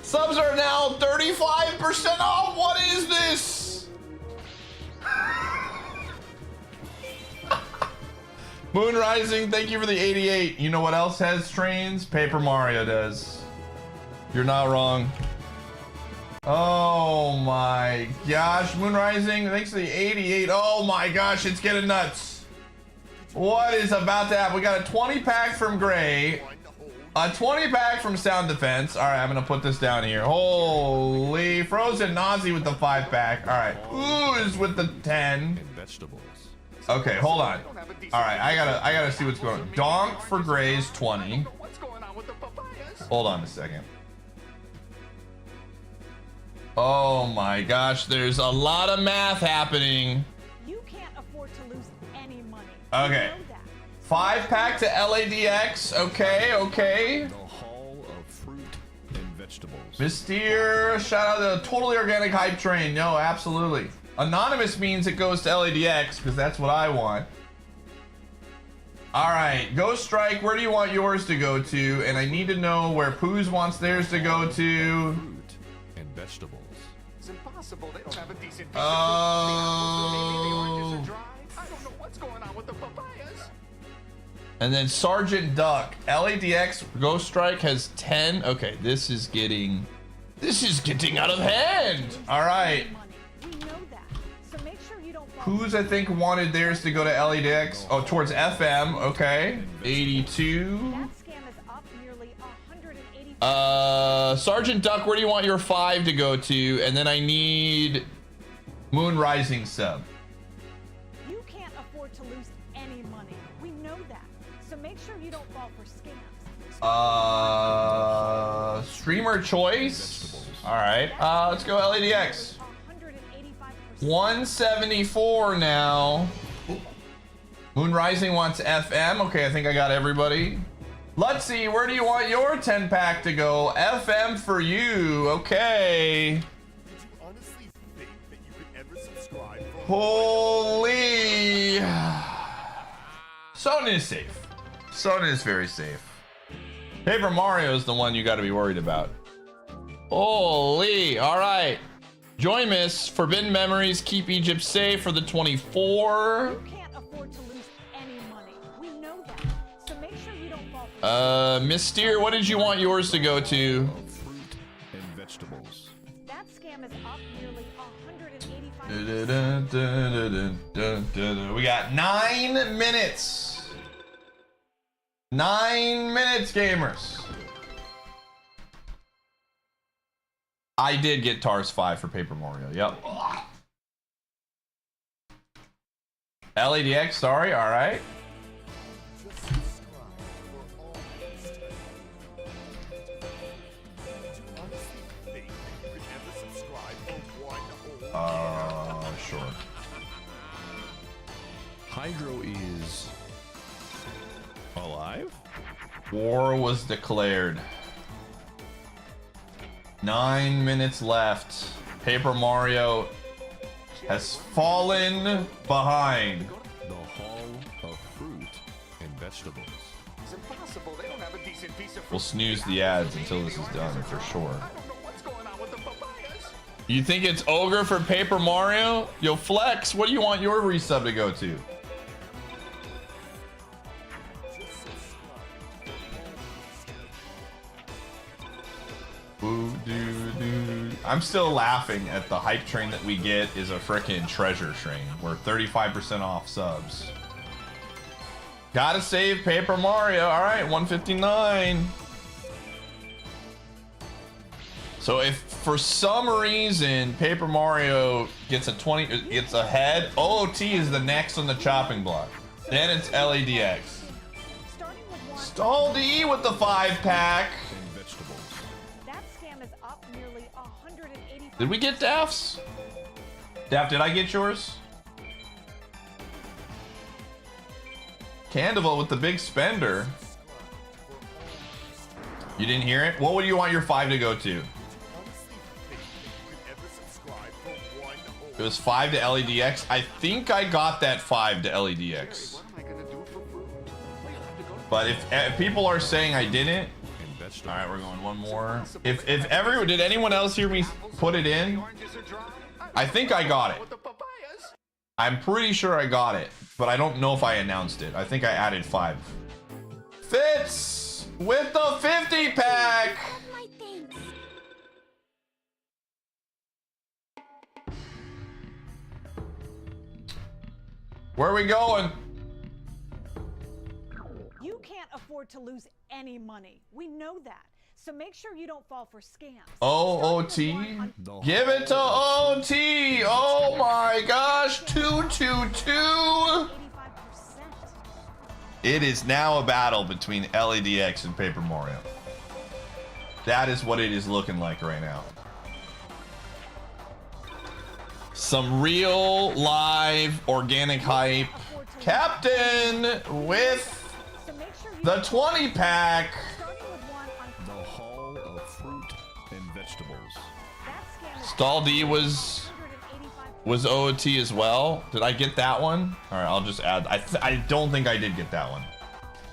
Subs are now 35% off. What is this? Moon Rising, thank you for the 88. You know what else has trains? Paper Mario does. You're not wrong. Oh my gosh, Moon Rising, thanks for the 88. Oh my gosh, it's getting nuts. What is about to happen? We got a 20-pack from Gray. A 20-pack from Sound Defense. All right, I'm gonna put this down here. Holy, Frozen Nazi with the 5-pack. All right, Ooze with the 10. And vegetables. Okay, hold on. All right, I gotta see what's going on. Donk for Gray's 20. What's going on with the papayas? Hold on a second. Oh my gosh, there's a lot of math happening. You can't afford to lose any money. Okay. You know that. 5-pack to LADX. Okay, okay. The Hall of Fruit and Vegetables. Mystere, shout out to the Totally Organic Hype Train. No, absolutely. Anonymous means it goes to LADX because that's what I want. All right, Ghost Strike, where do you want yours to go to? And I need to know where Poos wants theirs to go to. Fruit and vegetables. It's impossible. They don't have a decent piece Oh. of fruit. The apples are mealy, the oranges are dry. I don't know what's going on with the papayas. And then Sergeant Duck, LADX Ghost Strike has 10. Okay, this is getting out of hand. All right. Money. We know that. So make sure you don't fall. Who's I think wanted theirs to go to LADX? Oh, towards FM. Okay, 82. That scam is up nearly 180. Sergeant Duck, where do you want your 5 to go to? And then I need Moon Rising sub. You can't afford to lose any money. We know that. So make sure you don't fall for scams. Streamer choice. All right. Let's go LADX. 185%. 174 now. Moon Rising wants FM. Okay, I think I got everybody. Let's see, where do you want your 10-pack to go? FM for you. Okay. Did you honestly think that you could ever subscribe for Holy. Sony is safe. Sony is very safe. Paper Mario is the one you got to be worried about. Holy. All right. Join Miss. Forbidden Memories. Keep Egypt safe for the 24. You can't afford to lose any money. We know that. So make sure you don't fall for Mystere, what did you want yours to go to? fruit and vegetables? That scam is up nearly 185. We got 9 minutes. 9 minutes, gamers. I did get TARS 5 for Paper Mario. Yep. LEDX, sorry. All right. Sure. Hydro is alive? War was declared. 9 minutes left. Paper Mario has fallen behind. The Hall of Fruit and Vegetables. It's impossible. They don't have a decent piece of We'll snooze the ads until this is done for sure. I don't know what's going on with the papayas. You think it's Ogre for Paper Mario? Yo, Flex, what do you want your resub to go to? Ooh, dude. I'm still laughing at the hype train that we get is a frickin' treasure train. We're 35% off subs. Gotta save Paper Mario. All right, 159. So if for some reason Paper Mario gets a 20, gets ahead, OOT is the next on the chopping block. Then it's LEDX. Stall D with the 5-pack. That scam is up nearly 185. Did we get Daft's? Daft, did I get yours? Candival with the big spender. You didn't hear it? What would you want your 5 to go to? It was 5 to LEDX. I think I got that 5 to LEDX. But if people are saying I didn't, all right, we're going one more. If everyone, did anyone else hear me put it in? I think I got it. I'm pretty sure I got it, but I don't know if I announced it. I think I added 5. Fitz with the 50-pack. Where are we going? You can't afford to lose any money. We know that. So make sure you don't fall for scams. OOT? Give it to OT! Oh my gosh! 222! It is now a battle between LEDX and Paper Mario. That is what it is looking like right now. Some real live organic hype. Captain with the 20-pack. The Hall of Fruit and Vegetables. Stall D was OOT as well. Did I get that one? All right, I'll just add. I don't think I did get that one.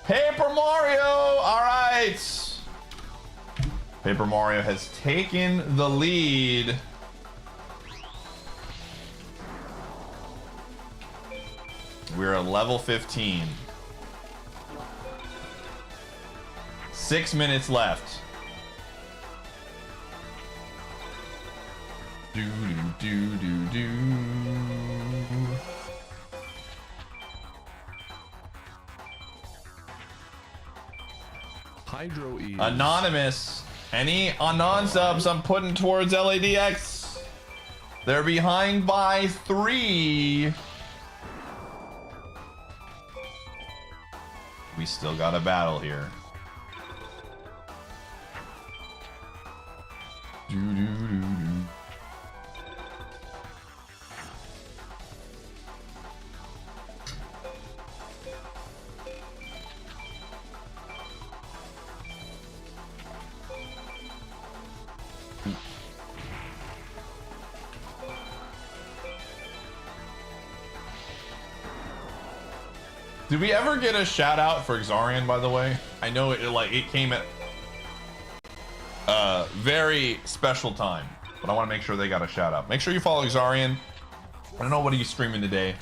Paper Mario. All right. Paper Mario has taken the lead. We're at level 15. 6 minutes left. Do do do do do. Hydro is Anonymous. Any Anon subs I'm putting towards LADX. They're behind by 3. We still got a battle here. Do, do, do, do. Did we ever get a shout out for Xarian, by the way? I know it came at a very special time, but I want to make sure they got a shout out. Make sure you follow Xarian. I don't know what he's streaming today,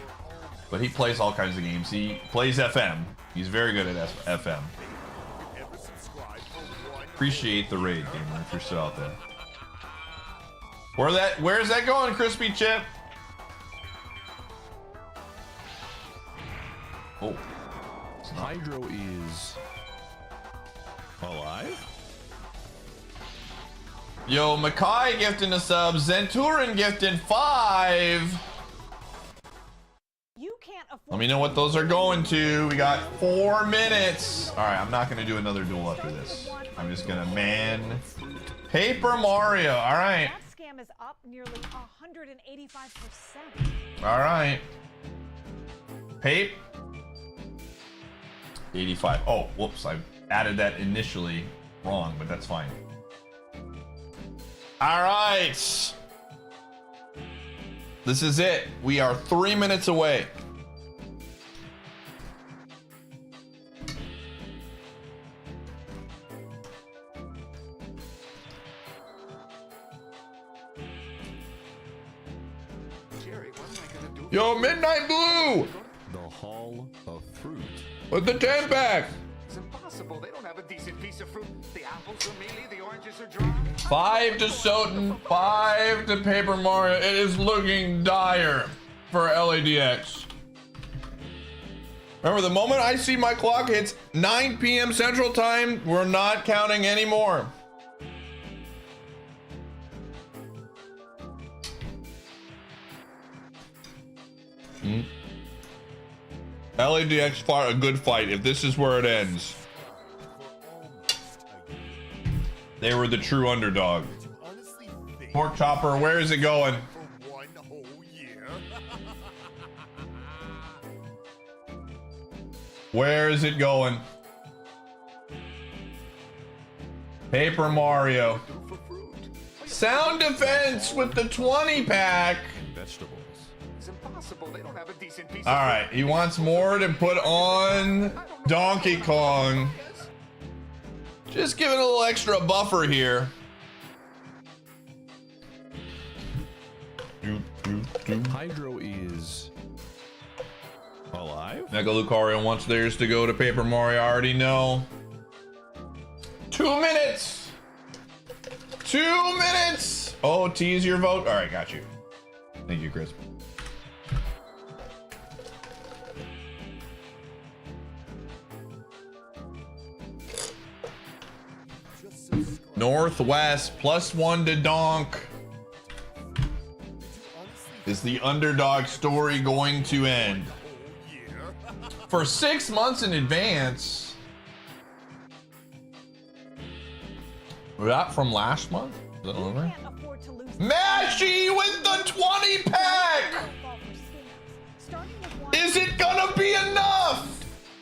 but he plays all kinds of games. He plays FM. He's very good at FM. Appreciate the raid, gamer, if you're still out there. Where's that going, Crispy Chip? Oh. Hydro is alive? Yo, Makai gifting a sub. Zenturin gifting 5. You can't afford. Let me know what those are going to. We got 4 minutes. All right, I'm not gonna do another duel after this. I'm just gonna man Paper Mario. All right. That scam is up nearly 185%. All right. Pape. 85. Oh, whoops. I added that initially wrong, but that's fine. All right. This is it. We are 3 minutes away. Jerry, what am I gonna do? Yo, Midnight Blue The Hall of Fruit. with the 10 pack. It's impossible. They don't have a decent piece of fruit. The apples are mealy, the oranges are dry. 5 to Soten, 5 to Paper Mario. It is looking dire for LADX. Remember, the moment I see my clock hits 9 p.m. Central Time, we're not counting anymore. LADX fought a good fight if this is where it ends. They were the true underdog. Honestly, think Pork Chopper, where is it going? for 1 whole year. Where is it going? Paper Mario. Do for fruit. Sound Defense with the 20 pack. Vegetables. It's impossible. They don't have a decent piece All of right, he wants more to put on Donkey Kong. Just give it a little extra buffer here. Hydro is alive? Mega Lucario wants theirs to go to Paper Mario. I already know. 2 minutes. 2 minutes. Oh, tease your vote. All right, got you. Thank you, Chris. Northwest +1 to Donk. Is the underdog story going to end? For 6 months in advance. Was that from last month? Is that You over? can't afford to lose. Mashy with the 20 pack! Fall for scams. Starting with one. Is it gonna be enough?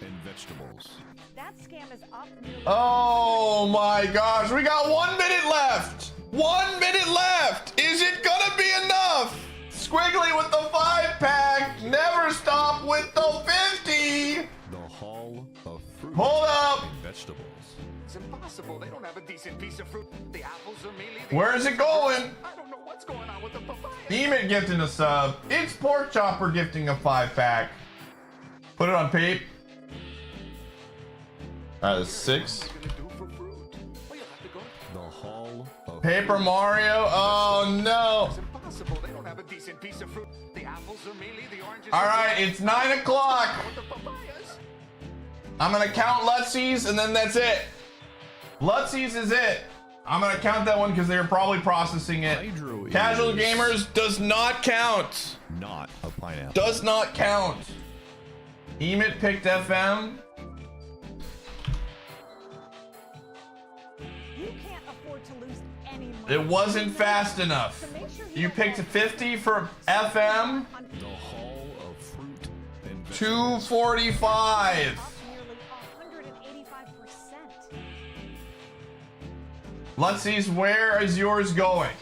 And vegetables. That scam is up nearly. Oh my gosh, we got 1 minute left. 1 minute left. Is it gonna be enough? Squiggly with the 5 pack. Never stop with the 50. The Hall of Fruit. Hold up. And vegetables. It's impossible. They don't have a decent piece of fruit. The apples are mealy. the Where is it going? I don't know what's going on with the papaya. Emit gifting a sub. It's Pork Chopper gifting a 5 pack. Put it on Pape. Alright, that's 6. What are you gonna do for fruit? Well, you'll have to go. The Hall of Paper Mario. Oh no. It's impossible. They don't have a decent piece of fruit. The apples are mealy. The oranges. All are right, dry. it's 9 o'clock. With the papayas. I'm gonna count Lutsies and then that's it. Lutsies is it. I'm gonna count that one because they were probably processing it. Hydro Casual is Gamers does not count. not a pineapple. Does not count. Emit picked FM. You can't afford to lose any money. It wasn't fast enough. So make sure You don't picked fall 50 for FM. The Hall of Fruit and vegetables. 245. up nearly 185%. Lutsies, where is yours going?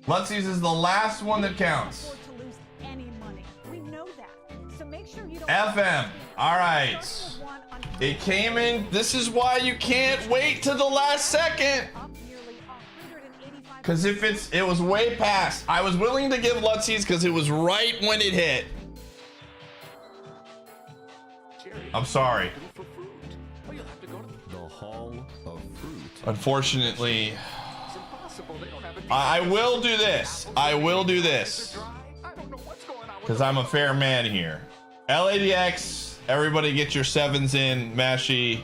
Lutsies is the last one that counts. Afford to lose any money. We know that. So make sure you don't. FM. All right. Starting with one on It came in. This is why you can't wait to the last second. up nearly 185%. Because if it was way past. I was willing to give Lutsies because it was right when it hit. Jerry, I'm sorry. do for fruit. Well, you'll have to go to. The Hall of Fruit. Unfortunately, It's impossible. They don't have a I will do this. I will do this. Because I'm a fair man here. LADX, everybody get your 7s in. Mashy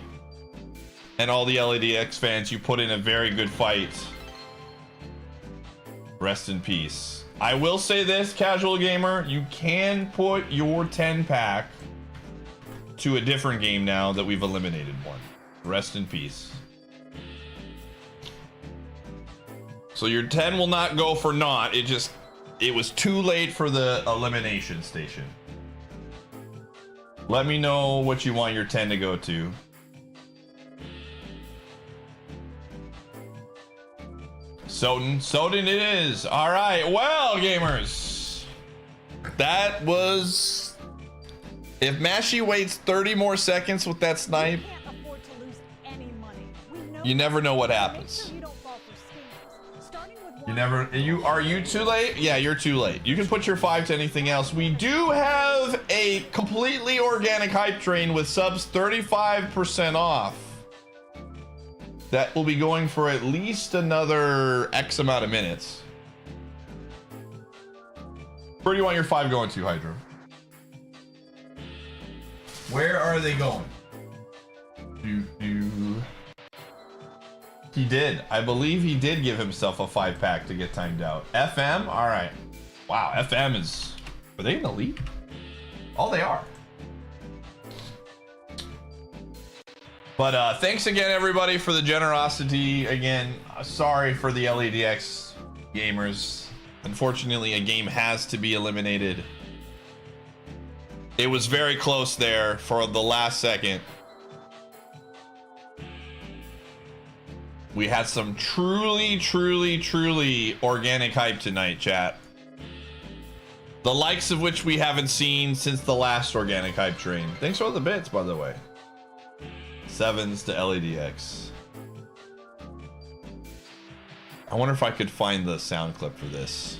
and all the LADX fans, you put in a very good fight. Rest in peace. I will say this, casual gamer, you can put your 10-pack to a different game now that we've eliminated one. Rest in peace. So your 10 will not go for naught. It was too late for the elimination station. Let me know what you want your 10 to go to. Soden it is. All right, well, gamers, that was, if Mashy waits 30 more seconds with that snipe, you never know what happens. Are you too late? Yeah, you're too late. You can put your 5 to anything else. We do have a completely organic hype train with subs 35% off. That will be going for at least another X amount of minutes. Where do you want your 5 going to, Hydro? Where are they going? He did. I believe he did give himself a 5-pack to get timed out. FM? All right. Wow, FM is... Are they in the lead? Oh, they are. But thanks again, everybody, for the generosity. Again, sorry for the LADX gamers. Unfortunately, a game has to be eliminated. It was very close there for the last second. We had some truly organic hype tonight, chat. The likes of which we haven't seen since the last organic hype train. Thanks for all the bits, by the way. 7s to LADX. I wonder if I could find the sound clip for this.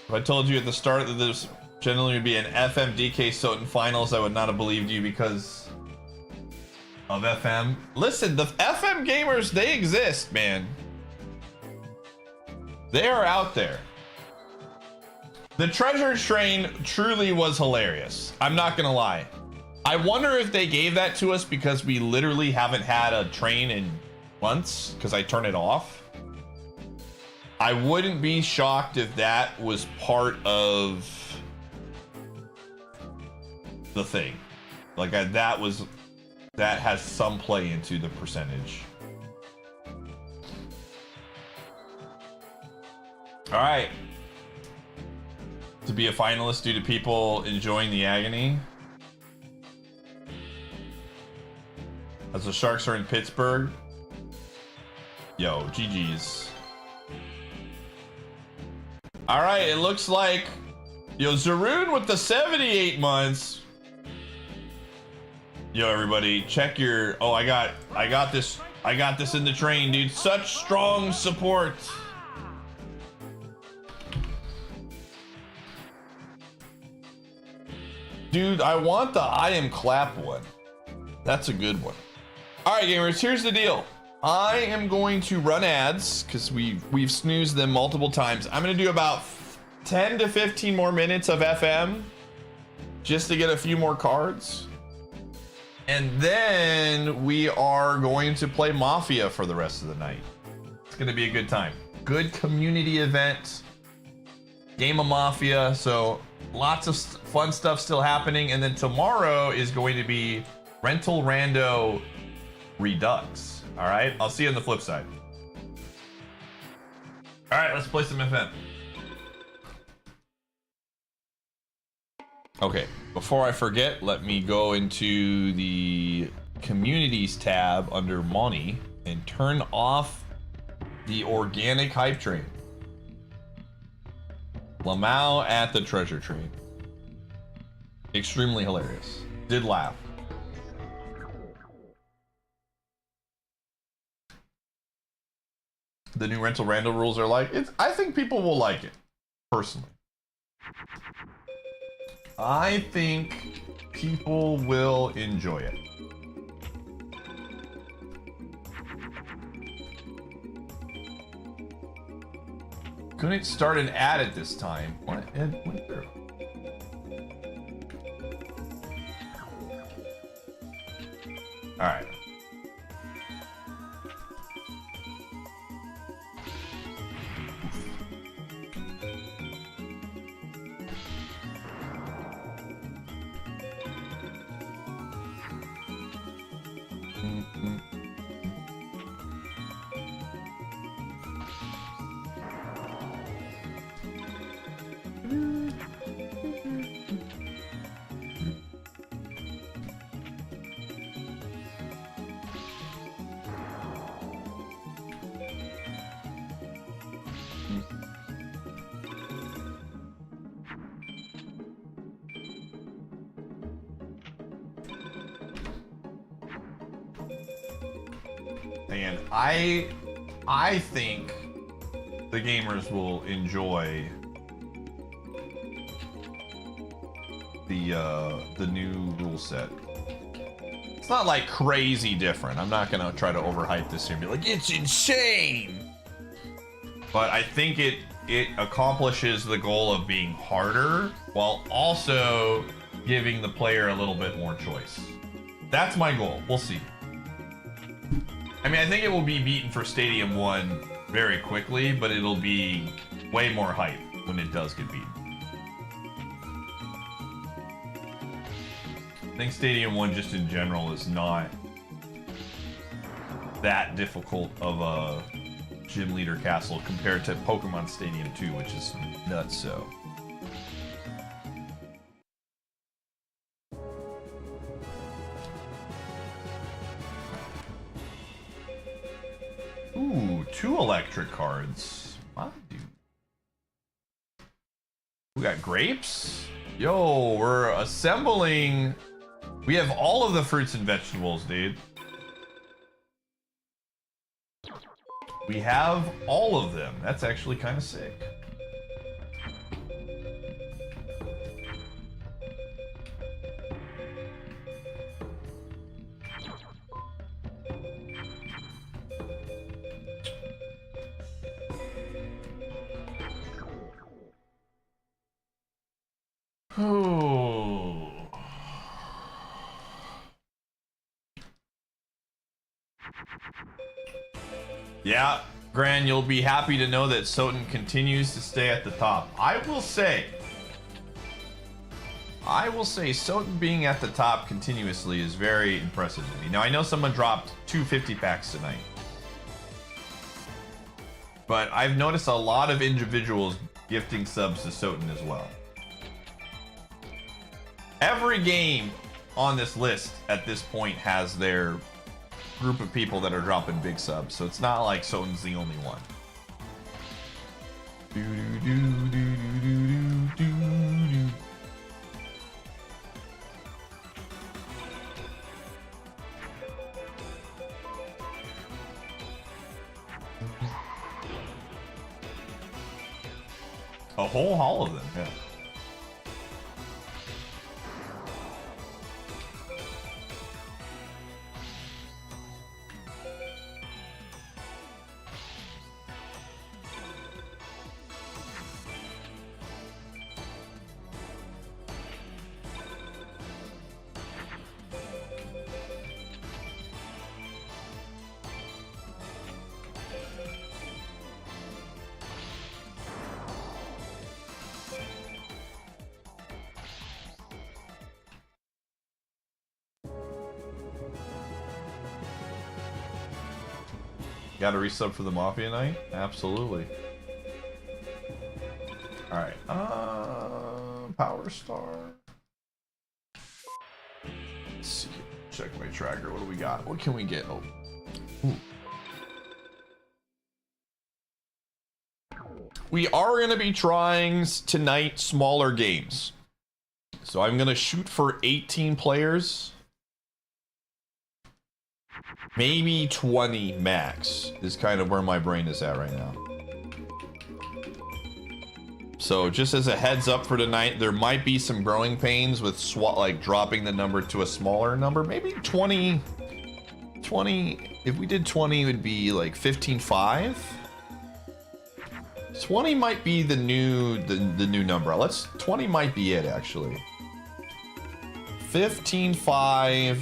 If I told you at the start that this generally would be an FMDK Soten finals, I would not have believed you because of FM. Listen, the FM gamers, they exist, man. They are out there. The treasure train truly was hilarious. I'm not gonna lie. I wonder if they gave that to us because we literally haven't had a train in months because I turned it off. I wouldn't be shocked if that was part of the thing. Like that has some play into the percentage. All right. To be a finalist due to people enjoying the agony. As the Sharks are in Pittsburgh. Yo, GG's. All right, it looks like, yo, Zaroon with the 78 months. Yo, everybody, check your, oh, I got this in the train, dude. Such strong support. Dude, I want the I am clap one. That's a good one. All right, gamers, here's the deal. I am going to run ads because we've snoozed them multiple times. I'm going to do about 10 to 15 more minutes of FM just to get a few more cards. And then we are going to play Mafia for the rest of the night. It's going to be a good time. Good community event. Game of Mafia. So lots of fun stuff still happening. And then tomorrow is going to be Rental Rando Redux. All right, I'll see you on the flip side. All right, let's play some FM. Okay, before I forget, let me go into the communities tab under money and turn off the organic hype train. Lamau at the treasure train. Extremely hilarious. Did laugh. The new rental rando rules are like, I think people will like it, personally. I think people will enjoy it. Couldn't start an ad at this time. What? Ed went through. All right. And I think the gamers will enjoy the new rule set. It's not like crazy different. I'm not gonna try to overhype this here and be like, it's insane. But I think it accomplishes the goal of being harder while also giving the player a little bit more choice. That's my goal. We'll see. I mean, I think it will be beaten for Stadium 1 very quickly, but it'll be way more hype when it does get beaten. I think Stadium 1 just in general is not that difficult of a gym leader castle compared to Pokemon Stadium 2, which is nuts so. Ooh, 2 electric cards. My dude. We got grapes? Yo, we're assembling. We have all of the fruits and vegetables, dude. We have all of them. That's actually kind of sick. Oh. Yeah, Gran, you'll be happy to know that Soten continues to stay at the top. I will say Soten being at the top continuously is very impressive to me. Now, I know someone dropped 2 50 packs tonight, but I've noticed a lot of individuals gifting subs to Soten as well. Every game on this list at this point has their group of people that are dropping big subs, so it's not like Soten's the only one. A whole haul of them, yeah. Got a resub for the Mafia night? Absolutely. Alright, Power Star. Let's see, check my tracker. What do we got? What can we get? Oh. Ooh. We are going to be trying tonight smaller games. So I'm going to shoot for 18 players. Maybe 20 max is kind of where my brain is at right now. So just as a heads up for tonight, there might be some growing pains with like dropping the number to a smaller number. Maybe 20. If we did 20, it would be like 15.5. 20 might be the new number. 20 might be it actually. 15.5.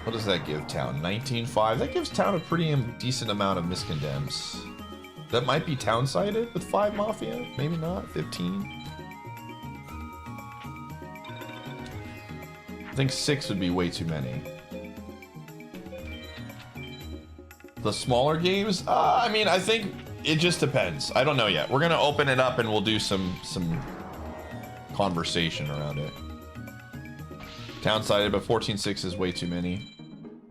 What does that give town? 19.5. That gives town a pretty decent amount of miscondemns. That might be town sided with 5 mafia. Maybe not. 15. I think 6 would be way too many. The smaller games? I mean, I think it just depends. I don't know yet. We're gonna open it up and we'll do some conversation around it. Town sided, but 14.6 is way too many.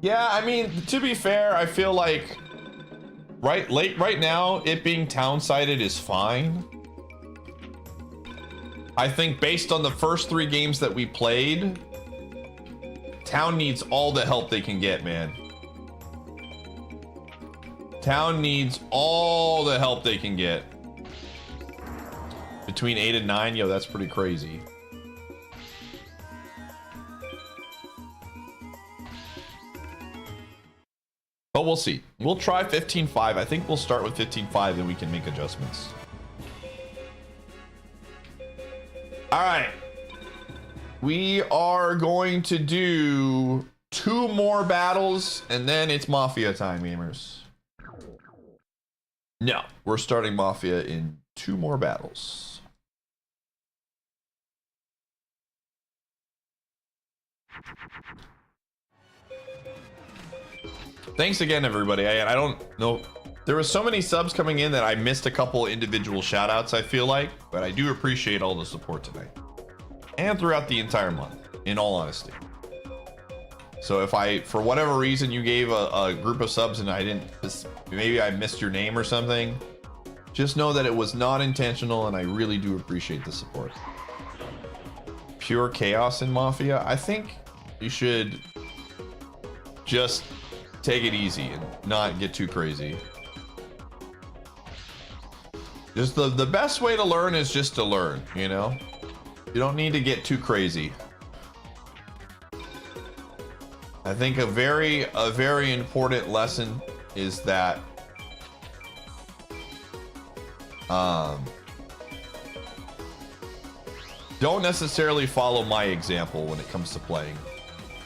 Yeah, I mean, to be fair, I feel like right now, it being town sided is fine. I think based on the first 3 games that we played, town needs all the help they can get, man. Town needs all the help they can get. Between 8 and 9, yo, that's pretty crazy. But we'll see. We'll try 15.5. I think we'll start with 15.5 and we can make adjustments. All right. We are going to do 2 more battles and then it's Mafia time, gamers. No, we're starting Mafia in 2 more battles. Thanks again, everybody. I don't know. There were so many subs coming in that I missed a couple individual shout outs, I feel like, but I do appreciate all the support tonight and throughout the entire month, in all honesty. So if for whatever reason you gave a group of subs and I didn't, maybe I missed your name or something, just know that it was not intentional and I really do appreciate the support. Pure chaos in Mafia. I think you should just take it easy and not get too crazy. Just the best way to learn is just to learn, you know? You don't need to get too crazy. I think a very important lesson is that don't necessarily follow my example when it comes to playing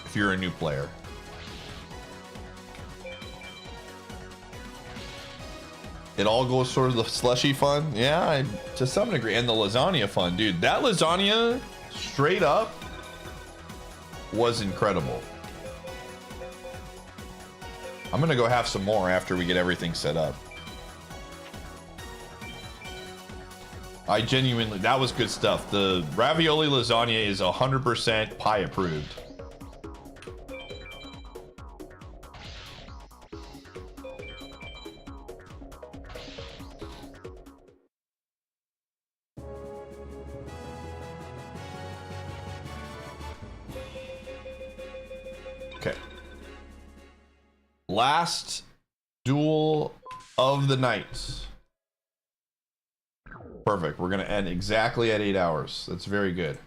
if you're a new player. It all goes sort of the slushy fun. Yeah, to some degree. And the lasagna fun, dude. That lasagna straight up was incredible. I'm gonna go have some more after we get everything set up. I genuinely, that was good stuff. The ravioli lasagna is 100% pie approved. Okay. Last duel of the night. Perfect. We're going to end exactly at 8 hours. That's very good.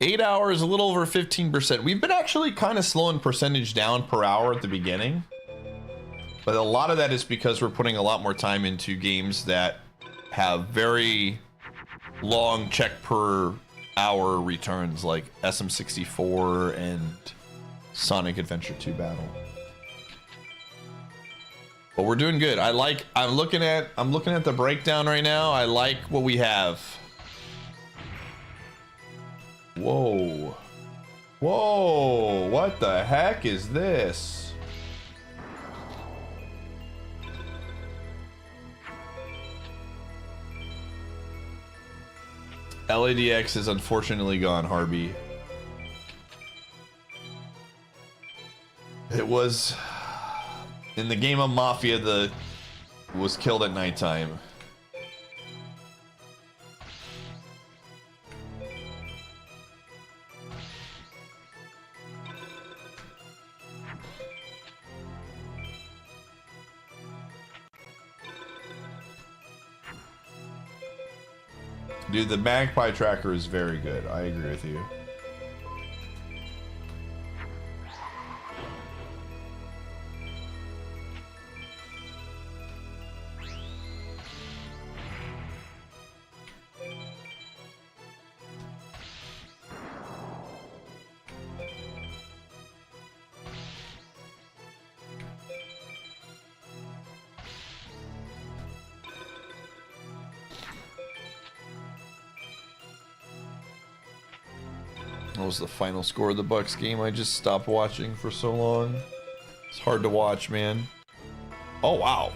8 hours, a little over 15%. We've been actually kind of slowing percentage down per hour at the beginning. But a lot of that is because we're putting a lot more time into games that have very long check per hour returns, like SM64 and Sonic Adventure 2 Battle. But we're doing good. I'm looking at the breakdown right now. I like what we have. Whoa. Whoa, what the heck is this? LADX is unfortunately gone, Harvey. It was in the game of Mafia was killed at nighttime. Dude, the Magpie tracker is very good. I agree with you. What was the final score of the Bucks game? I just stopped watching for so long. It's hard to watch, man. Oh, wow.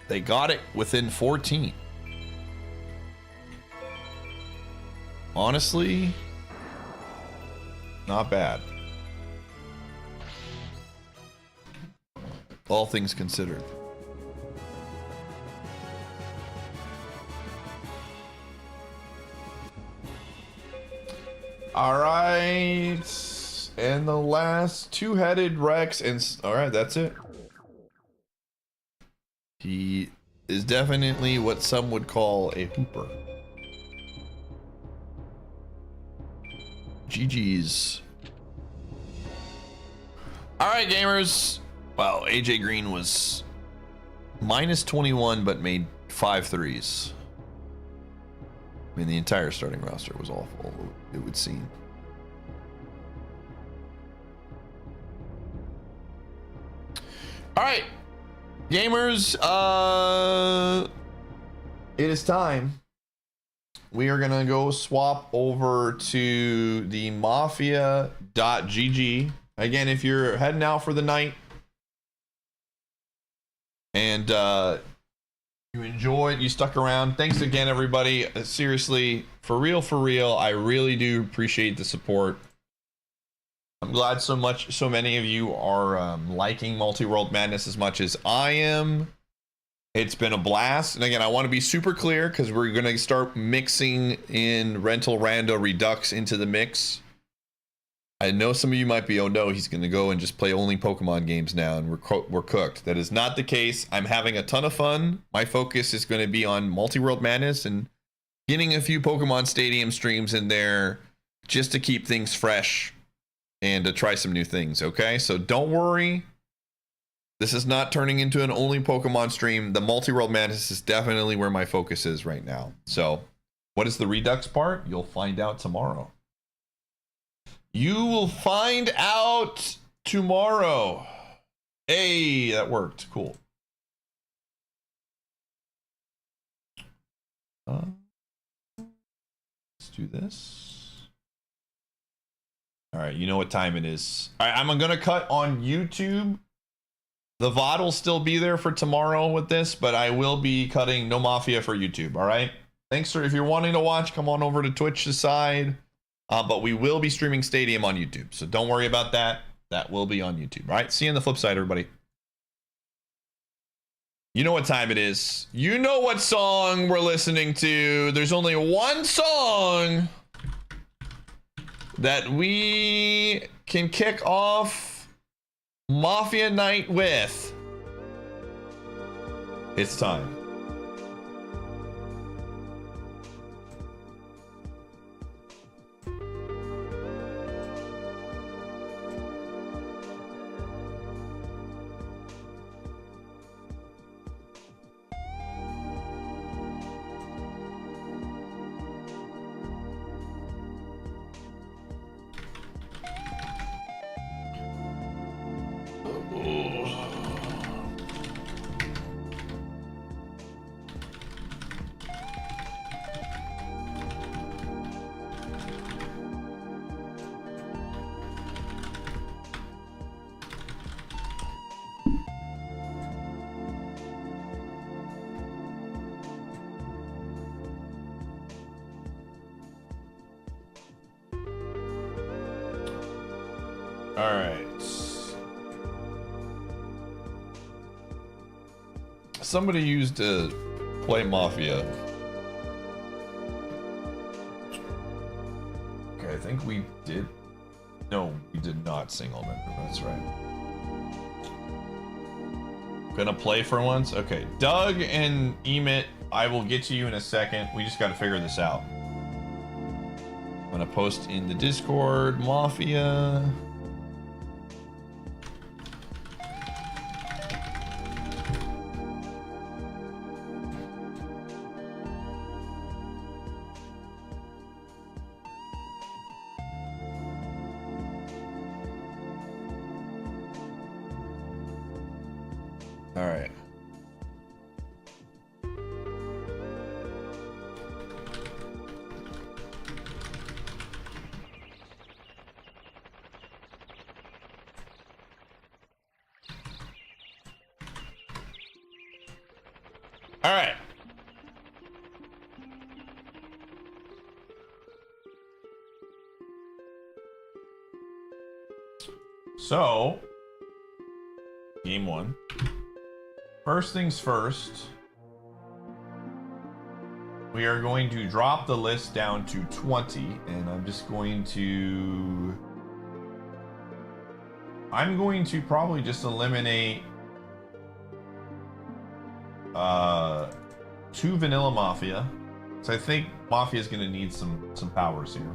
They got it within 14. Honestly, not bad. All things considered. All right. And the last two-headed Rex and all right, that's it. He is definitely what some would call a hooper. GG's. All right, gamers. Wow, AJ Green was minus 21, but made 5 threes. I mean, the entire starting roster was awful, it would seem. All right, gamers, it is time. We are gonna go swap over to the mafia.gg. Again, if you're heading out for the night and you enjoyed, you stuck around, thanks again, everybody. Seriously, for real, I really do appreciate the support. I'm glad so many of you are liking Multiworld Madness as much as I am. It's been a blast. And again, I want to be super clear because we're going to start mixing in Rental Rando Redux into the mix. I know some of you might be, oh no, he's going to go and just play only Pokemon games now and we're cooked. That is not the case. I'm having a ton of fun. My focus is going to be on Multiworld Madness and getting a few Pokemon Stadium streams in there just to keep things fresh and to try some new things, okay? So don't worry. This is not turning into an only Pokemon stream. The Multiworld Madness is definitely where my focus is right now. So what is the Redux part? You'll find out tomorrow. You will find out tomorrow. Hey, that worked. Cool. Let's do this. All right, you know what time it is. All right, I'm going to cut on YouTube. The VOD will still be there for tomorrow with this, but I will be cutting No Mafia for YouTube, all right? Thanks for, if you're wanting to watch, come on over to Twitch side. But we will be streaming Stadium on YouTube, so don't worry about that. That will be on YouTube, all right? See you on the flip side, everybody. You know what time it is. You know what song we're listening to. There's only one song that we can kick off Mafia Night with. It's time. All right. Somebody used to play Mafia. Okay, I think we did. No, we did not single member. That's right. Gonna play for once? Okay. Doug and Emit, I will get to you in a second. We just gotta figure this out. I'm gonna post in the Discord, Mafia. All right. All right. So, game one. First things first. We are going to drop the list down to 20, and I'm going to probably just eliminate 2 vanilla Mafia. So I think Mafia is going to need some powers here.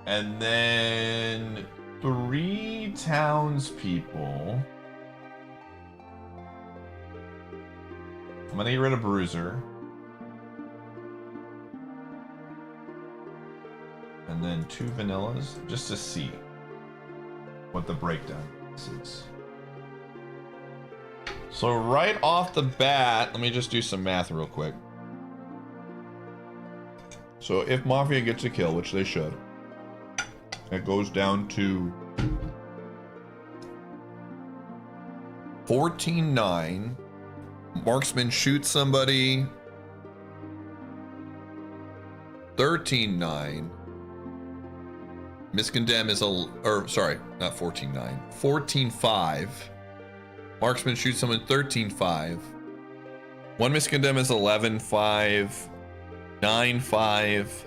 And then 3 townspeople. I'm gonna get rid of Bruiser. And then 2 vanillas, just to see what the breakdown is. So right off the bat, let me just do some math real quick. So if Mafia gets a kill, which they should, it goes down to 14-9. Marksman shoots somebody. 13-9. Miscondemn is sorry, not 14-9. 14-5. Marksman shoots someone 13-5. One miscondemn is 11-5. 9-5.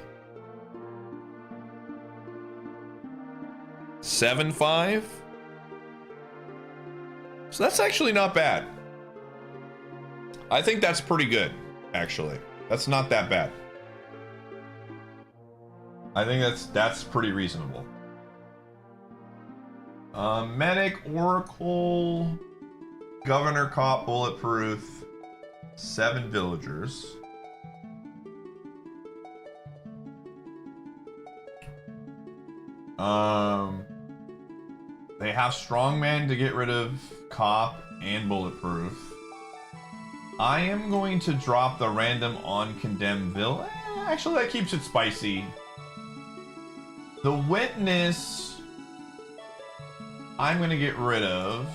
7-5. So that's actually not bad. I think that's pretty good, actually. That's not that bad. I think that's pretty reasonable. Medic, Oracle, Governor, Cop, Bulletproof, 7 villagers. They have Strongman to get rid of Cop and Bulletproof. I am going to drop the random on Condemned Villain. Actually, that keeps it spicy. The Witness, I'm going to get rid of.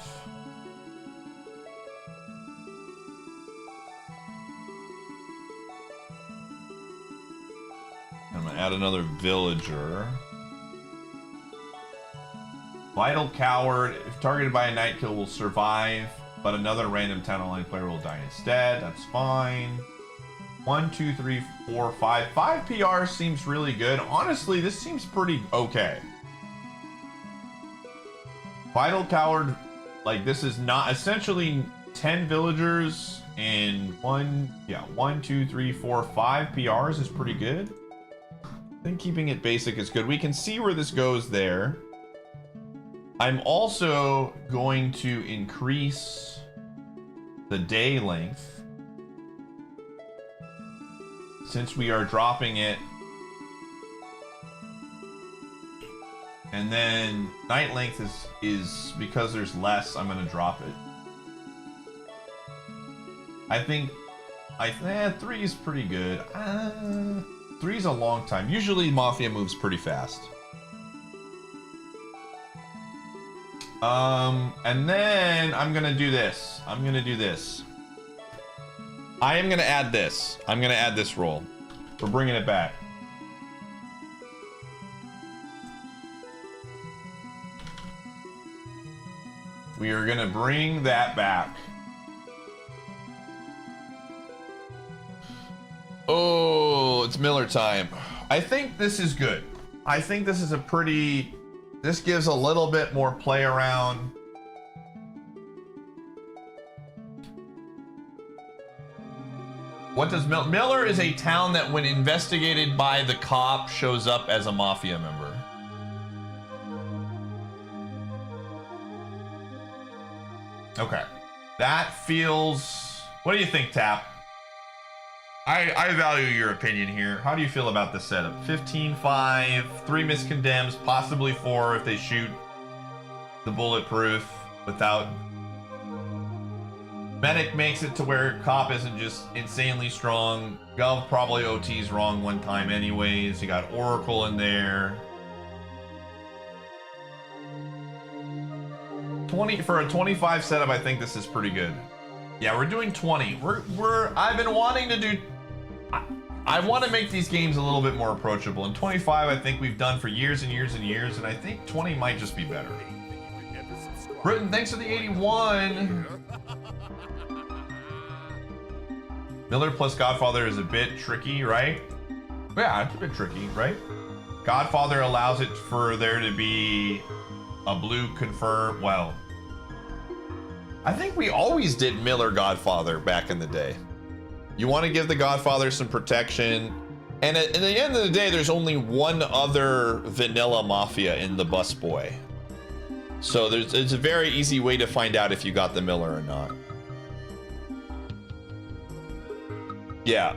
I'm going to add another Villager. Vital Coward, if targeted by a night kill, will survive, but another random town online player will die instead. That's fine. 1, 2, 3, 4, 5. 5 PR seems really good. Honestly, this seems pretty okay. Vital Coward, like, this is not essentially 10 villagers and 1, 2, 3, 4, 5 PRs is pretty good. I think keeping it basic is good. We can see where this goes there. I'm also going to increase the day length since we are dropping it. And then night length is because there's less, I'm going to drop it. I think 3 is pretty good. 3 is a long time. Usually Mafia moves pretty fast. And then I'm gonna do this. I am gonna add this. I'm gonna add this roll. We're bringing it back. We are gonna bring that back. Oh, it's Miller time. I think this is good. I think this is a pretty... This gives a little bit more play around. What does Miller is a town that when investigated by the cop shows up as a Mafia member. Okay. That feels... What do you think, Tap? I value your opinion here. How do you feel about this setup? 15-5, 3 miscondemns, possibly 4 if they shoot the bulletproof without... Medic makes it to where Cop isn't just insanely strong. Gov probably OT's wrong one time anyways. You got Oracle in there. 20 for a 25 setup. I think this is pretty good. Yeah, we're doing 20. I've been wanting to do. I want to make these games a little bit more approachable. And 25, I think we've done for years and years and years, and I think 20 might just be better. Britain, thanks for the 81. Miller plus Godfather is a bit tricky, right? Yeah, it's a bit tricky, right? Godfather allows it for there to be a blue confirm. Well, I think we always did Miller Godfather back in the day. You want to give the Godfather some protection. And at the end of the day, there's only one other vanilla mafia in the busboy. So it's a very easy way to find out if you got the Miller or not. Yeah.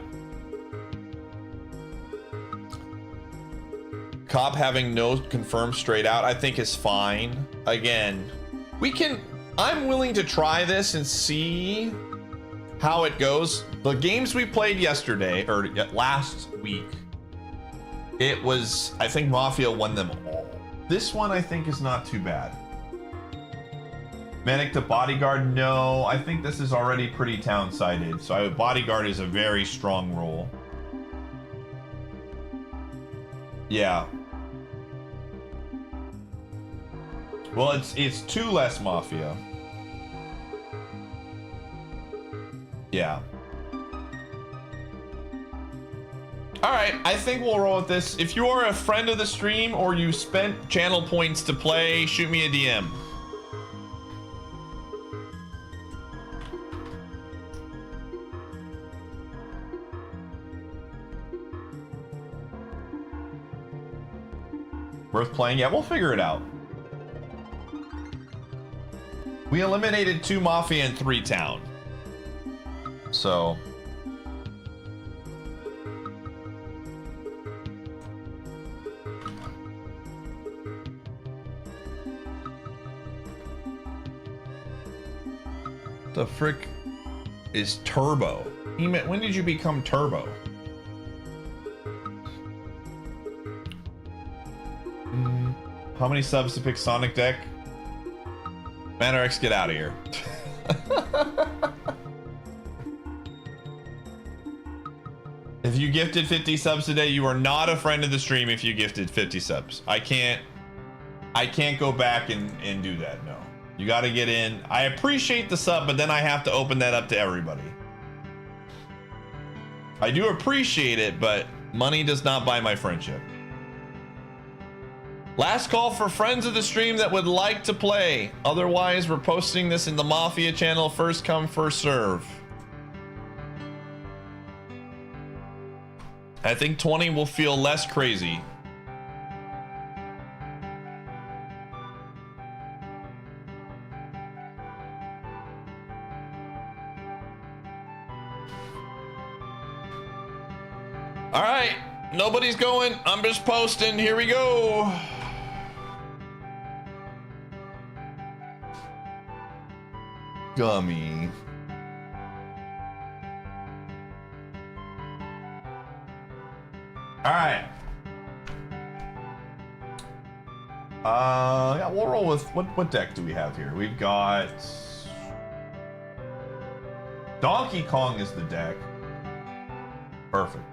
Cop having no confirmed straight out, I think is fine. Again, I'm willing to try this and see how it goes. The games we played yesterday, or last week, it was, I think Mafia won them all. This one I think is not too bad. Medic to Bodyguard, no. I think this is already pretty town-sided, so Bodyguard is a very strong role. Yeah. Well, it's 2 less Mafia. Yeah. All right, I think we'll roll with this. If you are a friend of the stream or you spent channel points to play, shoot me a DM. Worth playing? Yeah, we'll figure it out. We eliminated 2 Mafia and 3 Town. So... the frick is Turbo? When did you become Turbo? How many subs to pick Sonic Deck? Manor-X, get out of here. If you gifted 50 subs today, you are not a friend of the stream if you gifted 50 subs. I can't go back and do that, no. You gotta get in. I appreciate the sub, but then I have to open that up to everybody. I do appreciate it, but money does not buy my friendship. Last call for friends of the stream that would like to play. Otherwise, we're posting this in the Mafia channel. First come, first serve. I think 20 will feel less crazy. All right, nobody's going. I'm just posting. Here we go. Gummy. All right. Yeah, we'll roll with what deck do we have here? We've got Donkey Kong is the deck. Perfect.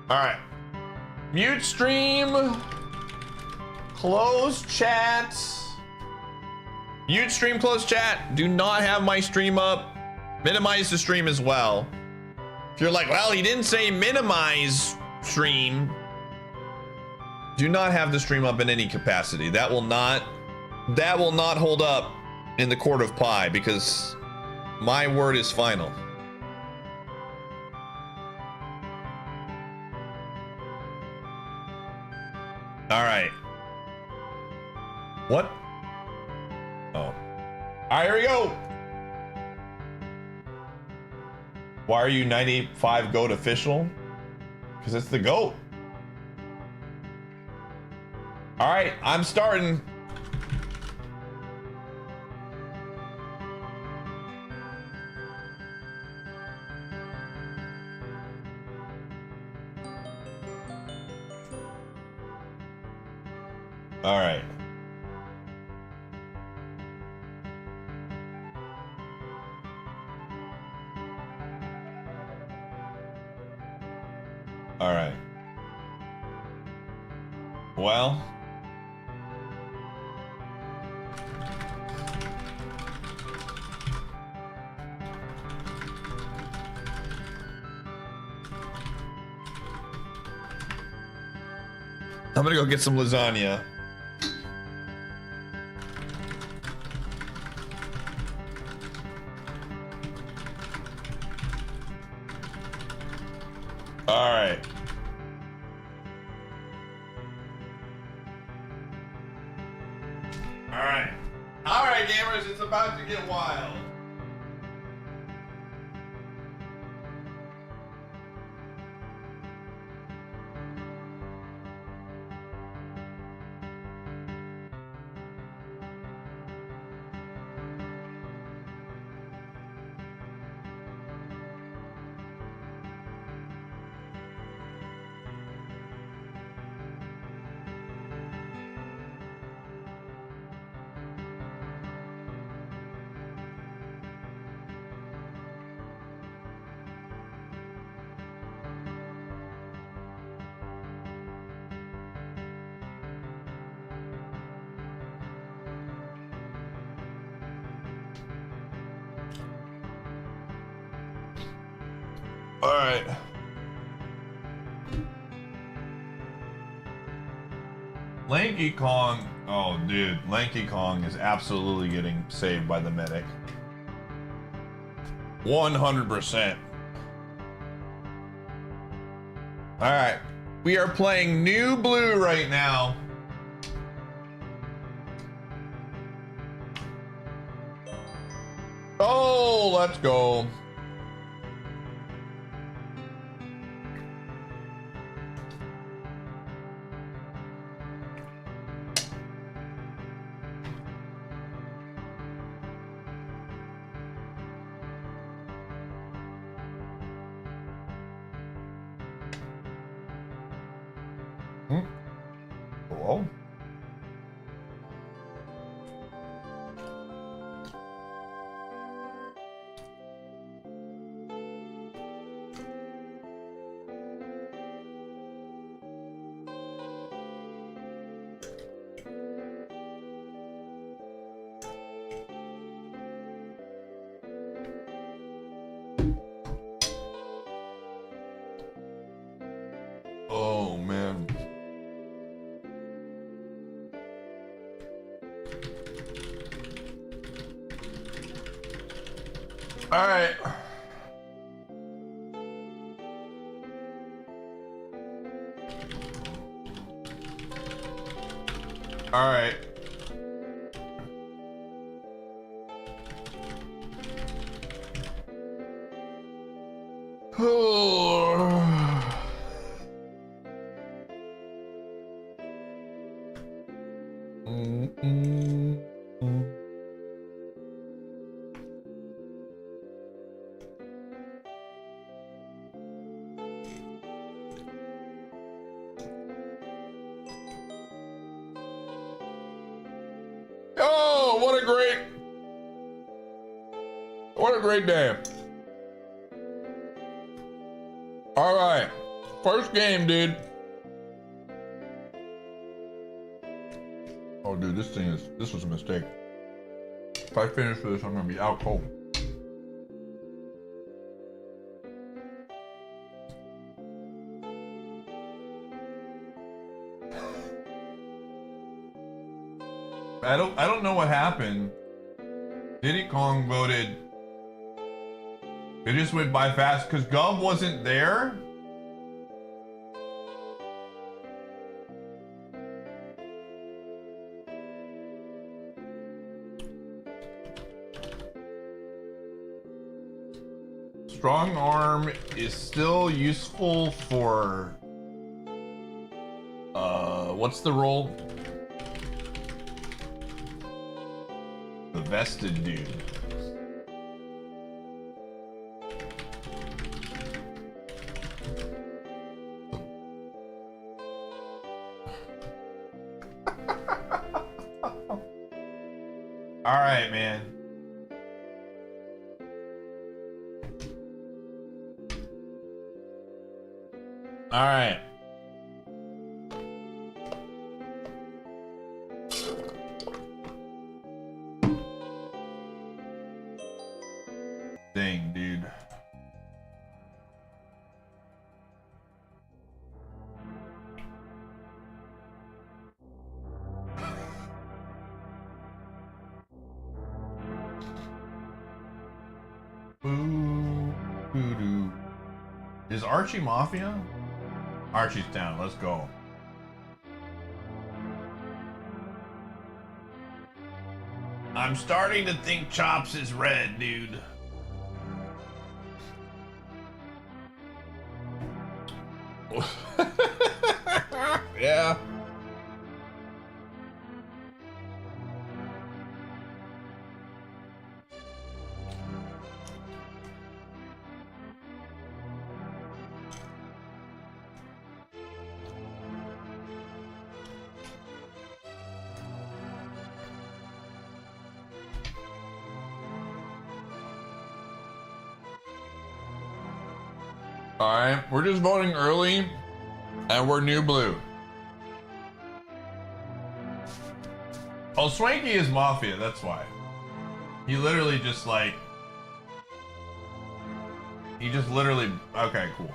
All right. Mute stream. Close chat. Mute stream, close chat. Do not have my stream up. Minimize the stream as well. If you're like, well, he didn't say minimize stream. Do not have the stream up in any capacity. That will not hold up in the court of pie because my word is final. All right. What? Oh. All right, here we go. Why are you 95 GOAT official? Because it's the GOAT. All right, I'm starting. All right. All right. Well. I'm gonna go get some lasagna. All right. All right. All right, gamers, it's about to get wild. All right. Lanky Kong. Oh, dude. Lanky Kong is absolutely getting saved by the medic. 100%. All right. We are playing New Blue right now. Oh, let's go. Whoa. Oh, man. All right. All right. Oh, what a great day. All right, first game, dude. Oh, dude, this was a mistake. If I finish this, I'm gonna be out cold. I don't know what happened. Diddy Kong voted. It just went by fast because Gov wasn't there. Strong arm is still useful for what's the role? The vested dude. All right, man. All right. Dang, dude. Boo-doo. Is Archie Mafia? Archie's down. Let's go. I'm starting to think Chops is red, dude. Yeah. All right, we're just voting early, and we're new blue. Oh, Swanky is Mafia, that's why. He literally just like... He just literally... Okay, cool.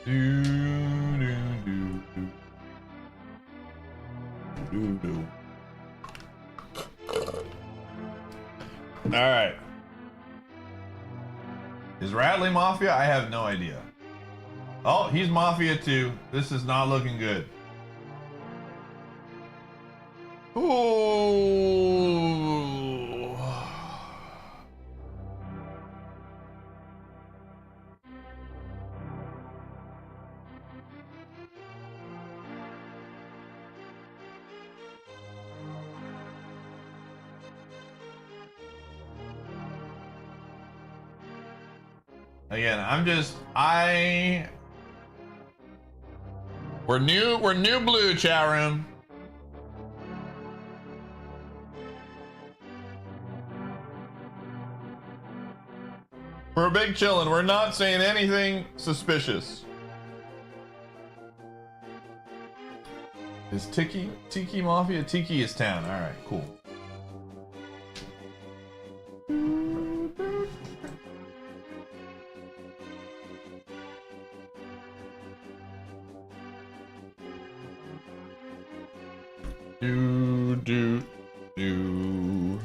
Do, do, do, do. Do, do. All right. Is Ratley Mafia? I have no idea. Oh, he's Mafia too. This is not looking good. Ooh. Again, we're new blue, chat room. We're big chillin'. We're not saying anything suspicious. Is Tiki Mafia? Tiki is town. All right, cool. Do, do, do.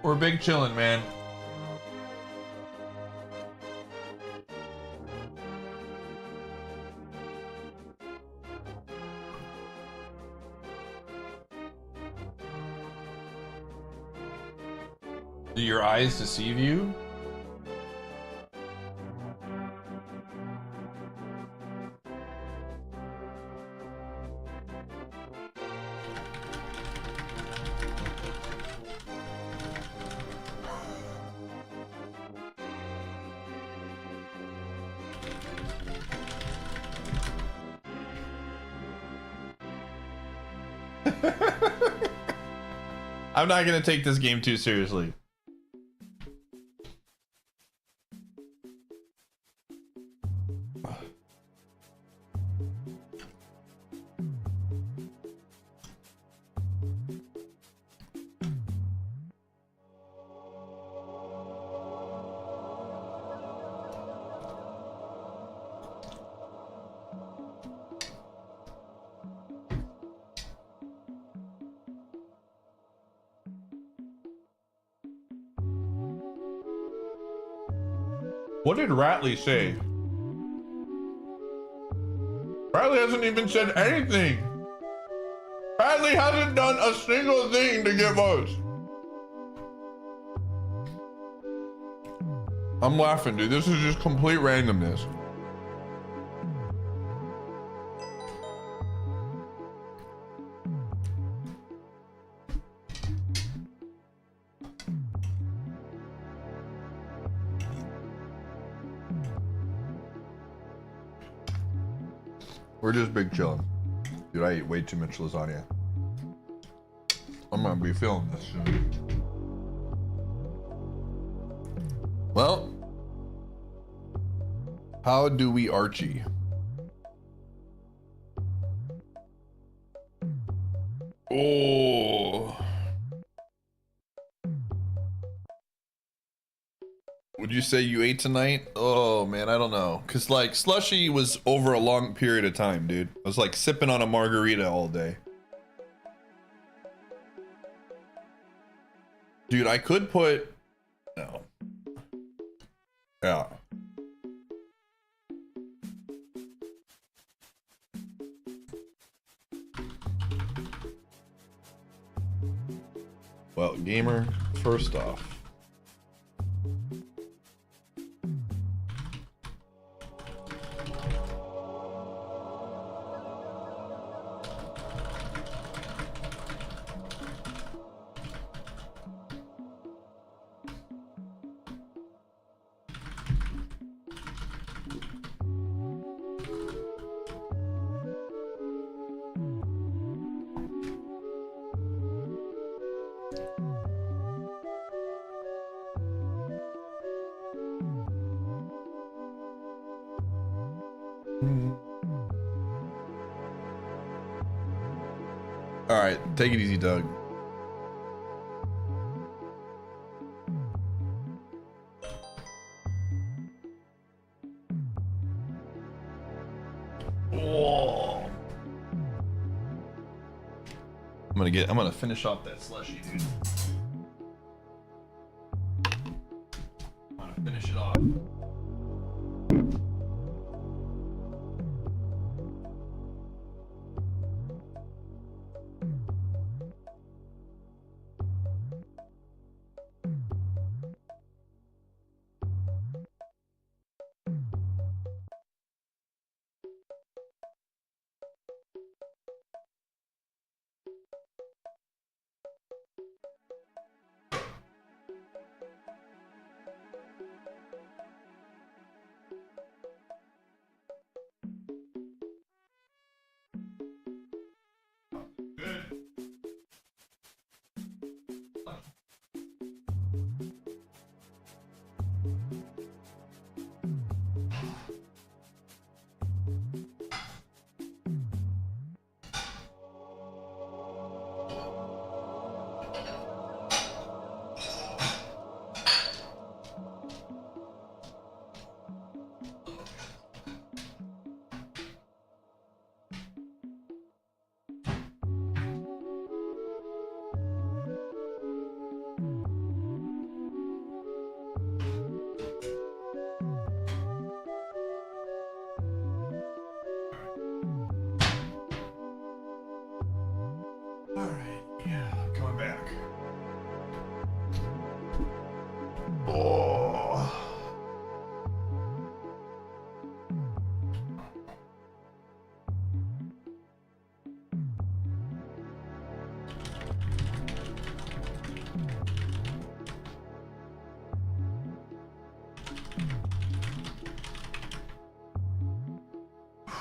We're big chillin', man. Do your eyes deceive you? I'm not gonna take this game too seriously. What did Ratley say? Ratley hasn't even said anything. Ratley hasn't done a single thing to get votes. I'm laughing, dude. This is just complete randomness. We're just big chillin'. Dude, I ate way too much lasagna. I'm gonna be feeling this soon. Well, how do we Archie? Oh. Would you say you ate tonight? Oh man, I don't know. Cause like slushy was over a long period of time, dude. I was like sipping on a margarita all day. Dude, I could put, no. Yeah. Well, gamer, first off. All right, take it easy, Doug. Whoa. I'm gonna finish off that slushy, dude. I'm gonna finish it off.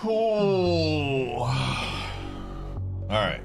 Oh. All right.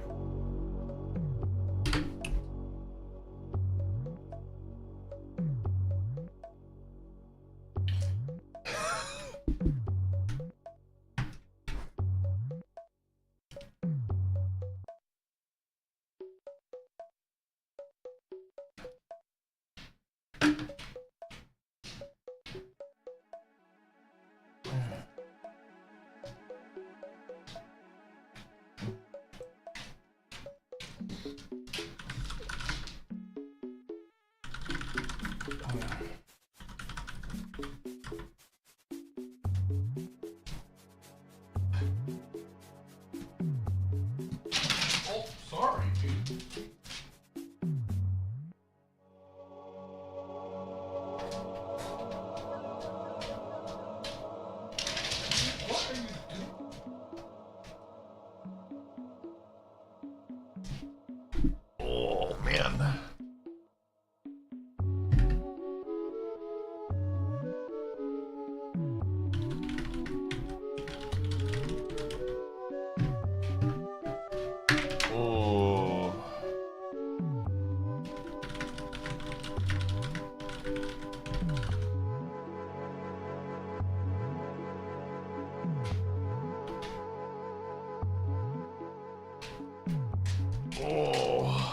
Oh.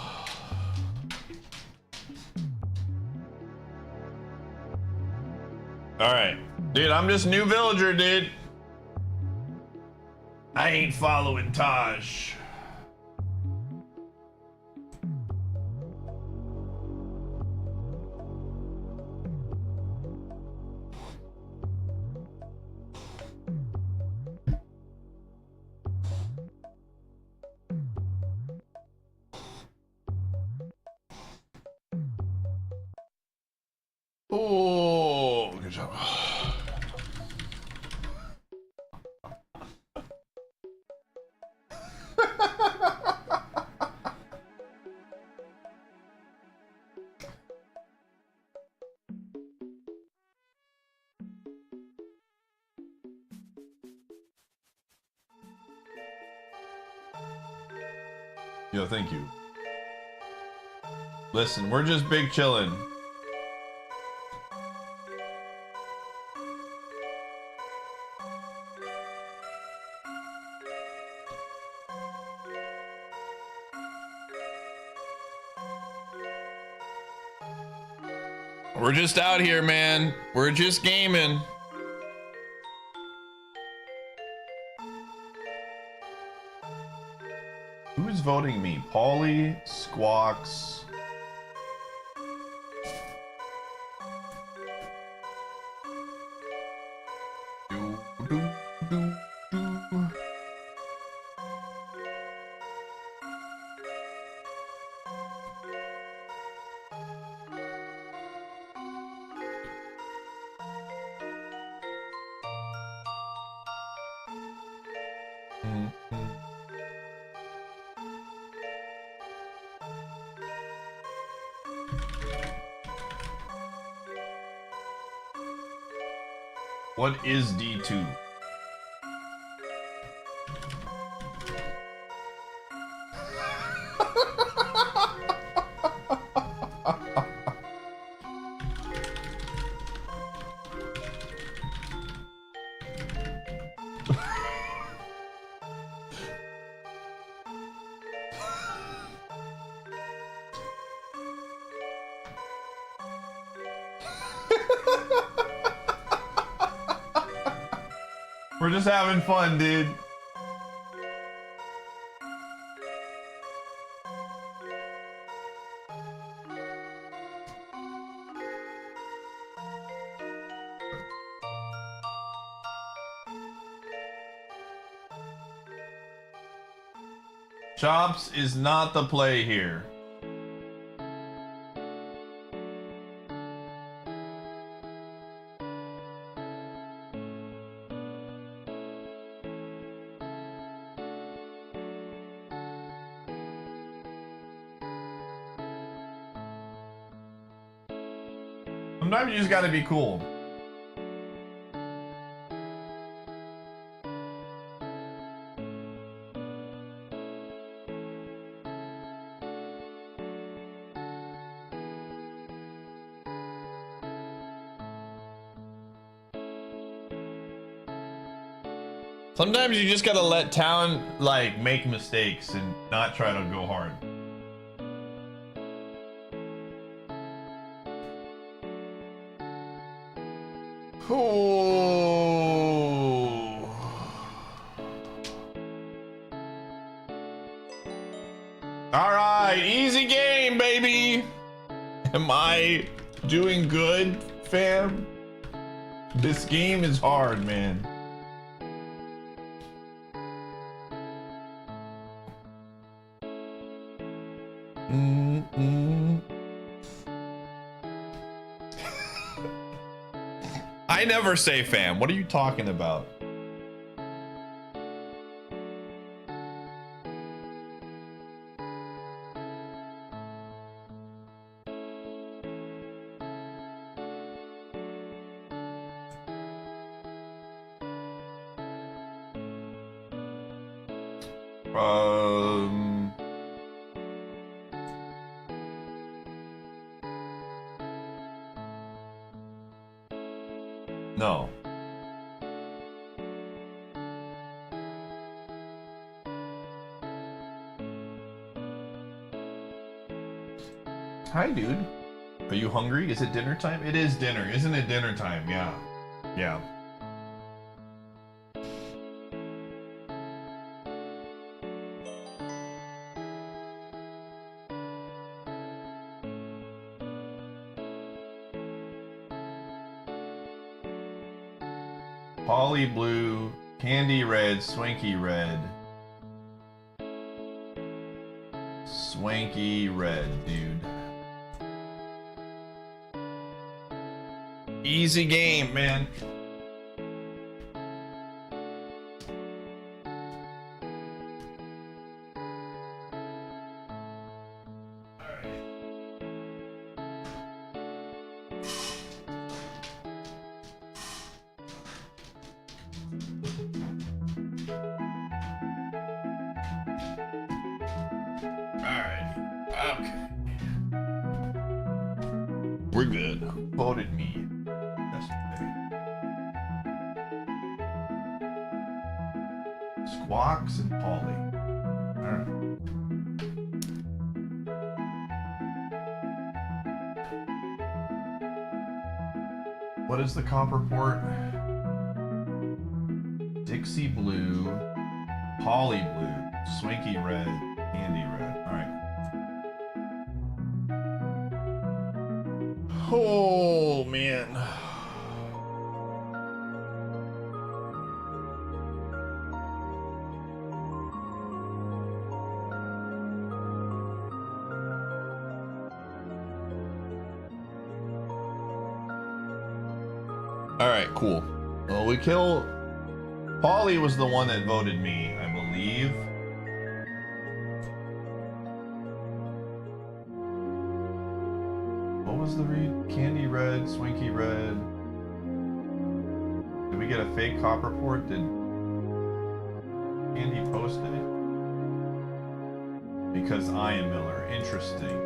All right, dude, I'm just new villager, dude. I ain't following Taj. Oh, good job. Yo, thank you. Listen, we're just big chillin'. We're just out here, man. We're just gaming. Who's voting me? Paulie, Squawks. What is D2? We're just having fun, dude. Chops is not the play here. Sometimes you just gotta be cool. Sometimes you just gotta let town, like, make mistakes and not try to go hard. Oh. All right, easy game, baby. Am I doing good, fam? This game is hard, man. I never say fam. What are you talking about? No. Hi, dude. Are you hungry? Is it dinner time? It is dinner. Isn't it dinner time? Yeah. Yeah. Polly blue, candy red, swanky red. Swanky red, dude. Easy game, man. We're good. Who voted me yesterday? Squawks and Polly. Alright. What is the copper port? Dixie blue, Polly blue, Swinky red, Candy red. Alright. Oh man. Alright, cool. Well, we kill... Polly was the one that voted me, I believe. What was the read? Candy red, Swinky red. Did we get a fake copper port? Did Candy post it? Because I am Miller. Interesting.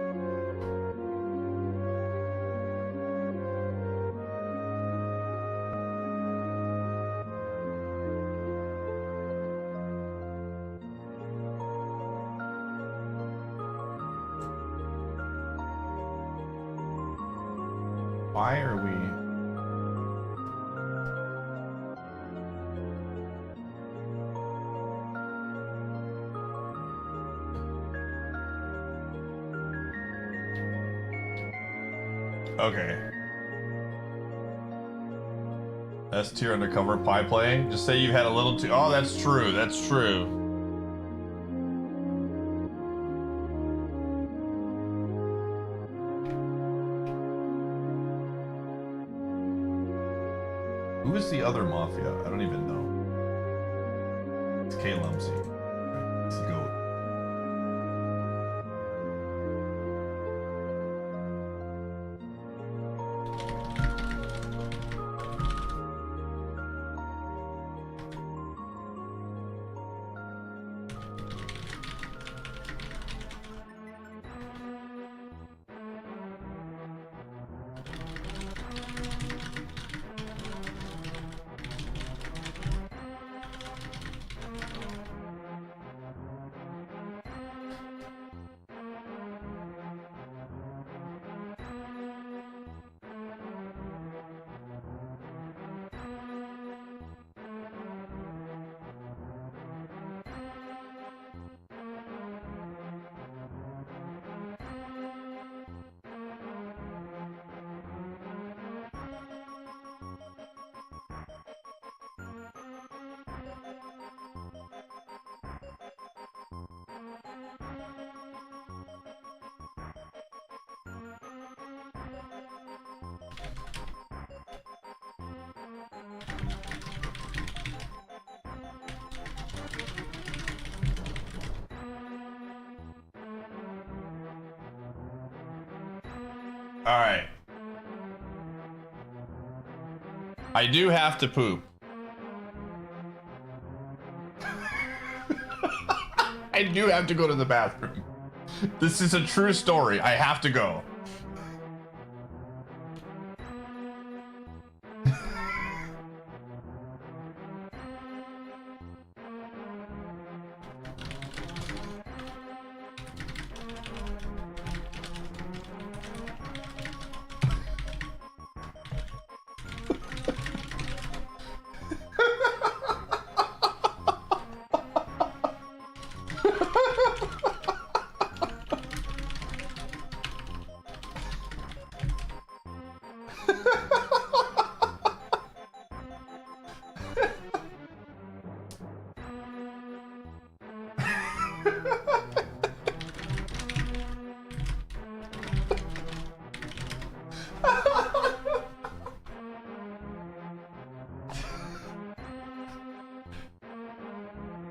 Why are we... Okay. S tier undercover pie play. Just say you've had a little too... Oh, that's true. That's true. Who is the other mafia? I don't even know. It's K Lumsy. Let's go. All right. I do have to poop. I do have to go to the bathroom. This is a true story. I have to go.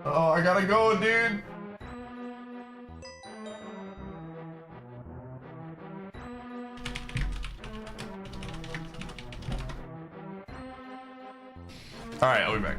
Oh, I gotta go, dude. All right, I'll be back.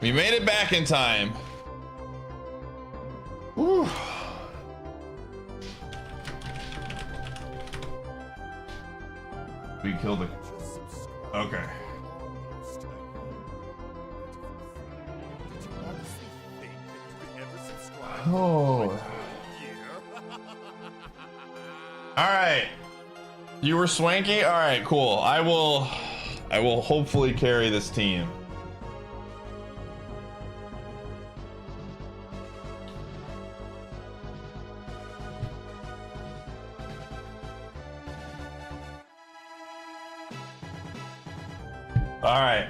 We made it back in time. Whew. We killed it. Okay. Oh. All right. You were swanky? All right, cool. I will hopefully carry this team. All right.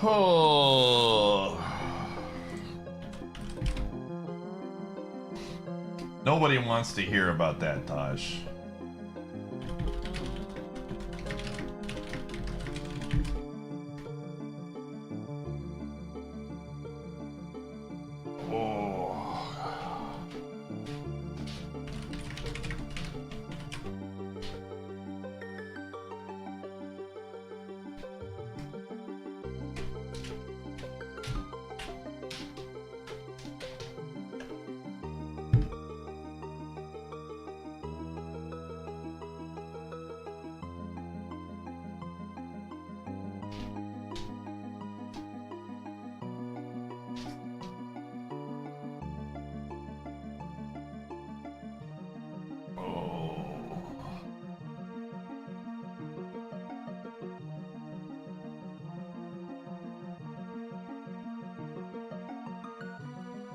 Oh. Nobody wants to hear about that, Tosh.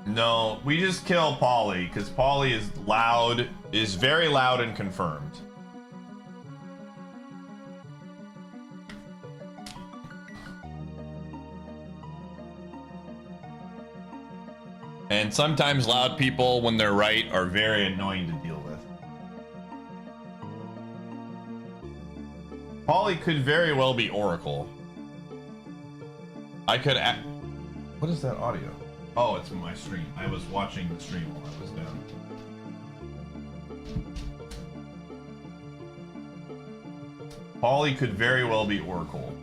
No, we just kill Polly, because Polly is loud, is very loud and confirmed. And sometimes loud people, when they're right, are very annoying to deal with. Polly could very well be Oracle. I could what is that audio? Oh, it's my stream. I was watching the stream while I was down. Polly could very well be Oracle.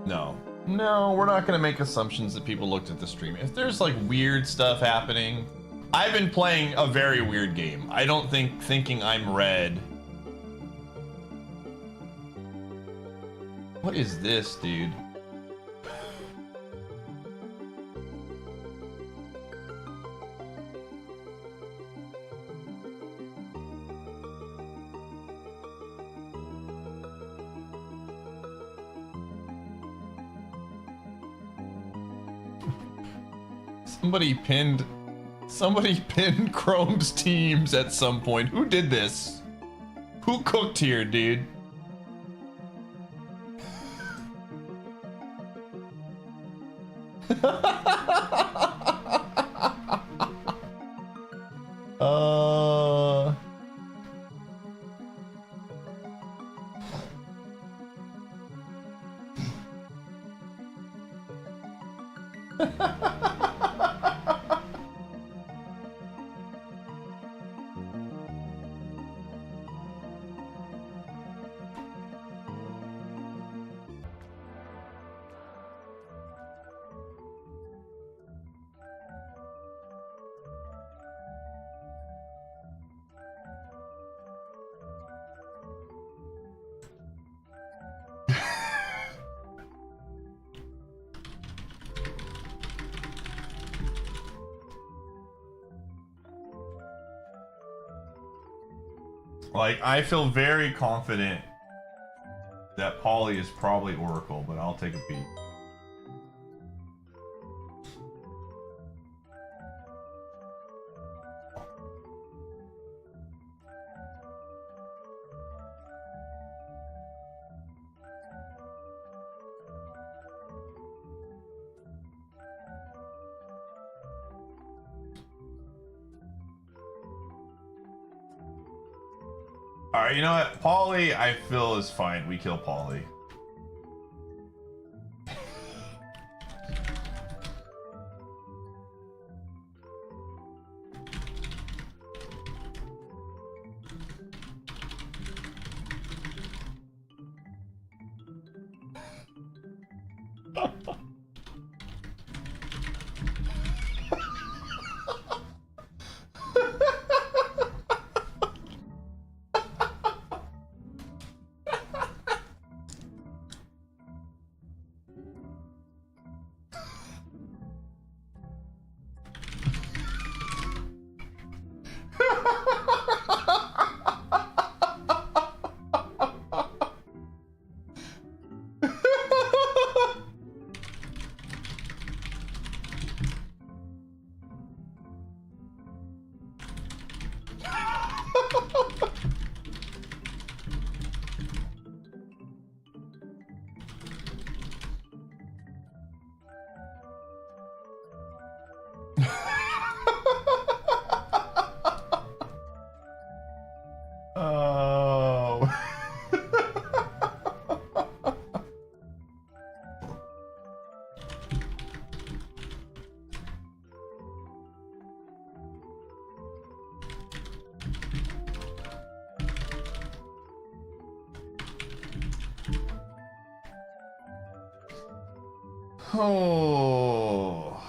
No. No, we're not gonna make assumptions that people looked at the stream. If there's like weird stuff happening, I've been playing a very weird game. I don't think thinking I'm red. What is this, dude? Somebody pinned Chrome's teams at some point. Who did this? Who cooked here, dude? Like, I feel very confident that Polly is probably Oracle, but I'll take a peek. Alright, you know what? Polly, I feel is fine. We kill Polly. Oh. Oh.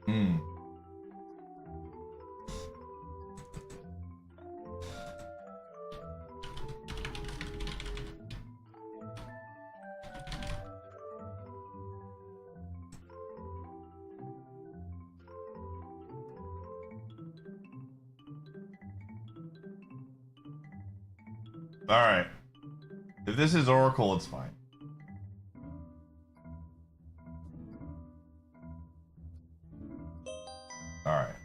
Hmm. All right. If this is Oracle, it's fine. All right.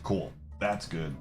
Cool. That's good.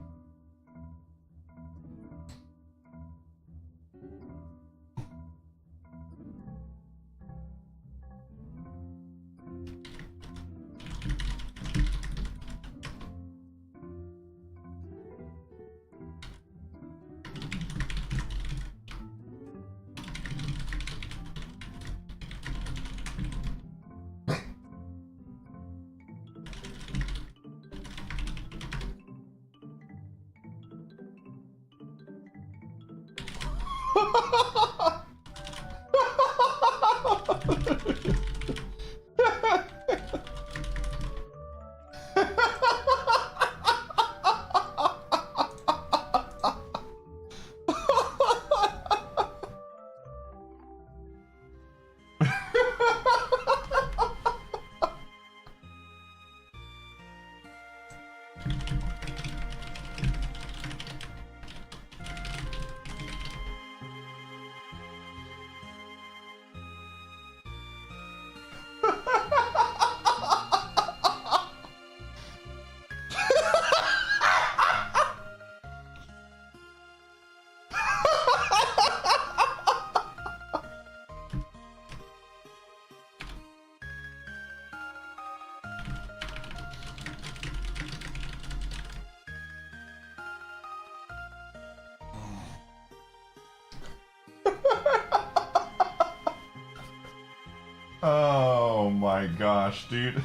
Oh my gosh, dude.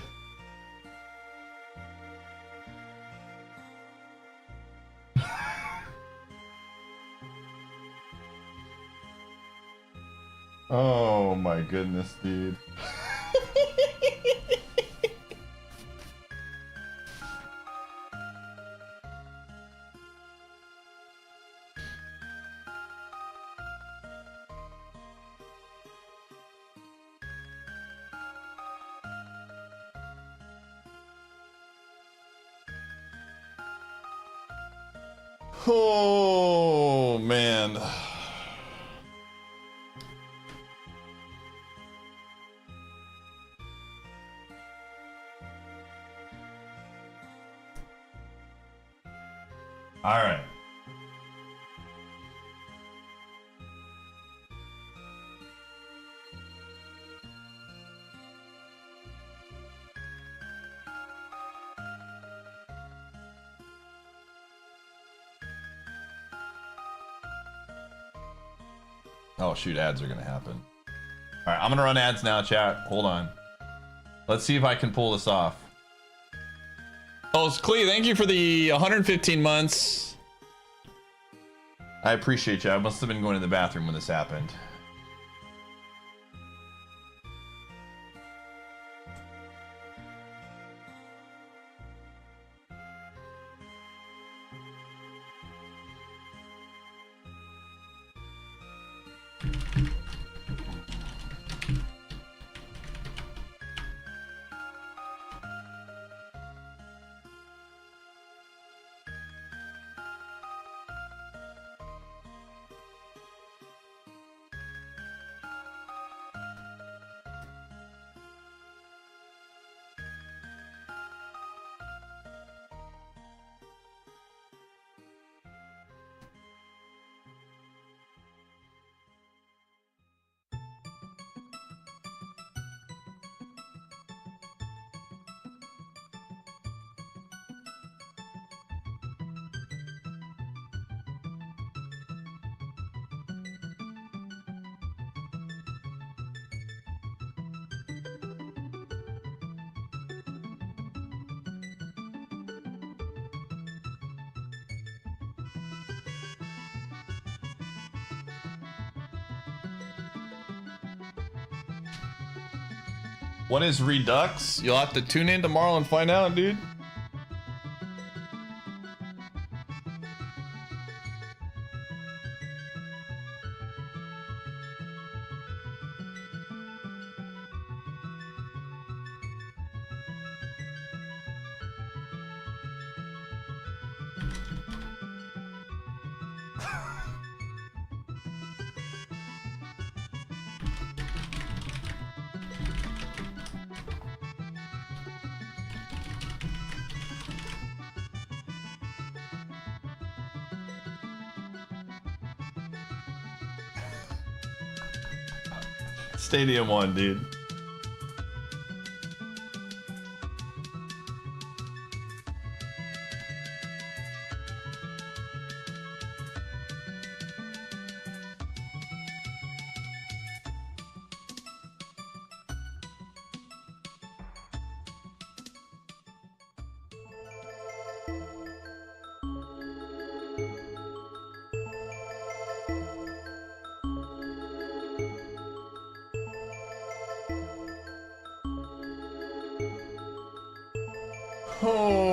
Oh my goodness, dude. Oh man. All right. Oh shoot, ads are gonna happen. All right, I'm gonna run ads now, chat. Hold on. Let's see if I can pull this off. Oh, Clee, thank you for the 115 months. I appreciate you. I must have been going to the bathroom when this happened. What is Redux? You'll have to tune in tomorrow and find out, dude. Stadium 1, dude. Oh.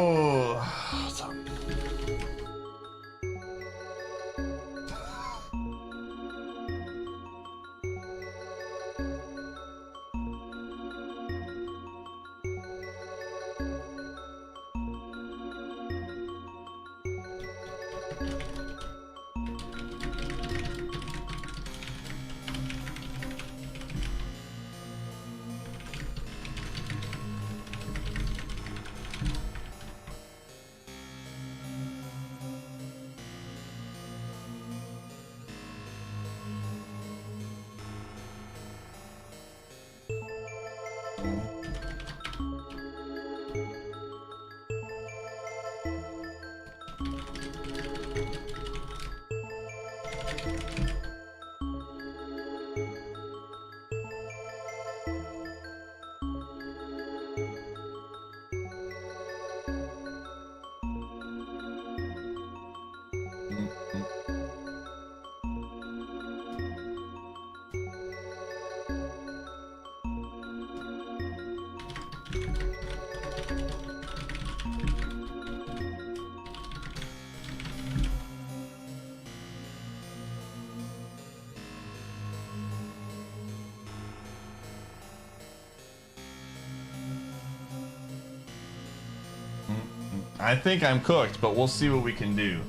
I think I'm cooked, but we'll see what we can do.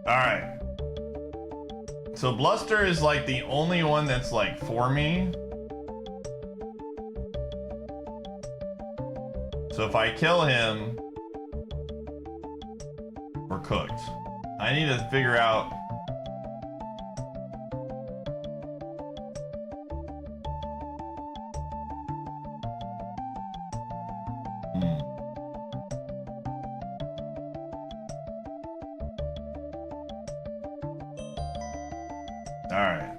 All right. So Bluster is like the only one that's like for me. So if I kill him, we're cooked. I need to figure out. All right.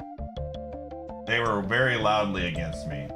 They were very loudly against me.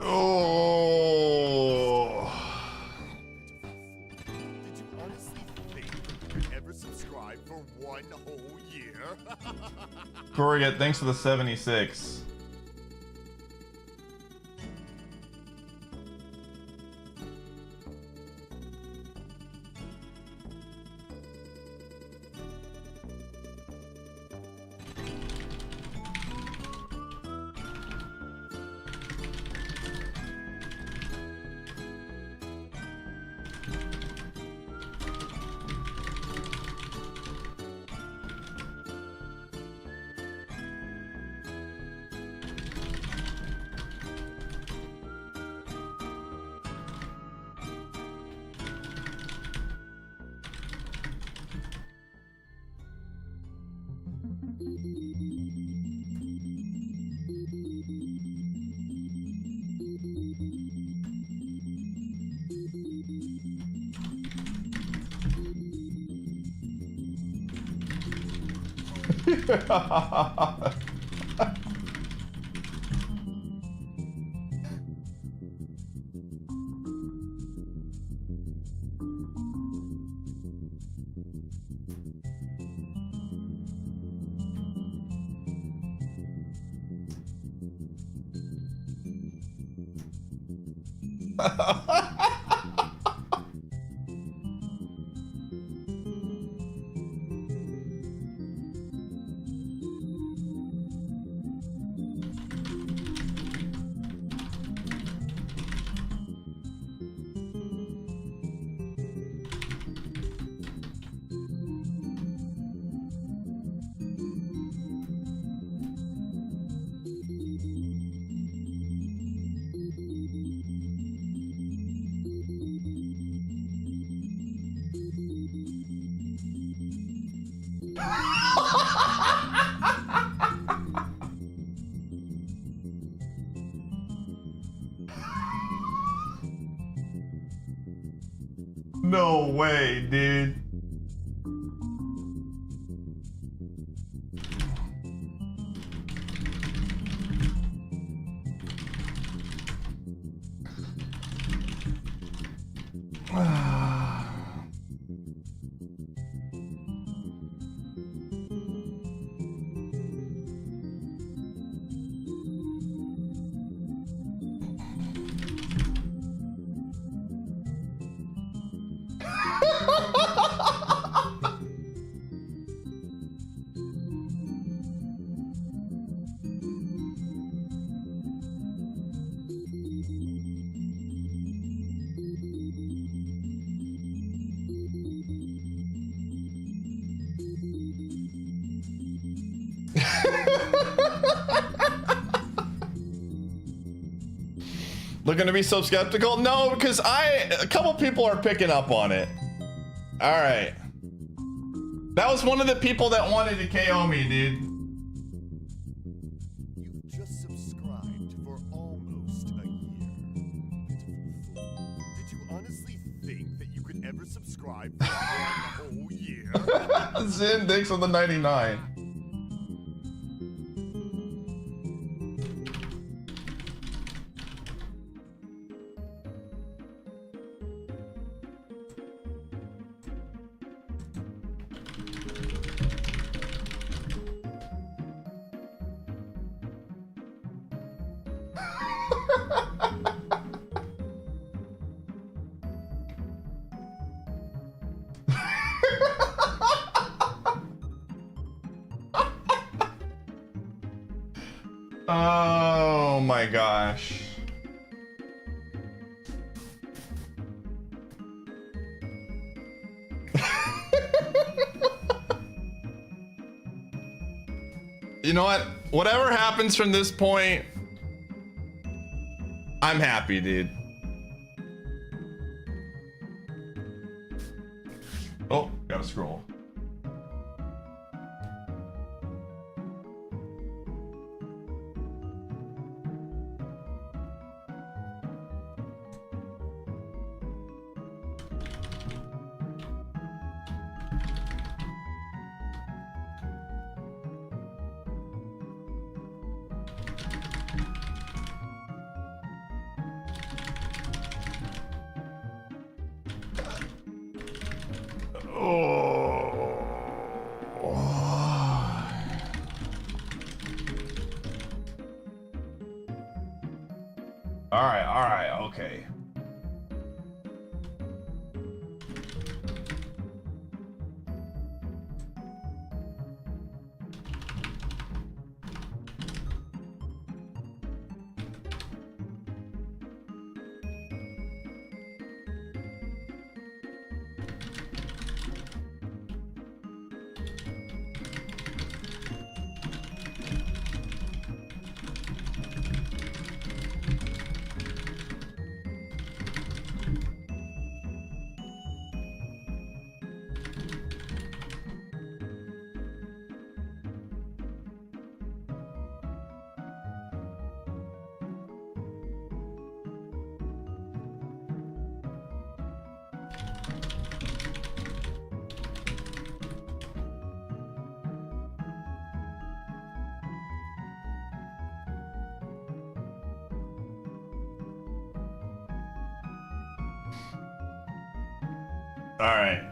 Oh. Did you honestly think that you could ever subscribe for 1 whole year? Corrigan, thanks for the 76. No way, dude. Looking to be so skeptical? No, because a couple people are picking up on it. All right. That was one of the people that wanted to KO me, dude. subscribe for 1 whole year? Zin Dix on the 99. Oh my gosh. You know what? Whatever happens from this point, I'm happy, dude. Oh, gotta scroll. All right, okay. All right.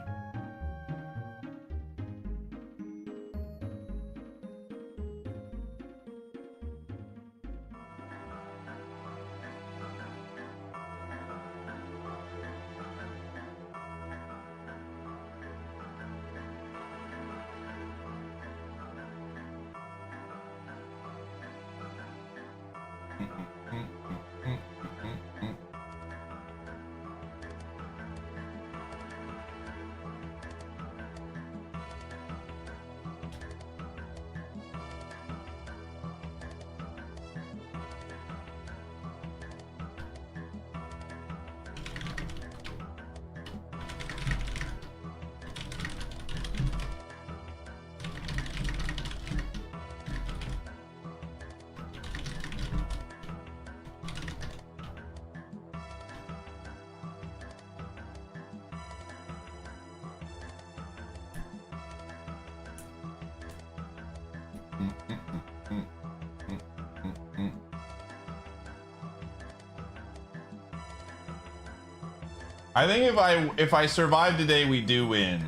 I think if I survive today, we do win.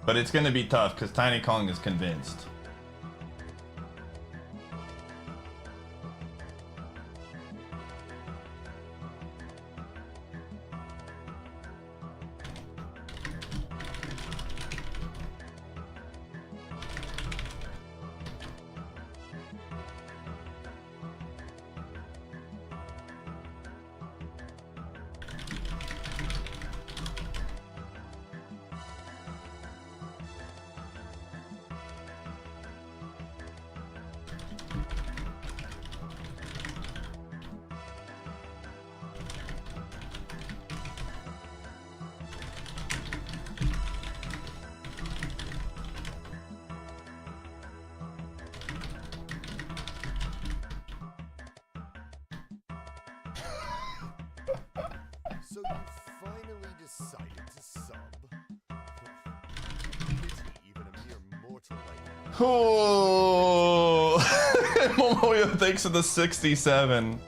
But it's gonna be tough because Tiny Kong is convinced. Oh, Momoyo, thanks for the 67.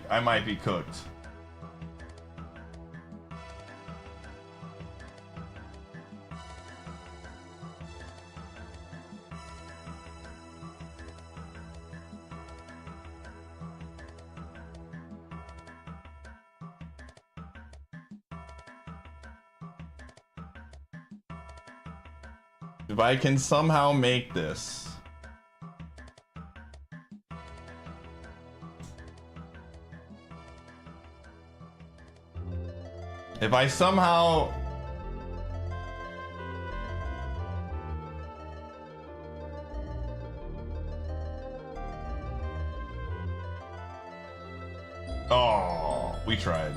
I might be cooked. If I can somehow make this. If I somehow... Oh, we tried.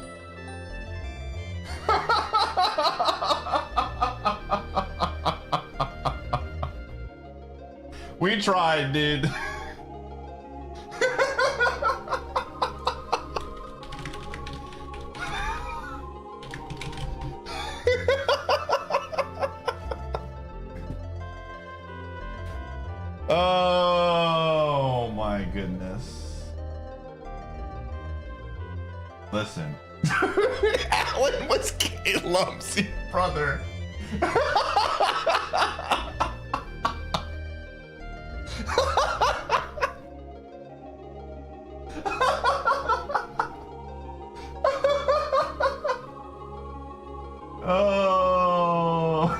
We tried, dude. Oh my goodness. Listen. Alan was Caleb's brother. Oh.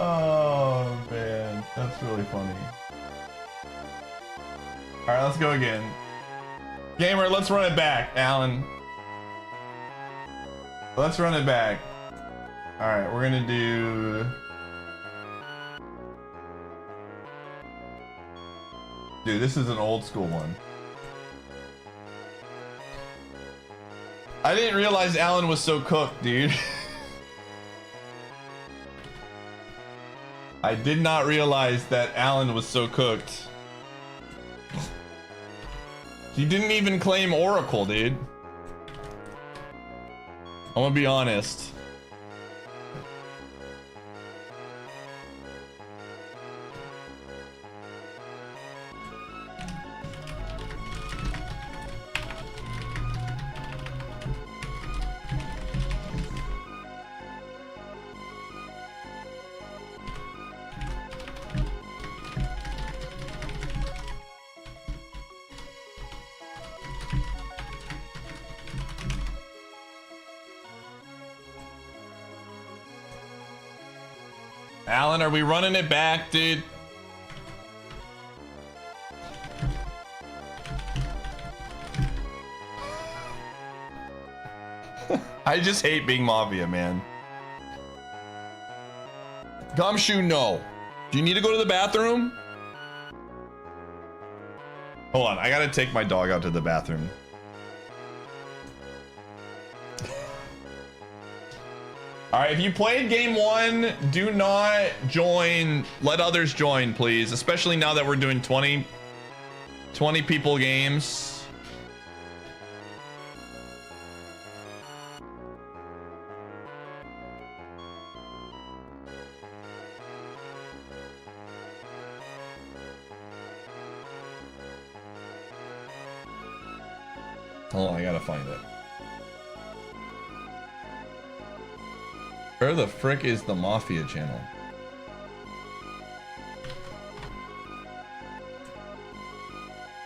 Oh man, that's really funny. Alright, let's go again. Gamer, let's run it back, Alan. Let's run it back. Alright, we're gonna do... Dude, this is an old school one. I didn't realize Alan was so cooked, dude. I did not realize that Alan was so cooked. He didn't even claim Oracle, dude. I'm gonna be honest. Alan, are we running it back, dude? I just hate being Mafia, man. Gumshoe, no. Do you need to go to the bathroom? Hold on, I gotta take my dog out to the bathroom. All right, if you played game 1, do not join. Let others join, please. Especially now that we're doing 20 people games. Hold on, I gotta find it. Where the frick is the Mafia channel?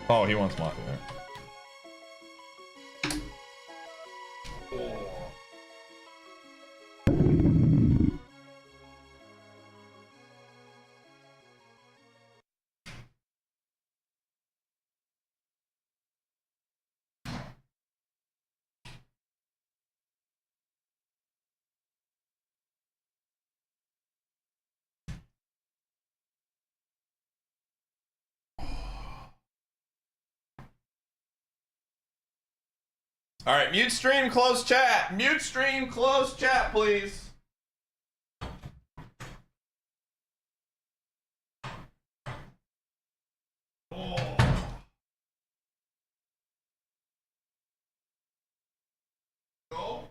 Oh, he wants Mafia. All right, mute stream, close chat. Mute stream, close chat, please. Oh. Go.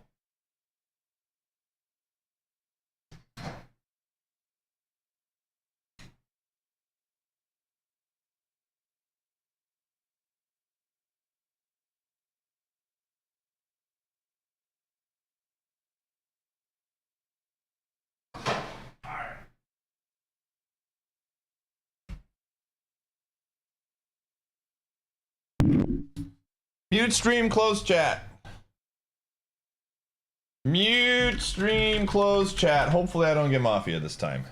Mute stream, close chat. Mute stream, close chat. Hopefully I don't get Mafia this time.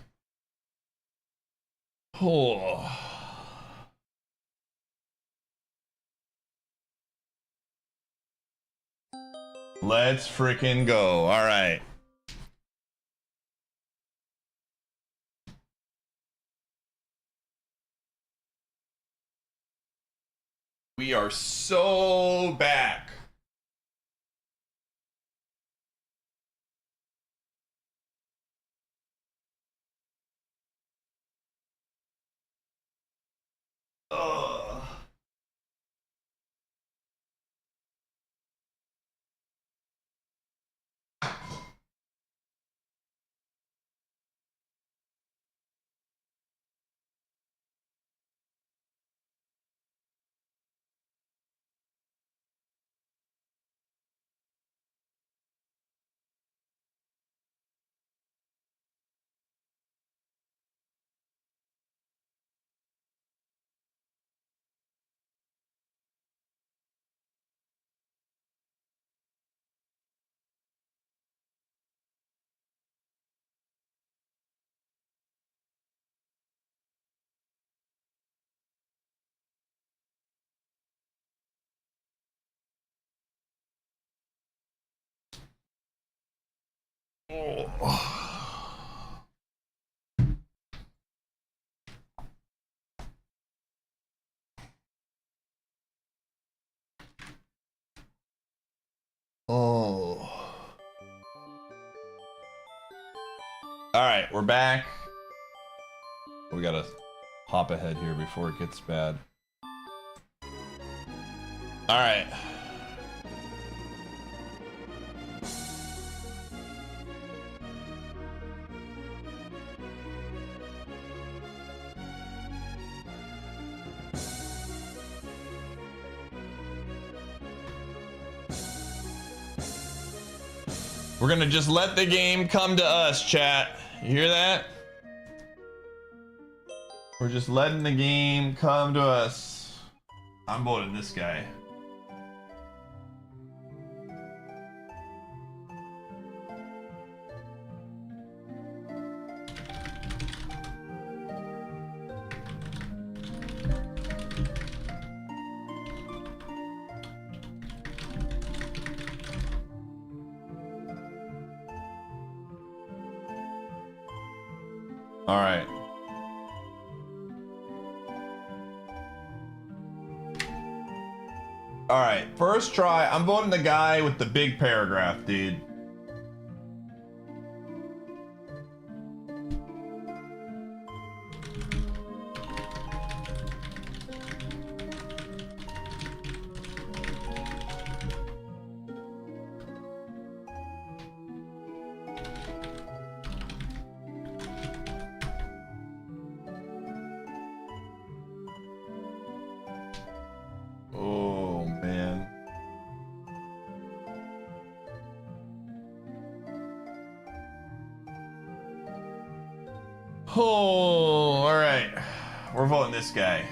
Oh. Let's freaking go. All right. We are so back. Ugh. Oh. All right, we're back. We gotta hop ahead here before it gets bad. All right. We're gonna just let the game come to us, chat. You hear that? We're just letting the game come to us. I'm voting this guy. All right. All right, first try. I'm voting the guy with the big paragraph, dude. Oh, all right. We're voting this guy.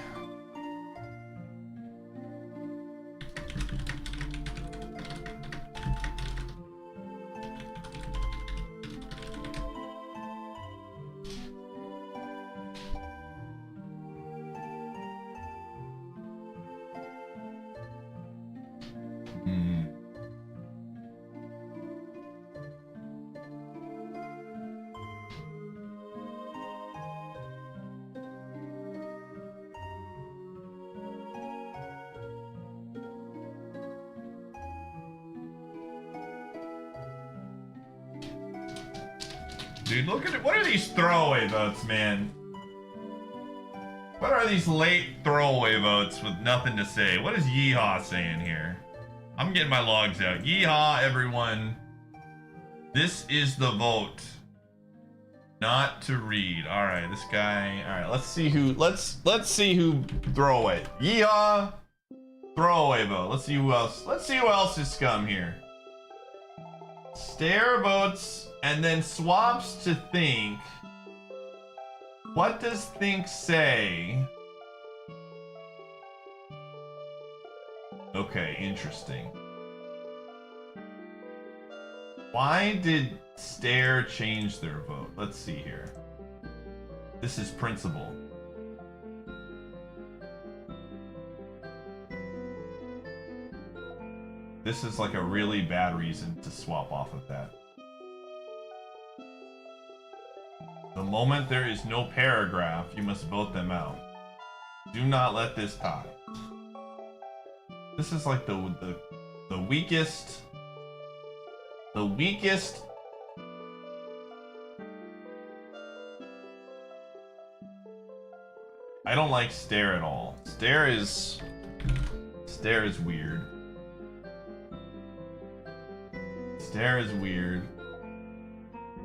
Dude, look at it. What are these throwaway votes, man? What are these late throwaway votes with nothing to say? What is Yeehaw saying here? I'm getting my logs out. Yeehaw, everyone. This is the vote. Not to read. All right, this guy. All right, let's see who. Let's see who throwaway. Yeehaw. Throwaway vote. Let's see who else. Let's see who else is scum here. Stare votes and then swaps to think. What does think say? Okay, interesting. Why did Stare change their vote? Let's see here. This is principle. This is like a really bad reason to swap off of that. The moment there is no paragraph, you must vote them out. Do not let this tie. This is like the weakest. The weakest. I don't like Stare at all. Stare is weird. Stare is weird.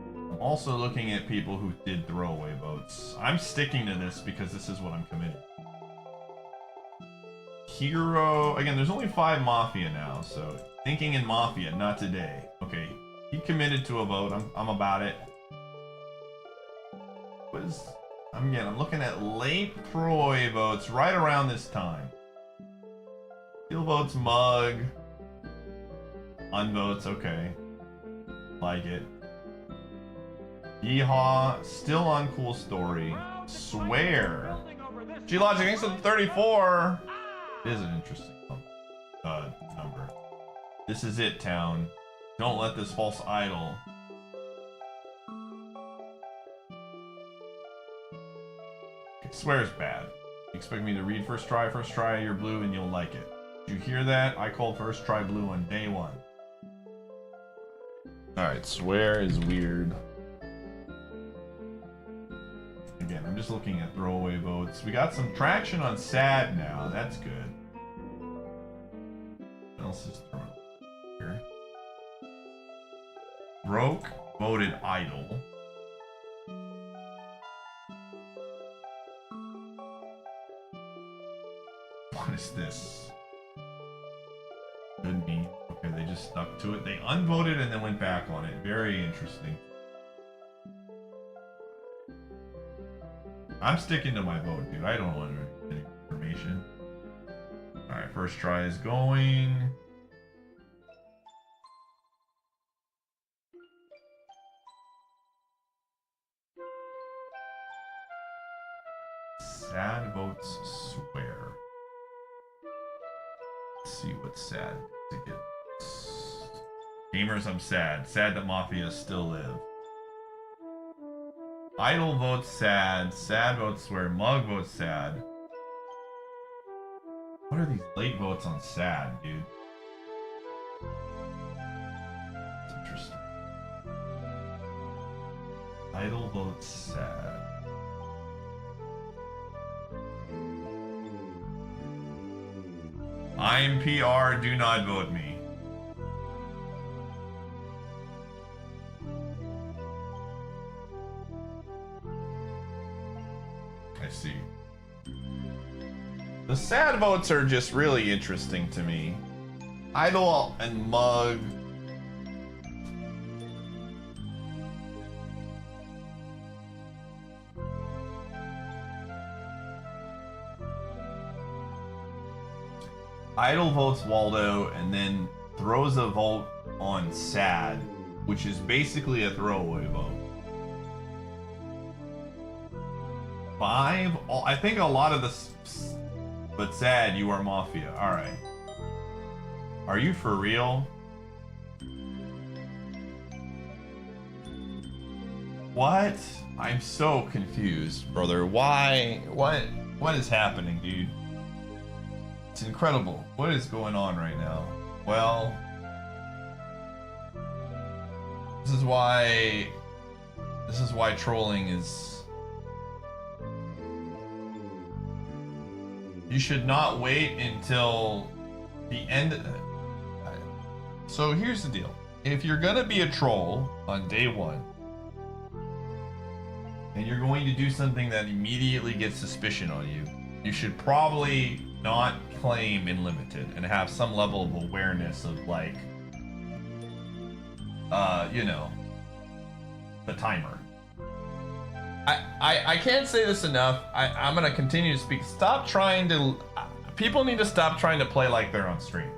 I'm also looking at people who did throwaway votes. I'm sticking to this because this is what I'm committed. Hero, again, there's only 5 Mafia now, so thinking in Mafia, not today. Okay, he committed to a vote. I'm about it. What is? I'm looking at late throwaway votes right around this time. Steal votes, mug. Unvotes, okay. Like it. Yeehaw, still on cool story. Swear. G-Logic, thanks for the 34. It is an interesting number. This is it, town. Don't let this false idol. Swear is bad. You expect me to read first try, you're blue, and you'll like it. Did you hear that? I called first try blue on day 1. Alright, swear is weird. Again, I'm just looking at throwaway votes. We got some traction on sad now. That's good. What else is thrown here? Broke voted idle. What is this? Could be. Okay, they just stuck to it. They unvoted and then went back on it. Very interesting. I'm sticking to my vote, dude. I don't want any information. Alright, first try is going. Sad votes swear. Let's see what's sad to get. Gamers, I'm sad. Sad that Mafia still live. Idle votes sad. Sad votes swear. Mug votes sad. What are these late votes on sad, dude? It's interesting. Idle votes sad. I'm PR, do not vote me. I see. The sad votes are just really interesting to me. Idle and Mug. Idle votes Waldo and then throws a vote on Sad, which is basically a throwaway vote. 5? I think a lot of the... But Sad, you are Mafia. Alright. Are you for real? What? I'm so confused, brother. Why? What is happening, dude? It's incredible. What is going on right now? Well, this is why trolling is... You should not wait until the end. So here's the deal. If you're gonna be a troll on day one, and you're going to do something that immediately gets suspicion on you, you should probably not claim unlimited and have some level of awareness of, like, you know, the timer. I can't say this enough. I'm gonna continue to speak. Stop trying to... People need to stop trying to play like they're on stream.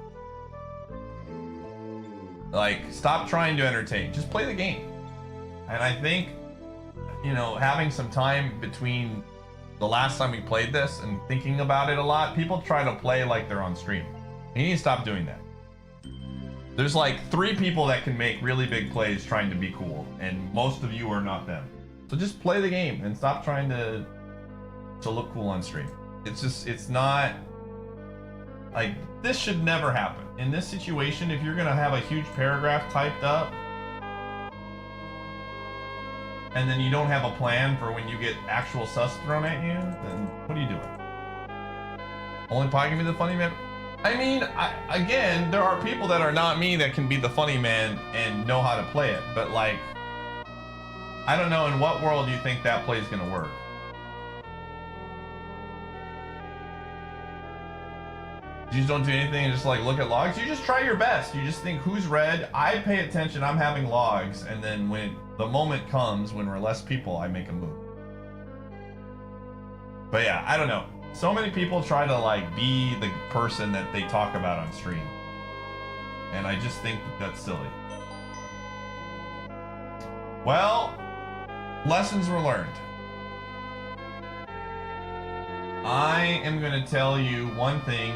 Like, stop trying to entertain. Just play the game. And I think, you know, having some time between the last time we played this and thinking about it a lot, people try to play like they're on stream. You need to stop doing that. There's like 3 people that can make really big plays trying to be cool, and most of you are not them. So just play the game and stop trying to look cool on stream. It's just, it's not... Like, this should never happen. In this situation, if you're gonna have a huge paragraph typed up, and then you don't have a plan for when you get actual sus thrown at you, then what are you doing? Only Pie can be the funny man? I mean, again, there are people that are not me that can be the funny man and know how to play it, but like, I don't know in what world you think that play is gonna work. You just don't do anything and just like look at logs. You just try your best. You just think who's red. I pay attention. I'm having logs, and then when the moment comes when we're less people, I make a move. But yeah, I don't know. So many people try to like be the person that they talk about on stream, and I just think that that's silly. Well, lessons were learned. I am going to tell you one thing.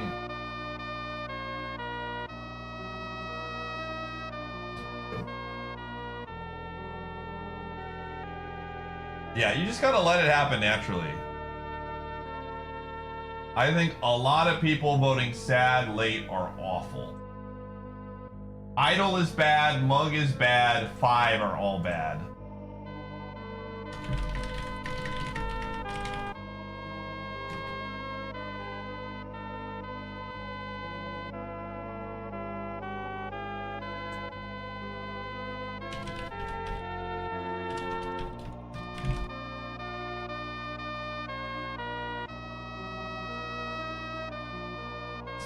Yeah, you just gotta let it happen naturally. I think a lot of people voting sad late are awful. Idle is bad, Mug is bad, 5 are all bad.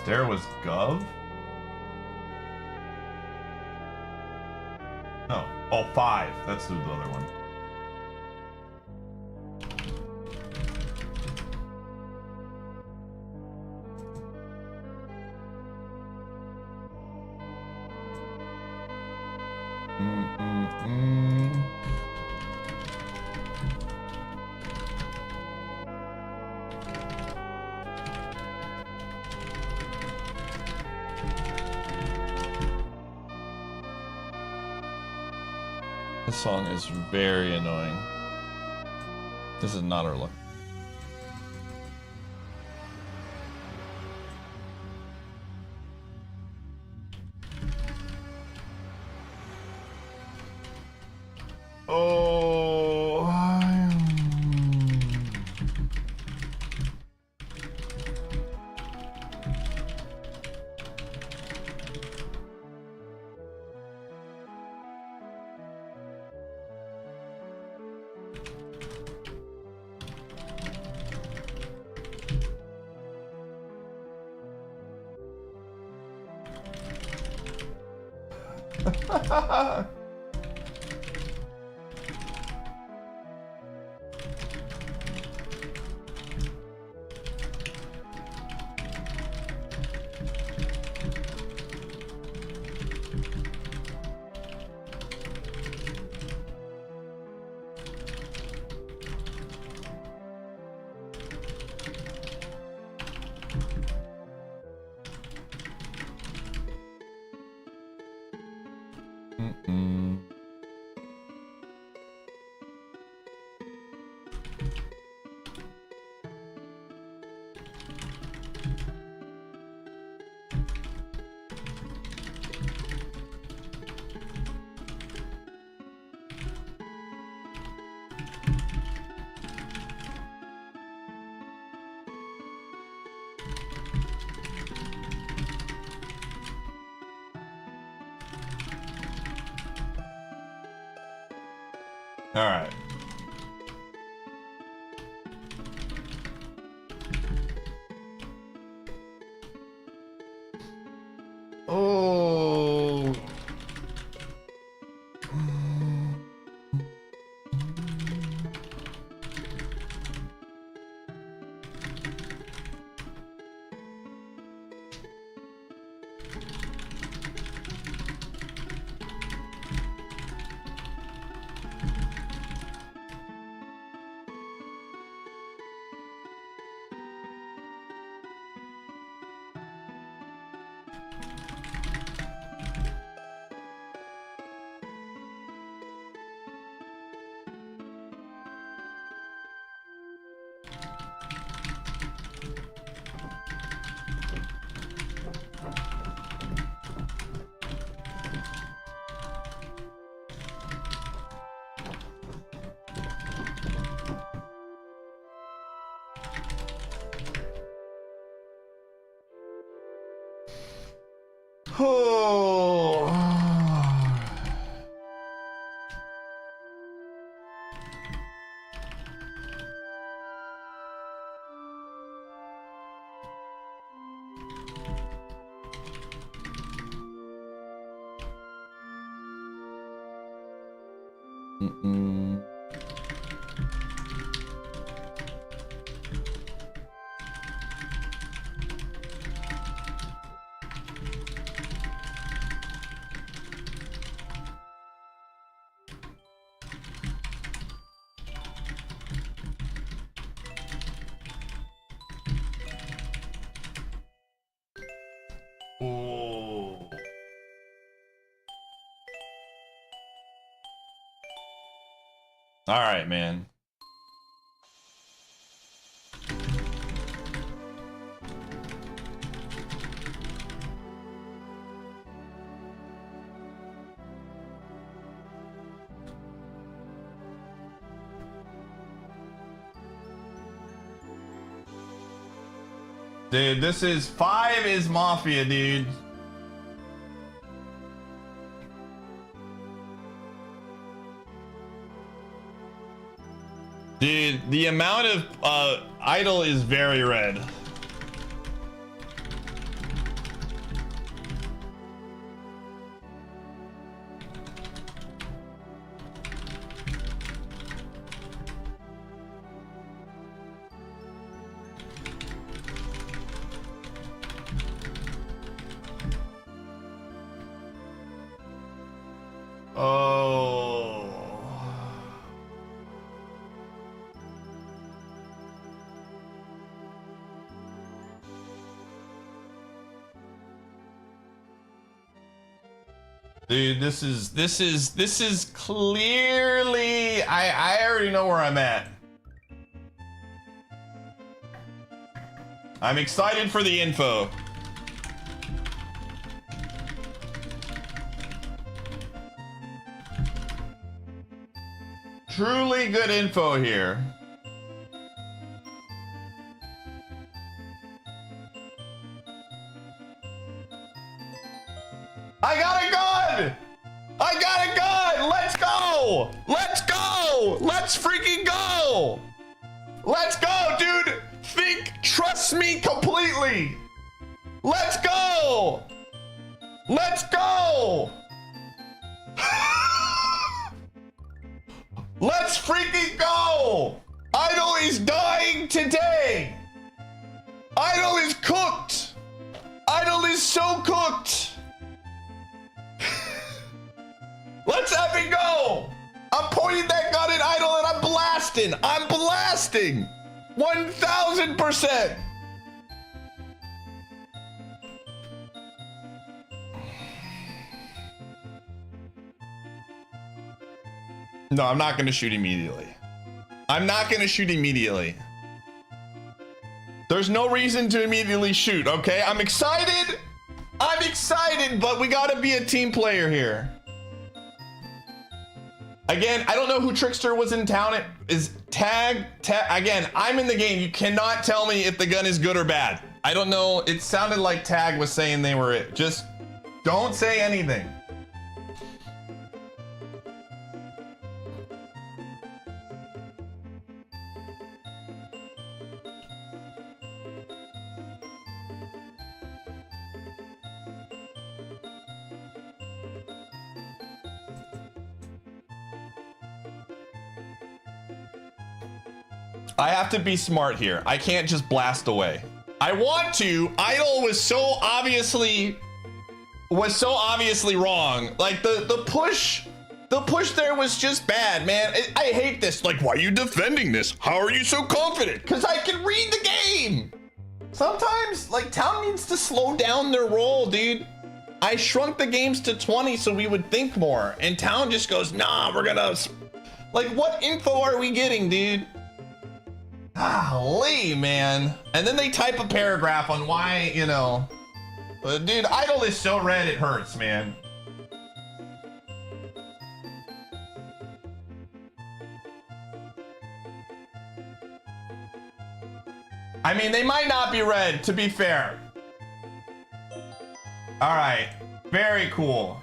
There was Gov? No. Oh, 5. That's the other one. This song is very annoying. This is not our luck. All right. Oh. Oh. Oh. All right, man. Dude, this is 5 is Mafia, dude. Dude, the amount of idle is very red. Oh. Dude, this is clearly I already know where I'm at. I'm excited for the info. Truly good info here. I got a gun! I got a gun! Let's go! Let's go! Let's freaking go! Let's go, dude! Trust me completely! Let's go! Let's go! Let's freaking go! Idol is dying today! Idol is cooked! Idol is so cooked! Let's have it go! I'm pointing that gun at Idol and I'm blasting! I'm blasting! 1000%! No, I'm not gonna shoot immediately. I'm not gonna shoot immediately. There's no reason to immediately shoot, okay? I'm excited, but we gotta be a team player here. Again, I don't know who Trickster was in town. It is tag. Again, I'm in the game. You cannot tell me if the gun is good or bad. I don't know. It sounded like Tag was saying they were it. Just don't say anything. I have to be smart here. I can't just blast away. I want to. Idol was so obviously wrong. Like the push there was just bad, man. I hate this. Like, why are you defending this? How are you so confident? Because I can read the game. Sometimes, like, Town needs to slow down their roll, dude. I shrunk the games to 20 so we would think more. And Town just goes, nah, we're gonna... Like, what info are we getting, dude? Golly, man. And then they type a paragraph on why, you know. Dude, Idol is so red it hurts, man. I mean, they might not be red, to be fair. All right, very cool.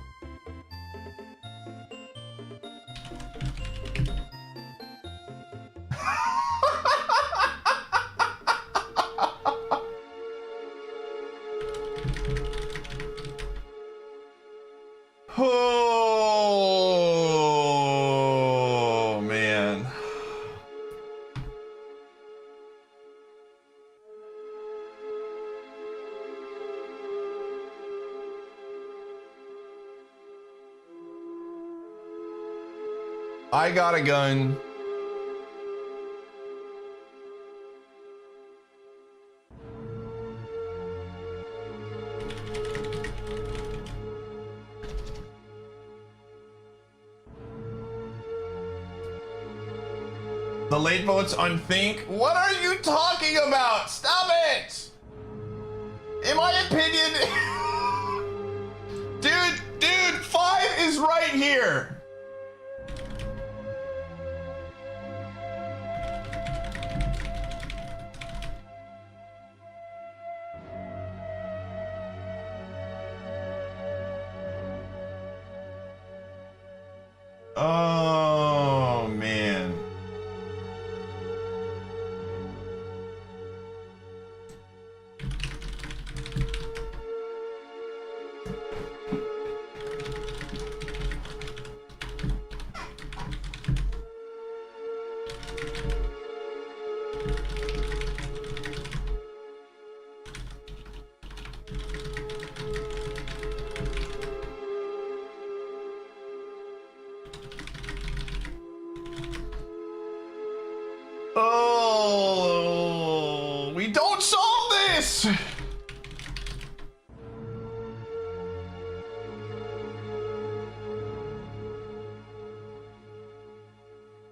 Oh, man. I got a gun. The late votes on Think. What are you talking about? Stop it! In my opinion, dude, 5 is right here. Oh, man. Oh, we don't solve this.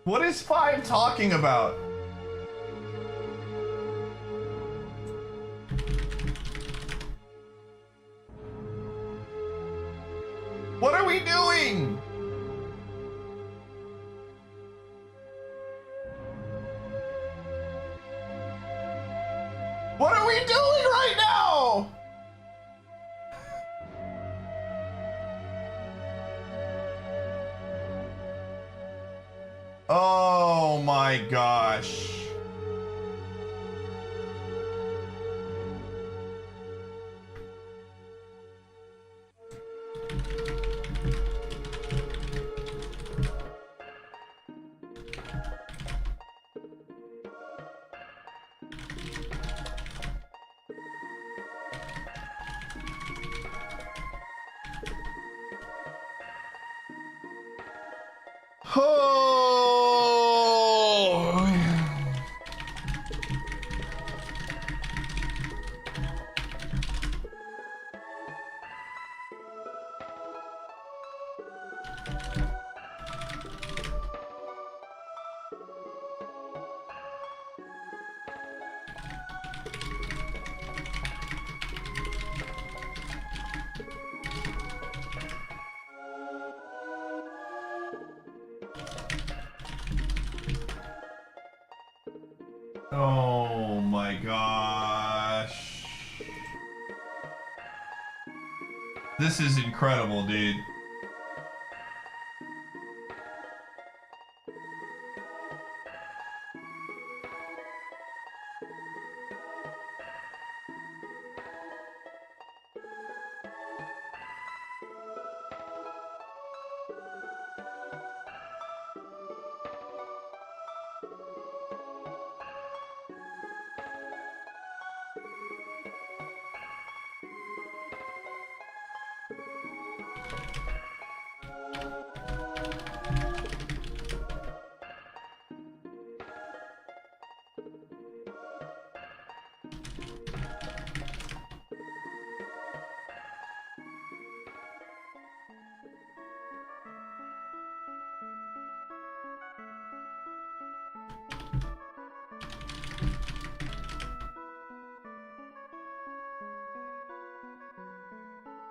What is 5 talking about? What are we doing? What are we doing right now? Oh my gosh. Oh. Oh my gosh. This is incredible, dude.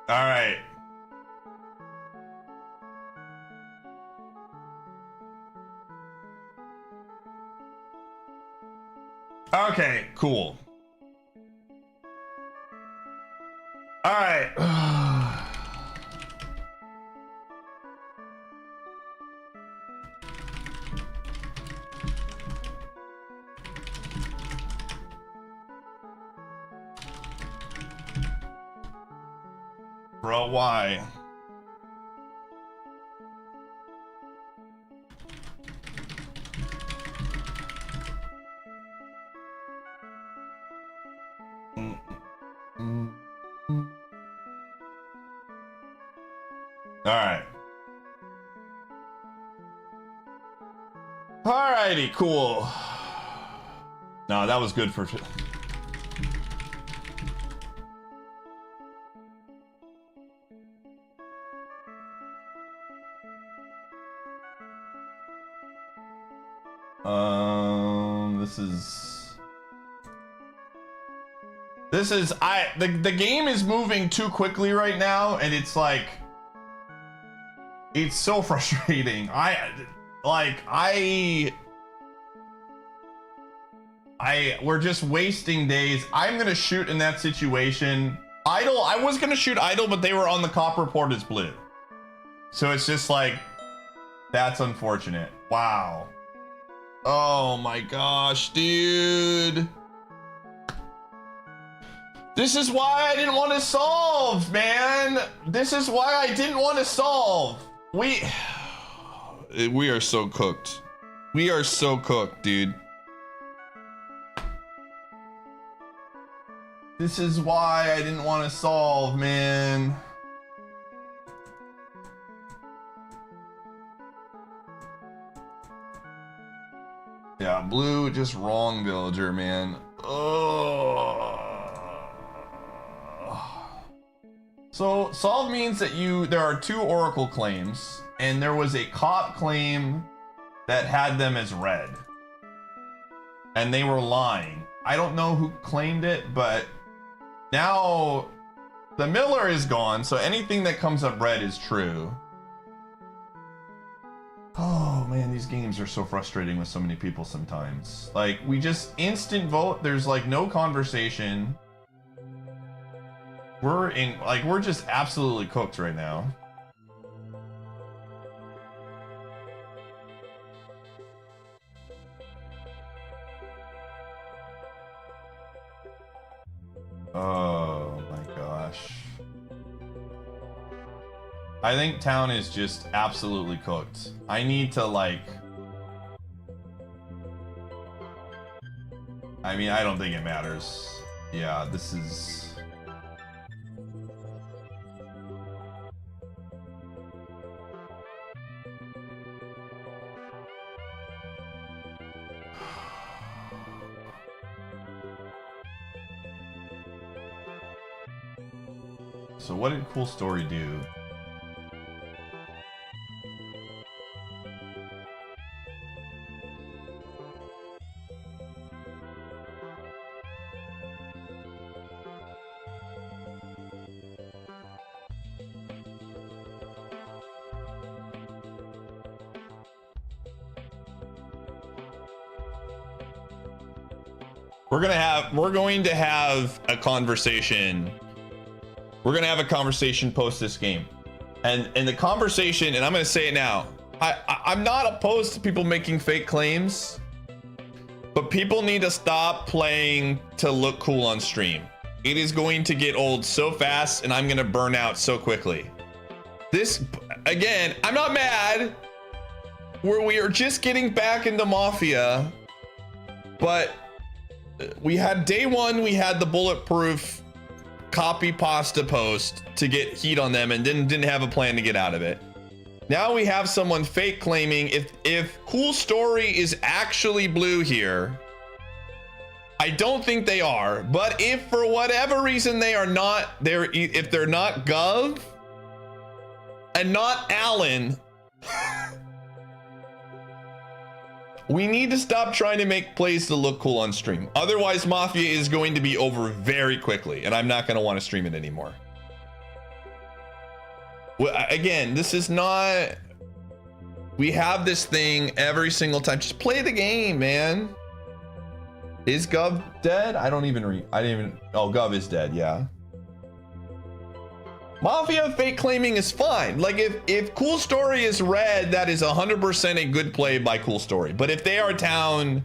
All right. Okay, cool. All right. Bro, why? All right. Alrighty, cool. No, that was good for. The game is moving too quickly right now, and it's like, it's so frustrating. We're just wasting days. I'm gonna shoot in that situation. Idle, I was gonna shoot Idle, but they were on the copper port as blue. So it's just like, that's unfortunate. Wow. Oh my gosh, dude. This is why I didn't want to solve, man. This is why I didn't want to solve. We are so cooked. We are so cooked, dude. This is why I didn't want to solve, man. Yeah, blue, just wrong villager, man. Oh. So solve means that there are two oracle claims, and there was a cop claim that had them as red, and they were lying. I don't know who claimed it, but now the miller is gone, so anything that comes up red is true. Oh man, these games are so frustrating with so many people sometimes. Like, we just instant vote, there's like no conversation. We're just absolutely cooked right now. Oh my gosh. I think town is just absolutely cooked. I need to like... I mean, I don't think it matters. Yeah, this is... So what did Cool Story do? We're going to have a conversation. We're gonna have a conversation post this game, and the conversation, and I'm gonna say it now. I'm not opposed to people making fake claims, but people need to stop playing to look cool on stream. It is going to get old so fast, and I'm gonna burn out so quickly. This, again, I'm not mad. We are just getting back into Mafia, but we had day one, we had the bulletproof copy pasta post to get heat on them, and didn't have a plan to get out of it. Now we have someone fake claiming if Cool Story is actually blue here. I don't think they are, but if for whatever reason they are not, if they're not Gov and not Alan, we need to stop trying to make plays to look cool on stream. Otherwise, Mafia is going to be over very quickly, and I'm not going to want to stream it anymore. Well, again, this is not... We have this thing every single time. Just play the game, man. Is Gov dead? I didn't even... Oh, Gov is dead, yeah. Mafia fake claiming is fine. Like, if Cool Story is red, that is 100% a good play by Cool Story. But if they are town...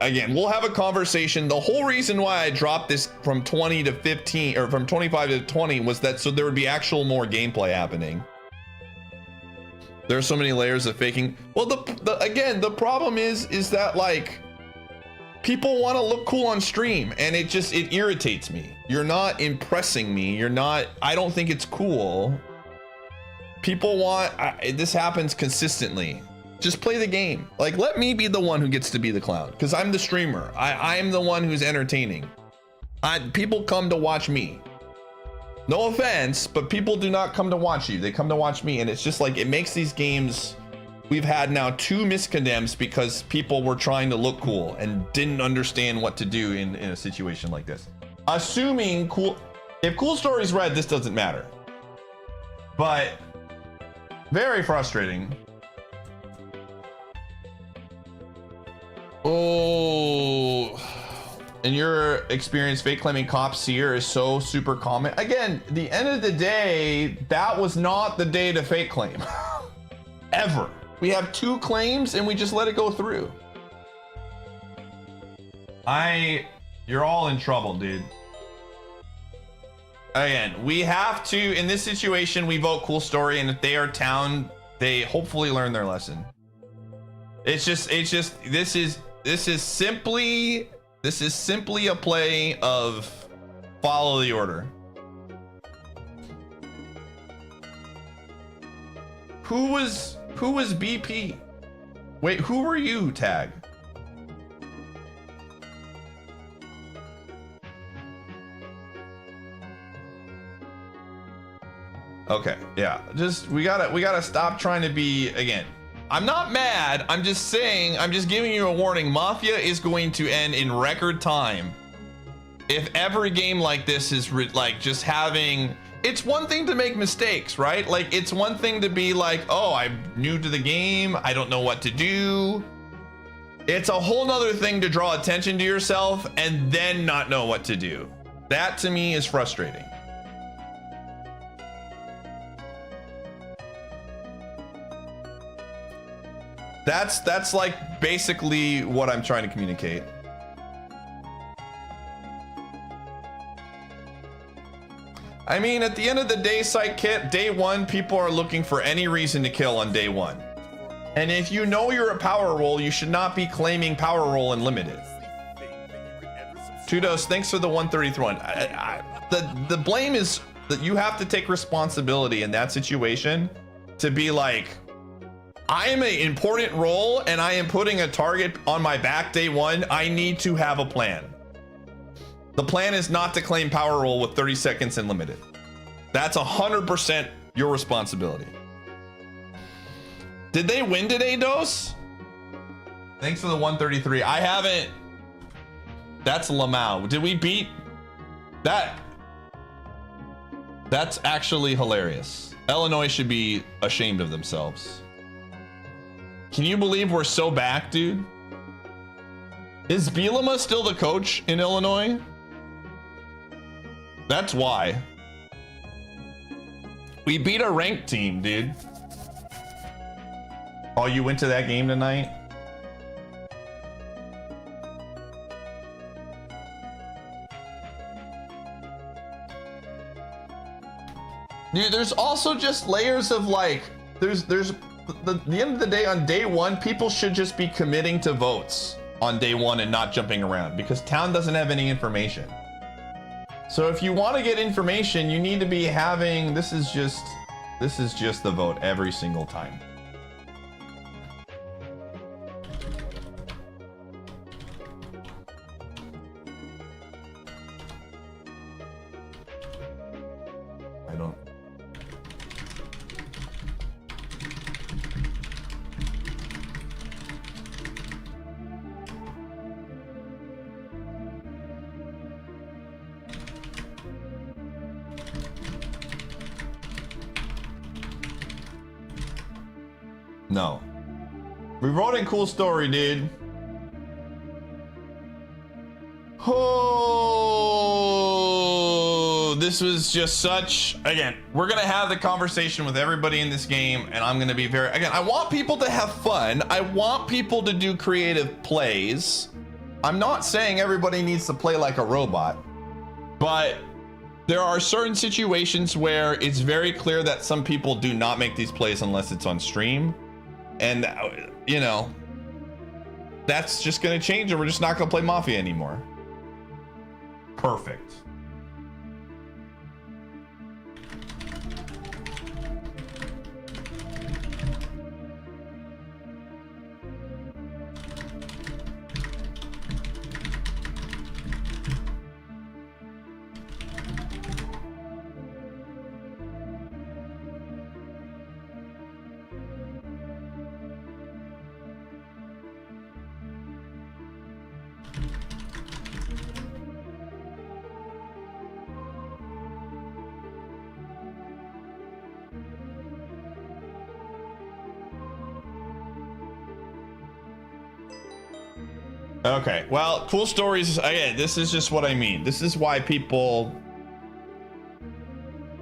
Again, we'll have a conversation. The whole reason why I dropped this from 20 to 15, or from 25 to 20, was that so there would be actual more gameplay happening. There are so many layers of faking. Well, again, the problem is that, like, people want to look cool on stream, and it irritates me. You're not impressing me. I don't think it's cool. People want, this happens consistently. Just play the game. Like, let me be the one who gets to be the clown, because I'm the streamer. I'm the one who's entertaining. People come to watch me. No offense, but people do not come to watch you. They come to watch me, and it's just like, it makes these games... We've had now 2 miscondemns because people were trying to look cool and didn't understand what to do in a situation like this. Assuming if Cool Story's red, this doesn't matter. But very frustrating. Oh, in your experience, fake claiming cops here is so super common. Again, the end of the day, that was not the day to fake claim. Ever. We have 2 claims and we just let it go through. You're all in trouble, dude. Again, we have to, in this situation, we vote Cool Story, and if they are town, they hopefully learn their lesson. This is simply a play of follow the order. Who was BP? Wait, who were you, Tag? Okay, yeah. We gotta stop trying to be, again, I'm not mad. I'm just saying, I'm just giving you a warning. Mafia is going to end in record time. If every game like this is like just having, it's one thing to make mistakes, right? Like, it's one thing to be like, oh, I'm new to the game, I don't know what to do. It's a whole nother thing to draw attention to yourself and then not know what to do. That to me is frustrating. That's like basically what I'm trying to communicate. I mean, at the end of the day, Psych Kit, day 1, people are looking for any reason to kill on day 1. And if you know you're a power roll, you should not be claiming power roll unlimited. Tudos, thanks for the 133. The blame is that you have to take responsibility in that situation to be like, I am an important role and I am putting a target on my back day 1. I need to have a plan. The plan is not to claim power roll with 30 seconds and limited. That's 100% your responsibility. Did they win today, Dos? Thanks for the 133. I haven't. That's Lamau. Did we beat that? That's actually hilarious. Illinois should be ashamed of themselves. Can you believe we're so back, dude? Is Bielema still the coach in Illinois? That's why. We beat a ranked team, dude. Oh, you went to that game tonight? Dude, there's also just layers of like, there's the end of the day, on day one, people should just be committing to votes on day one and not jumping around, because town doesn't have any information. So if you want to get information, you need to be having, this is just the vote every single time. I don't. No. We wrote in cool story, dude. Oh, this was just such, again, we're gonna have the conversation with everybody in this game, and I'm gonna be very, again, I want people to have fun. I want people to do creative plays. I'm not saying everybody needs to play like a robot, but there are certain situations where it's very clear that some people do not make these plays unless it's on stream. And, you know, that's just going to change, and we're just not going to play Mafia anymore. Perfect. Okay, well, cool stories. Again, this is just what I mean. This is why people...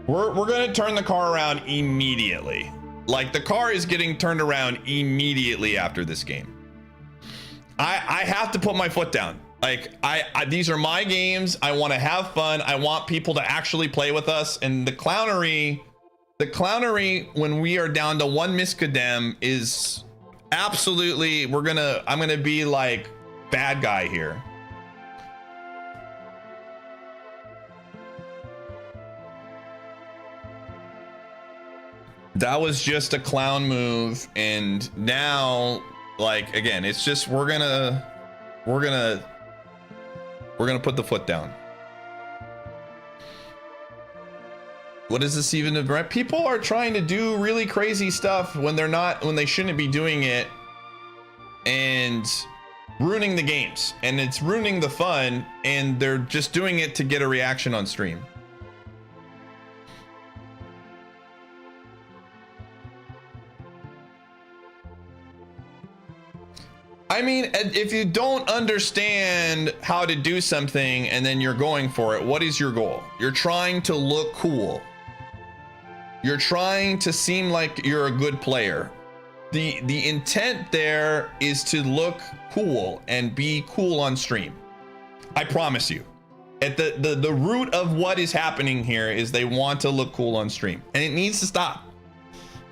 We're going to turn the car around immediately. Like, the car is getting turned around immediately after this game. I have to put my foot down. Like, these are my games. I want to have fun. I want people to actually play with us. And the clownery when we are down to one miscadem is absolutely, I'm gonna be like bad guy here. That was just a clown move, and now, like, again, it's just we're gonna put the foot down. What is this even about? People are trying to do really crazy stuff when they shouldn't be doing it, and ruining the games, and it's ruining the fun, and they're just doing it to get a reaction on stream. I mean, if you don't understand how to do something and then you're going for it, what is your goal? You're trying to look cool. You're trying to seem like you're a good player. The intent there is to look cool and be cool on stream. I promise you. At the root of what is happening here is they want to look cool on stream, and it needs to stop.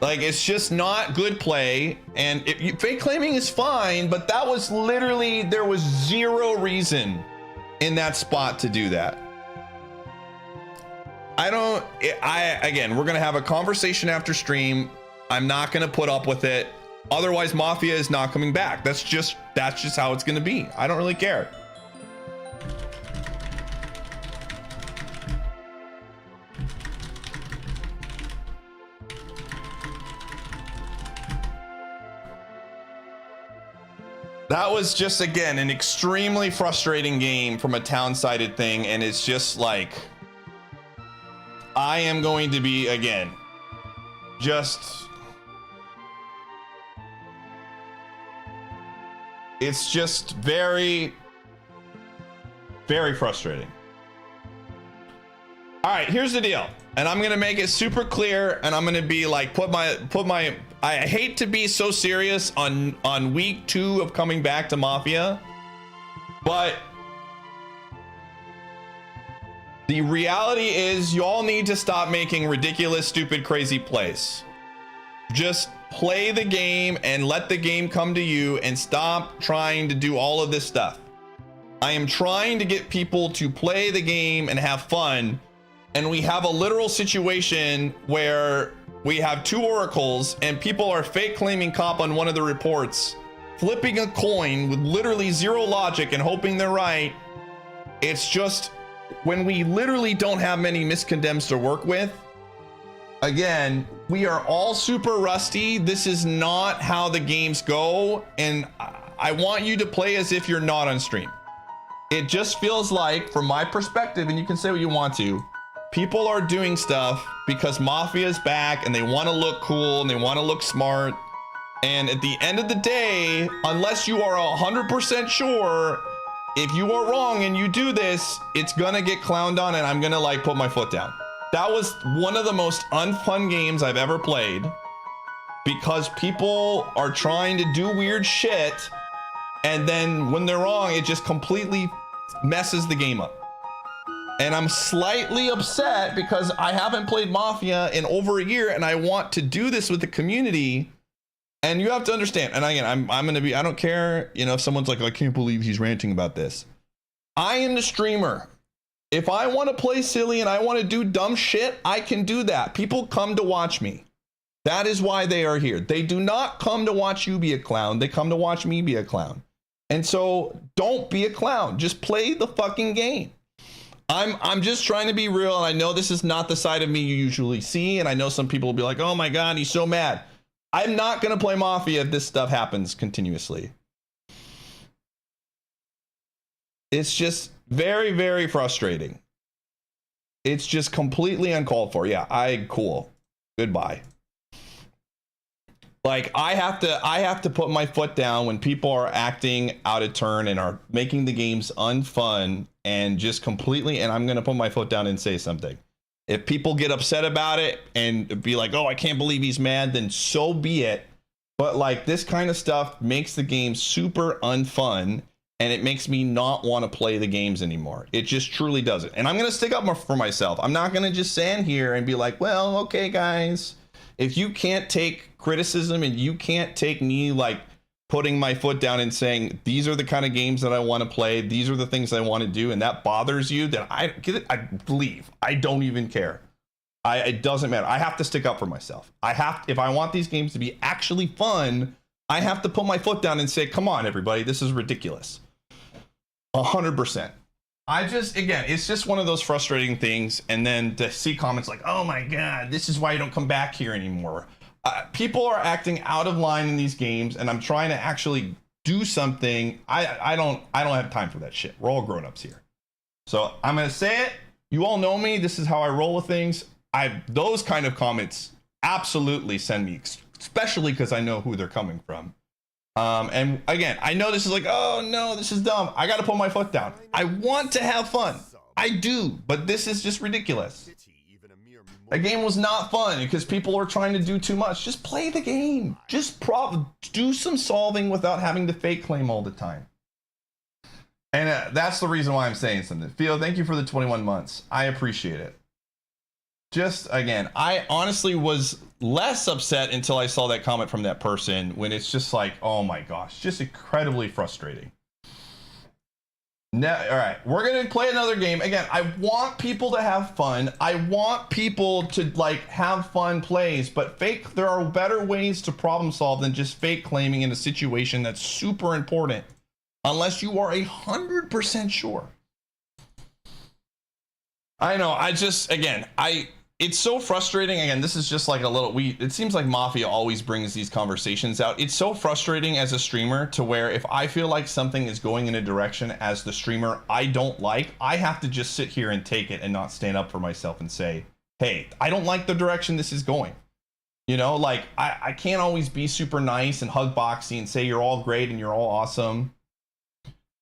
Like, it's just not good play, and fake claiming is fine, but that was literally, there was zero reason in that spot to do that. Again, we're gonna have a conversation after stream. I'm not gonna put up with it. Otherwise, Mafia is not coming back. That's just how it's gonna be. I don't really care. That was just, again, an extremely frustrating game from a town-sided thing, and it's just like, I am going to be, again, just... It's just very, very frustrating. All right, here's the deal. And I'm gonna make it super clear, and I'm gonna be like, I hate to be so serious on week 2 of coming back to Mafia, but the reality is you all need to stop making ridiculous, stupid, crazy plays. Just play the game and let the game come to you, and stop trying to do all of this stuff. I am trying to get people to play the game and have fun, and we have a literal situation where we have 2 oracles and people are fake claiming cop on one of the reports, flipping a coin with literally 0 logic and hoping they're right. It's just, when we literally don't have many miscondemns to work with, again, we are all super rusty. This is not how the games go, and I want you to play as if you're not on stream. It just feels like, from my perspective, and you can say what you want to, people are doing stuff because Mafia is back and they want to look cool and they want to look smart. And at the end of the day, unless you are 100% sure, if you are wrong and you do this, it's gonna get clowned on, and I'm gonna like put my foot down. That was one of the most unfun games I've ever played, because people are trying to do weird shit, and then when they're wrong, it just completely messes the game up. And I'm slightly upset because I haven't played Mafia in over a year, and I want to do this with the community. And you have to understand, and again, I'm gonna be, I don't care, you know, if someone's like, I can't believe he's ranting about this. I am the streamer. If I want to play silly and I want to do dumb shit, I can do that. People come to watch me. That is why they are here. They do not come to watch you be a clown. They come to watch me be a clown. And so don't be a clown. Just play the fucking game. I'm just trying to be real, and I know this is not the side of me you usually see, and I know some people will be like, oh my God, he's so mad. I'm not going to play Mafia if this stuff happens continuously. It's just very, very frustrating. It's just completely uncalled for. Yeah, cool. Goodbye. Like, I have to put my foot down when people are acting out of turn and are making the games unfun, and just completely, and I'm going to put my foot down and say something. If people get upset about it and be like, oh, I can't believe he's mad, then so be it. But like, this kind of stuff makes the game super unfun, and it makes me not want to play the games anymore. It just truly does it. And I'm going to stick up for myself. I'm not going to just stand here and be like, well, okay, guys, if you can't take criticism and you can't take me like putting my foot down and saying, these are the kind of games that I want to play, these are the things I want to do, and that bothers you, then I leave. I don't even care. It doesn't matter. I have to stick up for myself. If I want these games to be actually fun, I have to put my foot down and say, come on, everybody, this is ridiculous. 100%. Again, it's just one of those frustrating things. And then to see comments like, oh my God, this is why you don't come back here anymore. People are acting out of line in these games, and I'm trying to actually do something. I don't have time for that shit. We're all grown-ups here. So I'm going to say it. You all know me. This is how I roll with things. Those kind of comments absolutely send me, especially because I know who they're coming from. And again, I know this is like, oh no, this is dumb. I got to put my foot down. I want to have fun. I do, but this is just ridiculous. The game was not fun because people are trying to do too much. Just play the game. Just do some solving without having to fake claim all the time. And that's the reason why I'm saying something. Theo, thank you for the 21 months. I appreciate it. Just, again, I honestly was less upset until I saw that comment from that person, when it's just like, oh my gosh, just incredibly frustrating. All right, we're going to play another game. Again, I want people to have fun. I want people to like have fun plays, but there are better ways to problem solve than just fake claiming in a situation that's super important, unless you are 100% sure. I know, it's so frustrating. Again, this is just like it seems like Mafia always brings these conversations out. It's so frustrating as a streamer to where if I feel like something is going in a direction as the streamer I don't like, I have to just sit here and take it and not stand up for myself and say, hey, I don't like the direction this is going. You know, like I can't always be super nice and hug Boxy and say you're all great and you're all awesome.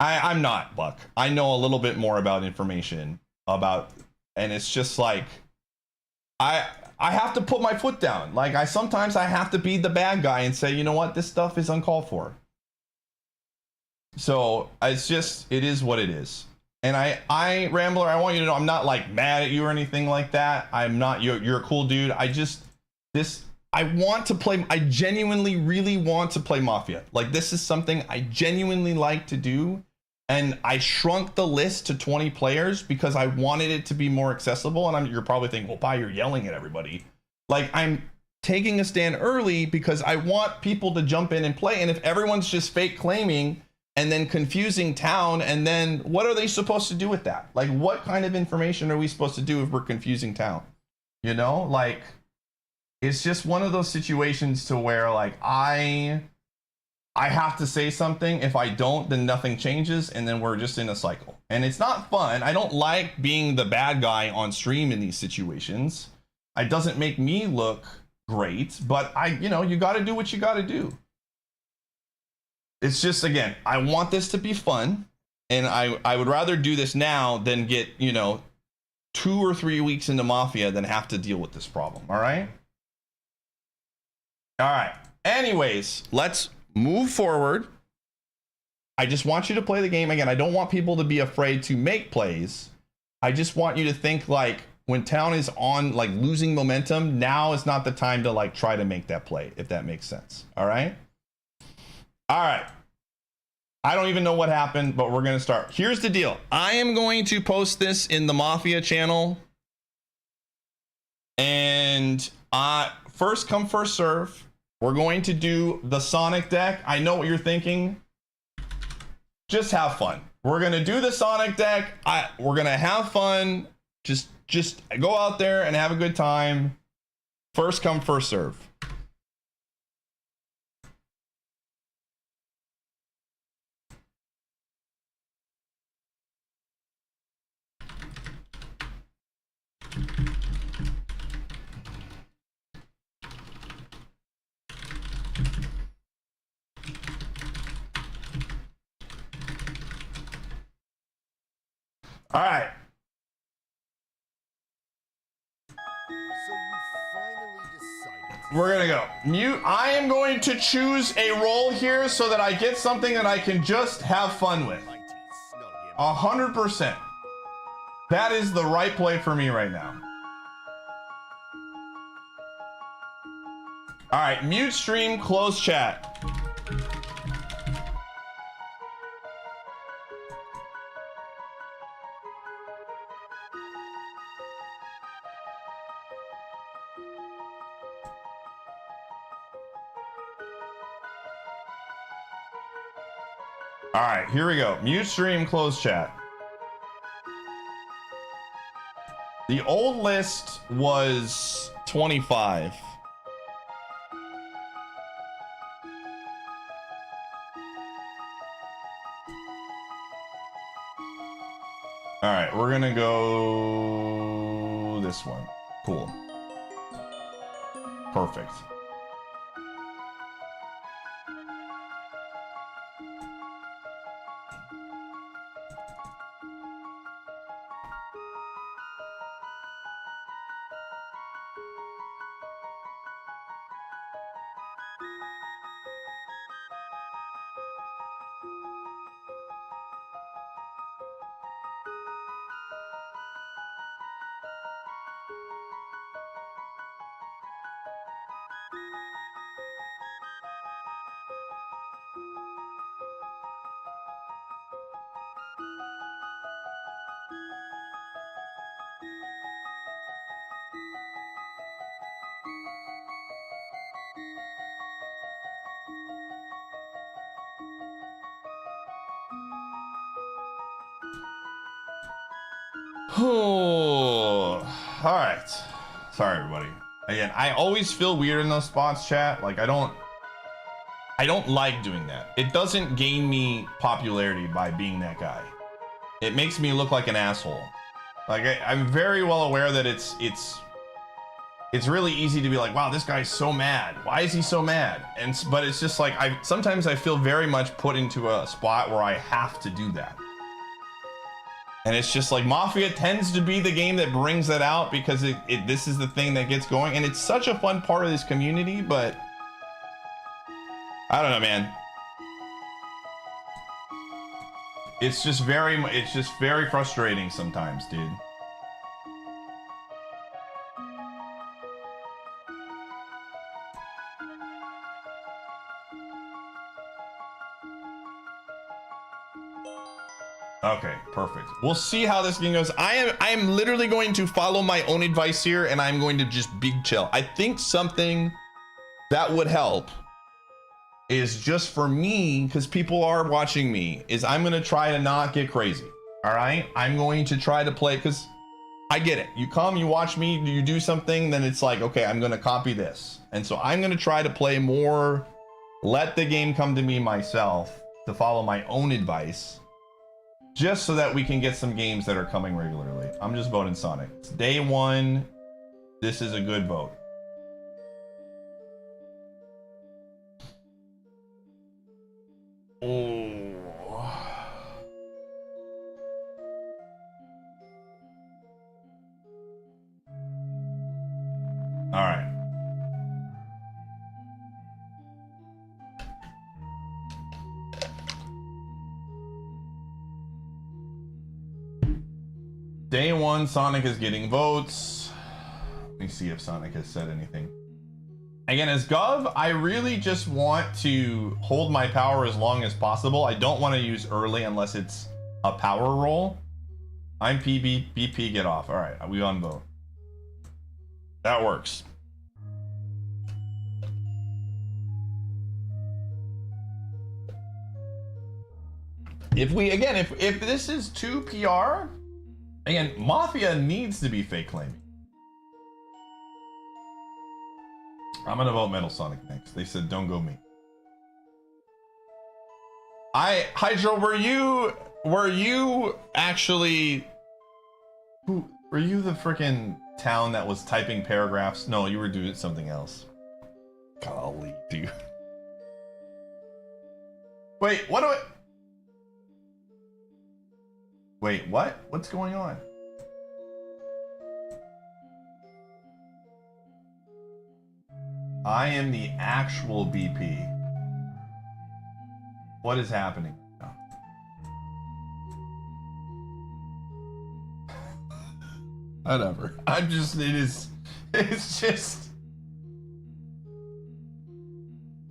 I'm not, Buck. I know a little bit more about information about, and it's just like I have to put my foot down. Like sometimes I have to be the bad guy and say, you know what, this stuff is uncalled for. So it's just, it is what it is. And I Rambler, I want you to know I'm not like mad at you or anything like that. I'm not, you're a cool dude. I want to play, I genuinely really want to play Mafia. Like this is something I genuinely like to do. And I shrunk the list to 20 players because I wanted it to be more accessible. And you're probably thinking, well, Pi, you're yelling at everybody. Like I'm taking a stand early because I want people to jump in and play. And if everyone's just fake claiming and then confusing town, and then what are they supposed to do with that? Like what kind of information are we supposed to do if we're confusing town? You know, like it's just one of those situations to where like I have to say something. If I don't, then nothing changes, and then we're just in a cycle. And it's not fun. I don't like being the bad guy on stream in these situations. It doesn't make me look great, but you know, you got to do what you got to do. It's just, again, I want this to be fun, and I would rather do this now than get, you know, 2 or 3 weeks into Mafia than have to deal with this problem. All right. All right. Anyways, let's move forward. I just want you to play the game. Again, I don't want people to be afraid to make plays. I just want you to think like when town is on like losing momentum, now is not the time to like try to make that play, if that makes sense. All right. All right. I don't even know what happened, but we're going to start. Here's the deal. I am going to post this in the Mafia channel. And first come, first serve. We're going to do the Sonic deck. I know what you're thinking. Just have fun. We're going to do the Sonic deck. We're going to have fun. Just go out there and have a good time. First come, first serve. All right. So you finally decided. We're going to go. Mute. I am going to choose a role here so that I get something that I can just have fun with. 100%. That is the right play for me right now. All right. Mute stream, close chat. All right, here we go. Mute stream, close chat. The old list was 25. All right, we're gonna go this one. Cool. Perfect. Oh, all right. Sorry, everybody. Again, I always feel weird in those spots, chat. Like I don't like doing that. It doesn't gain me popularity by being that guy. It makes me look like an asshole. Like I'm very well aware that it's it's really easy to be like, wow, this guy's so mad. Why is he so mad? But it's just like, sometimes I feel very much put into a spot where I have to do that. And it's just like Mafia tends to be the game that brings that out because this is the thing that gets going. And it's such a fun part of this community, but I don't know, man. It's just very frustrating sometimes, dude. Okay, perfect. We'll see how this game goes. I am literally going to follow my own advice here, and I'm going to just big chill. I think something that would help is just for me, because people are watching me, is I'm going to try to not get crazy. All right? I'm going to try to play, because I get it. You come, you watch me, you do something, then it's like, okay, I'm going to copy this. And so I'm going to try to play more, let the game come to me myself, to follow my own advice, just so that we can get some games that are coming regularly. I'm just voting Sonic. It's day one. This is a good vote. Oh. All right. Day one, Sonic is getting votes. Let me see if Sonic has said anything. Again, as Gov, I really just want to hold my power as long as possible. I don't want to use early unless it's a power roll. I'm PB, BP, get off. All right, we on vote. That works. If we, again, if this is 2 PR, again, Mafia needs to be fake claiming. I'm gonna vote Metal Sonic next. They said don't go me. Hydro, were you actually were you the freaking town that was typing paragraphs? No, you were doing something else. Golly, dude. Wait, what do I Wait, what? What's going on? I am the actual BP. What is happening? Oh. Whatever. It's just.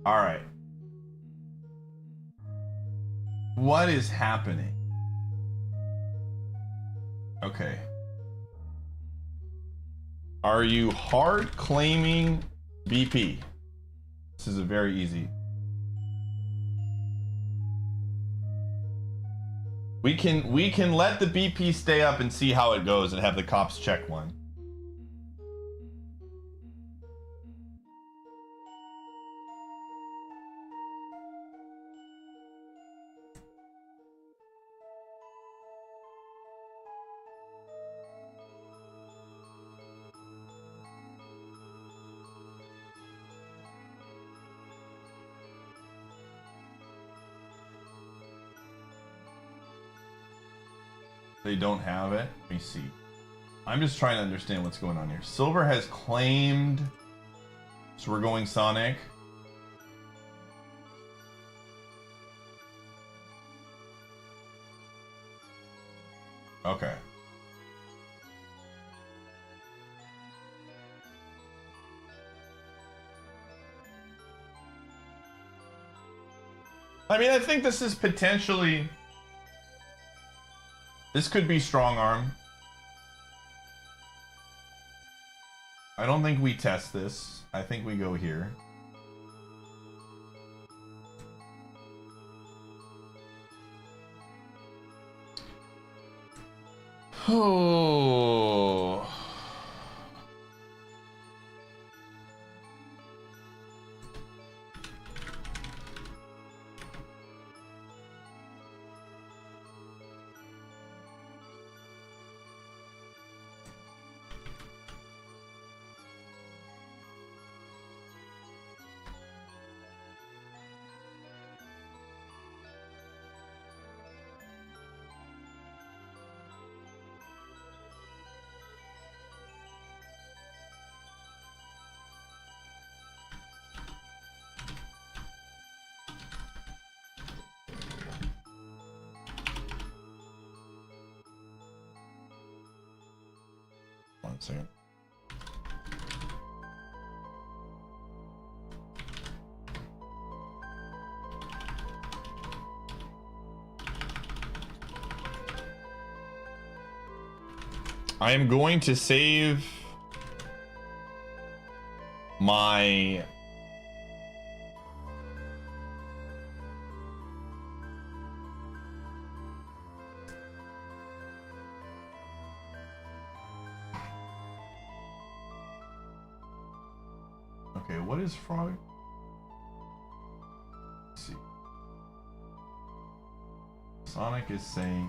All right. What is happening? Okay. Are you hard claiming BP? This is a very easy. We can let the BP stay up and see how it goes and have the cops check one. They don't have it. Let me see. I'm just trying to understand what's going on here. Silver has claimed. So we're going Sonic. Okay. I mean, I think this is potentially... This could be strong arm. I don't think we test this. I think we go here. Oh. 1 second. I am going to save my okay, what is frog? Let's see. Sonic is saying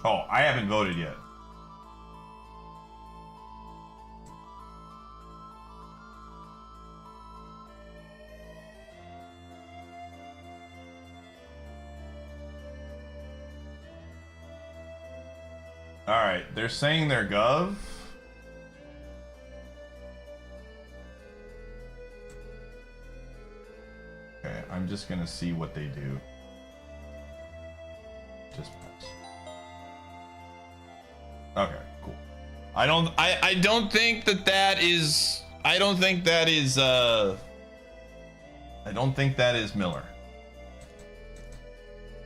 oh, I haven't voted yet. All right, they're saying they're gov. Okay, I'm just gonna see what they do. Just pass. Okay, cool. I don't think that is Miller.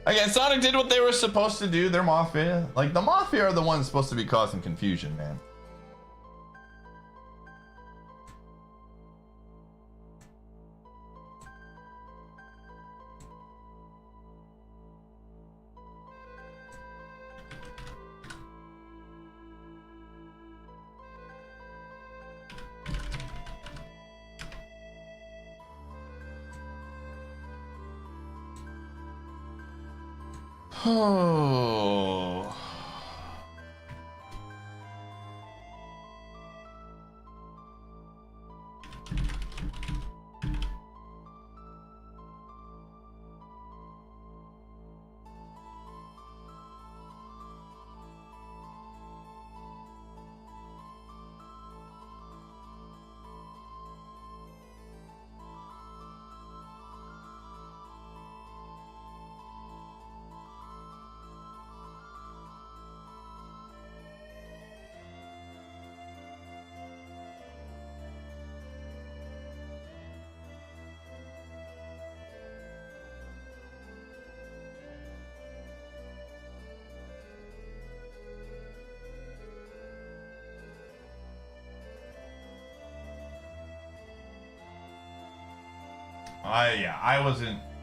Again, Sonic did what they were supposed to do. They're Mafia. Like, the Mafia are the ones supposed to be causing confusion, man. Oh.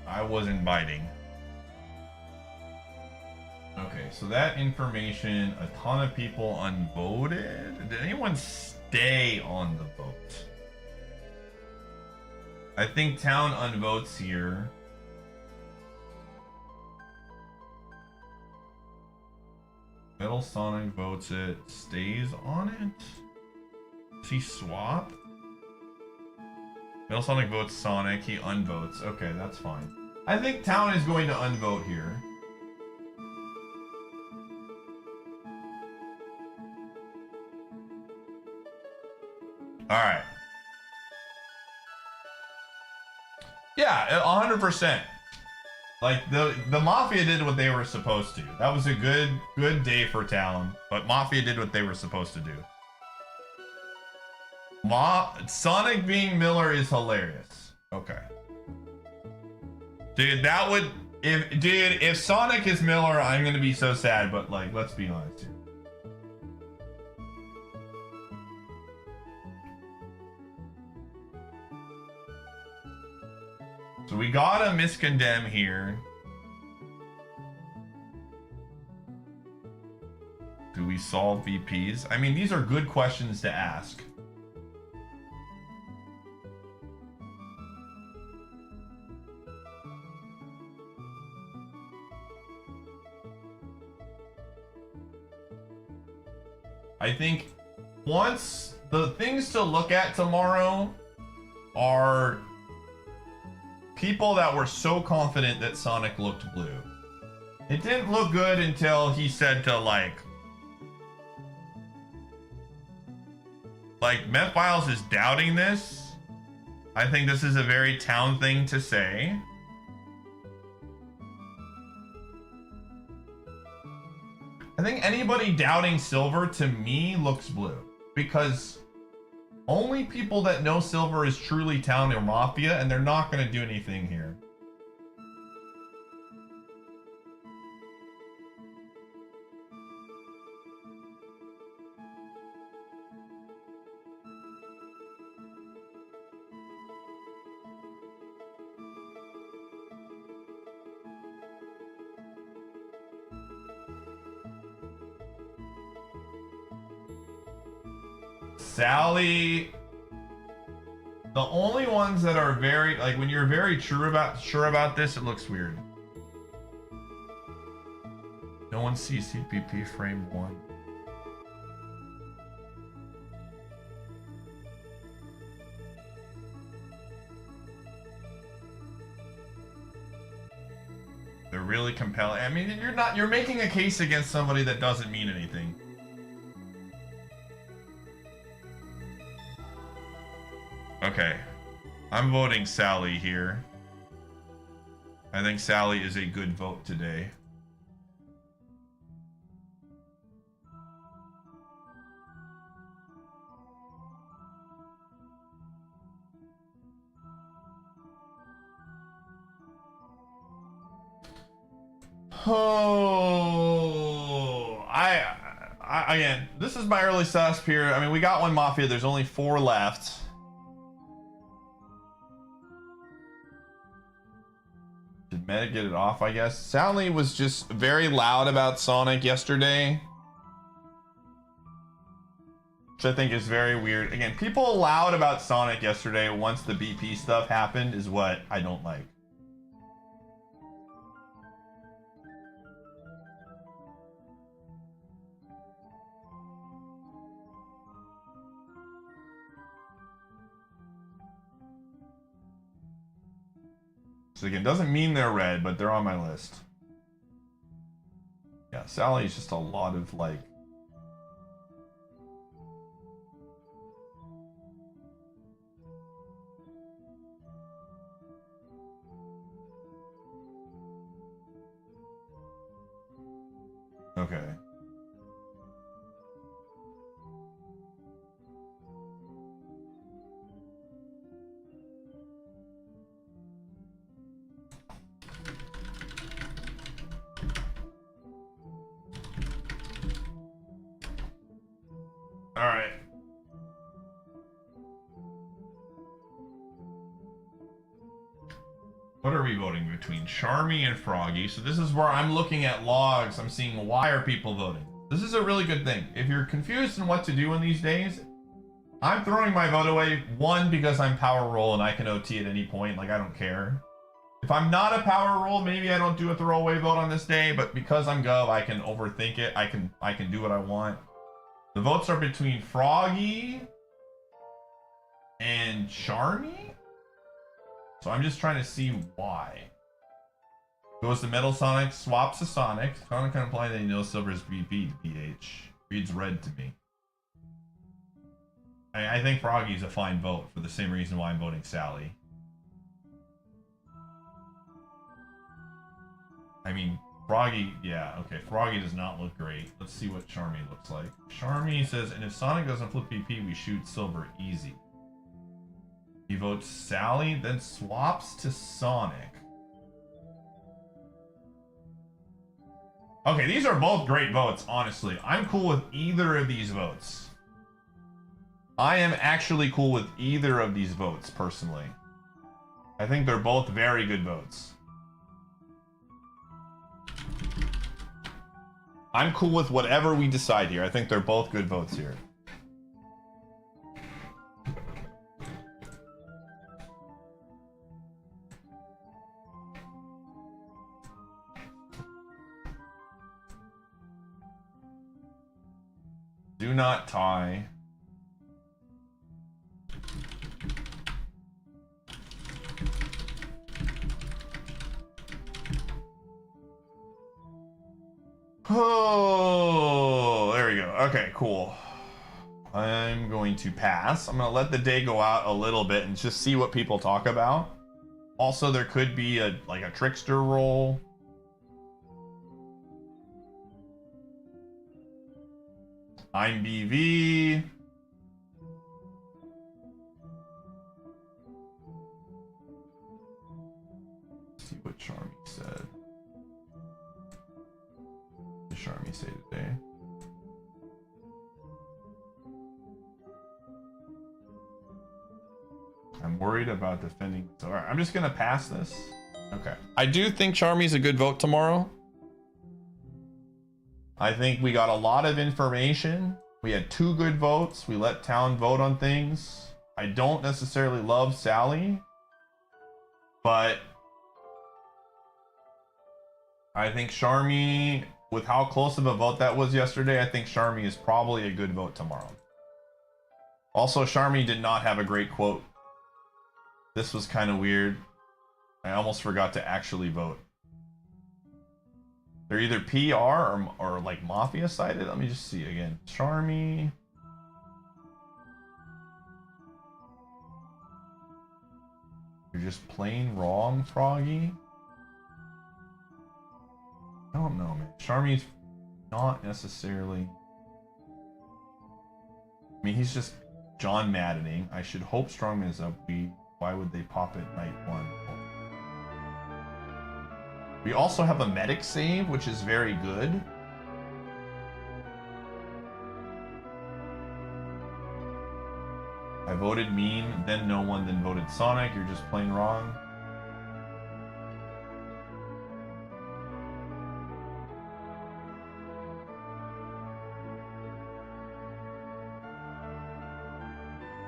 I wasn't biting. Okay, so that information, a ton of people unvoted. Did anyone stay on the vote? I think town unvotes here. Metal Sonic votes it, stays on it. Does he swap? Metal Sonic votes Sonic, he unvotes. Okay, that's fine. I think town is going to unvote here. Alright. Yeah, 100%. Like, the Mafia did what they were supposed to. That was a good day for town, but Mafia did what they were supposed to do. Sonic being Miller is hilarious. Okay. Dude, that would... If Sonic is Miller, I'm gonna be so sad, but, like, let's be honest here. So we gotta miscondemn here. Do we solve VPs? I mean, these are good questions to ask. I think once the things to look at tomorrow are people that were so confident that Sonic looked blue. It didn't look good until he said to like Meth Files is doubting this. I think this is a very town thing to say. I think anybody doubting silver to me looks blue, because only people that know silver is truly town or mafia, and they're not going to do anything here. Sally, the only ones that are very, like, when you're very sure about this, it looks weird. No one sees CPP frame 1. They're really compelling. I mean, you're making a case against somebody that doesn't mean anything. Okay, I'm voting Sally here. I think Sally is a good vote today. Oh, again, this is my early susp here. I mean, we got one Mafia. There's only 4 left. Did Meta get it off, I guess? Sally was just very loud about Sonic yesterday, which I think is very weird. Again, people loud about Sonic yesterday once the BP stuff happened is what I don't like. So again, doesn't mean they're red, but they're on my list. Yeah, Sally is just a lot of like... Okay. All right. What are we voting between? Charmy and Froggy. So this is where I'm looking at logs. I'm seeing why are people voting. This is a really good thing. If you're confused on what to do in these days, I'm throwing my vote away. 1, because I'm power roll and I can OT at any point. Like, I don't care. If I'm not a power roll, maybe I don't do a throwaway vote on this day, but because I'm Gov, I can overthink it. I can do what I want. The votes are between Froggy and Charmy. So I'm just trying to see why. Goes to Metal Sonic, swaps to Sonic. Sonic can imply that he knows Silver is VP to PH. Reads red to me. I think Froggy's a fine vote for the same reason why I'm voting Sally. I mean, Froggy, yeah, okay. Froggy does not look great. Let's see what Charmy looks like. Charmy says, and if Sonic doesn't flip BP, we shoot Silver easy. He votes Sally, then swaps to Sonic. Okay, these are both great votes, honestly. I'm cool with either of these votes. I am actually cool with either of these votes, personally. I think they're both very good votes. I'm cool with whatever we decide here. I think they're both good votes here. Do not tie. Oh, there we go. Okay, cool. I'm going to pass. I'm gonna let the day go out a little bit and just see what people talk about. Also, there could be a trickster roll. I'm BV. Let's see what Charmy said. What did Charmy say today? I'm worried about defending. So, all right, I'm just gonna pass this. Okay. I do think Charmy's a good vote tomorrow. I think we got a lot of information. We had 2 good votes. We let town vote on things. I don't necessarily love Sally, but I think Charmy, with how close of a vote that was yesterday, I think Charmy is probably a good vote tomorrow. Also, Charmy did not have a great quote. This was kind of weird. I almost forgot to actually vote. They're either PR or like Mafia sided. Let me just see again. Charmy. You're just plain wrong, Froggy. I don't know, man. Charmy's not necessarily... I mean, he's just John Maddening. I should hope Strongman is up. Why would they pop it night 1? We also have a medic save, which is very good. I voted Mean, then no one, then voted Sonic. You're just plain wrong.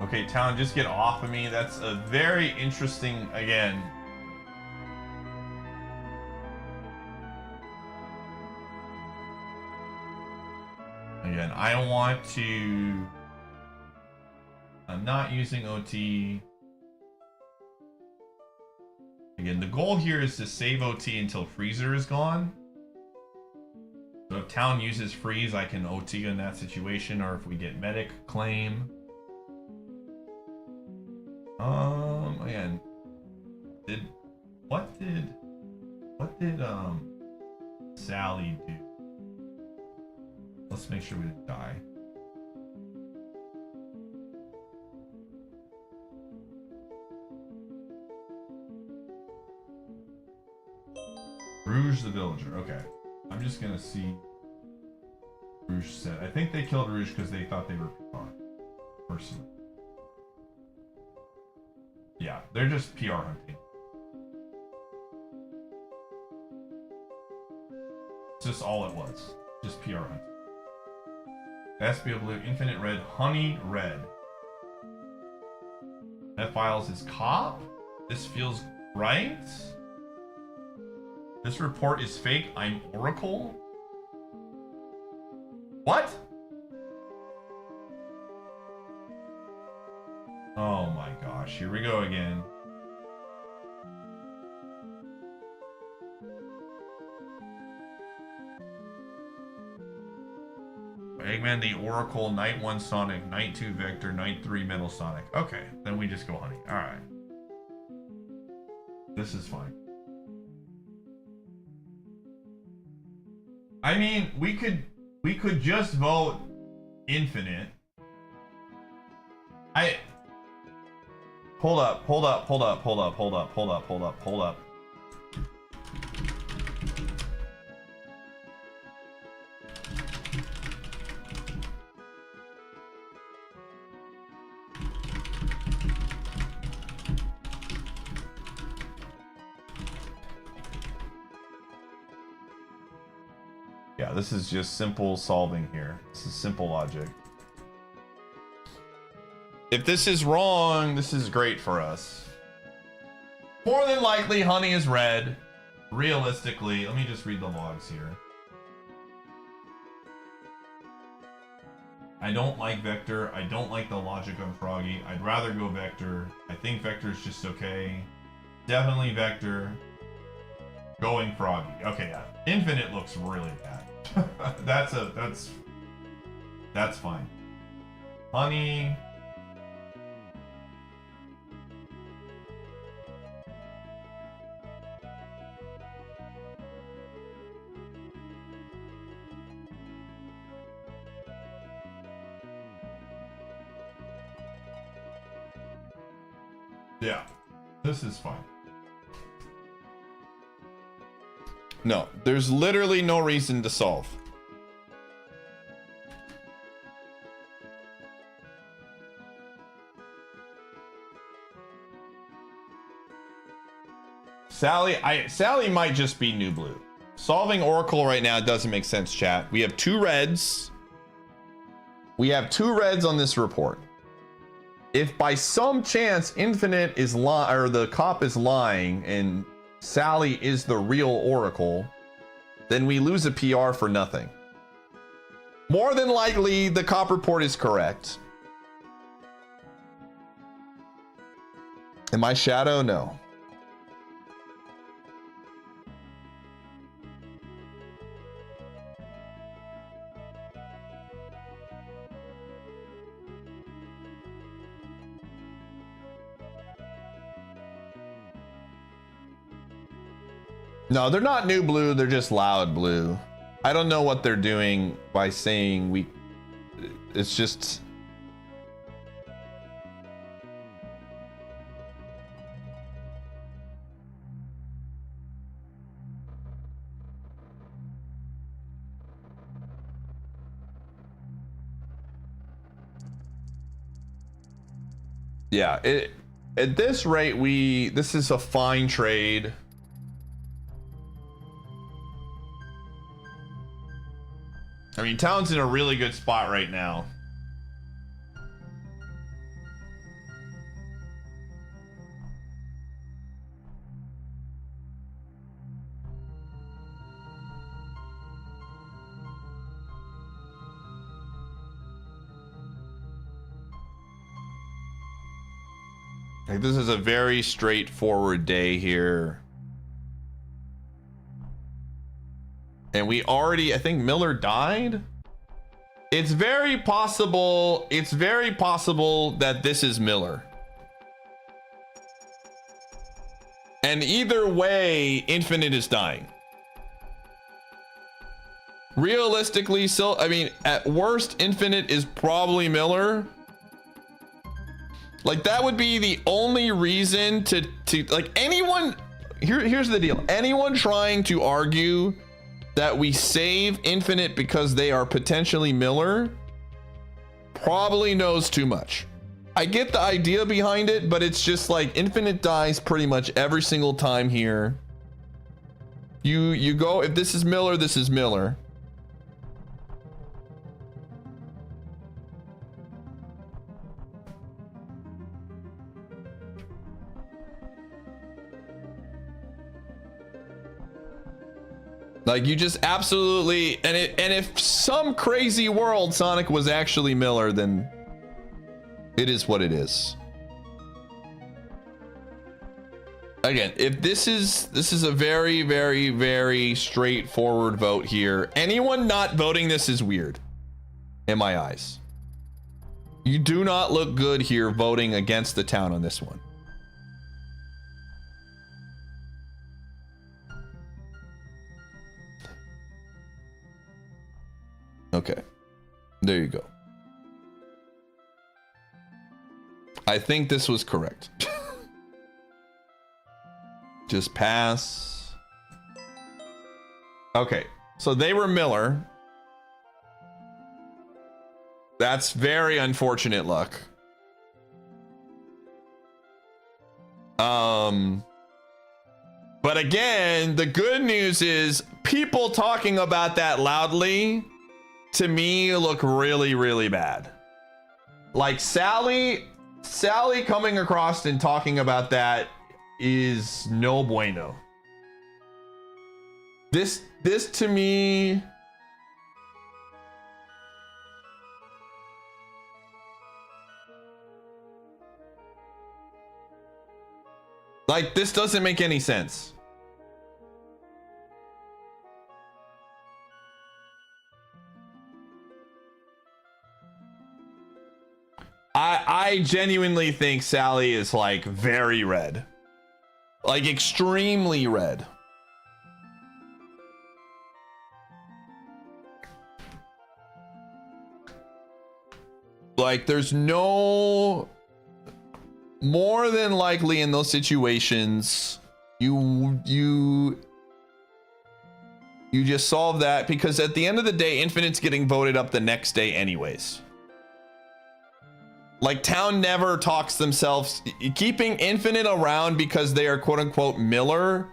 Okay, Town, just get off of me. That's a very interesting, again. Again, I want to... I'm not using OT. Again, the goal here is to save OT until Freezer is gone. So if Town uses Freeze, I can OT in that situation, or if we get Medic claim. Again, what did Sally do? Let's make sure we didn't die. Rouge the Villager. Okay. I'm just gonna see. Rouge said. I think they killed Rouge because they thought they were PR. Personally. Yeah, they're just PR hunting. It's just all it was. Just PR hunting. Espio Blue, Infinite Red, Honey Red. That files is cop? This feels right? This report is fake. I'm Oracle? What? Oh my gosh, here we go again. Eggman, the Oracle, Night 1 Sonic, Night 2 Vector, Night 3 Metal Sonic. Okay, then we just go Honey. Alright. This is fine. I mean, we could just vote Infinite. Hold up. Yeah, this is just simple solving here. This is simple logic. If this is wrong, this is great for us. More than likely, Honey is red. Realistically, let me just read the logs here. I don't like Vector. I don't like the logic on Froggy. I'd rather go Vector. I think Vector is just okay. Definitely Vector. Going Froggy. Okay, yeah. Infinite looks really bad. That's fine. Honey. Yeah, this is fine. No, there's literally no reason to solve. Sally might just be new blue. Solving Oracle right now doesn't make sense, chat. We have 2 reds. We have 2 reds on this report. If by some chance Infinite is lying, or the cop is lying, and Sally is the real Oracle, then we lose a PR for nothing. More than likely, the cop report is correct. Am I Shadow? No. No, they're not new blue, they're just loud blue. I don't know what they're doing by saying we... It's just... Yeah, at this rate, this is a fine trade. I mean, Town's in a really good spot right now. Like, this is a very straightforward day here. And we already, I think Miller died. It's very possible that this is Miller. And either way, Infinite is dying. Realistically, so I mean, at worst, Infinite is probably Miller. Like, that would be the only reason to like, anyone here's the deal. Anyone trying to argue that we save Infinite because they are potentially Miller probably knows too much. I get the idea behind it, but it's just like Infinite dies pretty much every single time here. You go, if this is Miller, this is Miller. Like, you just absolutely, and if some crazy world Sonic was actually Miller, then it is what it is. Again, if this is a very, very, very straightforward vote here. Anyone not voting this is weird in my eyes. You do not look good here voting against the town on this one. Okay, there you go. I think this was correct. Just pass. Okay, so they were Miller. That's very unfortunate luck. But again, the good news is people talking about that loudly, to me, look really, really bad. Like, Sally coming across and talking about that is no bueno. This to me, like, this doesn't make any sense. I genuinely think Sally is like very red. Like extremely red. Like there's no more than likely in those situations you just solve that, because at the end of the day Infinite's getting voted up the next day anyways. Like Town never talks themselves. Keeping Infinite around because they are quote unquote Miller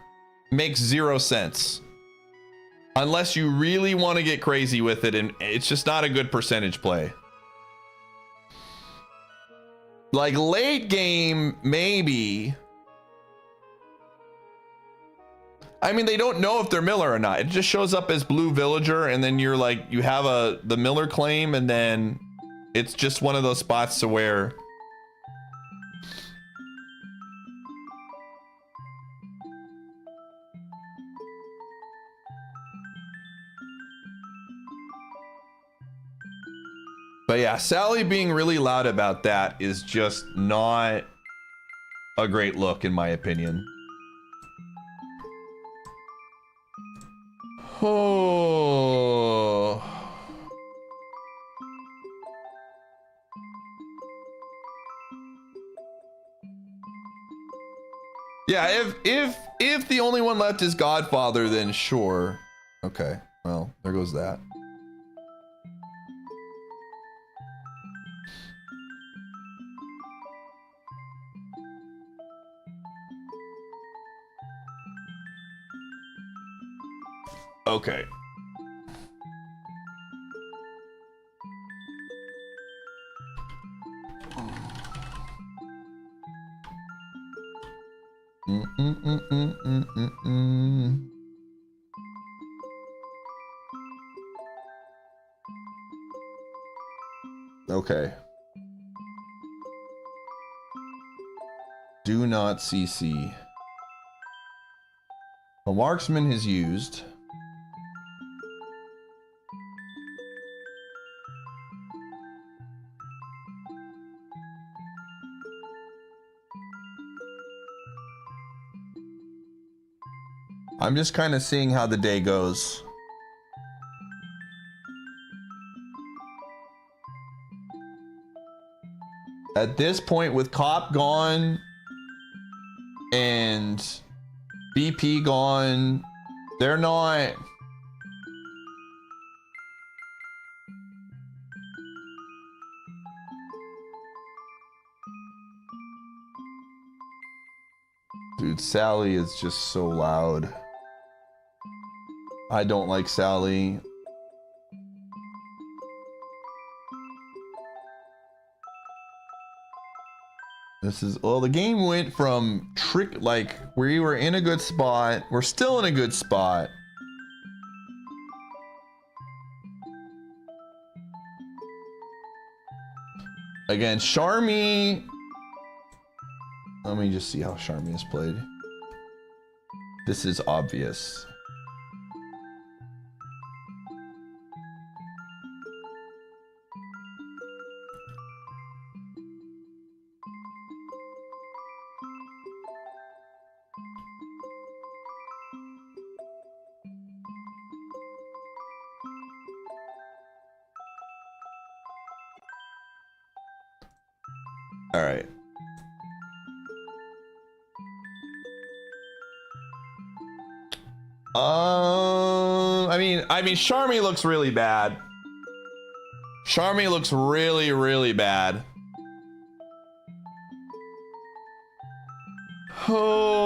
makes zero sense. Unless you really want to get crazy with it, and it's just not a good percentage play. Like late game, maybe. I mean, they don't know if they're Miller or not. It just shows up as Blue Villager, and then you're like, you have the Miller claim, and then it's just one of those spots to where but yeah, Sally being really loud about that is just not a great look in my opinion. Oh. Yeah, if the only one left is Godfather, then sure. Okay, well, there goes that. Okay. Okay. Do not CC. A marksman is used. I'm just kind of seeing how the day goes. At this point, with Cop gone and BP gone, they're not... Dude, Sally is just so loud. I don't like Sally. This is, well, the game went from trick, like we were in a good spot. We're still in a good spot. Again, Charmy. Let me just see how Charmy is played. This is obvious. All right. I mean, Charmy looks really bad. Charmy looks really, really bad. Oh.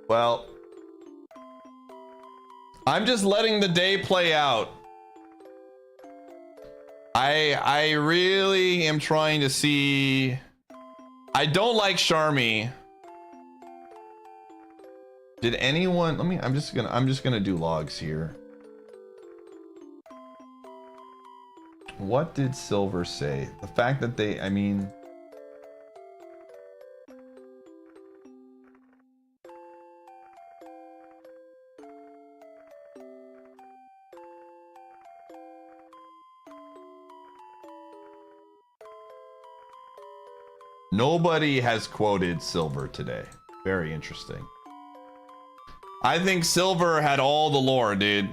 Well, I'm just letting the day play out. I really am trying to see. I don't like Charmy. Did anyone, I'm just gonna do logs here. What did Silver say? The fact that they, I mean, nobody has quoted Silver today. Very interesting. I think Silver had all the lore, dude.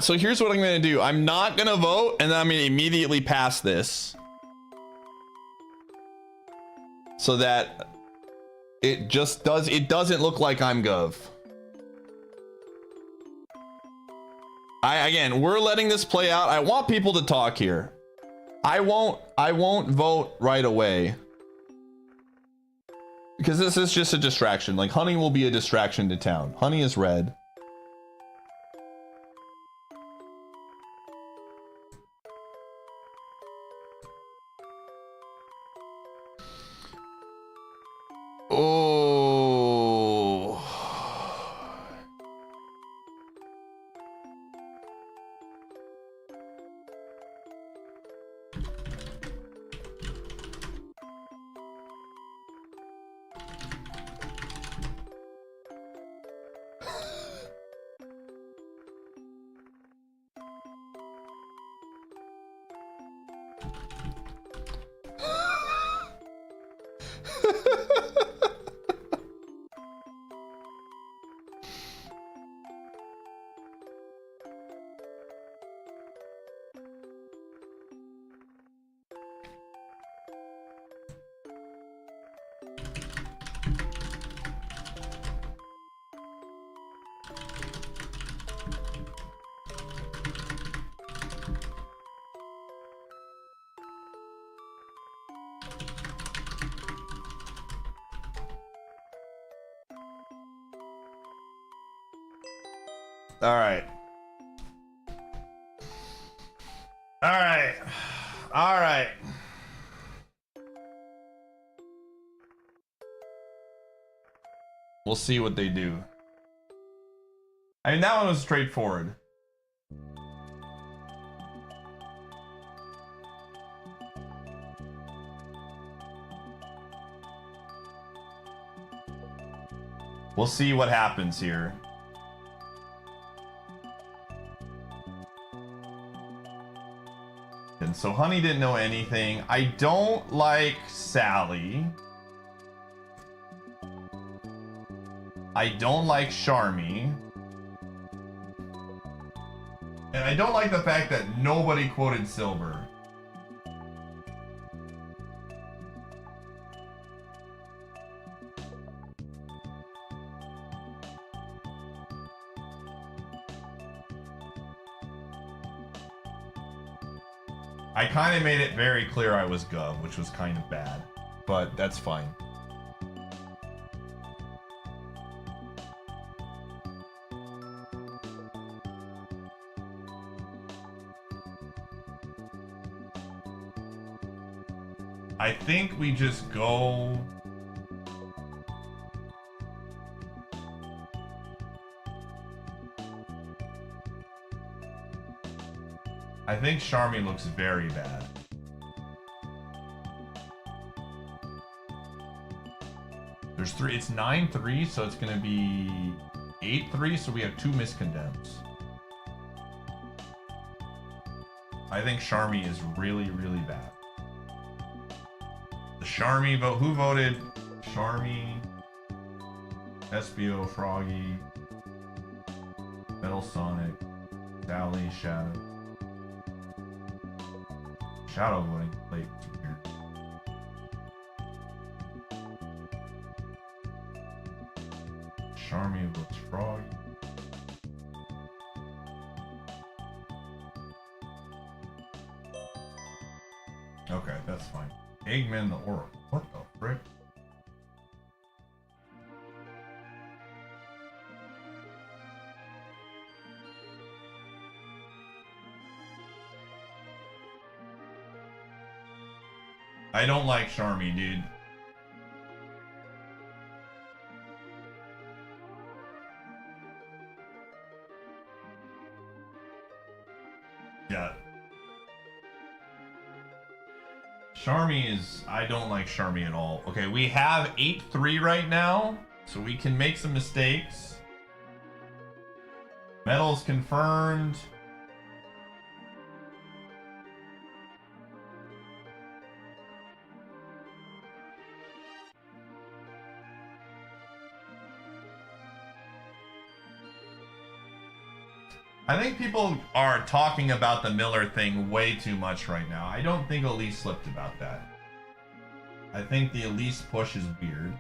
So here's what I'm gonna do. I'm not gonna vote, and then I'm gonna immediately pass this. So that it doesn't look like I'm Gov. Again, we're letting this play out. I want people to talk here. I won't vote right away. Because this is just a distraction. Like, Honey will be a distraction to town. Honey is red. Oh. All right. All right. All right. We'll see what they do. I mean, that one was straightforward. We'll see what happens here. And so Honey didn't know anything. I don't like Sally. I don't like Charmy. And I don't like the fact that nobody quoted Silver. I kind of made it very clear I was Gov, which was kind of bad, but that's fine. I think we just go... I think Charmy looks very bad. There's three, it's 9-3, so it's gonna be 8-3, so we have 2 miscondemns. I think Charmy is really, really bad. The Charmy vote, who voted? Charmy, SBO, Froggy, Metal Sonic, Sally, Shadow. Shadow voting late. It's weird. Charmy votes Frog. Okay, that's fine. Eggman the Oracle. What the frick? I don't like Charmy, dude. Yeah. Charmy is... I don't like Charmy at all. Okay, we have 8-3 right now, so we can make some mistakes. Medals confirmed. I think people are talking about the Miller thing way too much right now. I don't think Elise slipped about that. I think the Elise push is weird.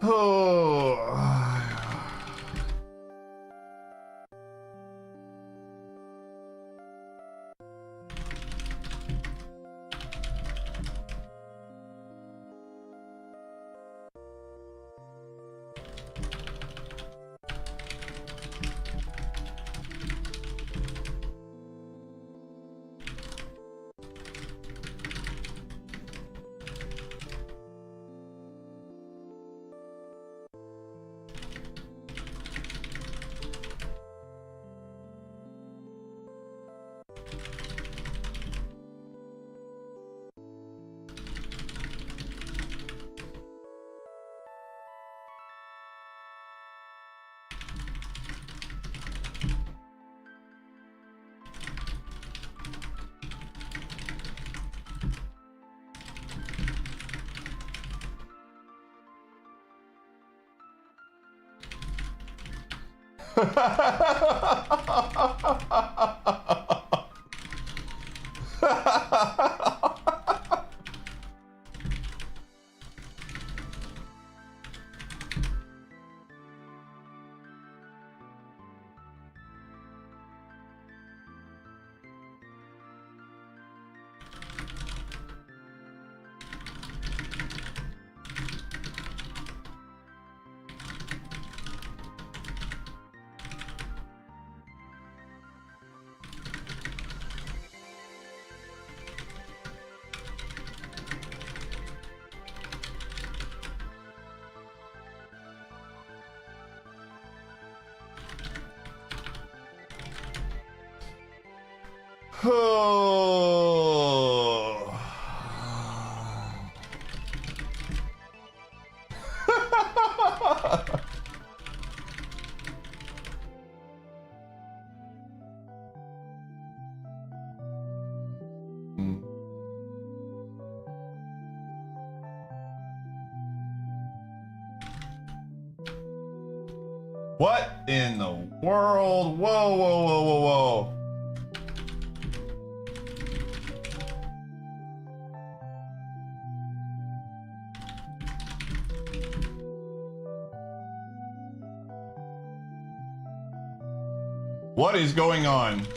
Oh. Oh. What in the world? Whoa, whoa, whoa, whoa, whoa. What is going on?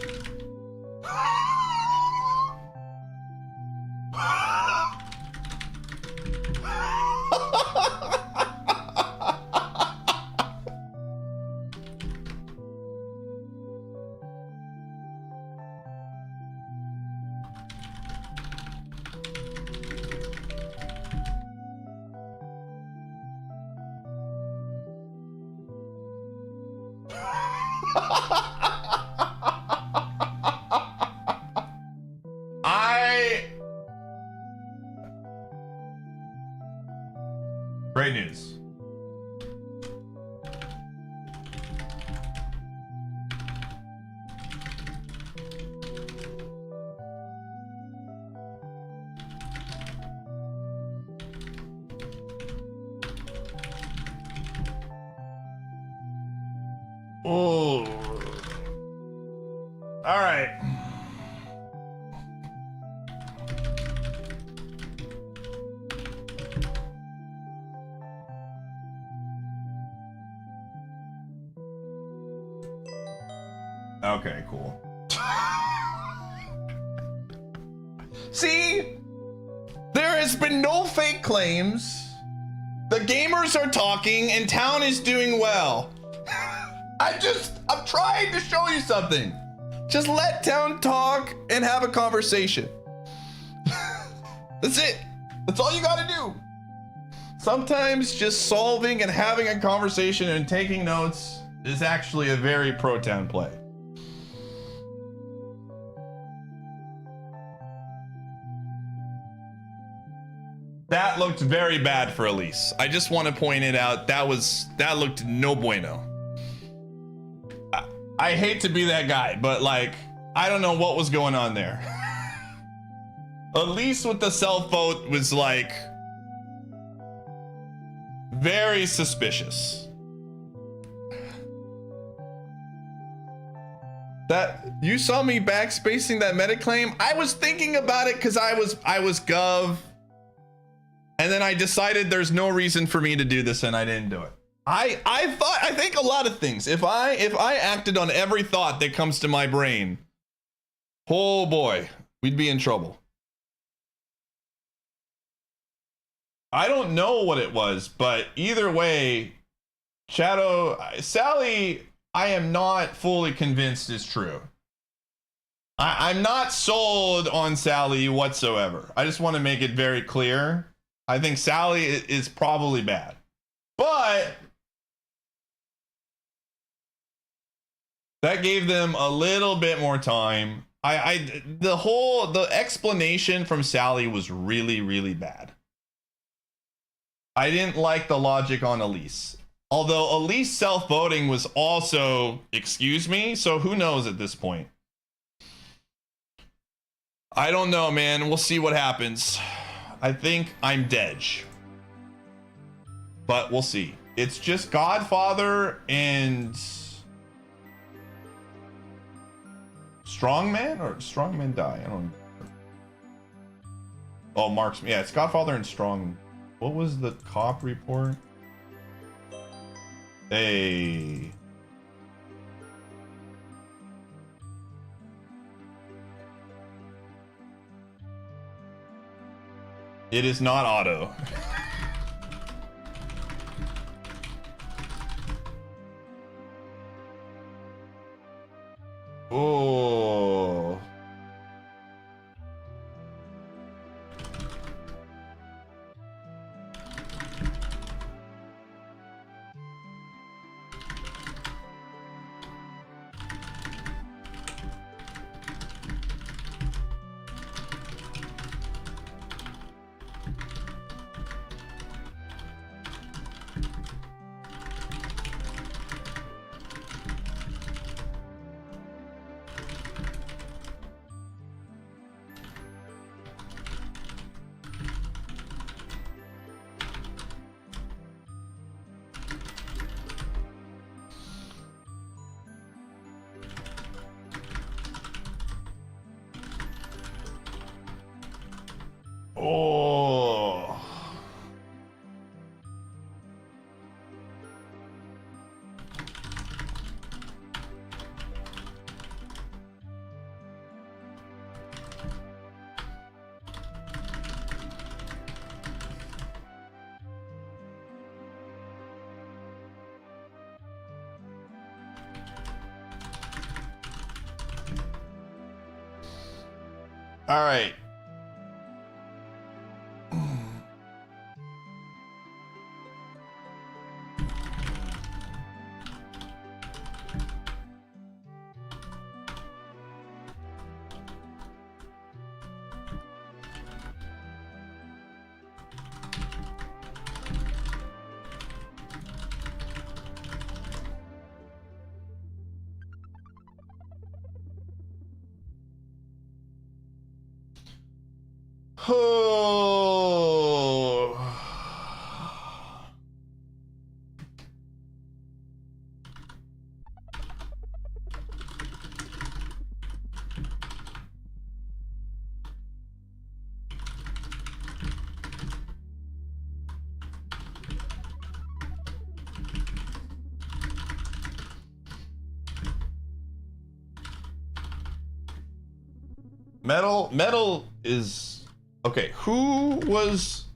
Great news. Oh. All right. Okay, cool. See? There has been no fake claims. The gamers are talking and town is doing well. I'm trying to show you something. Just let town talk and have a conversation. That's it. That's all you gotta do. Sometimes just solving and having a conversation and taking notes is actually a very pro town play. That looked very bad for Elise. I just want to point it out. That looked no bueno. I hate to be that guy, but like, I don't know what was going on there. Elise with the self vote was like very suspicious. That you saw me backspacing that meta claim. I was thinking about it because I was gov. And then I decided there's no reason for me to do this, and I didn't do it. I think a lot of things. If I acted on every thought that comes to my brain, oh boy, we'd be in trouble. I don't know what it was, but either way, Sally, I am not fully convinced is true. I'm not sold on Sally whatsoever. I just want to make it very clear. I think Sally is probably bad, but that gave them a little bit more time. The explanation from Sally was really, really bad. I didn't like the logic on Elise. Although Elise self-voting was also, excuse me, so who knows at this point? I don't know, man. We'll see what happens. I think I'm dead. But we'll see. It's just Godfather and Strongman or Strongman die. I don't know. Oh, Marksman. Yeah, it's Godfather and Strong. What was the cop report? Hey. It is not auto. Oh. All right. Oh. Metal is okay. Who was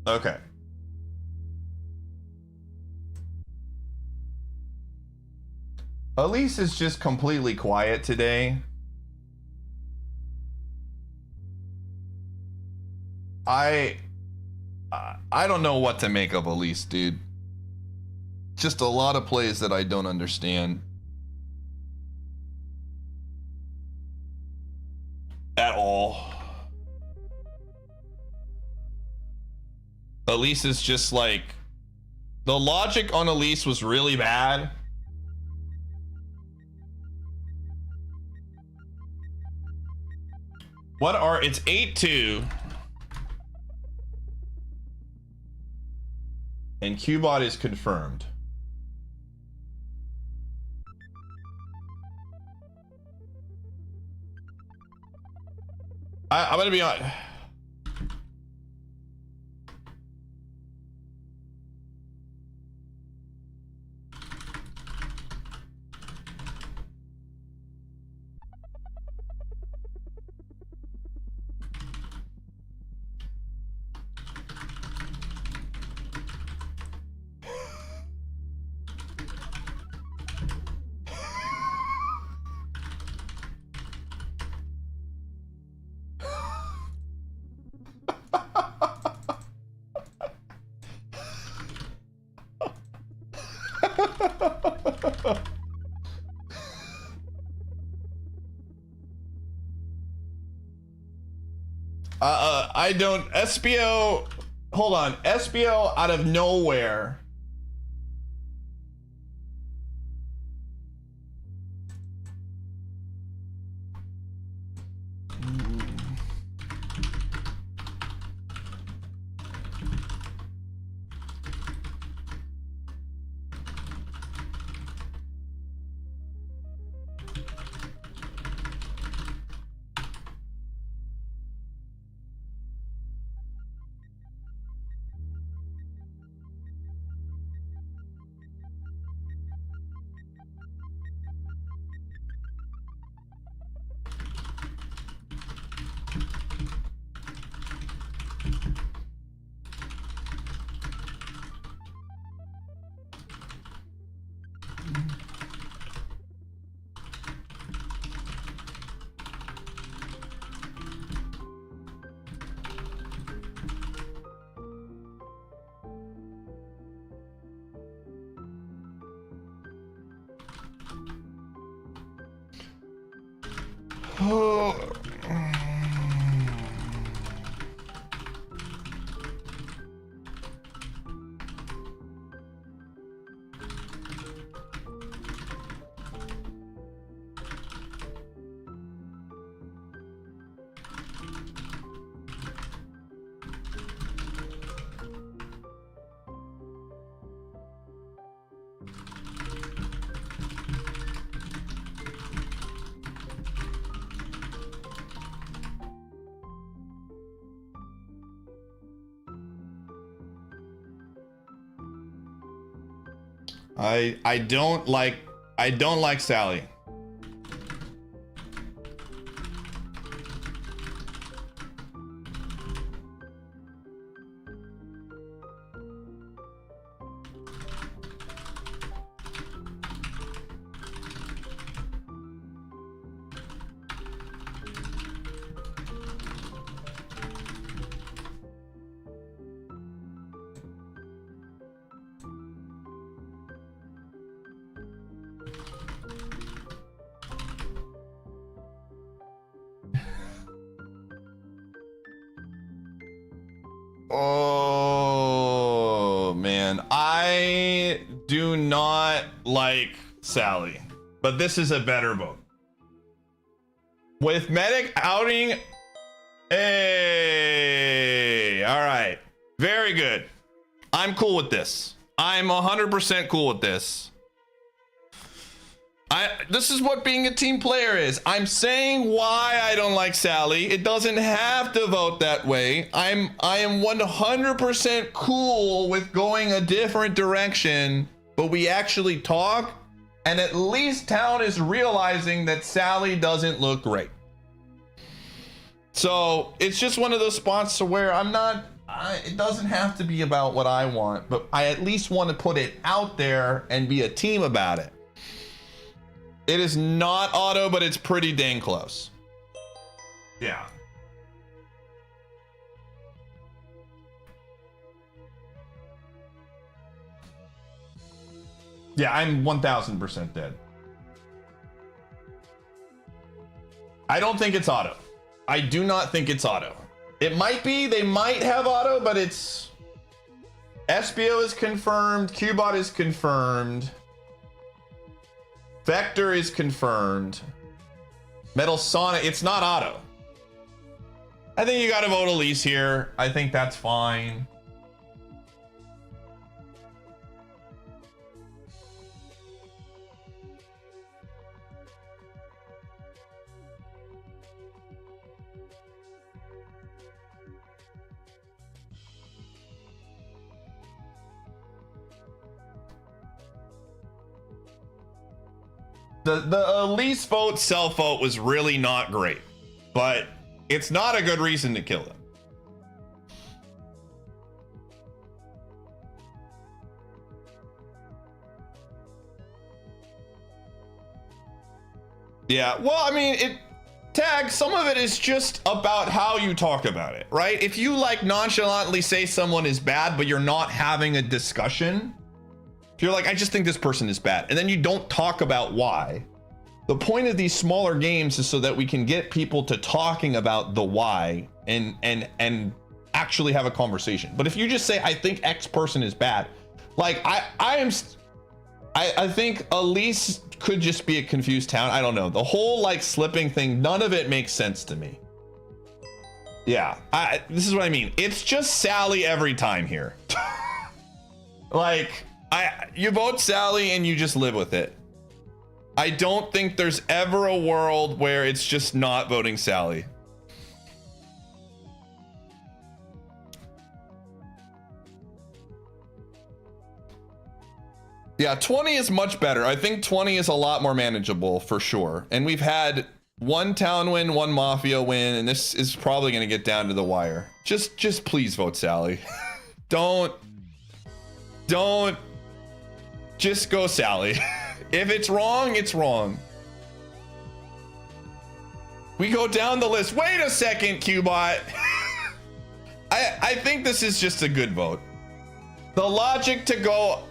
okay? Elise is just completely quiet today. I don't know what to make of Elise, dude. Just a lot of plays that I don't understand at all. Elise is just like, the logic on Elise was really bad. It's 8-2. And Qbot is confirmed. I'm gonna be honest. I don't. SBO. Hold on. SBO out of nowhere. Oh. I don't like Sally. Oh man, I do not like Sally, but this is a better vote. With medic outing, hey, all right, very good. I'm cool with this. I'm 100% cool with this. This is what being a team player is. I'm saying why I don't like Sally. It doesn't have to vote that way. I am 100% cool with going a different direction, but we actually talk, and at least town is realizing that Sally doesn't look great. So it's just one of those spots to where it doesn't have to be about what I want, but I at least want to put it out there and be a team about it. It is not auto, but it's pretty dang close. Yeah. Yeah, I'm 1000% dead. I don't think it's auto. I do not think it's auto. It might be, they might have auto, but it's... SBO is confirmed, Qbot is confirmed. Vector is confirmed. Metal Sonic, it's not auto. I think you gotta vote Elise here. I think that's fine. The Elise vote, self vote was really not great, but it's not a good reason to kill them. Yeah, well, I mean, Tag, some of it is just about how you talk about it, right? If you like nonchalantly say someone is bad, but you're not having a discussion, if you're like, I just think this person is bad, and then you don't talk about why. The point of these smaller games is so that we can get people to talking about the why and actually have a conversation. But if you just say, I think X person is bad, like I think Elise could just be a confused town. I don't know. The whole like slipping thing, none of it makes sense to me. Yeah, this is what I mean. It's just Sally every time here. Like, you vote Sally and you just live with it. I don't think there's ever a world where it's just not voting Sally. Yeah, 20 is much better. I think 20 is a lot more manageable for sure. And we've had one town win, one mafia win, and this is probably going to get down to the wire. Just please vote Sally. Don't just go Sally. If it's wrong, it's wrong. We go down the list. Wait a second, Qbot. I think this is just a good vote. The logic to go...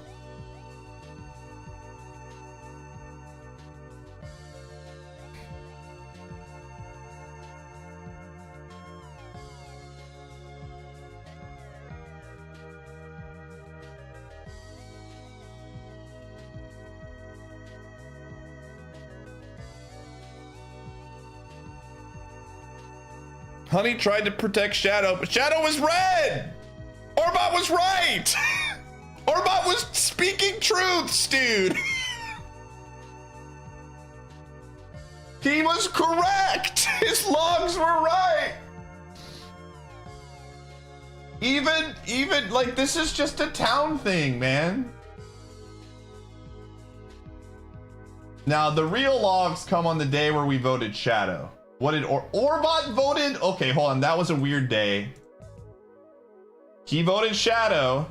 Honey tried to protect Shadow, but Shadow was red! Orbot was right! Orbot was speaking truths, dude! He was correct! His logs were right! Even, like, this is just a town thing, man. Now, the real logs come on the day where we voted Shadow. What did Orbot voted? Okay, hold on. That was a weird day. He voted Shadow.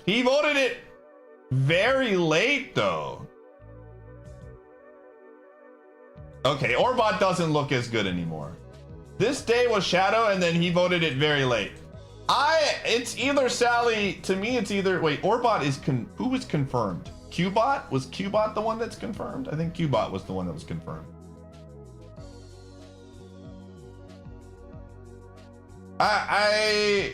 He voted it very late, though. Okay, Orbot doesn't look as good anymore. This day was Shadow, and then he voted it very late. It's either Sally. To me, it's either. Wait, Orbot is who was confirmed? Qbot? Was Qbot the one that's confirmed? I think Qbot was the one that was confirmed. I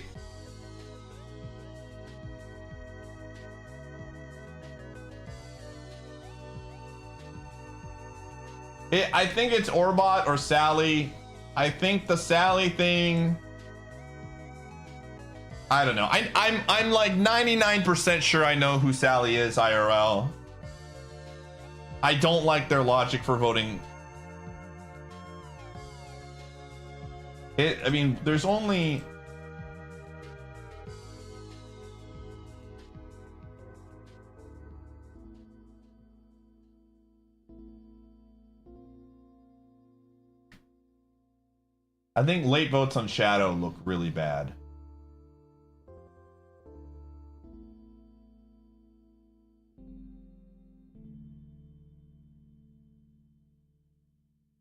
think it's Orbot or Sally. I think the Sally thing. I don't know. I'm like 99% sure I know who Sally is IRL. I don't like their logic for voting. I mean, there's only. I think late votes on Shadow look really bad.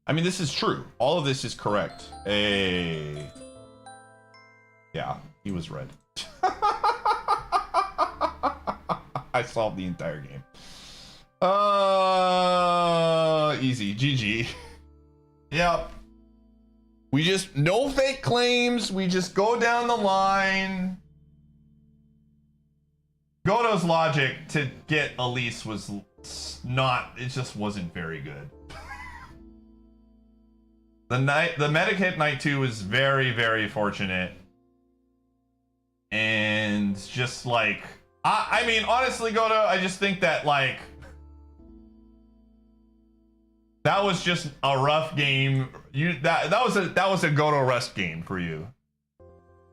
I mean, this is true. All of this is correct. Hey. Yeah, he was red. I solved the entire game. Easy. GG. Yep. We just, no fake claims. We just go down the line. Goto's logic to get Elise was not, it just wasn't very good. The medic hit night 2 was very, very fortunate. And just like, I mean, honestly, Goto, I just think that like, that was just a rough game. That was a Goto rest game for you.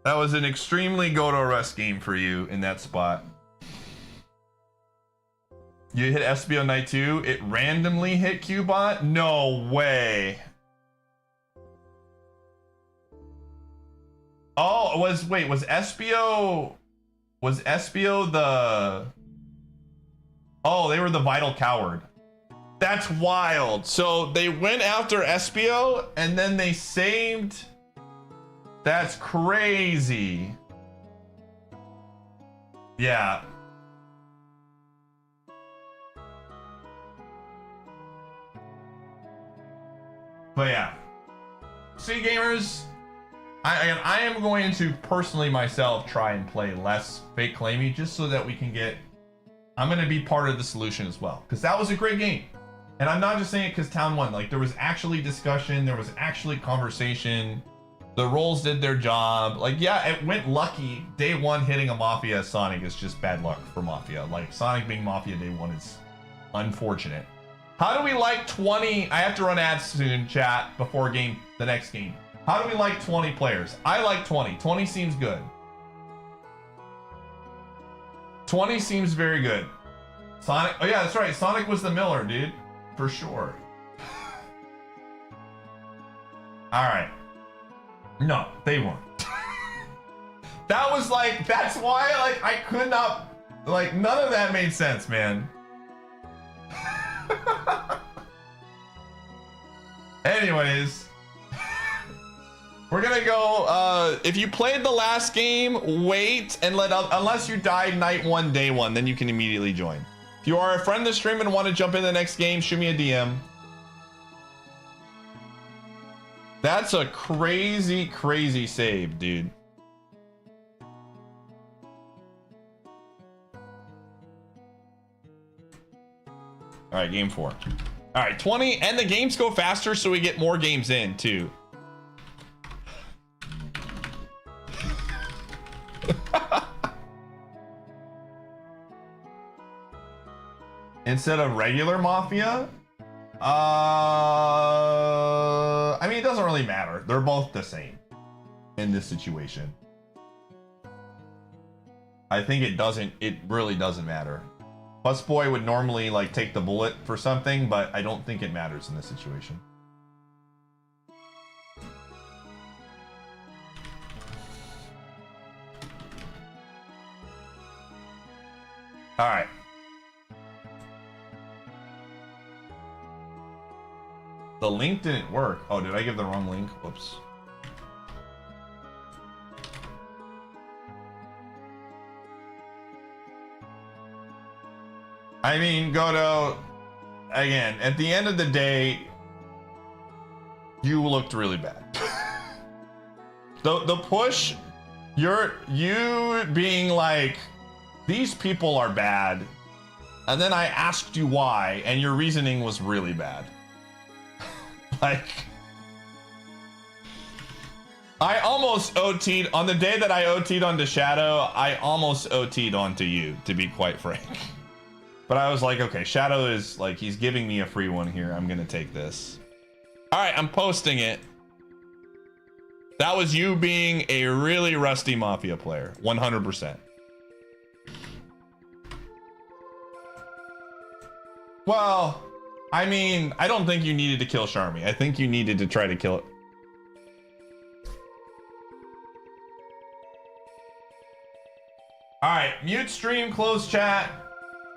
That was an extremely Goto rest game for you in that spot. You hit SBO night 2, it randomly hit Qbot? No way. Oh, was SBO the... Oh, they were the Vital Coward. That's wild. So they went after SBO and then they saved. That's crazy. Yeah. But yeah. See, gamers, I am going to personally myself try and play less fake claimy just so that we can get. I'm going to be part of the solution as well, because that was a great game. And I'm not just saying it because Town won. Like, there was actually discussion. There was actually conversation. The roles did their job. Like, yeah, it went lucky. Day 1 hitting a Mafia as Sonic is just bad luck for Mafia. Like, Sonic being Mafia day 1 is unfortunate. How do we like 20? I have to run ads soon, chat, before the next game. How do we like 20 players? I like 20. 20 seems good. 20 seems very good. Sonic, oh yeah, that's right. Sonic was the Miller, dude. For sure. Alright. No, they weren't. That was like, that's why, like, I could not, like, none of that made sense, man. Anyways. We're gonna go, if you played the last game, wait and unless you died night 1, day 1, then you can immediately join. If you are a friend of the stream and want to jump in the next game, shoot me a DM. That's a crazy, crazy save, dude. All right, game 4. All right, 20, and the games go faster so we get more games in too. Instead of regular Mafia? I mean, it doesn't really matter. They're both the same in this situation. I think it really doesn't matter. Busboy would normally like take the bullet for something, but I don't think it matters in this situation. All right. The link didn't work. Oh, did I give the wrong link? Whoops. I mean, Goto, again, at the end of the day, you looked really bad. The push, you being like, these people are bad, and then I asked you why, and your reasoning was really bad. Like, I almost OT'd on the day that I OT'd onto Shadow. I almost OT'd onto you, to be quite frank. But I was like, okay, Shadow is like, he's giving me a free one here. I'm gonna take this. All right, I'm posting it. That was you being a really rusty Mafia player, 100%. Well, I mean, I don't think you needed to kill Charmy. I think you needed to try to kill it. All right, mute stream, close chat.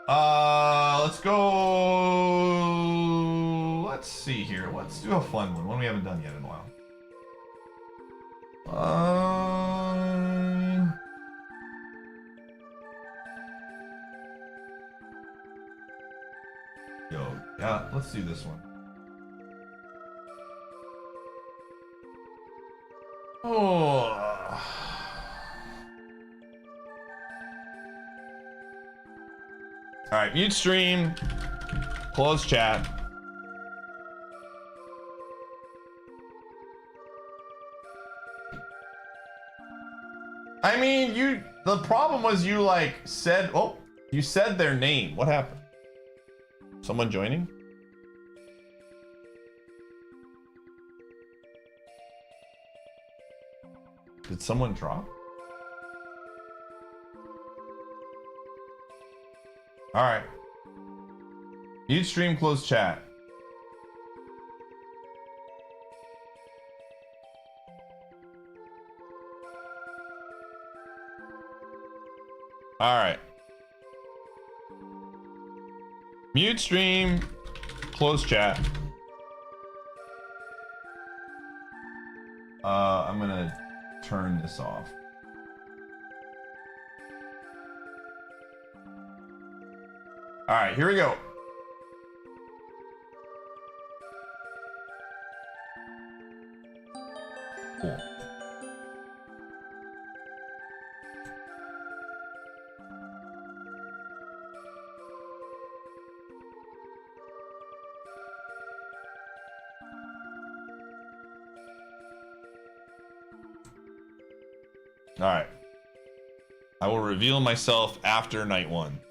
Let's go. Let's see here. Let's do a fun one we haven't done yet in a while. Yeah, let's do this one. Oh. All right, mute stream, close chat. I mean, the problem was you like said, oh, you said their name. What happened? Someone joining? Did someone drop? All right. Mute stream, close chat. All right. Mute stream, close chat. I'm gonna turn this off. All right, here we go. Cool. All right. I will reveal myself after night one.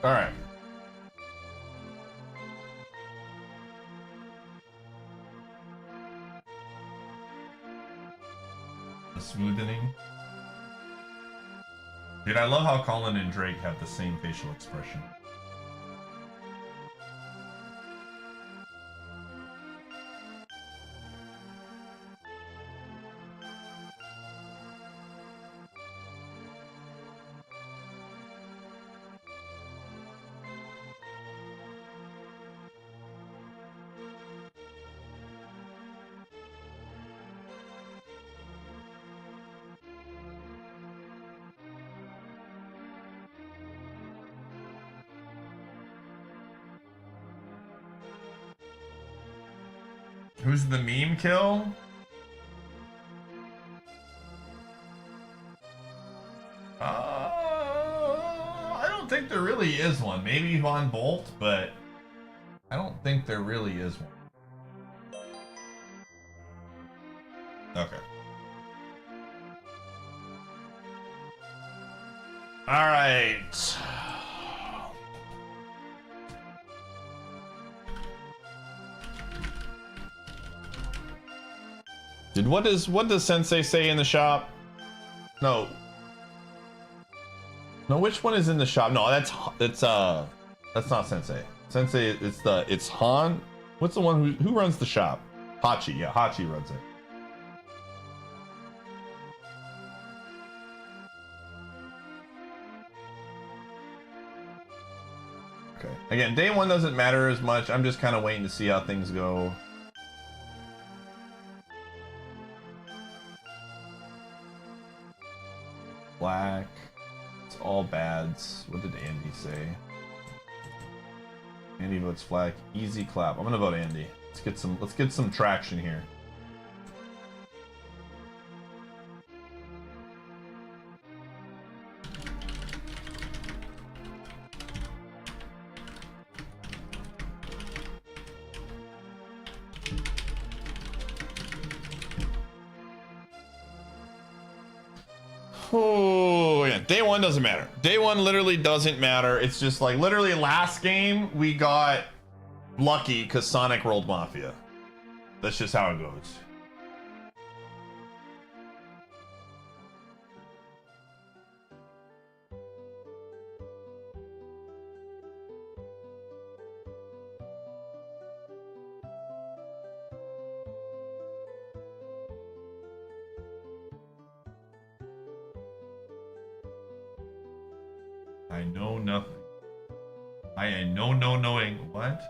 All right. The smoothening. Dude, I love how Colin and Drake have the same facial expression. Who's the meme kill? I don't think there really is one. Maybe Von Bolt, but I don't think there really is one. Okay. All right. Dude, what does Sensei say in the shop? No. No, which one is in the shop? No, that's not Sensei. Sensei, it's Han. What's the one who runs the shop? Hachi, yeah, Hachi runs it. Okay. Again, day one doesn't matter as much. I'm just kind of waiting to see how things go. Black. It's all bads. What did Andy say? Andy votes Flack. Easy clap. I'm gonna vote Andy. Let's get some traction here. Oh, yeah. Day one doesn't matter. Day one literally doesn't matter. It's just like literally last game we got lucky because Sonic rolled Mafia. That's just how it goes. I know nothing. I know no knowing what?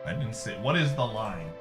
I didn't say. What is the line?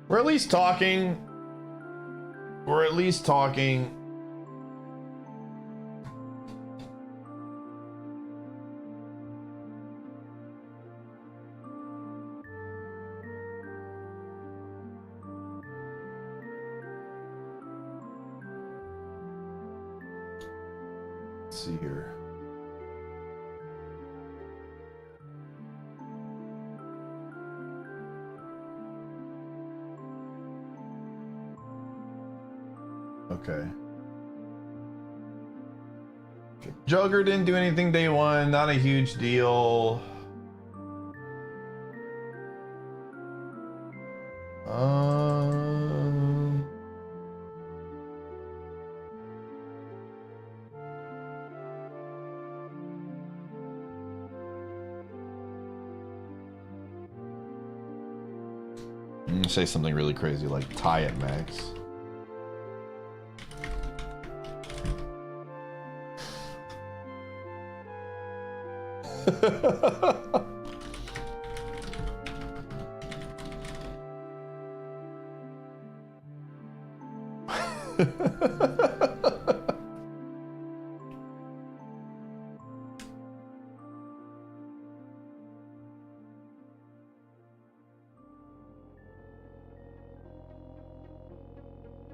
We're at least talking. We're at least talking. Let's see here. Okay. Joker didn't do anything day one, not a huge deal. I'm gonna say something really crazy like tie it, Max.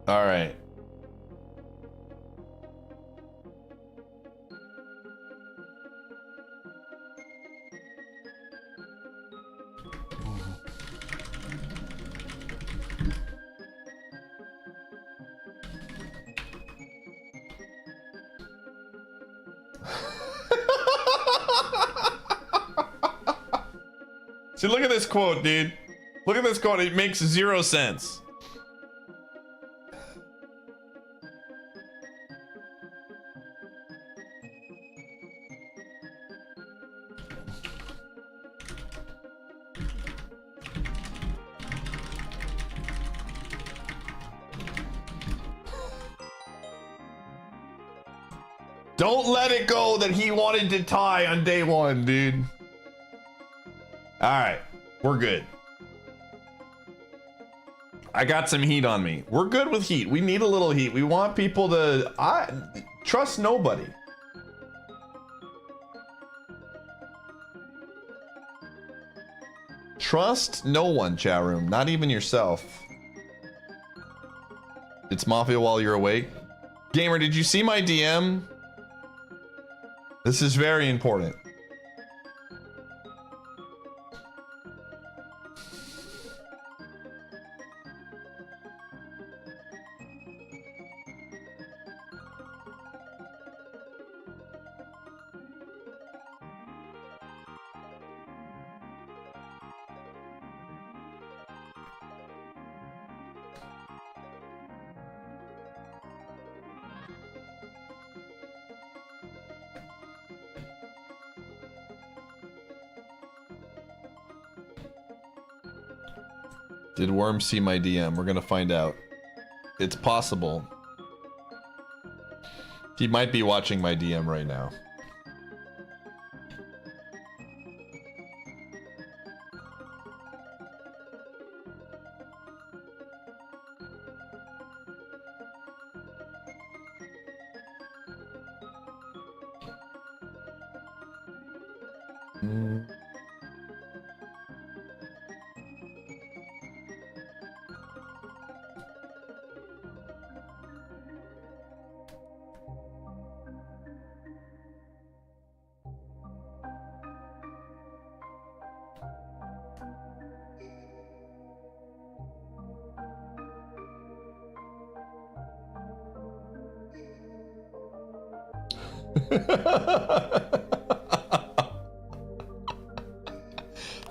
All right. See, look at this quote, dude. Look at this quote. It makes 0 sense. Don't let it go that he wanted to tie on day one, dude. All right, we're good. I got some heat on me. We're good with heat. We need a little heat. We want people to trust nobody. Trust no one, chat room. Not even yourself. It's Mafia while you're awake. Gamer, did you see my DM? This is very important. Did Worm see my DM? We're gonna find out. It's possible. He might be watching my DM right now.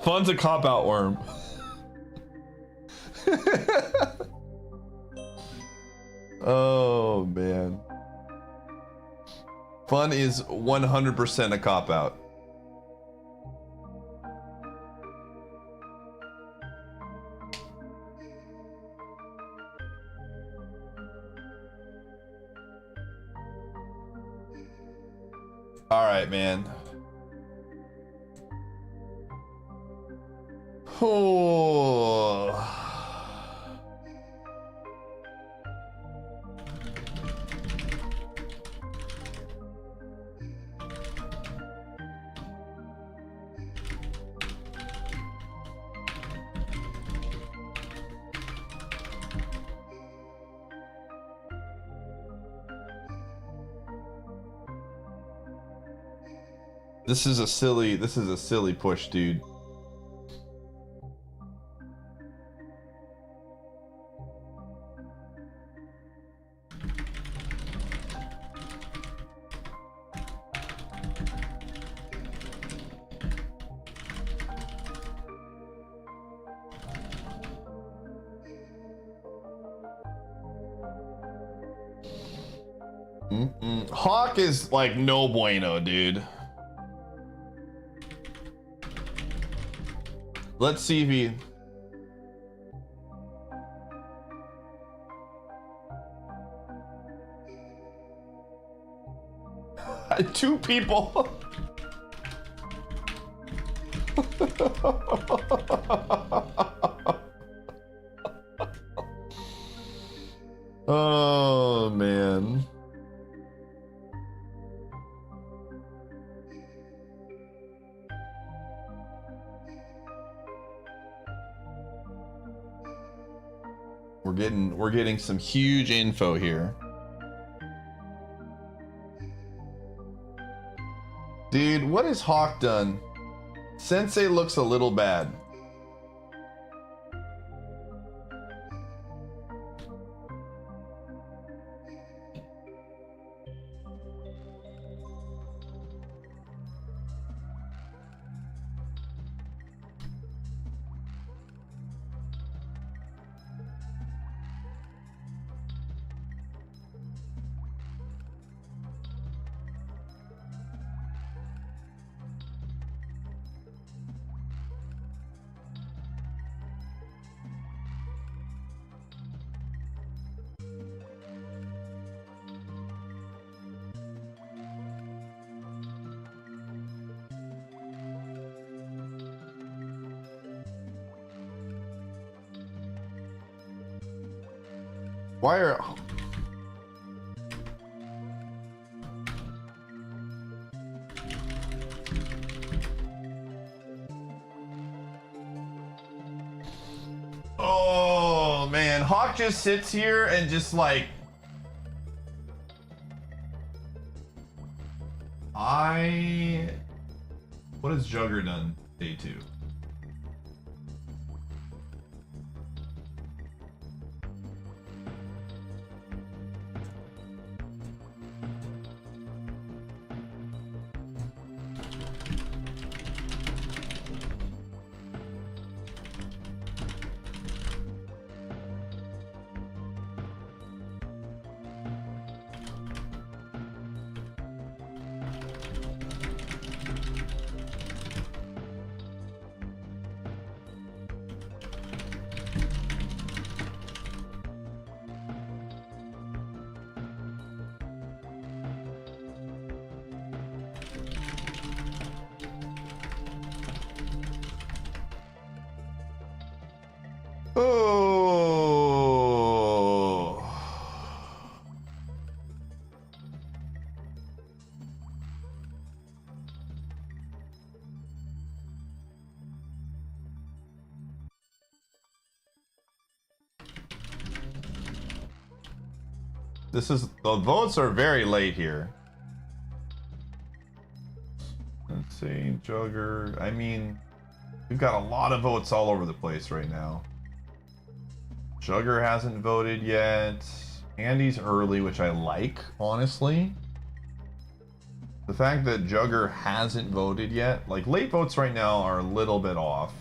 Fun's a cop-out, Worm. Oh, man. Fun is 100% a cop-out. All right, man. Oh. This is a silly push, dude. Hawk is like no bueno, dude. Let's see if he... Two people. Oh, man. We're getting some huge info here. Dude, what has Hawk done? Sensei looks a little bad. Why are... Oh, man. Hawk just sits here and just like... What has Jugger done day 2? Oh. The votes are very late here. Let's see, Jugger. I mean, we've got a lot of votes all over the place right now. Jugger hasn't voted yet. Andy's early, which I like, honestly. The fact that Jugger hasn't voted yet, like late votes right now are a little bit off.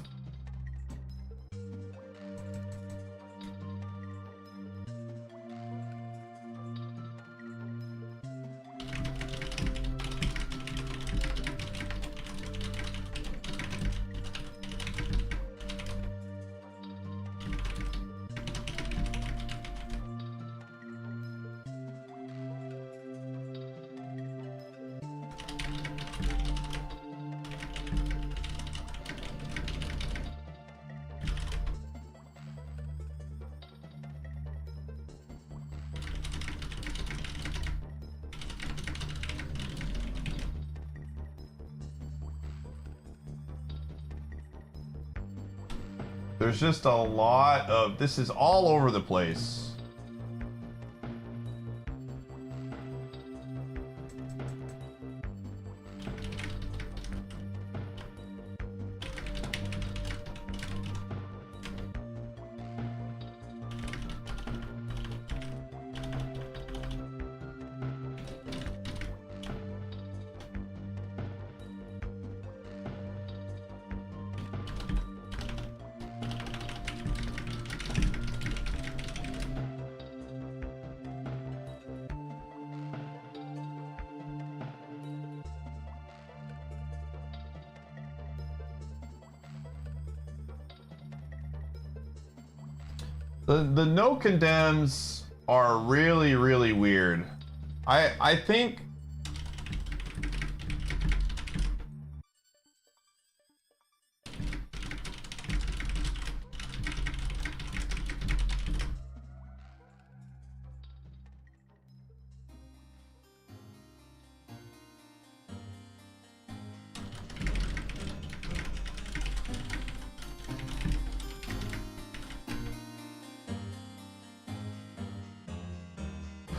There's just a lot of, this is all over the place. The no condemns are really, really weird. I think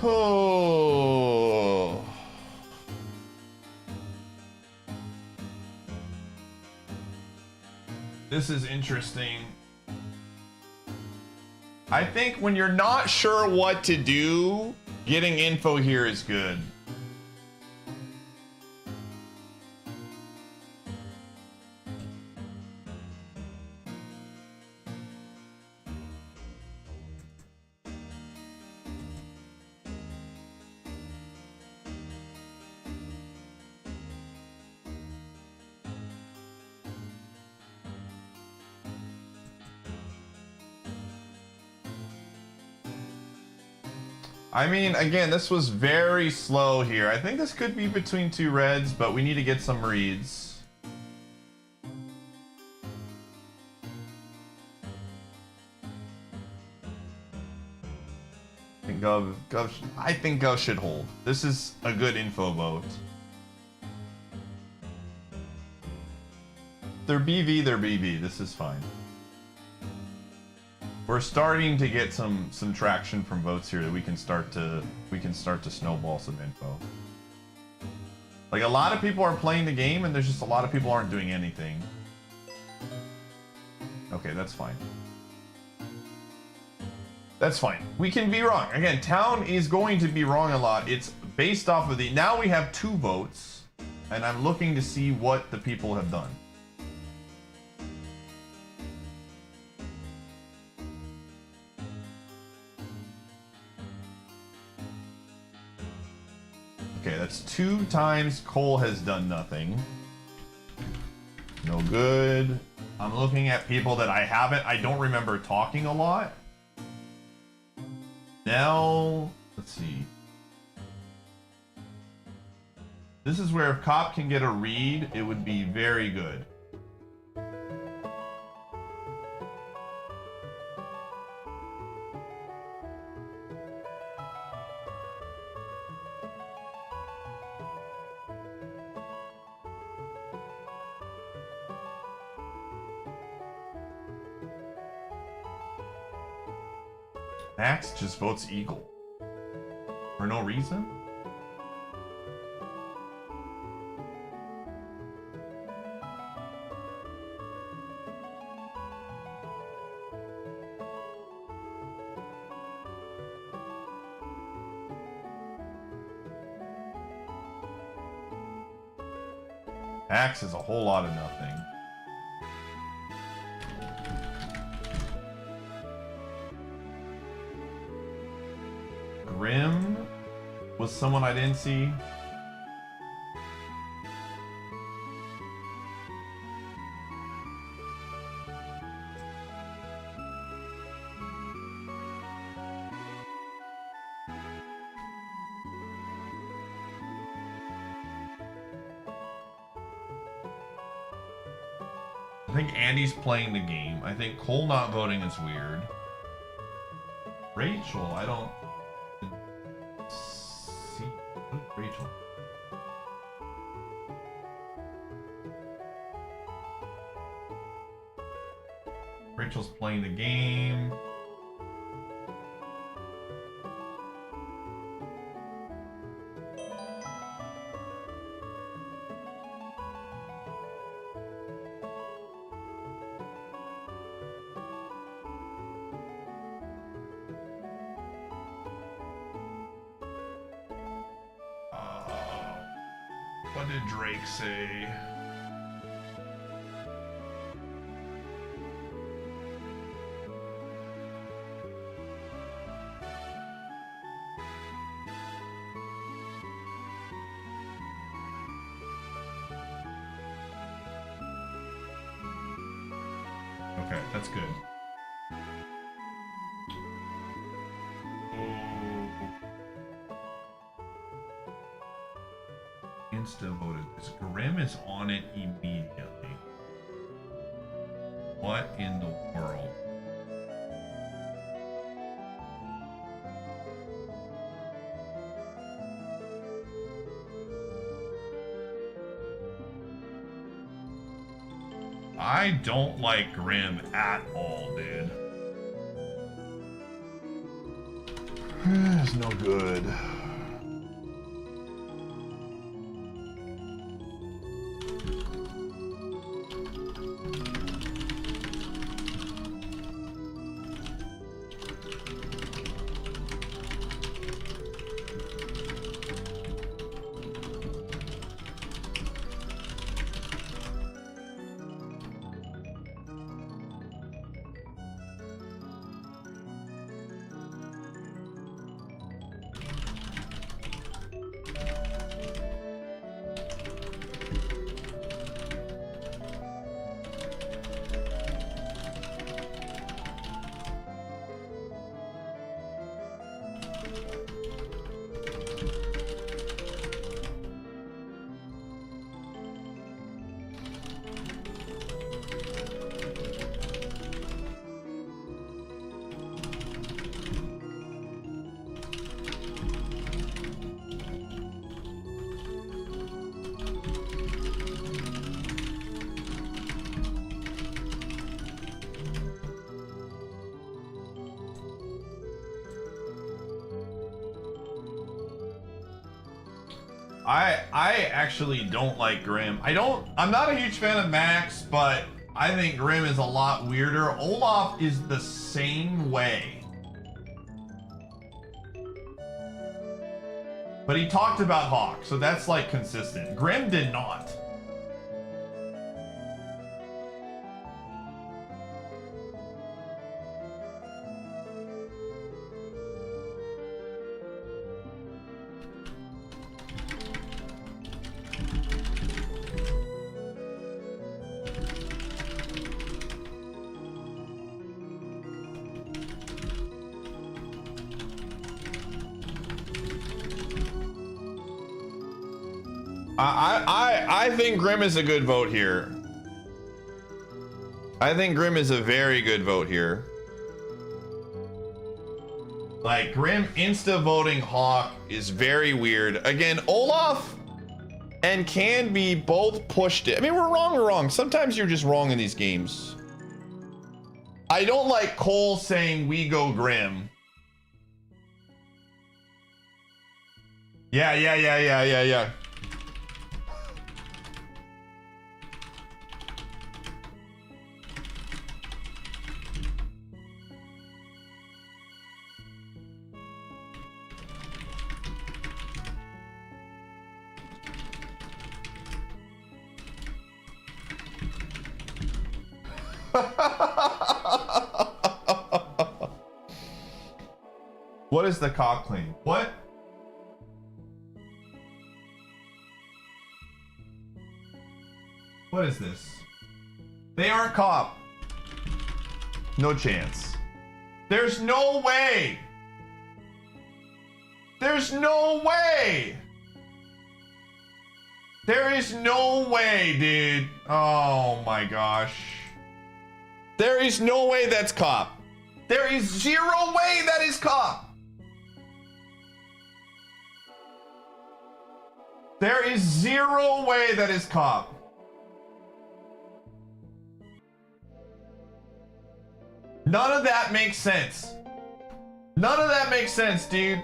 oh. This is interesting. I think when you're not sure what to do, getting info here is good. I mean, again, this was very slow here. I think this could be between two reds, but we need to get some reads. I think Gov should hold. This is a good info vote. They're BV, they're BV. This is fine. We're starting to get some traction from votes here that we can start to snowball some info. Like, a lot of people are playing the game and there's just a lot of people aren't doing anything. Okay, that's fine. That's fine. We can be wrong. Again, town is going to be wrong a lot. It's based off of the... Now we have 2 votes and I'm looking to see what the people have done. Okay, that's 2 times Cole has done nothing. No good. I'm looking at people that I don't remember talking a lot. Now, let's see. This is where if Cop can get a read, it would be very good. Max just votes Eagle. For no reason? Max is a whole lot of nothing. Grim was someone I didn't see. I think Andy's playing the game. I think Cole not voting is weird. Rachel, I don't see. What is Rachel? Rachel's playing the game. What did Drake say? Okay, that's good. Insta voted this. Grim is on it immediately. What in the world? I don't like Grim at all, dude. It's no good. I actually don't like Grim. I'm not a huge fan of Max, but I think Grim is a lot weirder. Olaf is the same way. But he talked about Hawk, so that's like consistent. Grim did not. I think Grim is a good vote here. I think Grim is a very good vote here. Like, Grim insta voting Hawk is very weird. Again, Olaf and Canby both pushed it. I mean, we're wrong. Sometimes you're just wrong in these games. I don't like Cole saying we go Grim. Yeah. What is the cop claim? What? What is this? They aren't cop. No chance. There's no way. There's no way. There is no way, dude. Oh my gosh. There is no way that's cop. There is zero way that is cop. There is zero way that is cop. None of that makes sense. None of that makes sense, dude.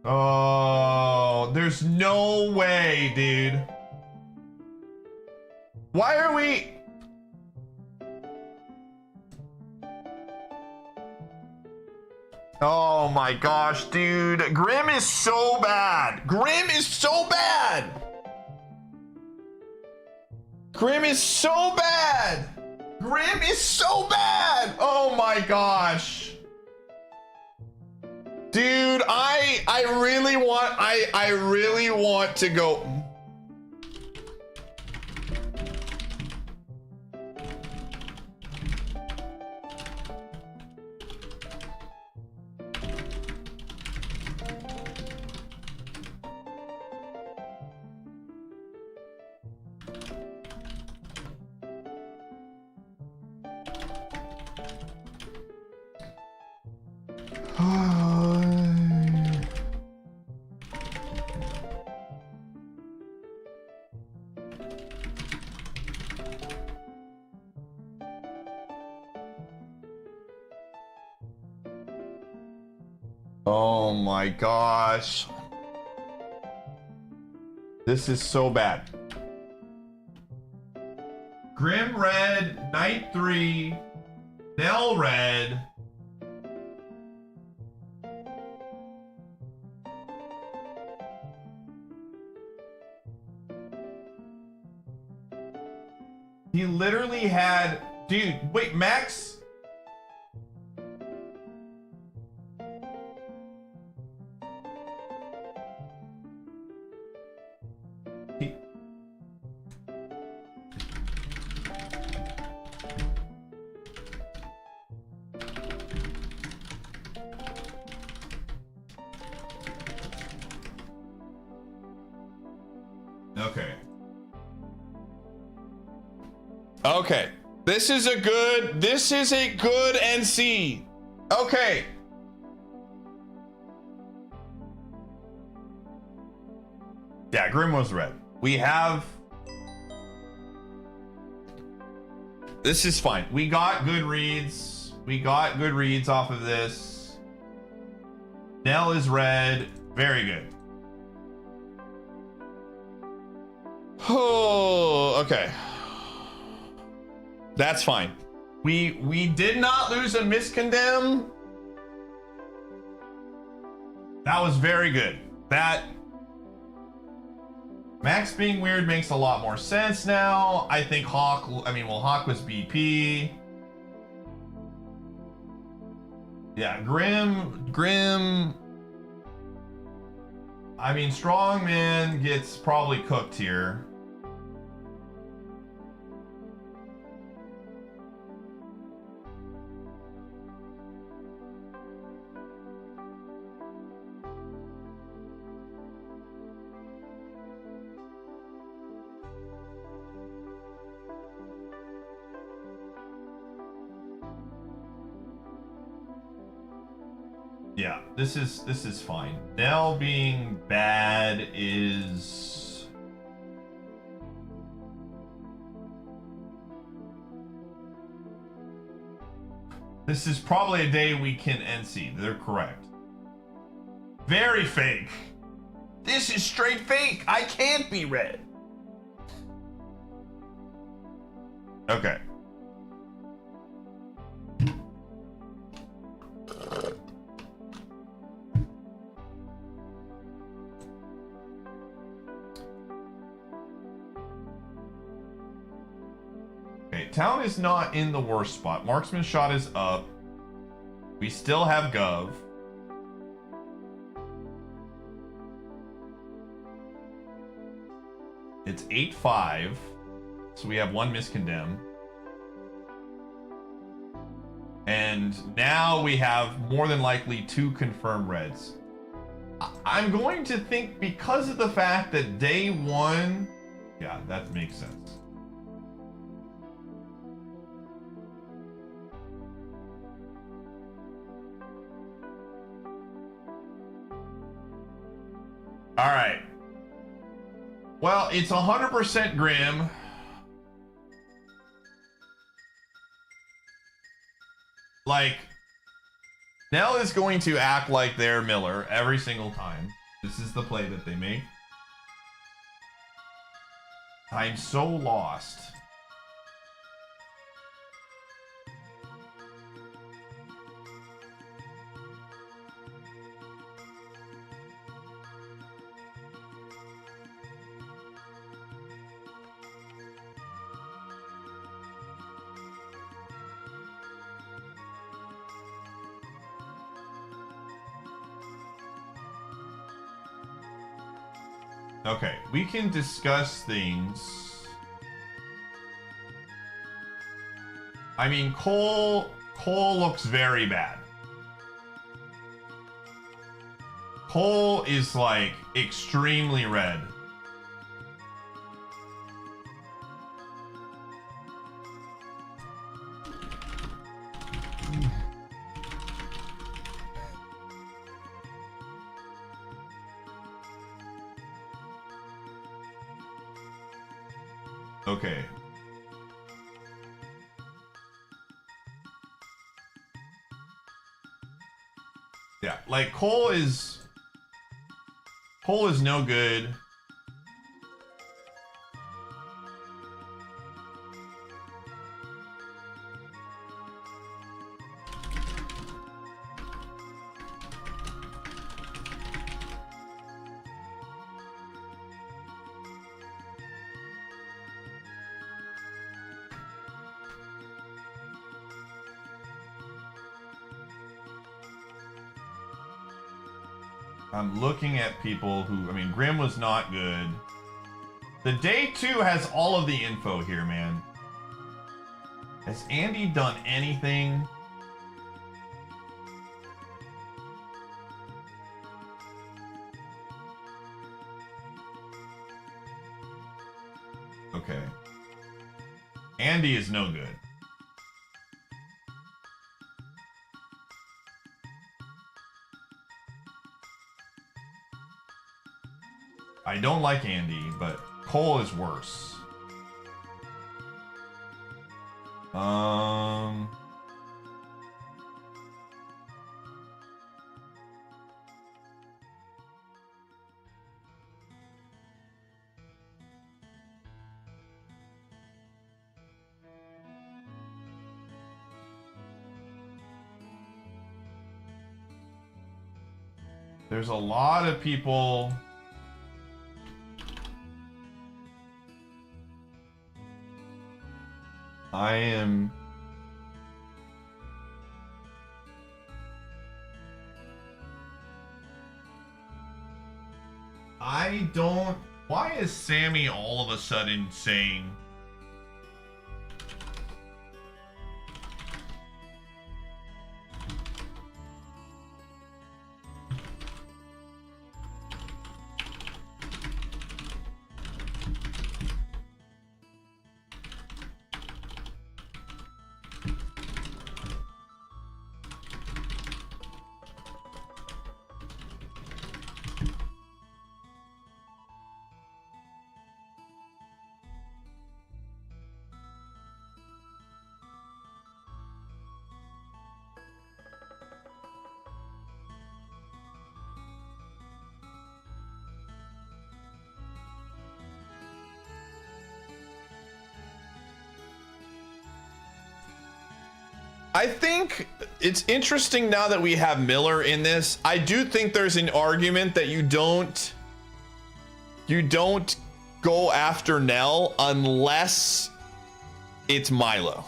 Oh, there's no way, dude. Why are we... Oh my gosh, dude. Grim is so bad. Grim is so bad. Grim is so bad. Grim is so bad. Oh my gosh. Dude, I really want to go. Oh my gosh. This is so bad. Grim red, Knight 3, Nell red. He literally had, dude, wait, Max? Okay. Okay. This is a good NC. Okay. Yeah, Grim was red. We have... This is fine. We got good reads. We got good reads off of this. Nell is red. Very good. Oh, okay. That's fine. We did not lose a miscondemn. That was very good. That Max being weird makes a lot more sense now. I think Hawk, Hawk was BP. Yeah, Grim. Strongman gets probably cooked here. Yeah, this is fine. Nell being bad is... This is probably a day we can NC. They're correct. Very fake. This is straight fake. I can't be red. Okay. Town is not in the worst spot. Marksman shot is up. We still have Gov. It's 8-5. So we have one miscondemn. And now we have more than likely 2 confirmed reds. I'm going to think because of the fact that day 1... Yeah, that makes sense. All right. Well, it's 100% Grim. Like, Nell is going to act like they're Miller every single time. This is the play that they make. I'm so lost. Okay, we can discuss things. I mean, Cole looks very bad. Cole is like extremely red. Okay. Yeah, like Cole is no good. I'm looking at people who, I mean, Grim was not good. The day 2 has all of the info here, man. Has Andy done anything? Okay. Andy is no good. I don't like Andy, but Cole is worse. There's a lot of people. Why is Sammy all of a sudden saying... I think it's interesting now that we have Miller in this. I do think there's an argument that you don't go after Nell unless it's Milo.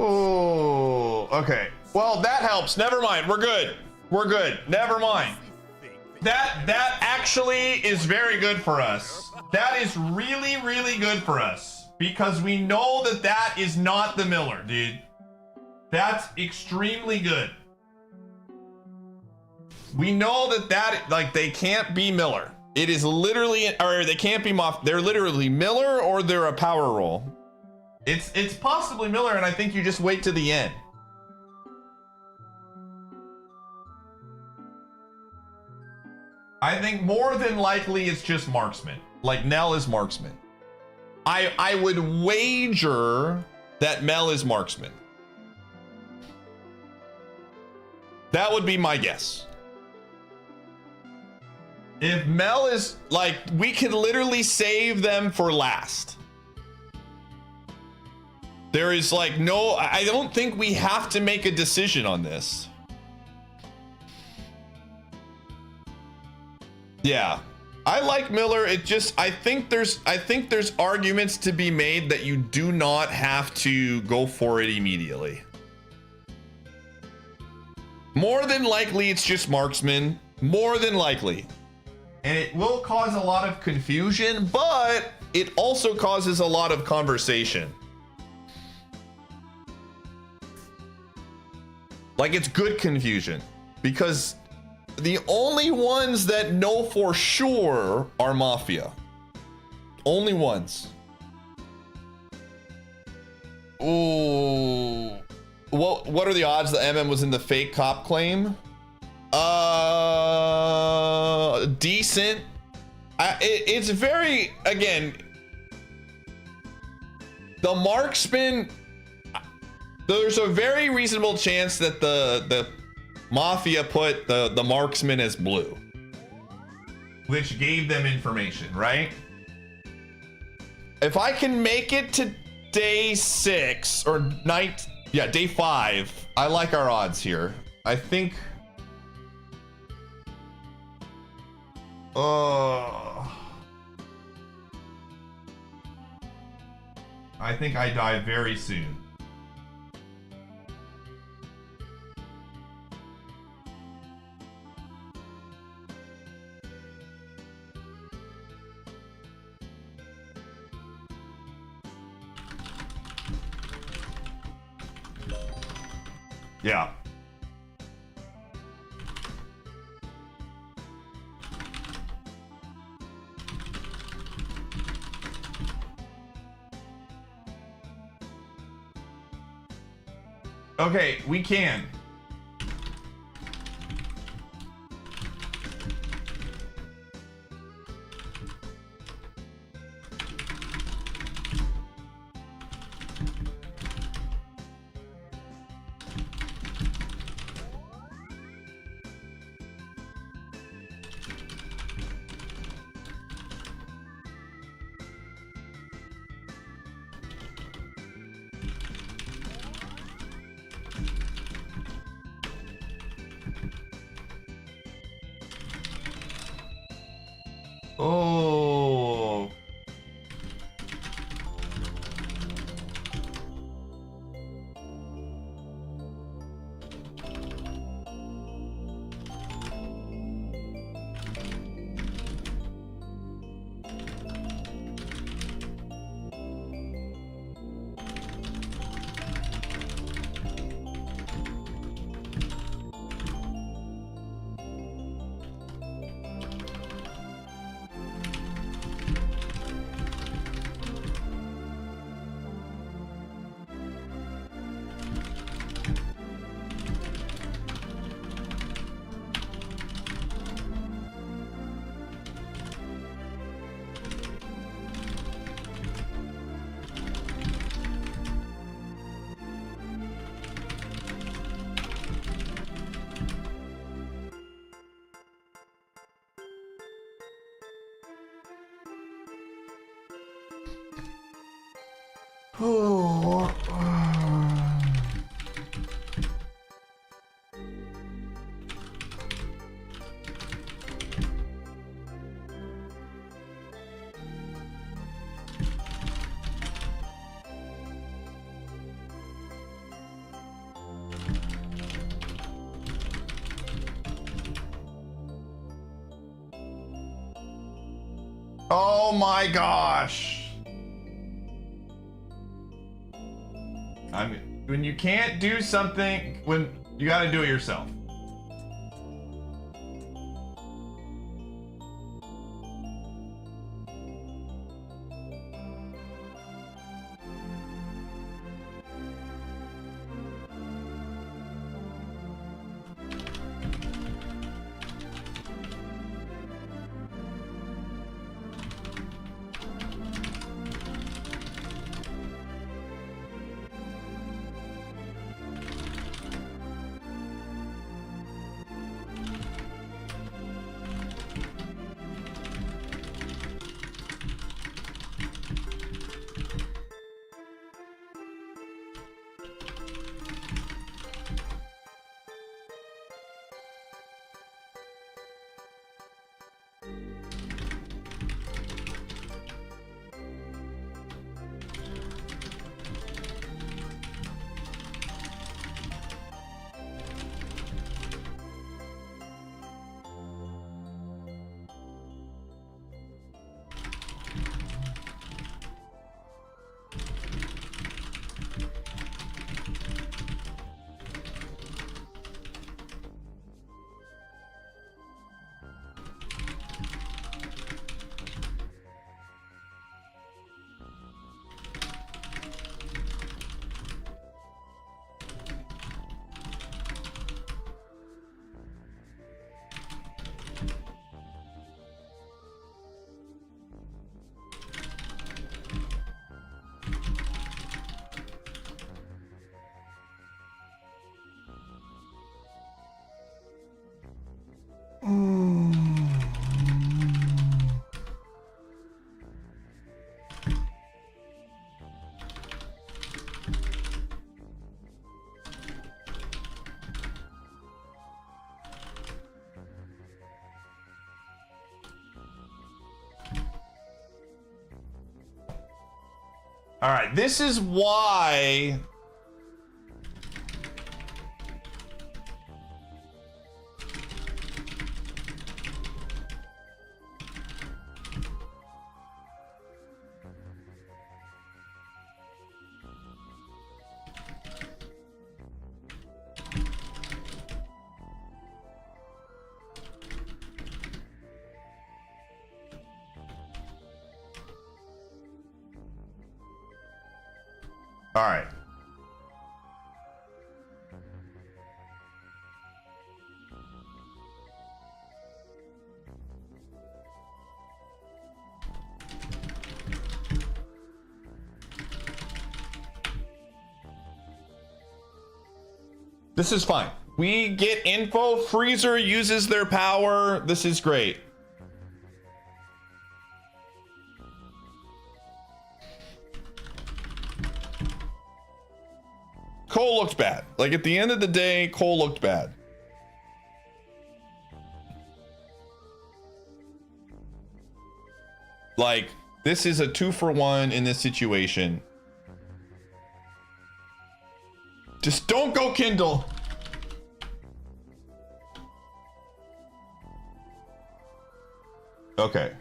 Oh, okay. Well, that helps. Never mind. We're good. We're good. Never mind. That actually is very good for us. That is really, really good for us. Because we know that that is not the Miller, dude. That's extremely good. We know that like, they can't be Miller. It is literally, or they can't be Moff. They're literally Miller or they're a power roll. It's possibly Miller, and I think you just wait to the end. I think more than likely it's just marksman. Like Nell is marksman. I would wager that Mel is marksman. That would be my guess. If Mel is like, we could literally save them for last. There is like no, I don't think we have to make a decision on this. Yeah. I like Miller. It just, I think there's arguments to be made that you do not have to go for it immediately. More than likely, it's just marksman. More than likely. And it will cause a lot of confusion, but it also causes a lot of conversation. Like, it's good confusion, because the only ones that know for sure are Mafia. Only ones. Ooh. What are the odds that MM was in the fake cop claim? Decent. It's very, again, the marksman, there's a very reasonable chance that the Mafia put the marksman as blue, which gave them information, right? If I can make it to day 6 or night, yeah, day 5, I like our odds here. I think, I think I die very soon. Yeah. Okay, we can. Oh. Oh my gosh. When you can't do something, when you got to do it yourself. All right, this is why. All right. This is fine. We get info. Freezer uses their power. This is great. Cole looked bad. Like, at the end of the day, Cole looked bad. Like, this is a 2-for-1 in this situation. Just don't go Kindle. Okay.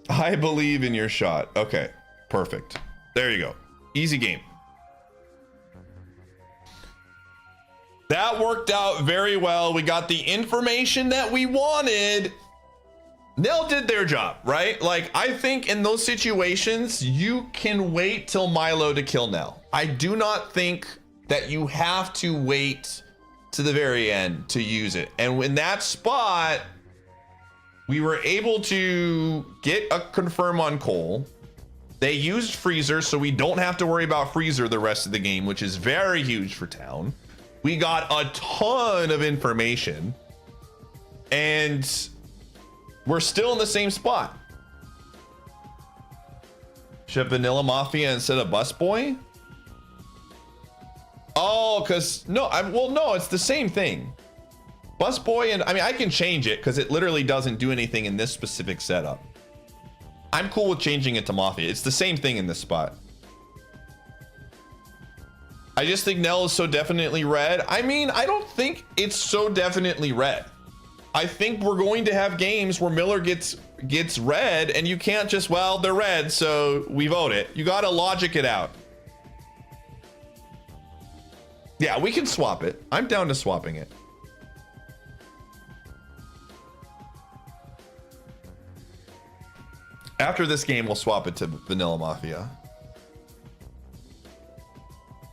I believe in your shot. Okay. Perfect. There you go. Easy game. That worked out very well. We got the information that we wanted. Nell did their job, right? Like, I think in those situations, you can wait till Milo to kill Nell. I do not think that you have to wait to the very end to use it. And in that spot, we were able to get a confirm on Cole. They used Freezer, so we don't have to worry about Freezer the rest of the game, which is very huge for Town. We got a ton of information, and we're still in the same spot. Should have Vanilla Mafia instead of Busboy? Oh, because no, no, it's the same thing. Busboy, and I mean, I can change it because it literally doesn't do anything in this specific setup. I'm cool with changing it to Mafia. It's the same thing in this spot. I just think Nell is so definitely red. I mean, I don't think it's so definitely red. I think we're going to have games where Miller gets red, and you can't just, well, they're red, so we vote it. You gotta logic it out. Yeah, we can swap it. I'm down to swapping it. After this game, we'll swap it to Vanilla Mafia.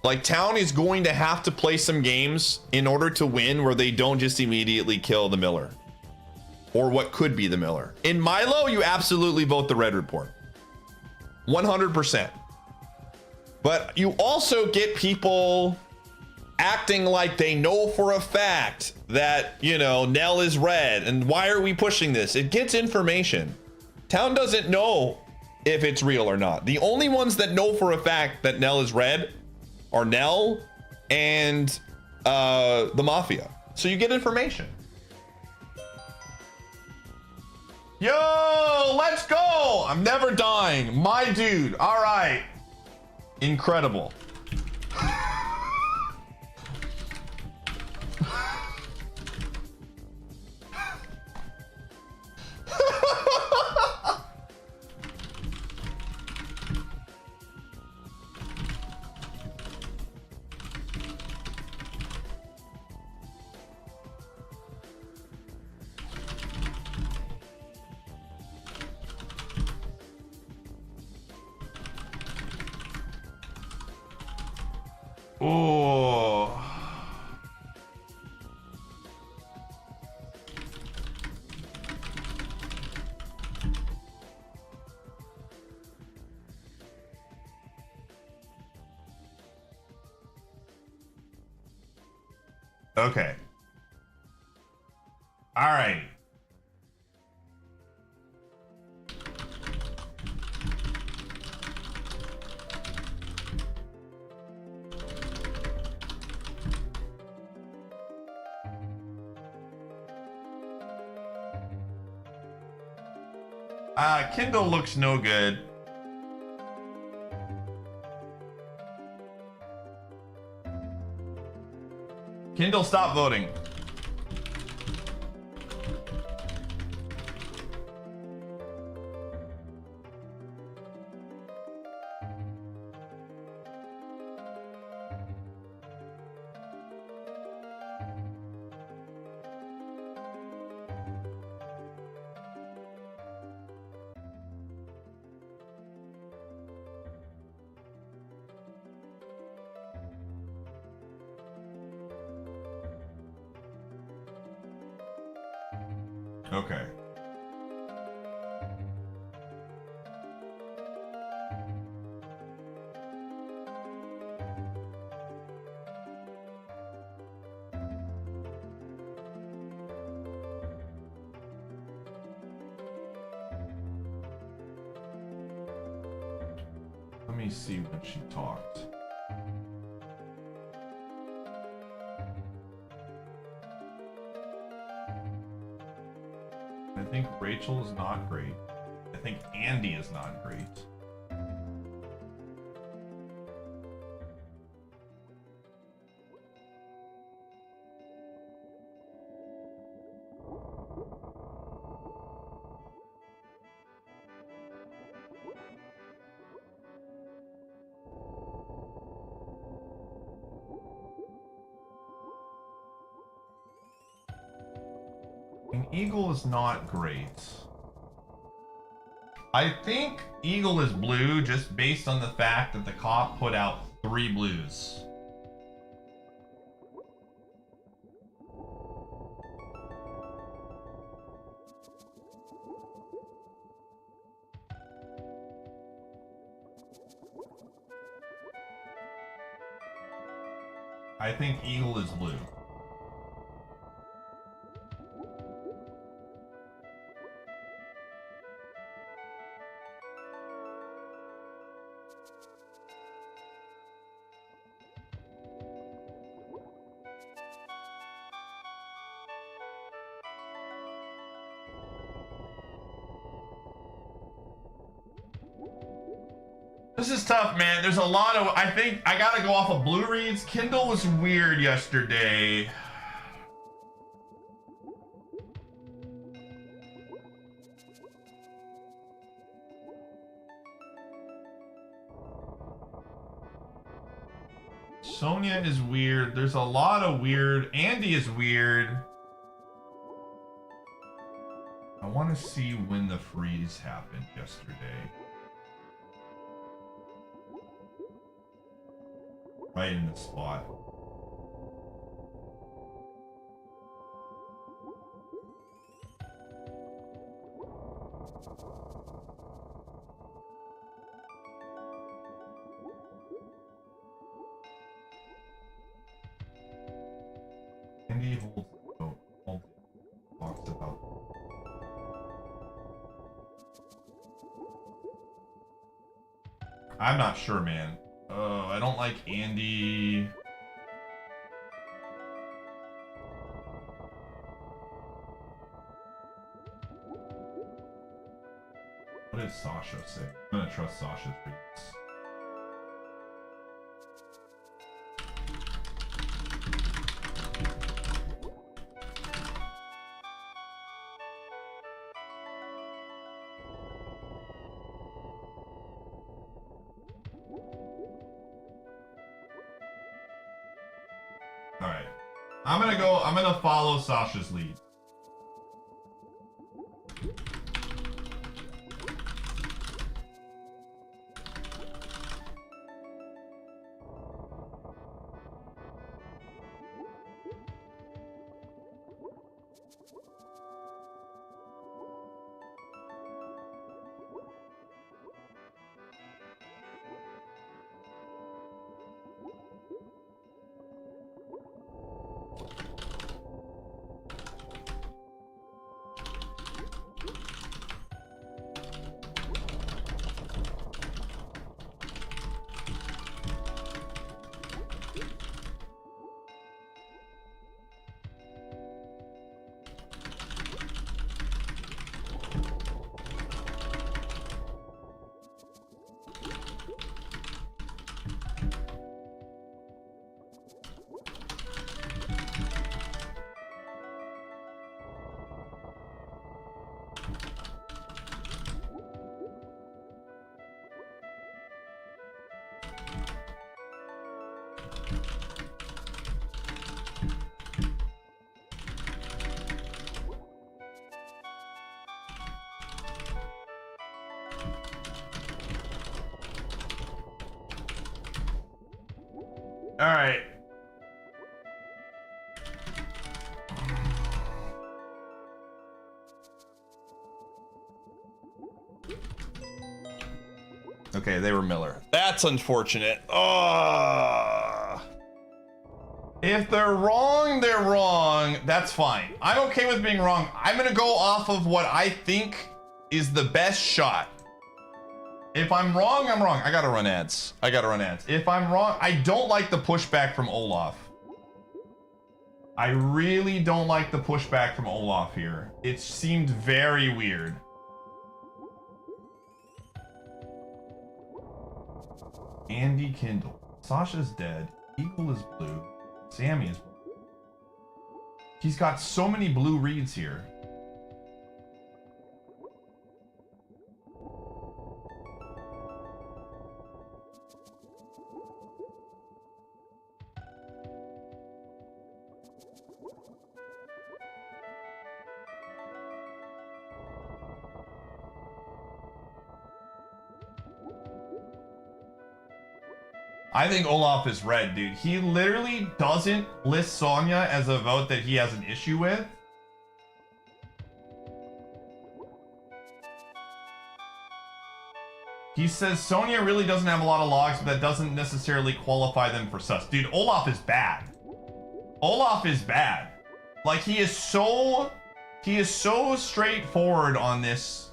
Like, Town is going to have to play some games in order to win where they don't just immediately kill the Miller. Or what could be the Miller. In Milo, you absolutely vote the red report. 100%. But you also get people acting like they know for a fact that, you know, Nell is red. And why are we pushing this? It gets information. Town doesn't know if it's real or not. The only ones that know for a fact that Nell is red are Nell and the Mafia. So you get information. Yo, let's go. I'm never dying. My dude. All right. Incredible. Okay. All right. Kindle looks no good. Kindle, stop voting. Okay. Let me see when she talked. I think Rachel is not great. I think Andy is not great. And Eagle is not great. I think Eagle is blue just based on the fact that the cop put out 3 blues. I think Eagle is blue. This is tough, man. There's a lot of... I think I gotta go off of blue reads. Kindle was weird yesterday. Sonia is weird. There's a lot of weird. Andy is weird. I want to see when the freeze happened yesterday. Right in the spot. Andy holds the vote. Talks about. I'm not sure, man. Oh, I don't like Andy. What did Sasha say? I'm gonna trust Sasha's reads. Alright. I'm gonna follow Sasha's lead. All right. Okay, they were Miller. That's unfortunate. Oh. If they're wrong, they're wrong. That's fine. I'm okay with being wrong. I'm gonna go off of what I think is the best shot. If I'm wrong, I'm wrong. I gotta run ads. If I'm wrong, I don't like the pushback from Olaf. I really don't like the pushback from Olaf here. It seemed very weird. Andy Kindle. Sasha's dead. Eagle is blue. Sammy is blue. He's got so many blue reads here. I think Olaf is red, dude. He literally doesn't list Sonya as a vote that he has an issue with. He says Sonya really doesn't have a lot of logs, but that doesn't necessarily qualify them for sus. Dude, Olaf is bad. Olaf is bad. Like, he is so straightforward on this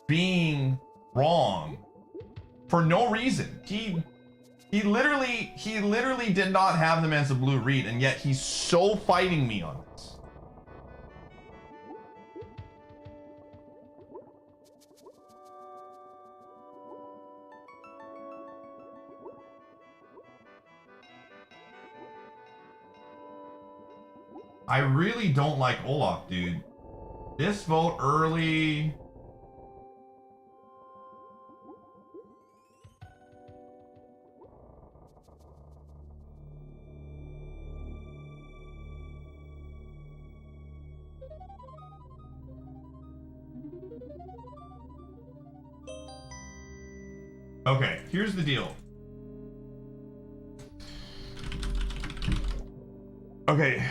being wrong for no reason. He literally did not have them as a blue read, and yet he's so fighting me on this. I really don't like Olaf, dude. This vote early. Okay, here's the deal. Okay.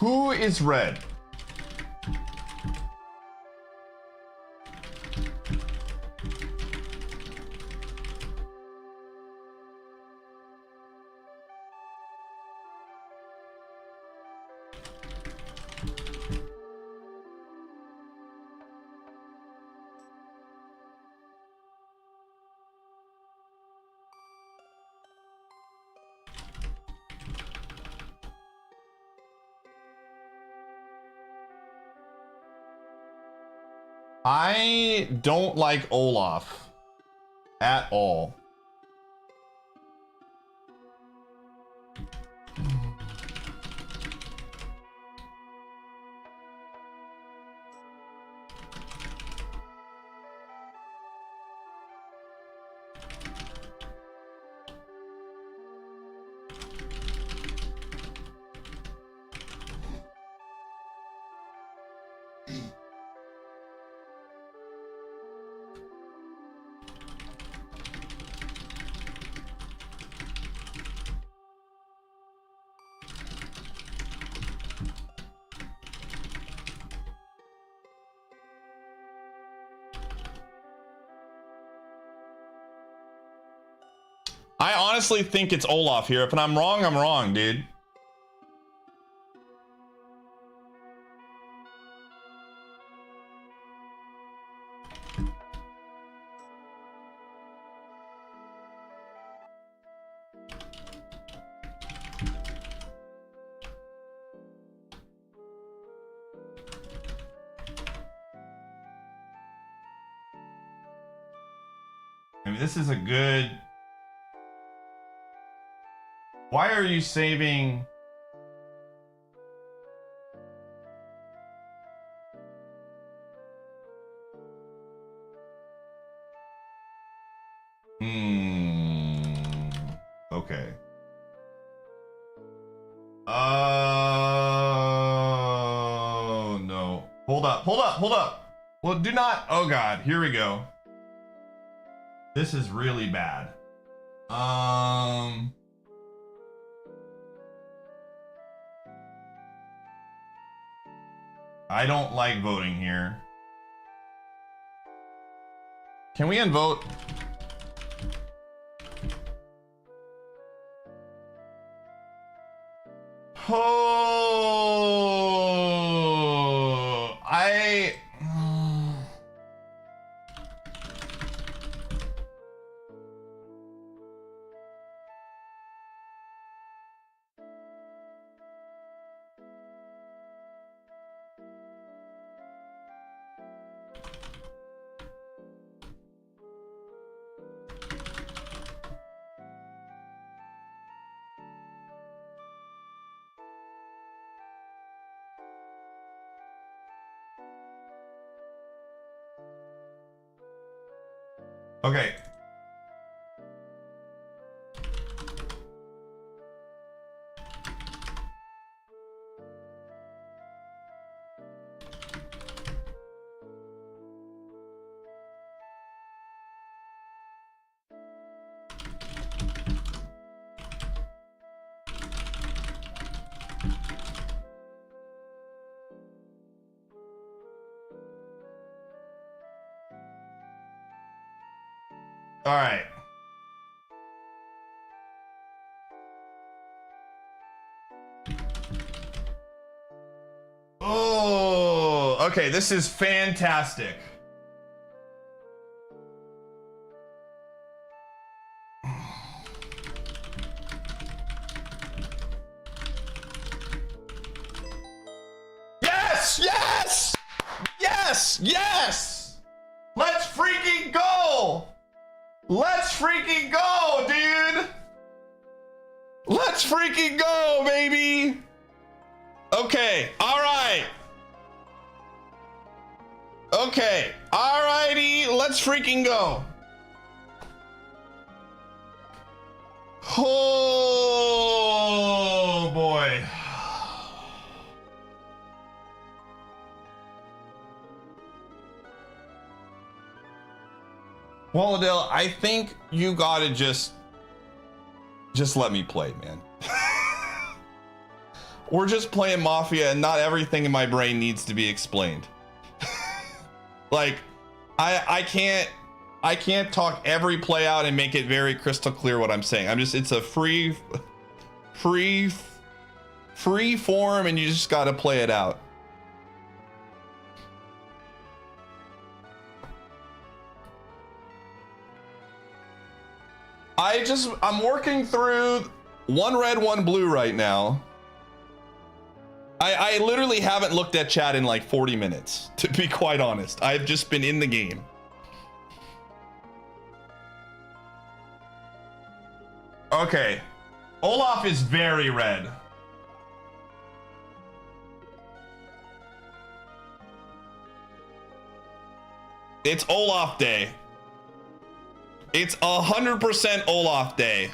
Who is red? I don't like Olaf at all. I honestly think it's Olaf here. If I'm wrong, I'm wrong, dude. I mean, this is a good... Why are you saving? Okay. Oh no. Hold up. Well, do not. Oh God, here we go. This is really bad. I don't like voting here. Can we unvote? Oh, okay. All right. Oh, okay. This is fantastic. Yes! Yes! Yes! Yes! Let's freaking go! Let's freaking go, dude! Let's freaking go, baby! Okay, alright. Okay, alrighty, let's freaking go. Oh, boy. Well, Adele, I think you gotta just let me play, man. We're just playing Mafia, and not everything in my brain needs to be explained. Like, I can't talk every play out and make it very crystal clear what I'm saying. It's a free form, and you just got to play it out. I'm working through one red, one blue right now. I literally haven't looked at chat in like 40 minutes, to be quite honest. I've just been in the game. Okay. Olaf is very red. It's Olaf Day. It's 100% Olaf Day.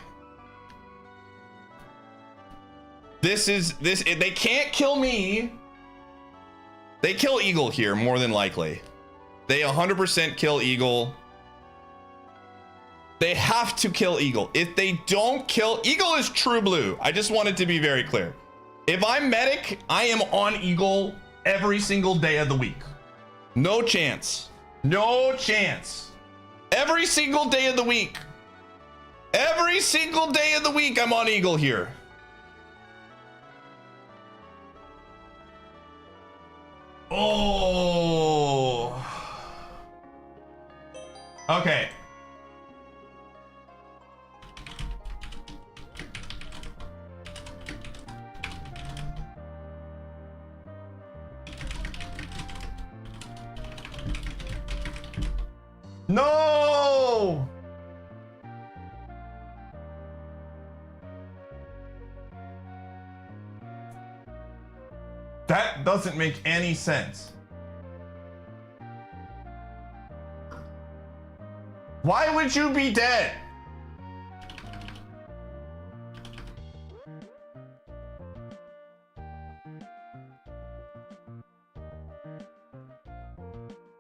They can't kill me. They kill Eagle here, more than likely. They 100% kill Eagle. They have to kill Eagle. If they don't kill, Eagle is true blue. I just wanted to be very clear. If I'm medic, I am on Eagle every single day of the week. No chance. No chance. Every single day of the week. Every single day of the week, I'm on Eagle here. Oh. Okay. No! That doesn't make any sense. Why would you be dead?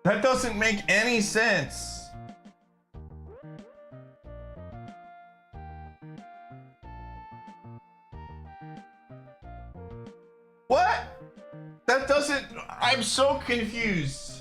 That doesn't make any sense. What? That doesn't... I'm so confused.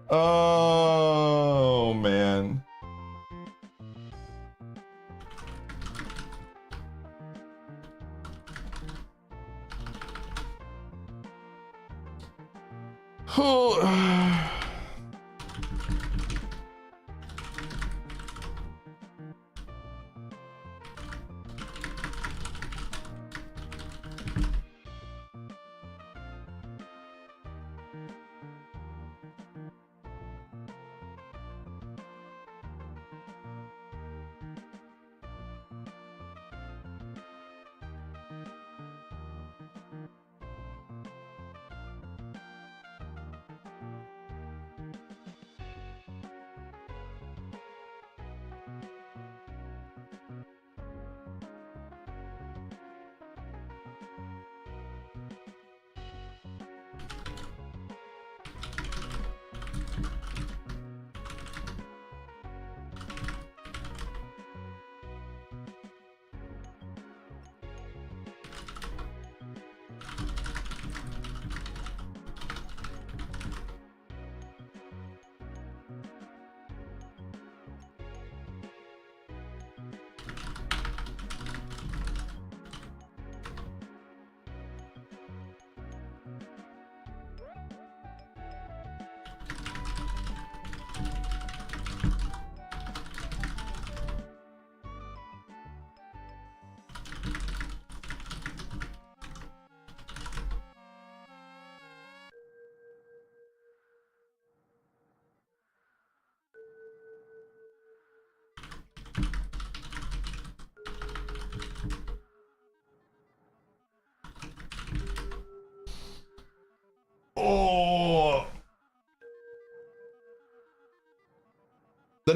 Oh, man.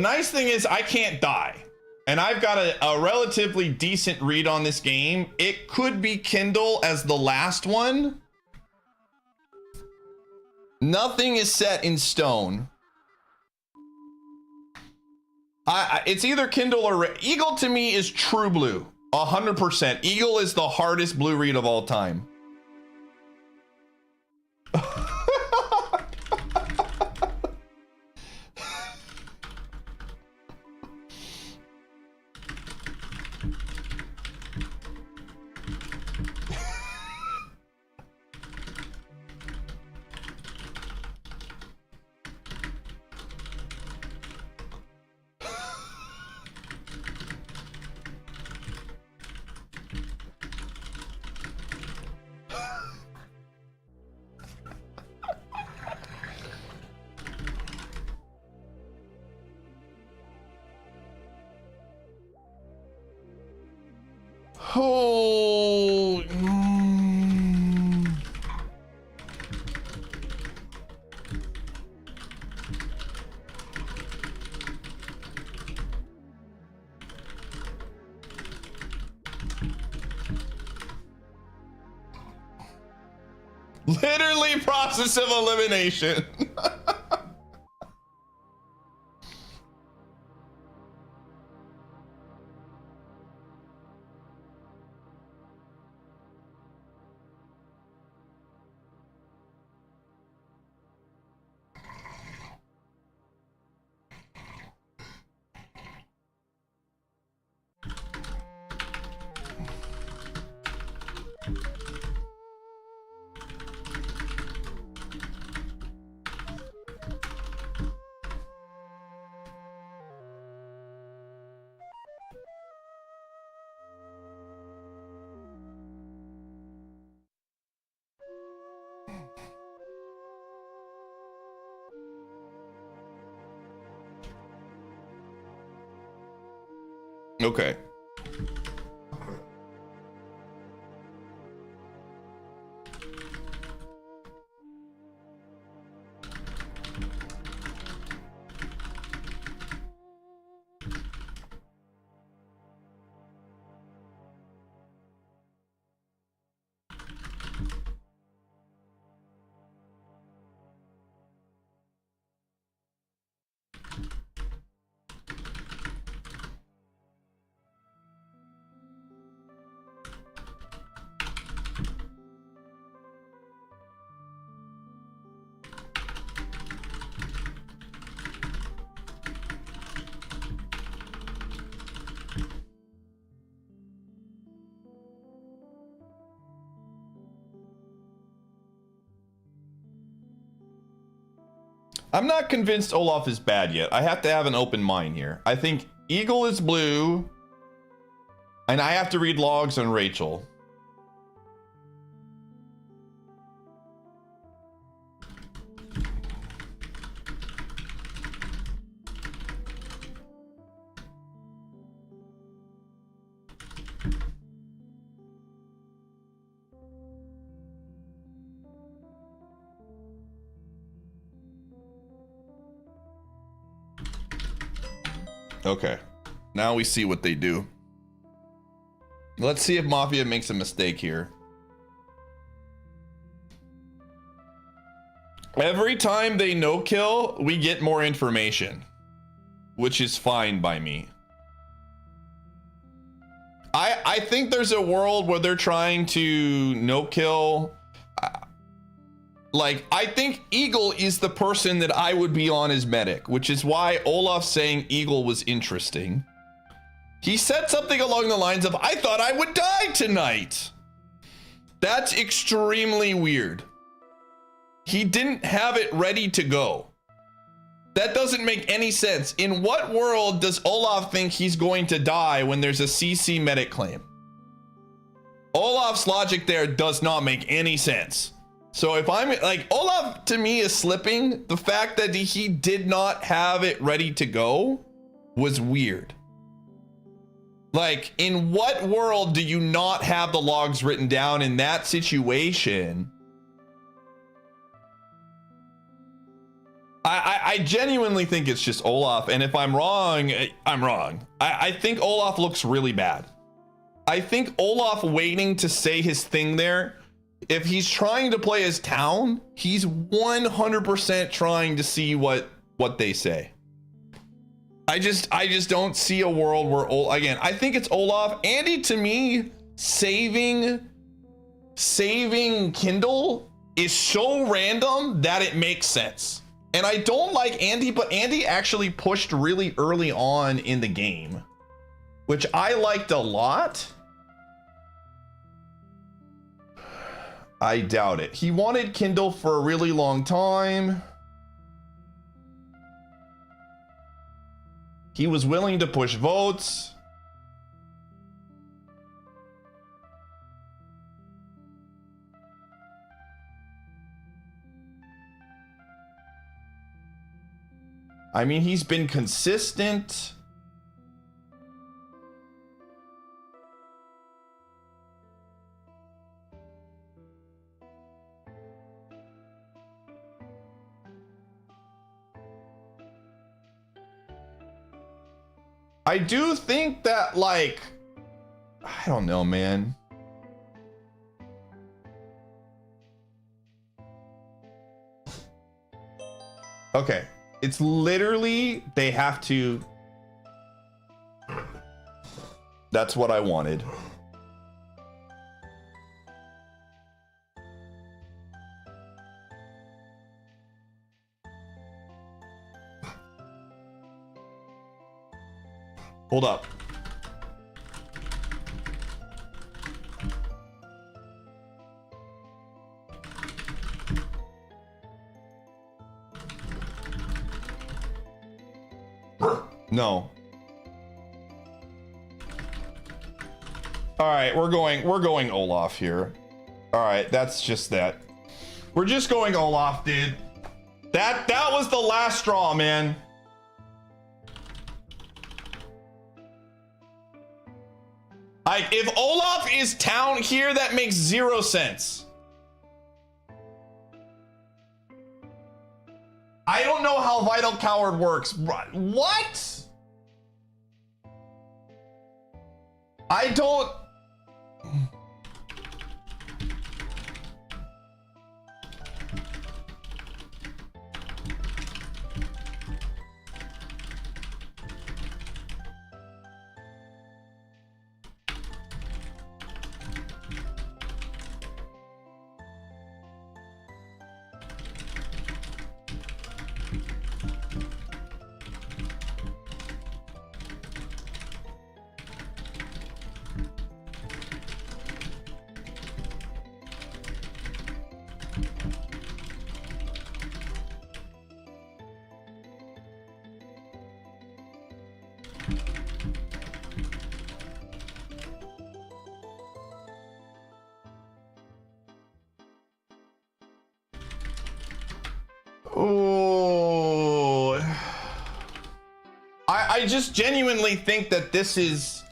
nice thing is I can't die. And I've got a relatively decent read on this game. It could be Kindle as the last one. Nothing is set in stone. It's either Kindle or Eagle. To me is true blue, 100%. Eagle is the hardest blue read of all time. Oh. Literally process of elimination. Okay. I'm not convinced Olaf is bad yet. I have to have an open mind here. I think Eagle is blue, and I have to read logs on Rachel. Okay, now we see what they do. Let's see if Mafia makes a mistake here. Every time they no kill, we get more information, which is fine by me. I think there's a world where they're trying to no kill. Like, I think Eagle is the person that I would be on as medic, which is why Olaf saying Eagle was interesting. He said something along the lines of, I thought I would die tonight. That's extremely weird. He didn't have it ready to go. That doesn't make any sense. In what world does Olaf think he's going to die when there's a CC medic claim? Olaf's logic there does not make any sense. So if I'm like, Olaf to me is slipping. The fact that he did not have it ready to go was weird. Like, in what world do you not have the logs written down in that situation? I genuinely think it's just Olaf, and if I'm wrong, I'm wrong. I think Olaf looks really bad. I think Olaf waiting to say his thing there, if he's trying to play his town, he's 100% trying to see what they say. I just don't see a world where again, I think it's Olaf. Andy, to me, saving Kindle is so random that it makes sense. And I don't like Andy, but Andy actually pushed really early on in the game, which I liked a lot. I doubt it. He wanted Kindle for a really long time. He was willing to push votes. I mean, he's been consistent. I do think that, like, I don't know, man. Okay. It's literally, they have to. That's what I wanted. Hold up. No. All right, we're going Olaf here. All right, that's just that. We're just going Olaf, dude. That was the last straw, man. Like, if Olaf is town here, that makes 0 sense. I don't know how Vital Coward works. What? I don't. Oh, I just genuinely think that this is.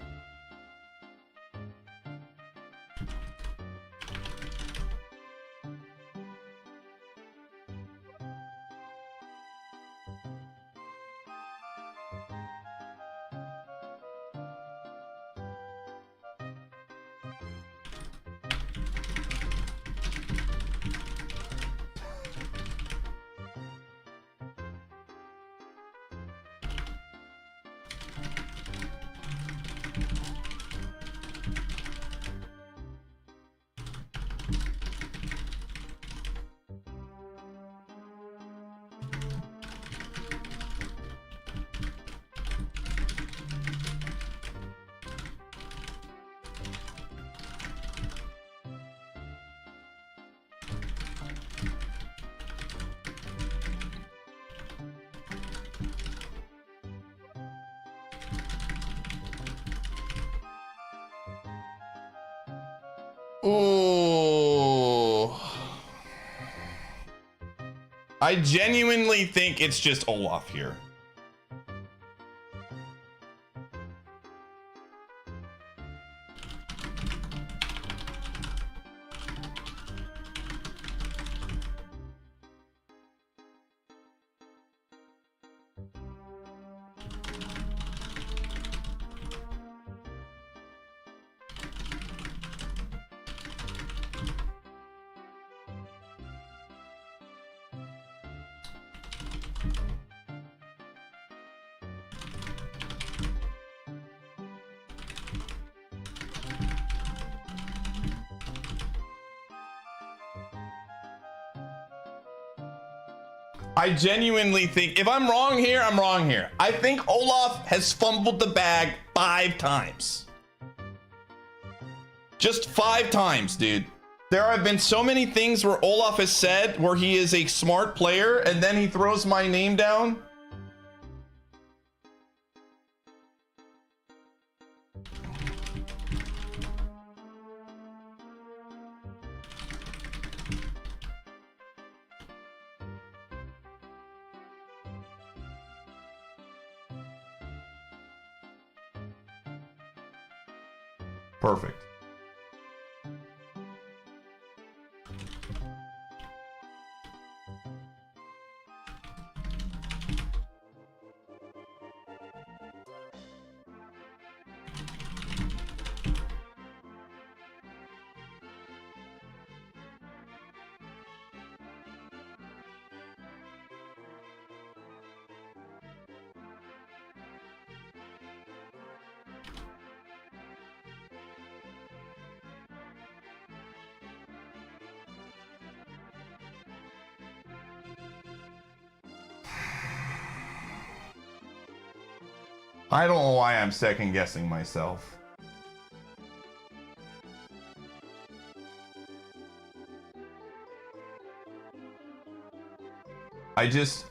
Oh, I genuinely think it's just Olaf here. I genuinely think, if I'm wrong here, I'm wrong here. I think Olaf has fumbled the bag 5 times. Just 5 times, dude. There have been so many things where Olaf has said where he is a smart player and then he throws my name down. Perfect. I don't know why I'm second guessing myself. I just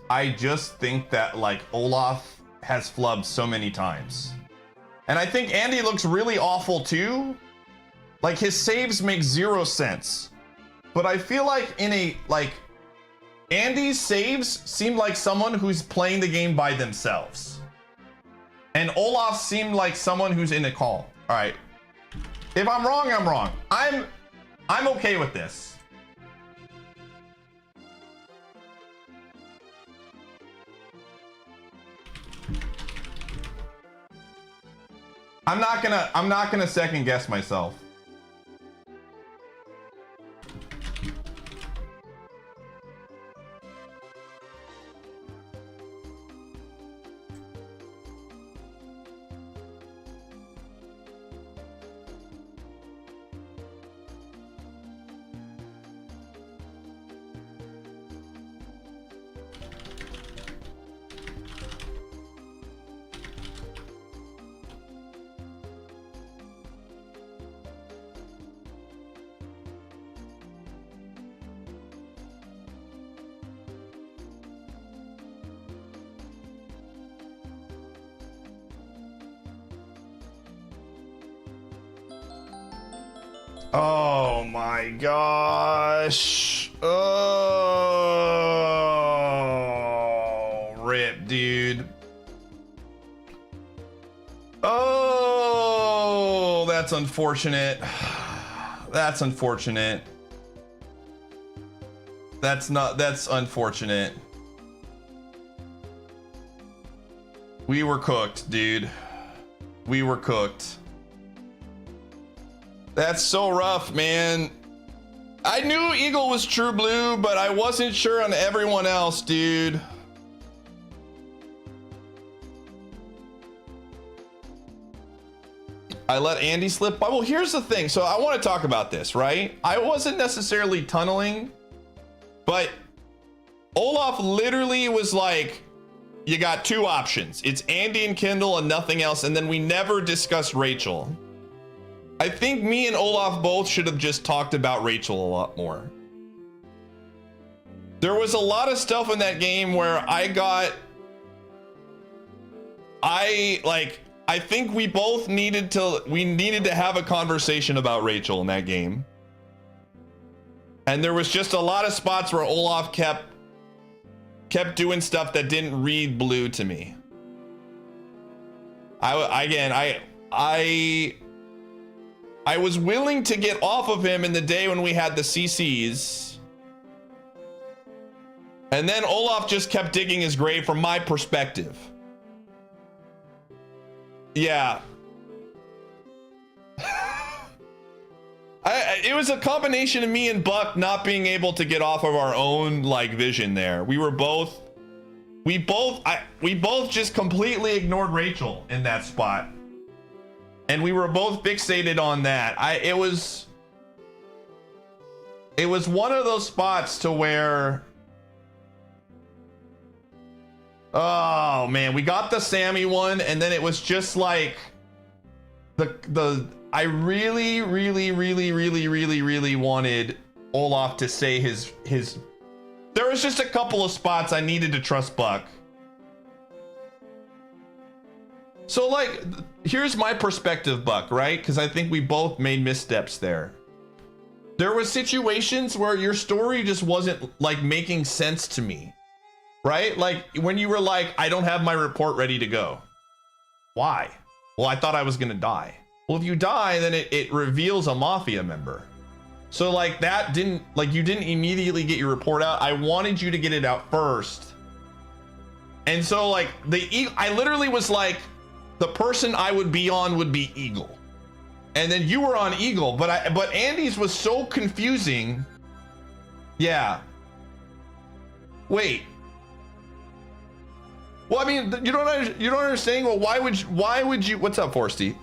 think that like Olaf has flubbed so many times. And I think Andy looks really awful too. Like his saves make 0 sense. But I feel like Andy's saves seem like someone who's playing the game by themselves. And Olaf seemed like someone who's in a call. All right. If I'm wrong, I'm wrong. I'm okay with this. I'm not gonna second guess myself. Oh my gosh. Oh, rip, dude. Oh, that's unfortunate. That's unfortunate. That's unfortunate. We were cooked, dude. We were cooked. That's so rough, man. I knew Eagle was true blue, but I wasn't sure on everyone else, dude. I let Andy slip by. Well, here's the thing. So I want to talk about this, right? I wasn't necessarily tunneling, but Olaf literally was like, you got 2 options. It's Andy and Kindle and nothing else. And then we never discussed Rachel. I think me and Olaf both should have just talked about Rachel a lot more. There was a lot of stuff in that game where I think we both needed to have a conversation about Rachel in that game. And there was just a lot of spots where Olaf kept doing stuff that didn't read blue to me. I was willing to get off of him in the day when we had the CCs. And then Olaf just kept digging his grave from my perspective. Yeah. It was a combination of me and Buck not being able to get off of our own like vision there. We both just completely ignored Rachel in that spot. And we were both fixated on that. It was one of those spots to where Oh man, we got the Sammy one, and then it was just like I really wanted Olaf to say his. There was just a couple of spots I needed to trust Buck. So like, here's my perspective, Buck, right? Because I think we both made missteps there. There were situations where your story just wasn't like making sense to me, right? Like when you were like, I don't have my report ready to go. Why? Well, I thought I was gonna die. Well, if you die, then it reveals a mafia member. So like that didn't, like you didn't immediately get your report out. I wanted you to get it out first. And so like I literally was like, the person I would be on would be Eagle. And then you were on Eagle, but Andy's was so confusing. Yeah. Wait. Well, I mean, you don't understand. Well, why would you? What's up, Forsty?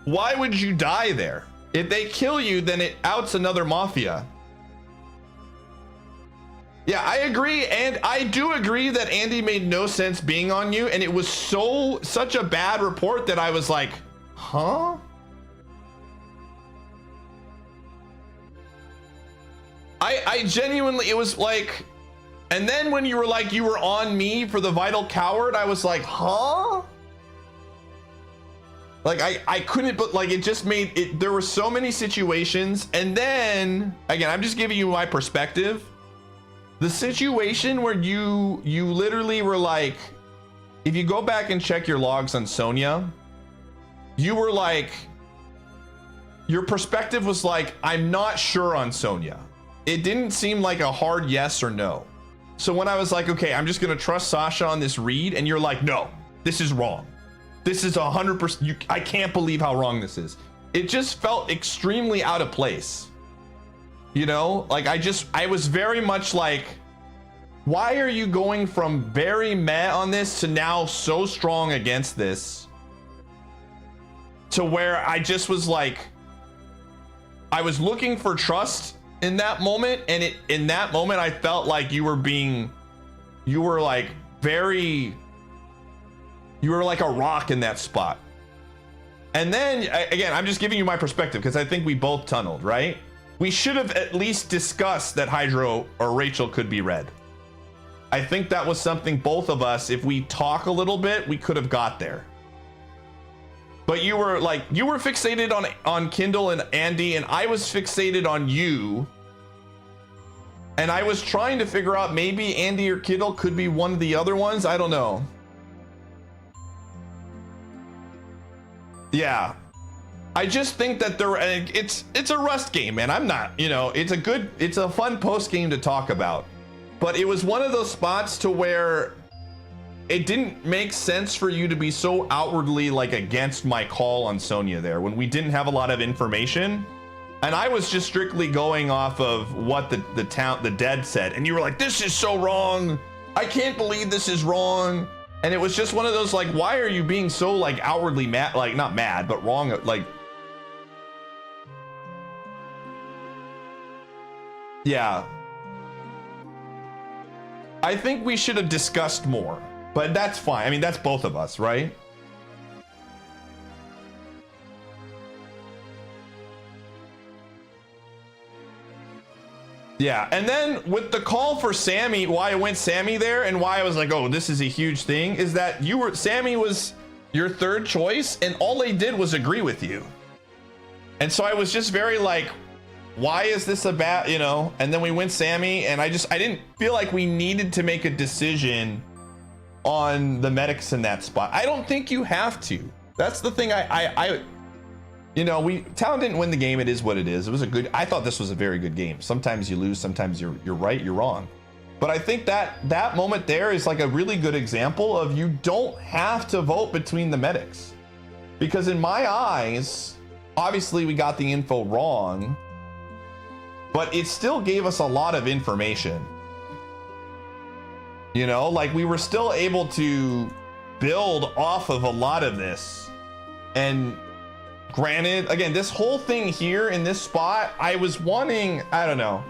Why would you die there? If they kill you, then it outs another mafia. Yeah, I agree, and I do agree that Andy made no sense being on you, and it was such a bad report that I was like, huh? I genuinely, it was like, and then when you were like, you were on me for the Vital Coward, I was like, huh? Like, I couldn't, but like, it just made it, there were so many situations, and then, again, I'm just giving you my perspective. The situation where you literally were like, if you go back and check your logs on Sonya, you were like, your perspective was like, I'm not sure on Sonya. It didn't seem like a hard yes or no. So when I was like, okay, I'm just gonna trust Sasha on this read, and you're like, no, this is wrong. This is 100%, I can't believe how wrong this is. It just felt extremely out of place. You know, like I was very much like, why are you going from very meh on this to now so strong against this? To where I just was like, I was looking for trust in that moment, and in that moment I felt like you were like a rock in that spot. And then again, I'm just giving you my perspective because I think we both tunneled, right? We should have at least discussed that Hydro or Rachel could be red. I think that was something both of us, if we talk a little bit, we could have got there. But you were fixated on Kindle and Andy, and I was fixated on you. And I was trying to figure out maybe Andy or Kindle could be one of the other ones. I don't know. Yeah. I just think that it's a Rust game, man. I'm not, you know, it's a fun post game to talk about. But it was one of those spots to where it didn't make sense for you to be so outwardly like against my call on Sonya there when we didn't have a lot of information. And I was just strictly going off of what the dead said. And you were like, this is so wrong. I can't believe this is wrong. And it was just one of those like, why are you being so like outwardly mad, like not mad, but wrong, like, yeah. I think we should have discussed more, but that's fine. I mean, that's both of us, right? Yeah, and then with the call for Sammy, why I went Sammy there and why I was like, oh, this is a huge thing, is that Sammy was your third choice and all they did was agree with you. And so I was just very like, why is this about, you know? And then we went Sammy, and I didn't feel like we needed to make a decision on the medics in that spot. I don't think you have to. That's the thing. You know, Talon didn't win the game. It is what it is. It was I thought this was a very good game. Sometimes you lose, sometimes you're right, you're wrong. But I think that moment there is like a really good example of you don't have to vote between the medics. Because in my eyes, obviously we got the info wrong, but it still gave us a lot of information. You know, like we were still able to build off of a lot of this. And granted, again, this whole thing here in this spot, I was wanting, I don't know.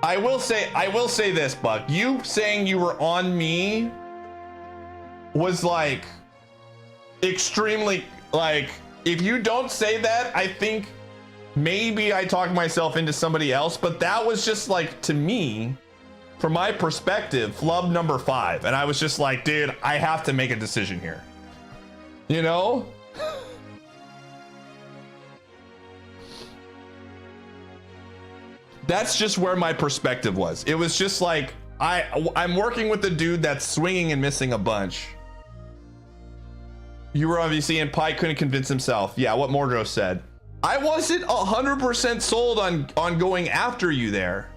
I will say this, Buck. You saying you were on me was like extremely, like, if you don't say that, I think maybe I talked myself into somebody else, but that was just like, to me, from my perspective, flub number 5. And I was just like, dude, I have to make a decision here. You know? That's just where my perspective was. It was just like, I'm working with the dude that's swinging and missing a bunch. You were obviously in Pie couldn't convince himself. Yeah, what Mordro said. I wasn't 100% sold on going after you there.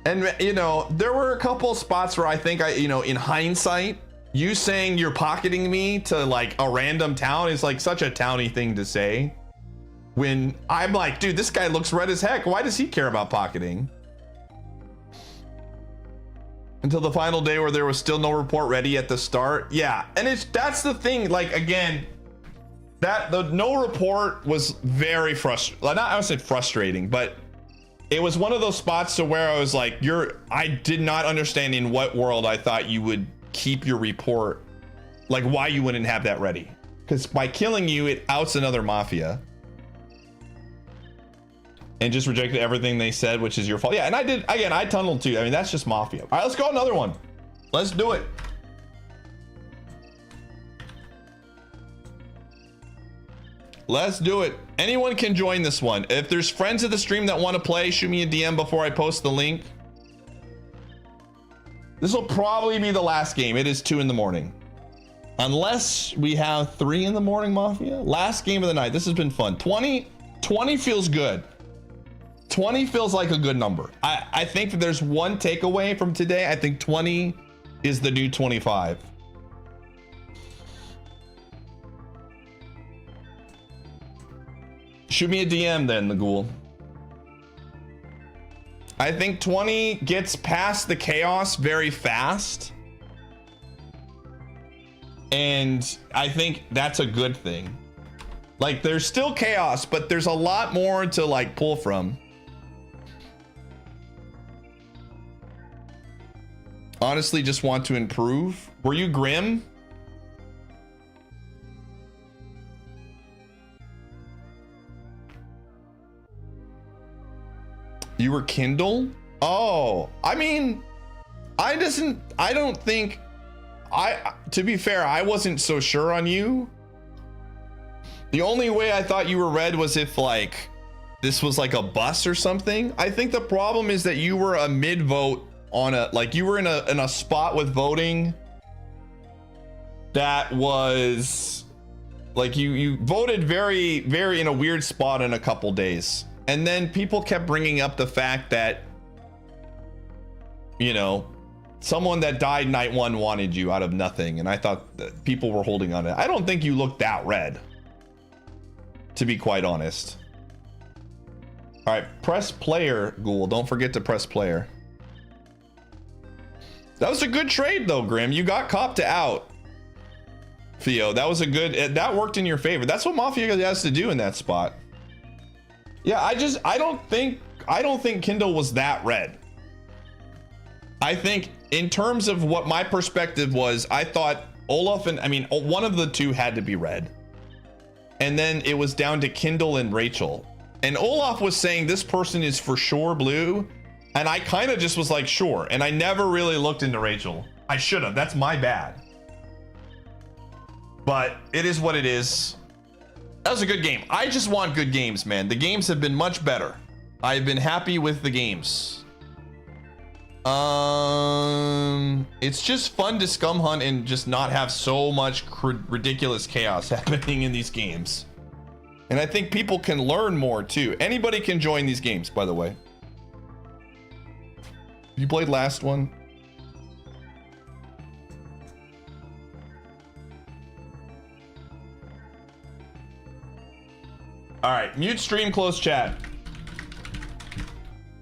And, you know, there were a couple spots where I think in hindsight, you saying you're pocketing me to like a random town is like such a towny thing to say. When I'm like, dude, this guy looks red as heck. Why does he care about pocketing? Until the final day where there was still no report ready at the start. Yeah, and that's the thing. Like, again, that the no report was very frustrating. Not I would say frustrating, but it was one of those spots to where I was like, I did not understand in what world I thought you would keep your report, like why you wouldn't have that ready. Because by killing you, it outs another mafia. And just rejected everything they said, which is your fault. Yeah, and I did, again, I tunneled too. I mean, that's just mafia. All right, let's go another one. Let's do it. Let's do it. Anyone can join this one. If there's friends of the stream that want to play, shoot me a DM before I post the link. This will probably be the last game. It is 2 in the morning. Unless we have 3 in the morning, Mafia. Last game of the night. This has been fun. 20 feels good. 20 feels like a good number. I think that there's one takeaway from today. I think 20 is the new 25. Shoot me a DM then, the ghoul. I think 20 gets past the chaos very fast. And I think that's a good thing. Like, there's still chaos, but there's a lot more to like pull from. Honestly, just want to improve. Were you Grim? You were Kindle? Oh, I mean, to be fair, I wasn't so sure on you. The only way I thought you were red was if like this was like a bus or something. I think the problem is that you were a mid vote on you were in a spot with voting that was like you voted very, very in a weird spot in a couple days. And then people kept bringing up the fact that, you know, someone that died night 1 wanted you out of nothing. And I thought that people were holding on to it. I don't think you looked that red, to be quite honest. All right, press player, Ghoul. Don't forget to press player. That was a good trade though, Grim. You got cop to out. Theo, that was a good, that worked in your favor. That's what Mafia has to do in that spot. Yeah, I don't think Kindle was that red. I think in terms of what my perspective was, I thought Olaf and, I mean, one of the two had to be red. And then it was down to Kindle and Rachel. And Olaf was saying this person is for sure blue. And I kind of just was like, sure. And I never really looked into Rachel. I should have. That's my bad. But it is what it is. That was a good game. I just want good games, man. The games have been much better. I've been happy with the games. It's just fun to scum hunt and just not have so much ridiculous chaos happening in these games. And I think people can learn more too. Anybody can join these games, by the way. You played last one? All right, mute stream, close chat.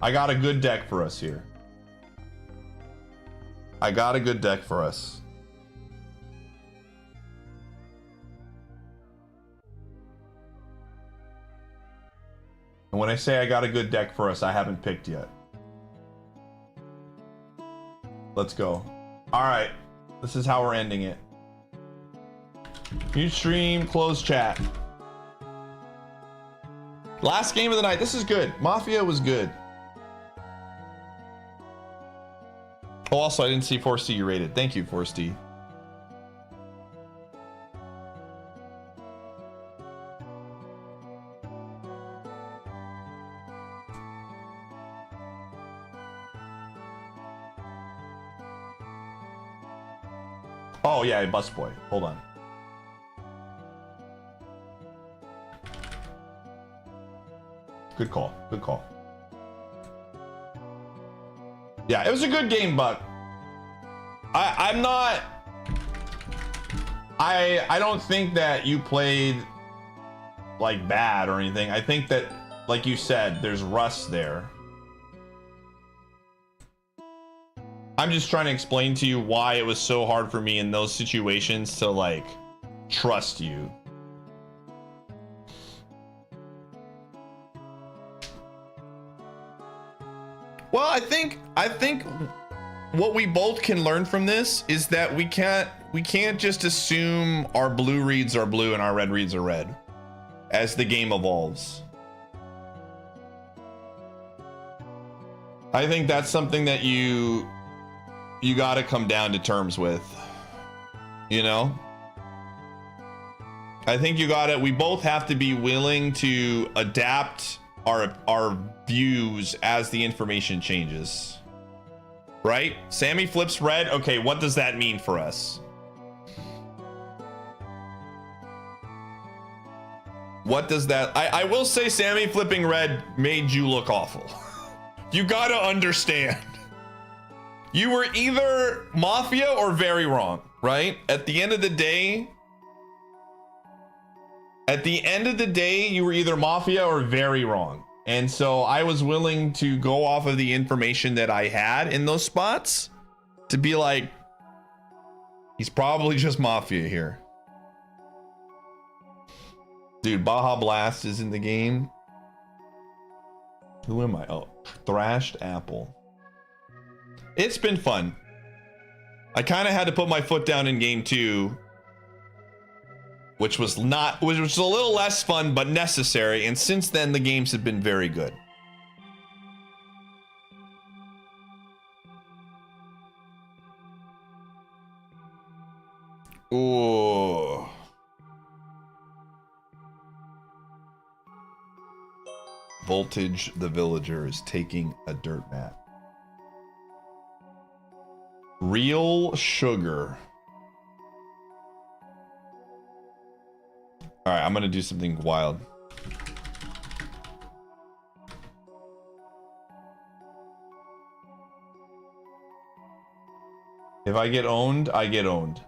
I got a good deck for us here. I got a good deck for us. And when I say I got a good deck for us, I haven't picked yet. Let's go. All right. This is how we're ending it. Mute stream, close chat. Last game of the night. This is good. Mafia was good. Oh, also, I didn't see Force T you rated. Thank you, Force T. Oh, yeah, busboy. Hold on. Good call. Good call. Yeah, it was a good game, Buck. I'm not... I don't think that you played like bad or anything. I think that, like you said, there's rust there. I'm just trying to explain to you why it was so hard for me in those situations to like trust you. Well, I think what we both can learn from this is that we can't just assume our blue reads are blue and our red reads are red as the game evolves. I think that's something that you got to come down to terms with, you know? I think we both have to be willing to adapt our views as the information changes. Right? Sammy flips red. Okay, what does that mean for us? What does that... I will say Sammy flipping red made you look awful. You gotta understand. You were either Mafia or very wrong, right? At the end of the day, you were either Mafia or very wrong. And so I was willing to go off of the information that I had in those spots to be like, he's probably just Mafia here. Dude, Baja Blast is in the game. Who am I? Oh, Thrashed Apple. It's been fun. I kind of had to put my foot down in game 2, which was a little less fun, but necessary. And since then, the games have been very good. Ooh. Voltage the Villager is taking a dirt mat. Real sugar. All right, I'm gonna do something wild. If I get owned, I get owned.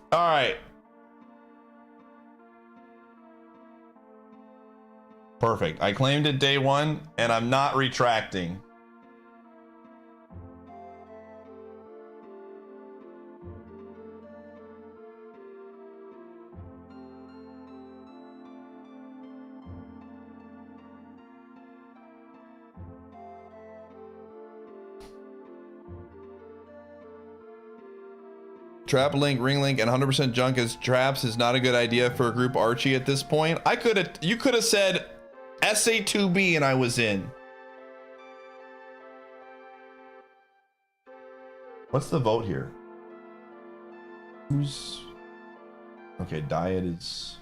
All right. Perfect. I claimed it day 1, and I'm not retracting. Trap link, ring link, and 100% junk as traps is not a good idea for a group Archie at this point. You could have said SA2B and I was in. What's the vote here? Who's... Okay, diet is...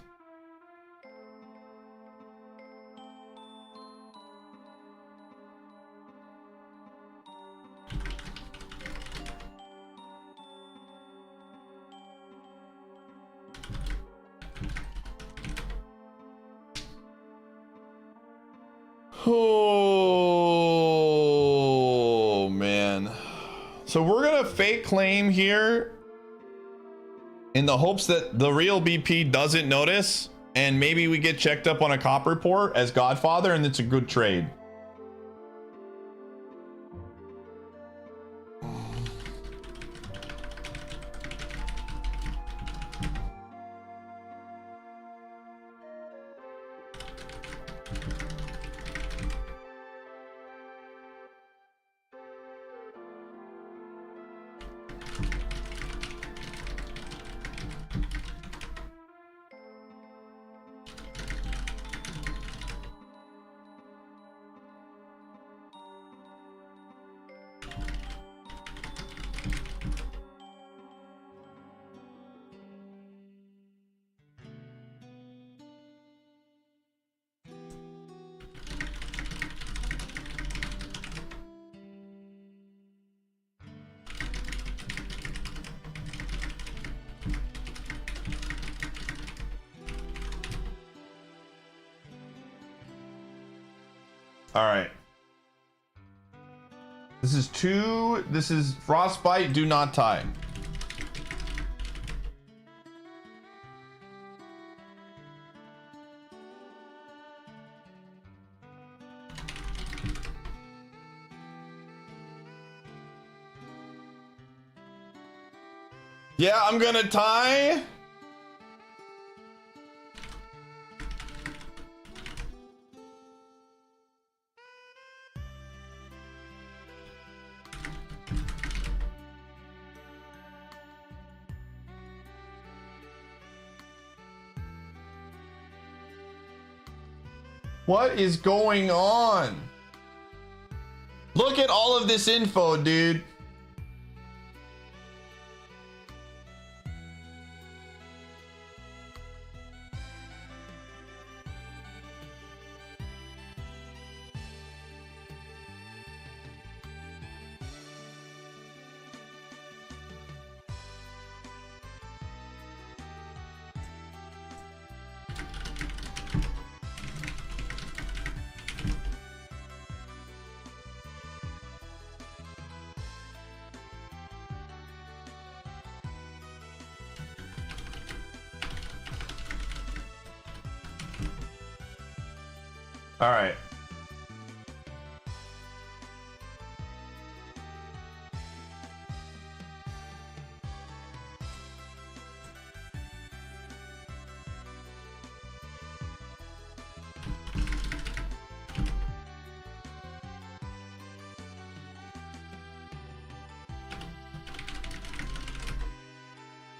Oh man, it's So we're gonna fake claim here in the hopes that the real BP doesn't notice, and maybe we get checked up on a cop report as Godfather, and it's a good trade. All right. This is Frostbite, do not tie. Yeah, I'm gonna tie. What is going on? Look at all of this info, dude. All right.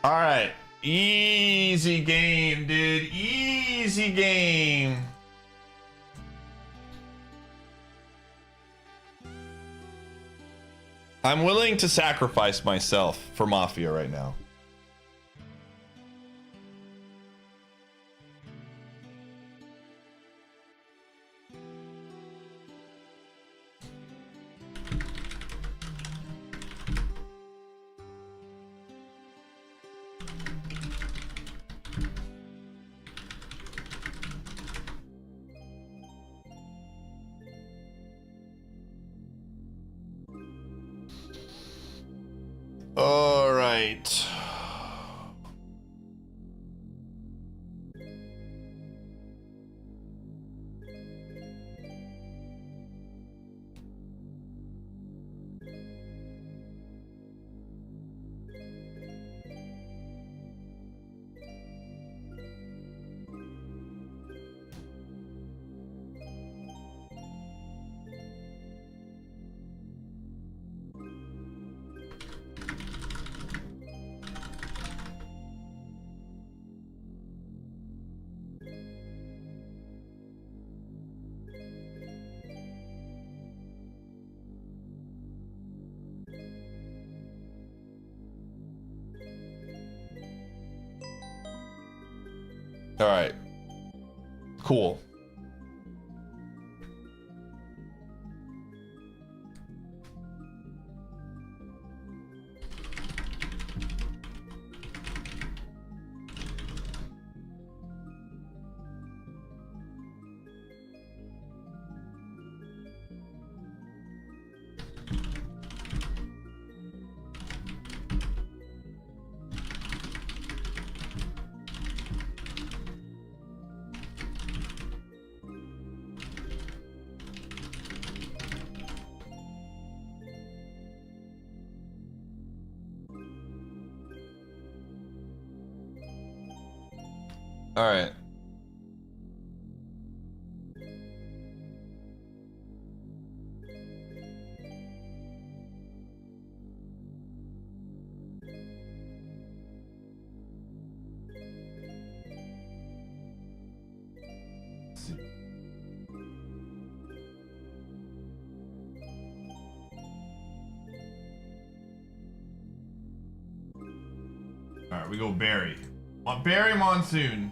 All right. Easy game, dude. Easy game. I'm willing to sacrifice myself for Mafia right now. All right. All right. Cool. All right. Let's see. All right, we go Barry. Barry Monsoon.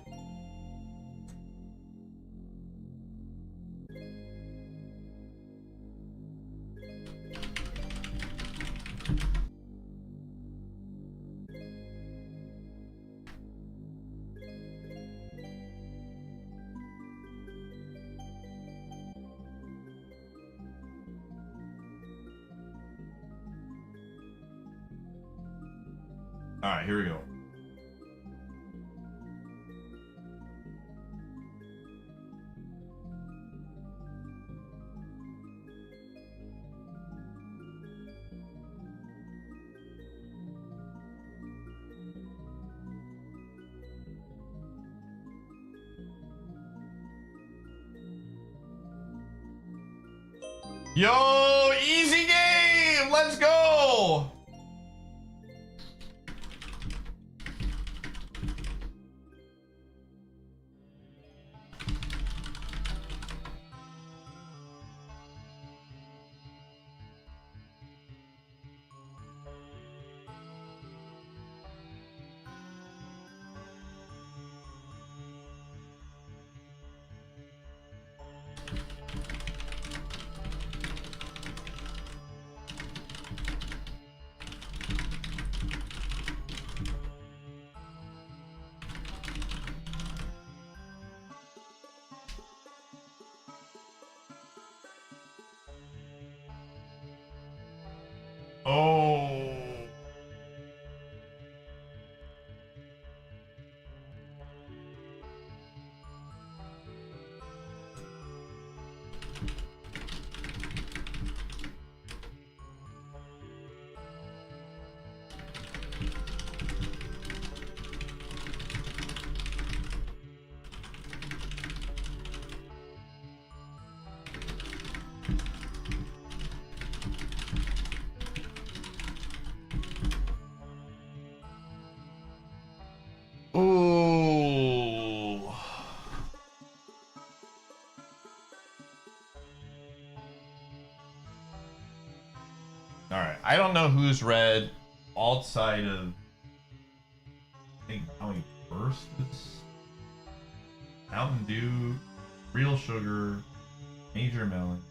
All right, here we go. Yo, easy game. Let's go. Oh. Ooh. All right. I don't know who's read alt side of. I think how many first is Mountain Dew, Real Sugar, Major Melon.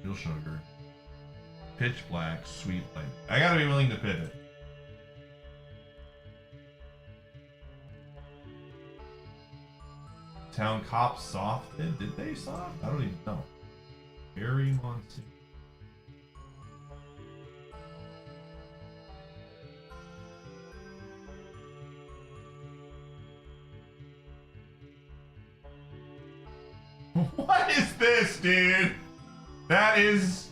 Real Sugar, Pitch Black, Sweet Light. I gotta be willing to pivot. Town Cop softed. Did they soft? I don't even know. Barry Monsoon. What is this, dude? That is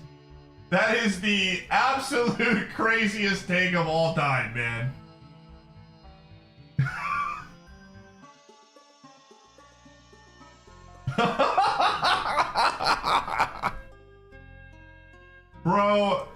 the absolute craziest take of all time, man. Bro.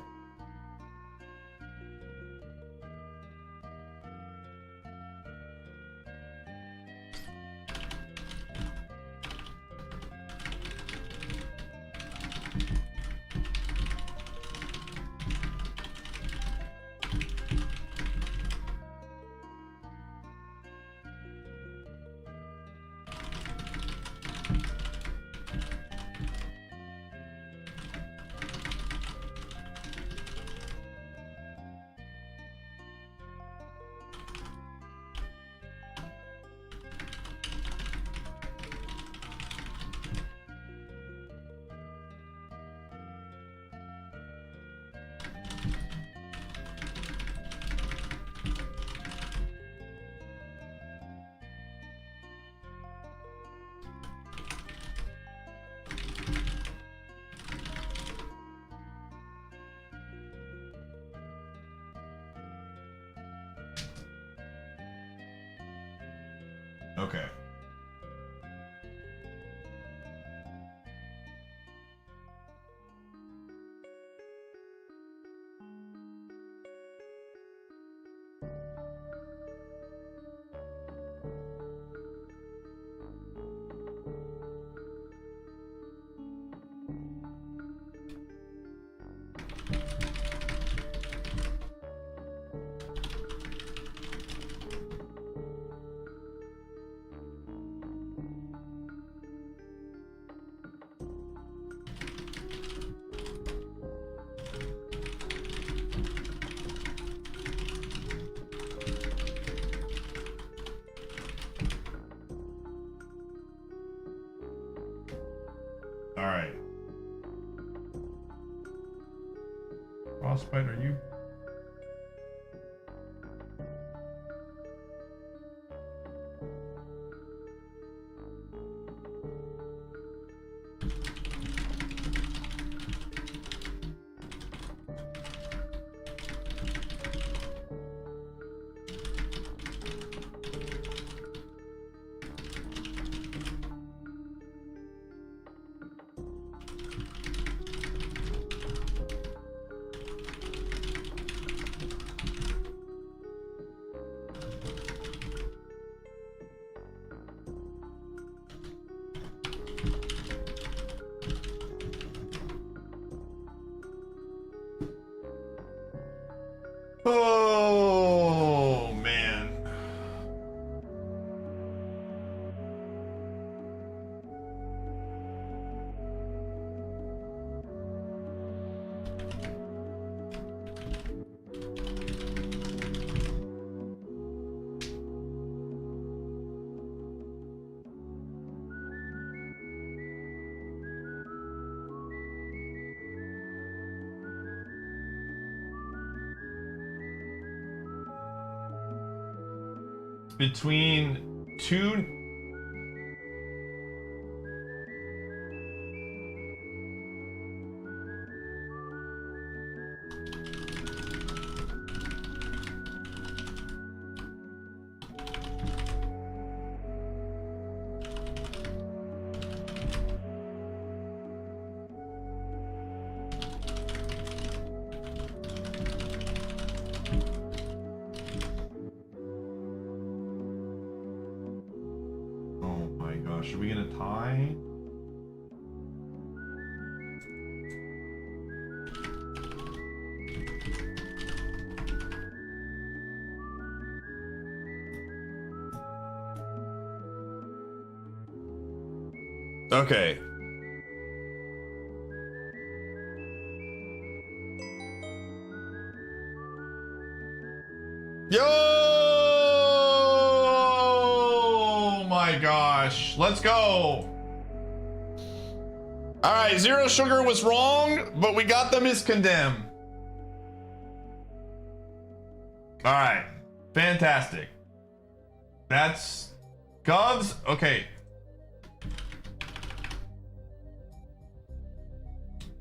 Okay. All right. Frostbite, are you? Oh man. Between two. Oh my gosh, are we gonna tie? Okay. Yo! Oh my gosh. Let's go. All right, Zero Sugar was wrong, but we got the miscondemn. All right. Fantastic. That's Govs. Okay.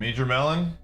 Major Melon.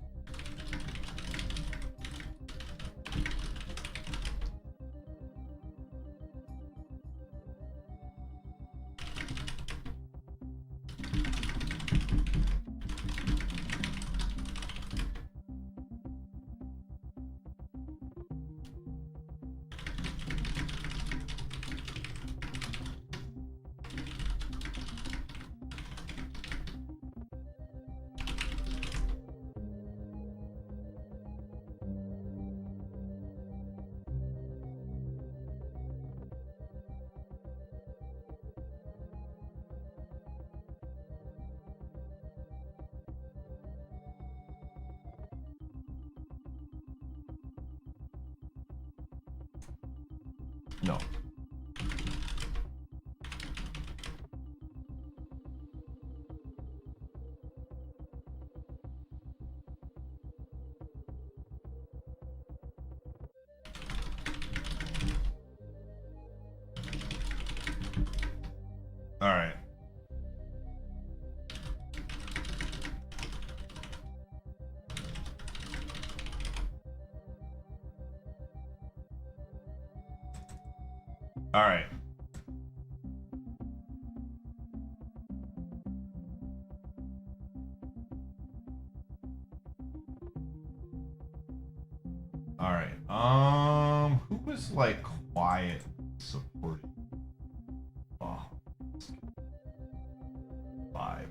No. All right. All right. All right. Who was like quiet supporting? Oh, Vibe.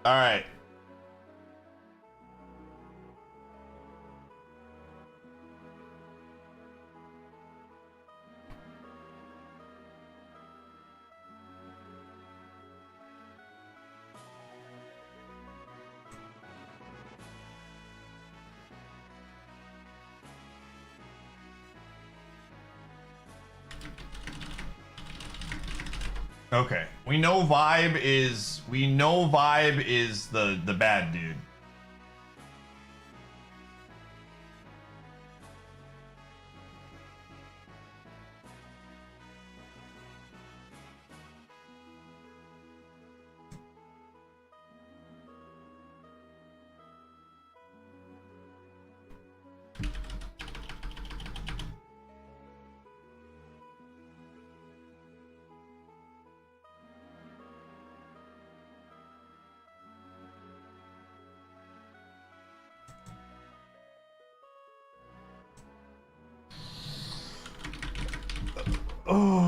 All right. Okay. We know Vibe is the bad dude. Oh.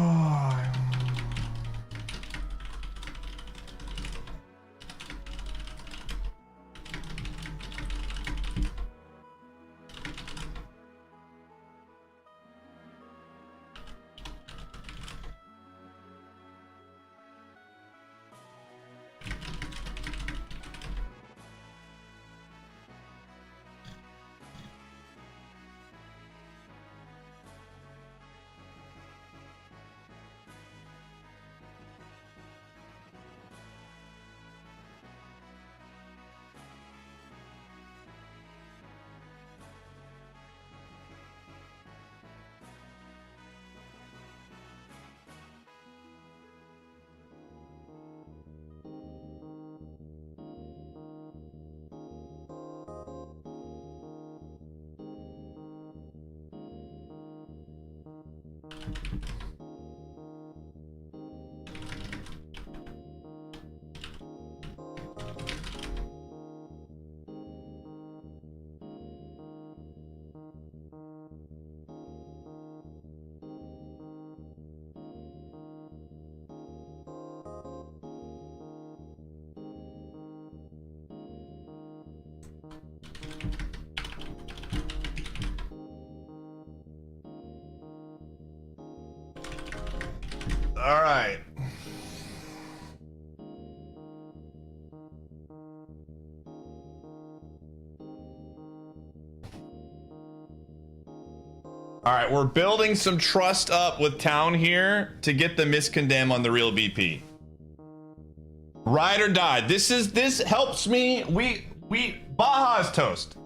All right. All right, we're building some trust up with town here to get the miscondemn on the real BP. Ride or die. This helps me. Baja's toast.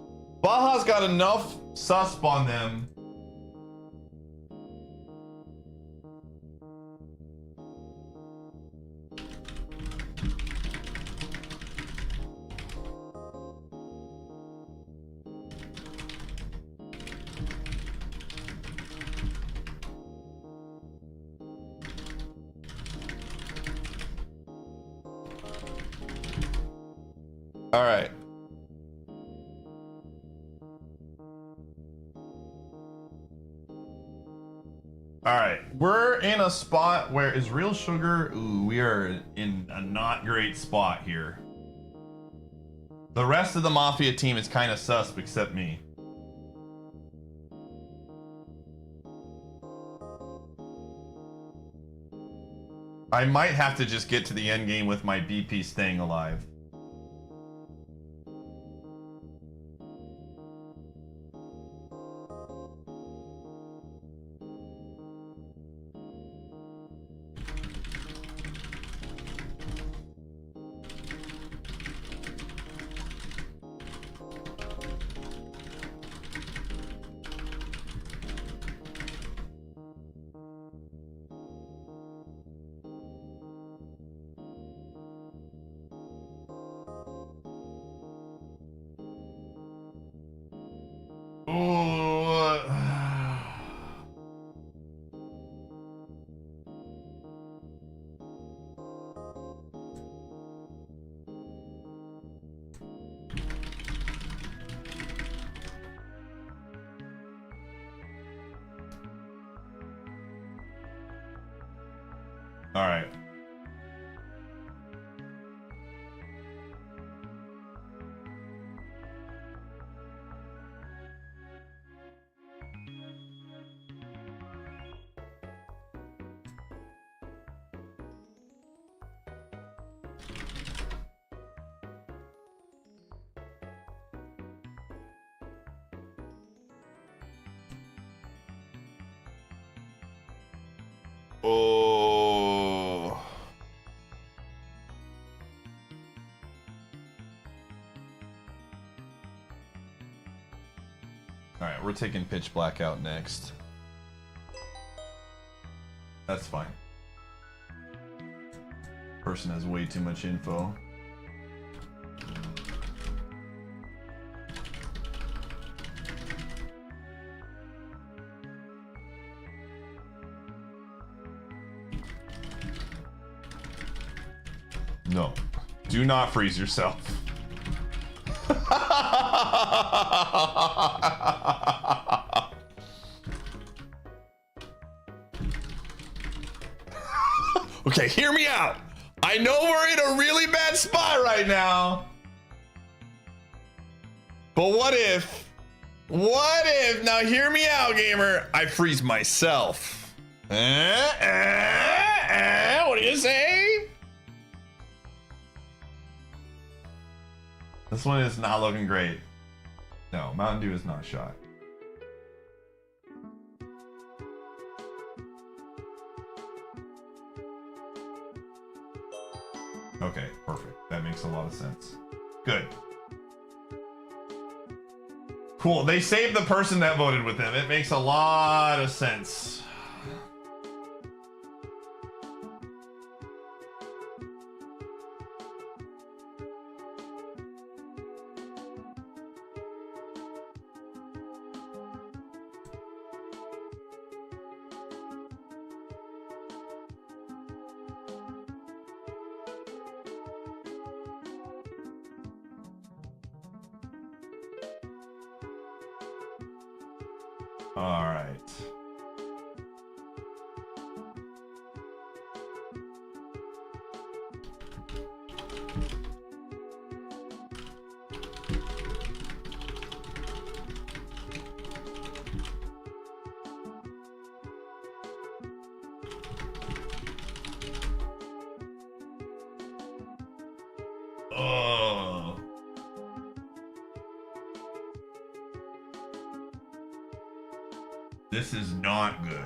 Baja's got enough susp on them. All right. All right, we're in a spot where is real sugar. Ooh, we are in a not great spot here. The rest of the Mafia team is kind of sus, except me. I might have to just get to the end game with my BP staying alive. All right. Oh. All right, we're taking pitch black out next. That's fine. Person has way too much info. No, do not freeze yourself. Okay, hear me out. I know we're in a really bad spot right now. But what if, now hear me out, gamer, I freeze myself. What do you say? This one is not looking great. No, Mountain Dew is not shot. Okay, perfect. That makes a lot of sense. Good. Cool. They saved the person that voted with them. It makes a lot of sense. All right. Oh. This is not good.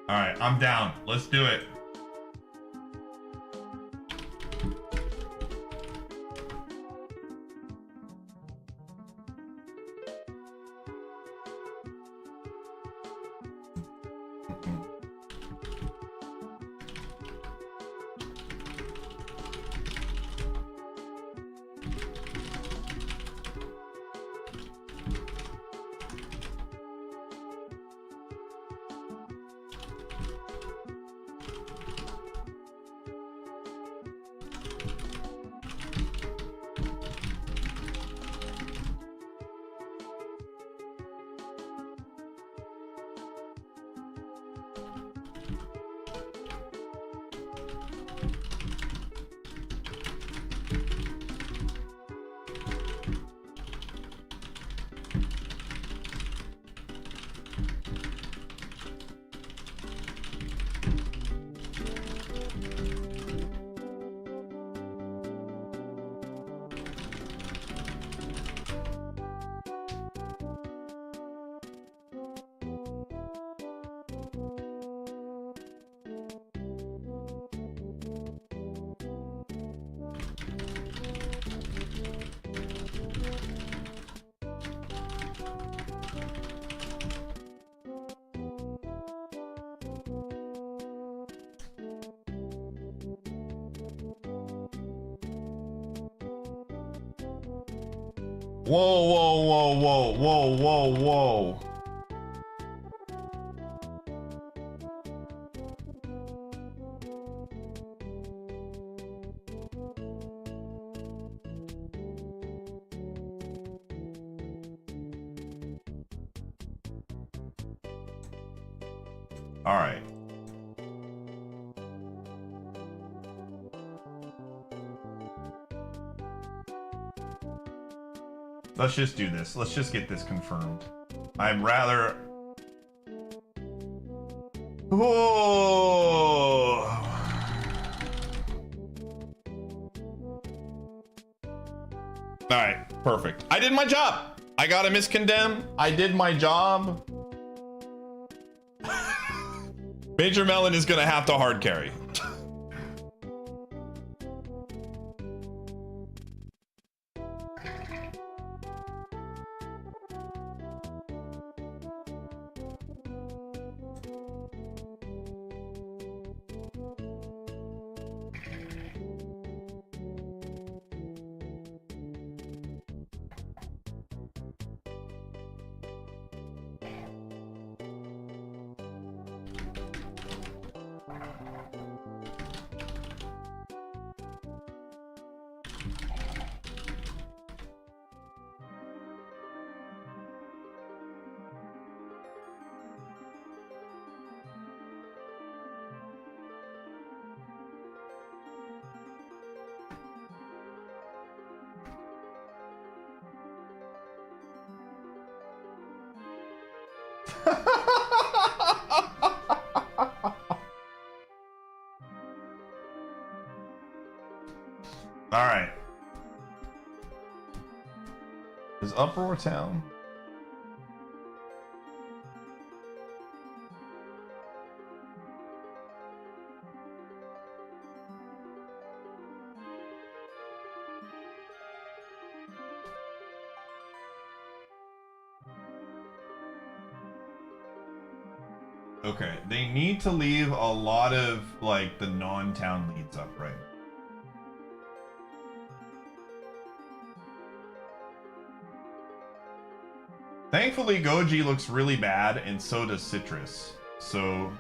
All right, I'm down. Let's do it. Whoa, whoa, whoa, whoa, whoa, whoa, whoa. All right. Let's just do this. Let's just get this confirmed. I'm rather... Oh. All right, perfect. I did my job. I got a miscondemn. I did my job. Major Melon is gonna have to hard carry. All right. Is Uproar Town? Okay, they need to leave a lot of like the non-town leads up right now. Thankfully, Goji looks really bad, and so does Citrus. So...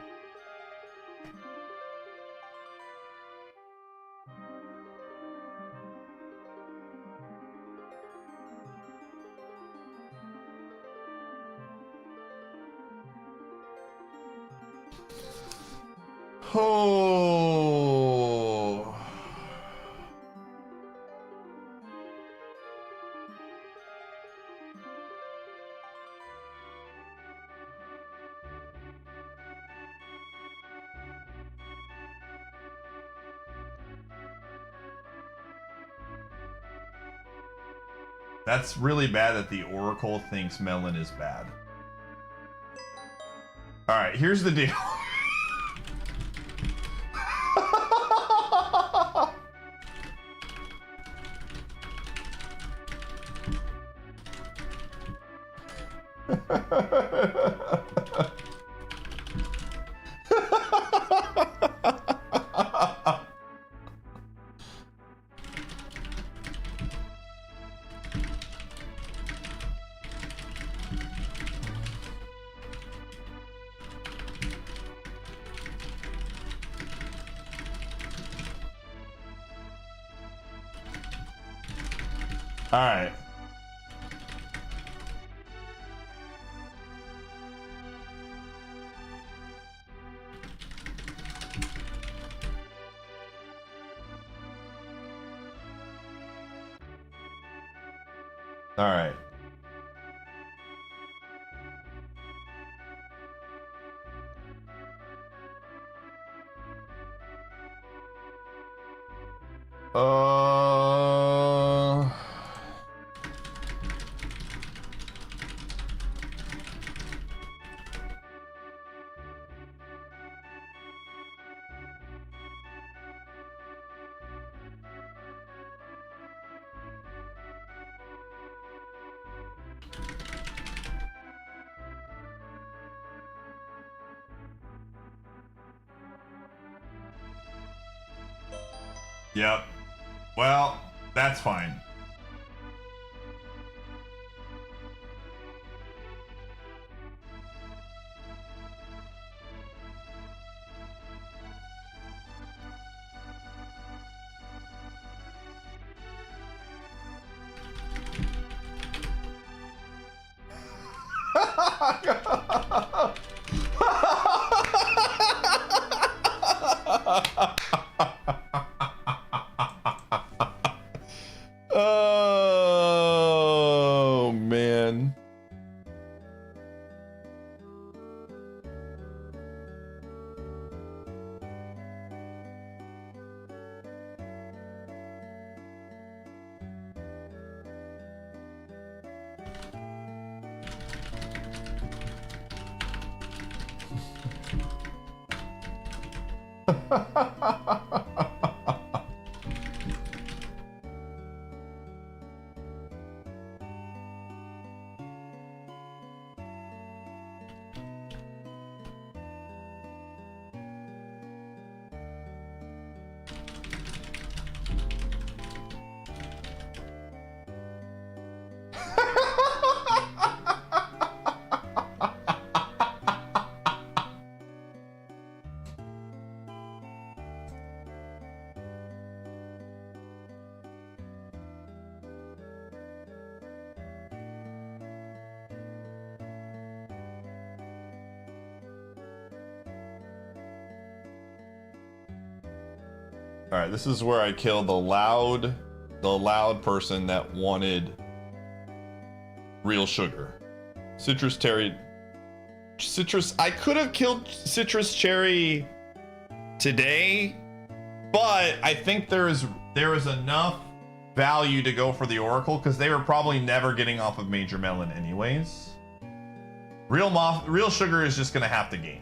Oh... That's really bad that the Oracle thinks Melon is bad. Alright, here's the deal. All right. All right. Yep. Well, that's fine. All right, this is where I killed the loud person that wanted real sugar. Citrus Cherry. I could have killed Citrus Cherry today, but I think there is enough value to go for the Oracle because they were probably never getting off of Major Melon anyways. Real sugar is just gonna have to gain.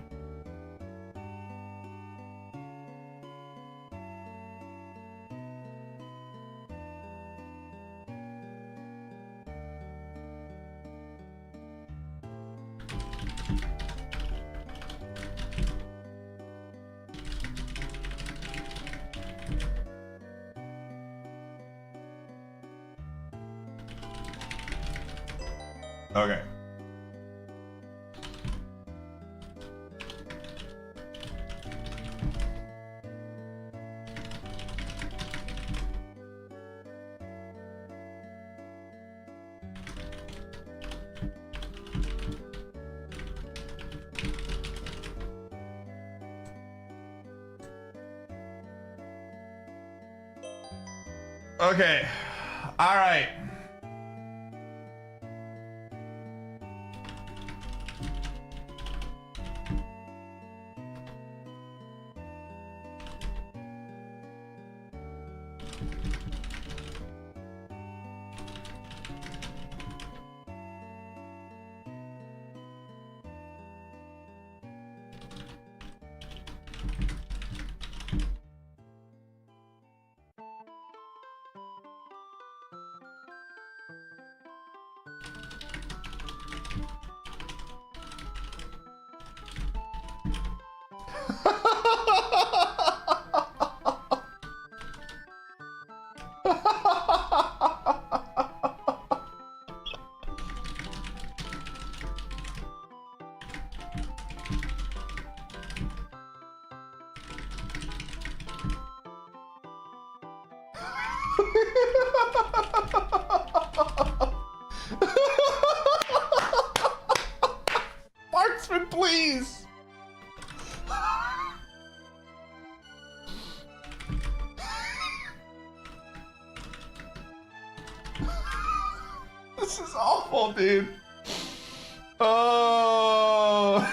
Okay. Okay. All right. Marksman, please. This is awful, dude. Oh.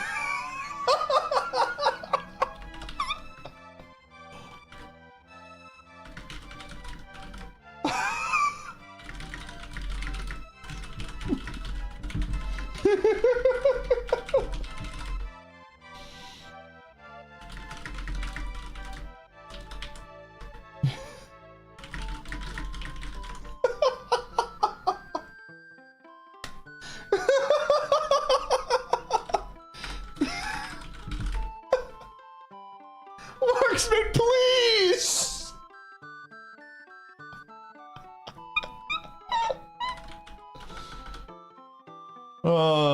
Marksman, please! Oh.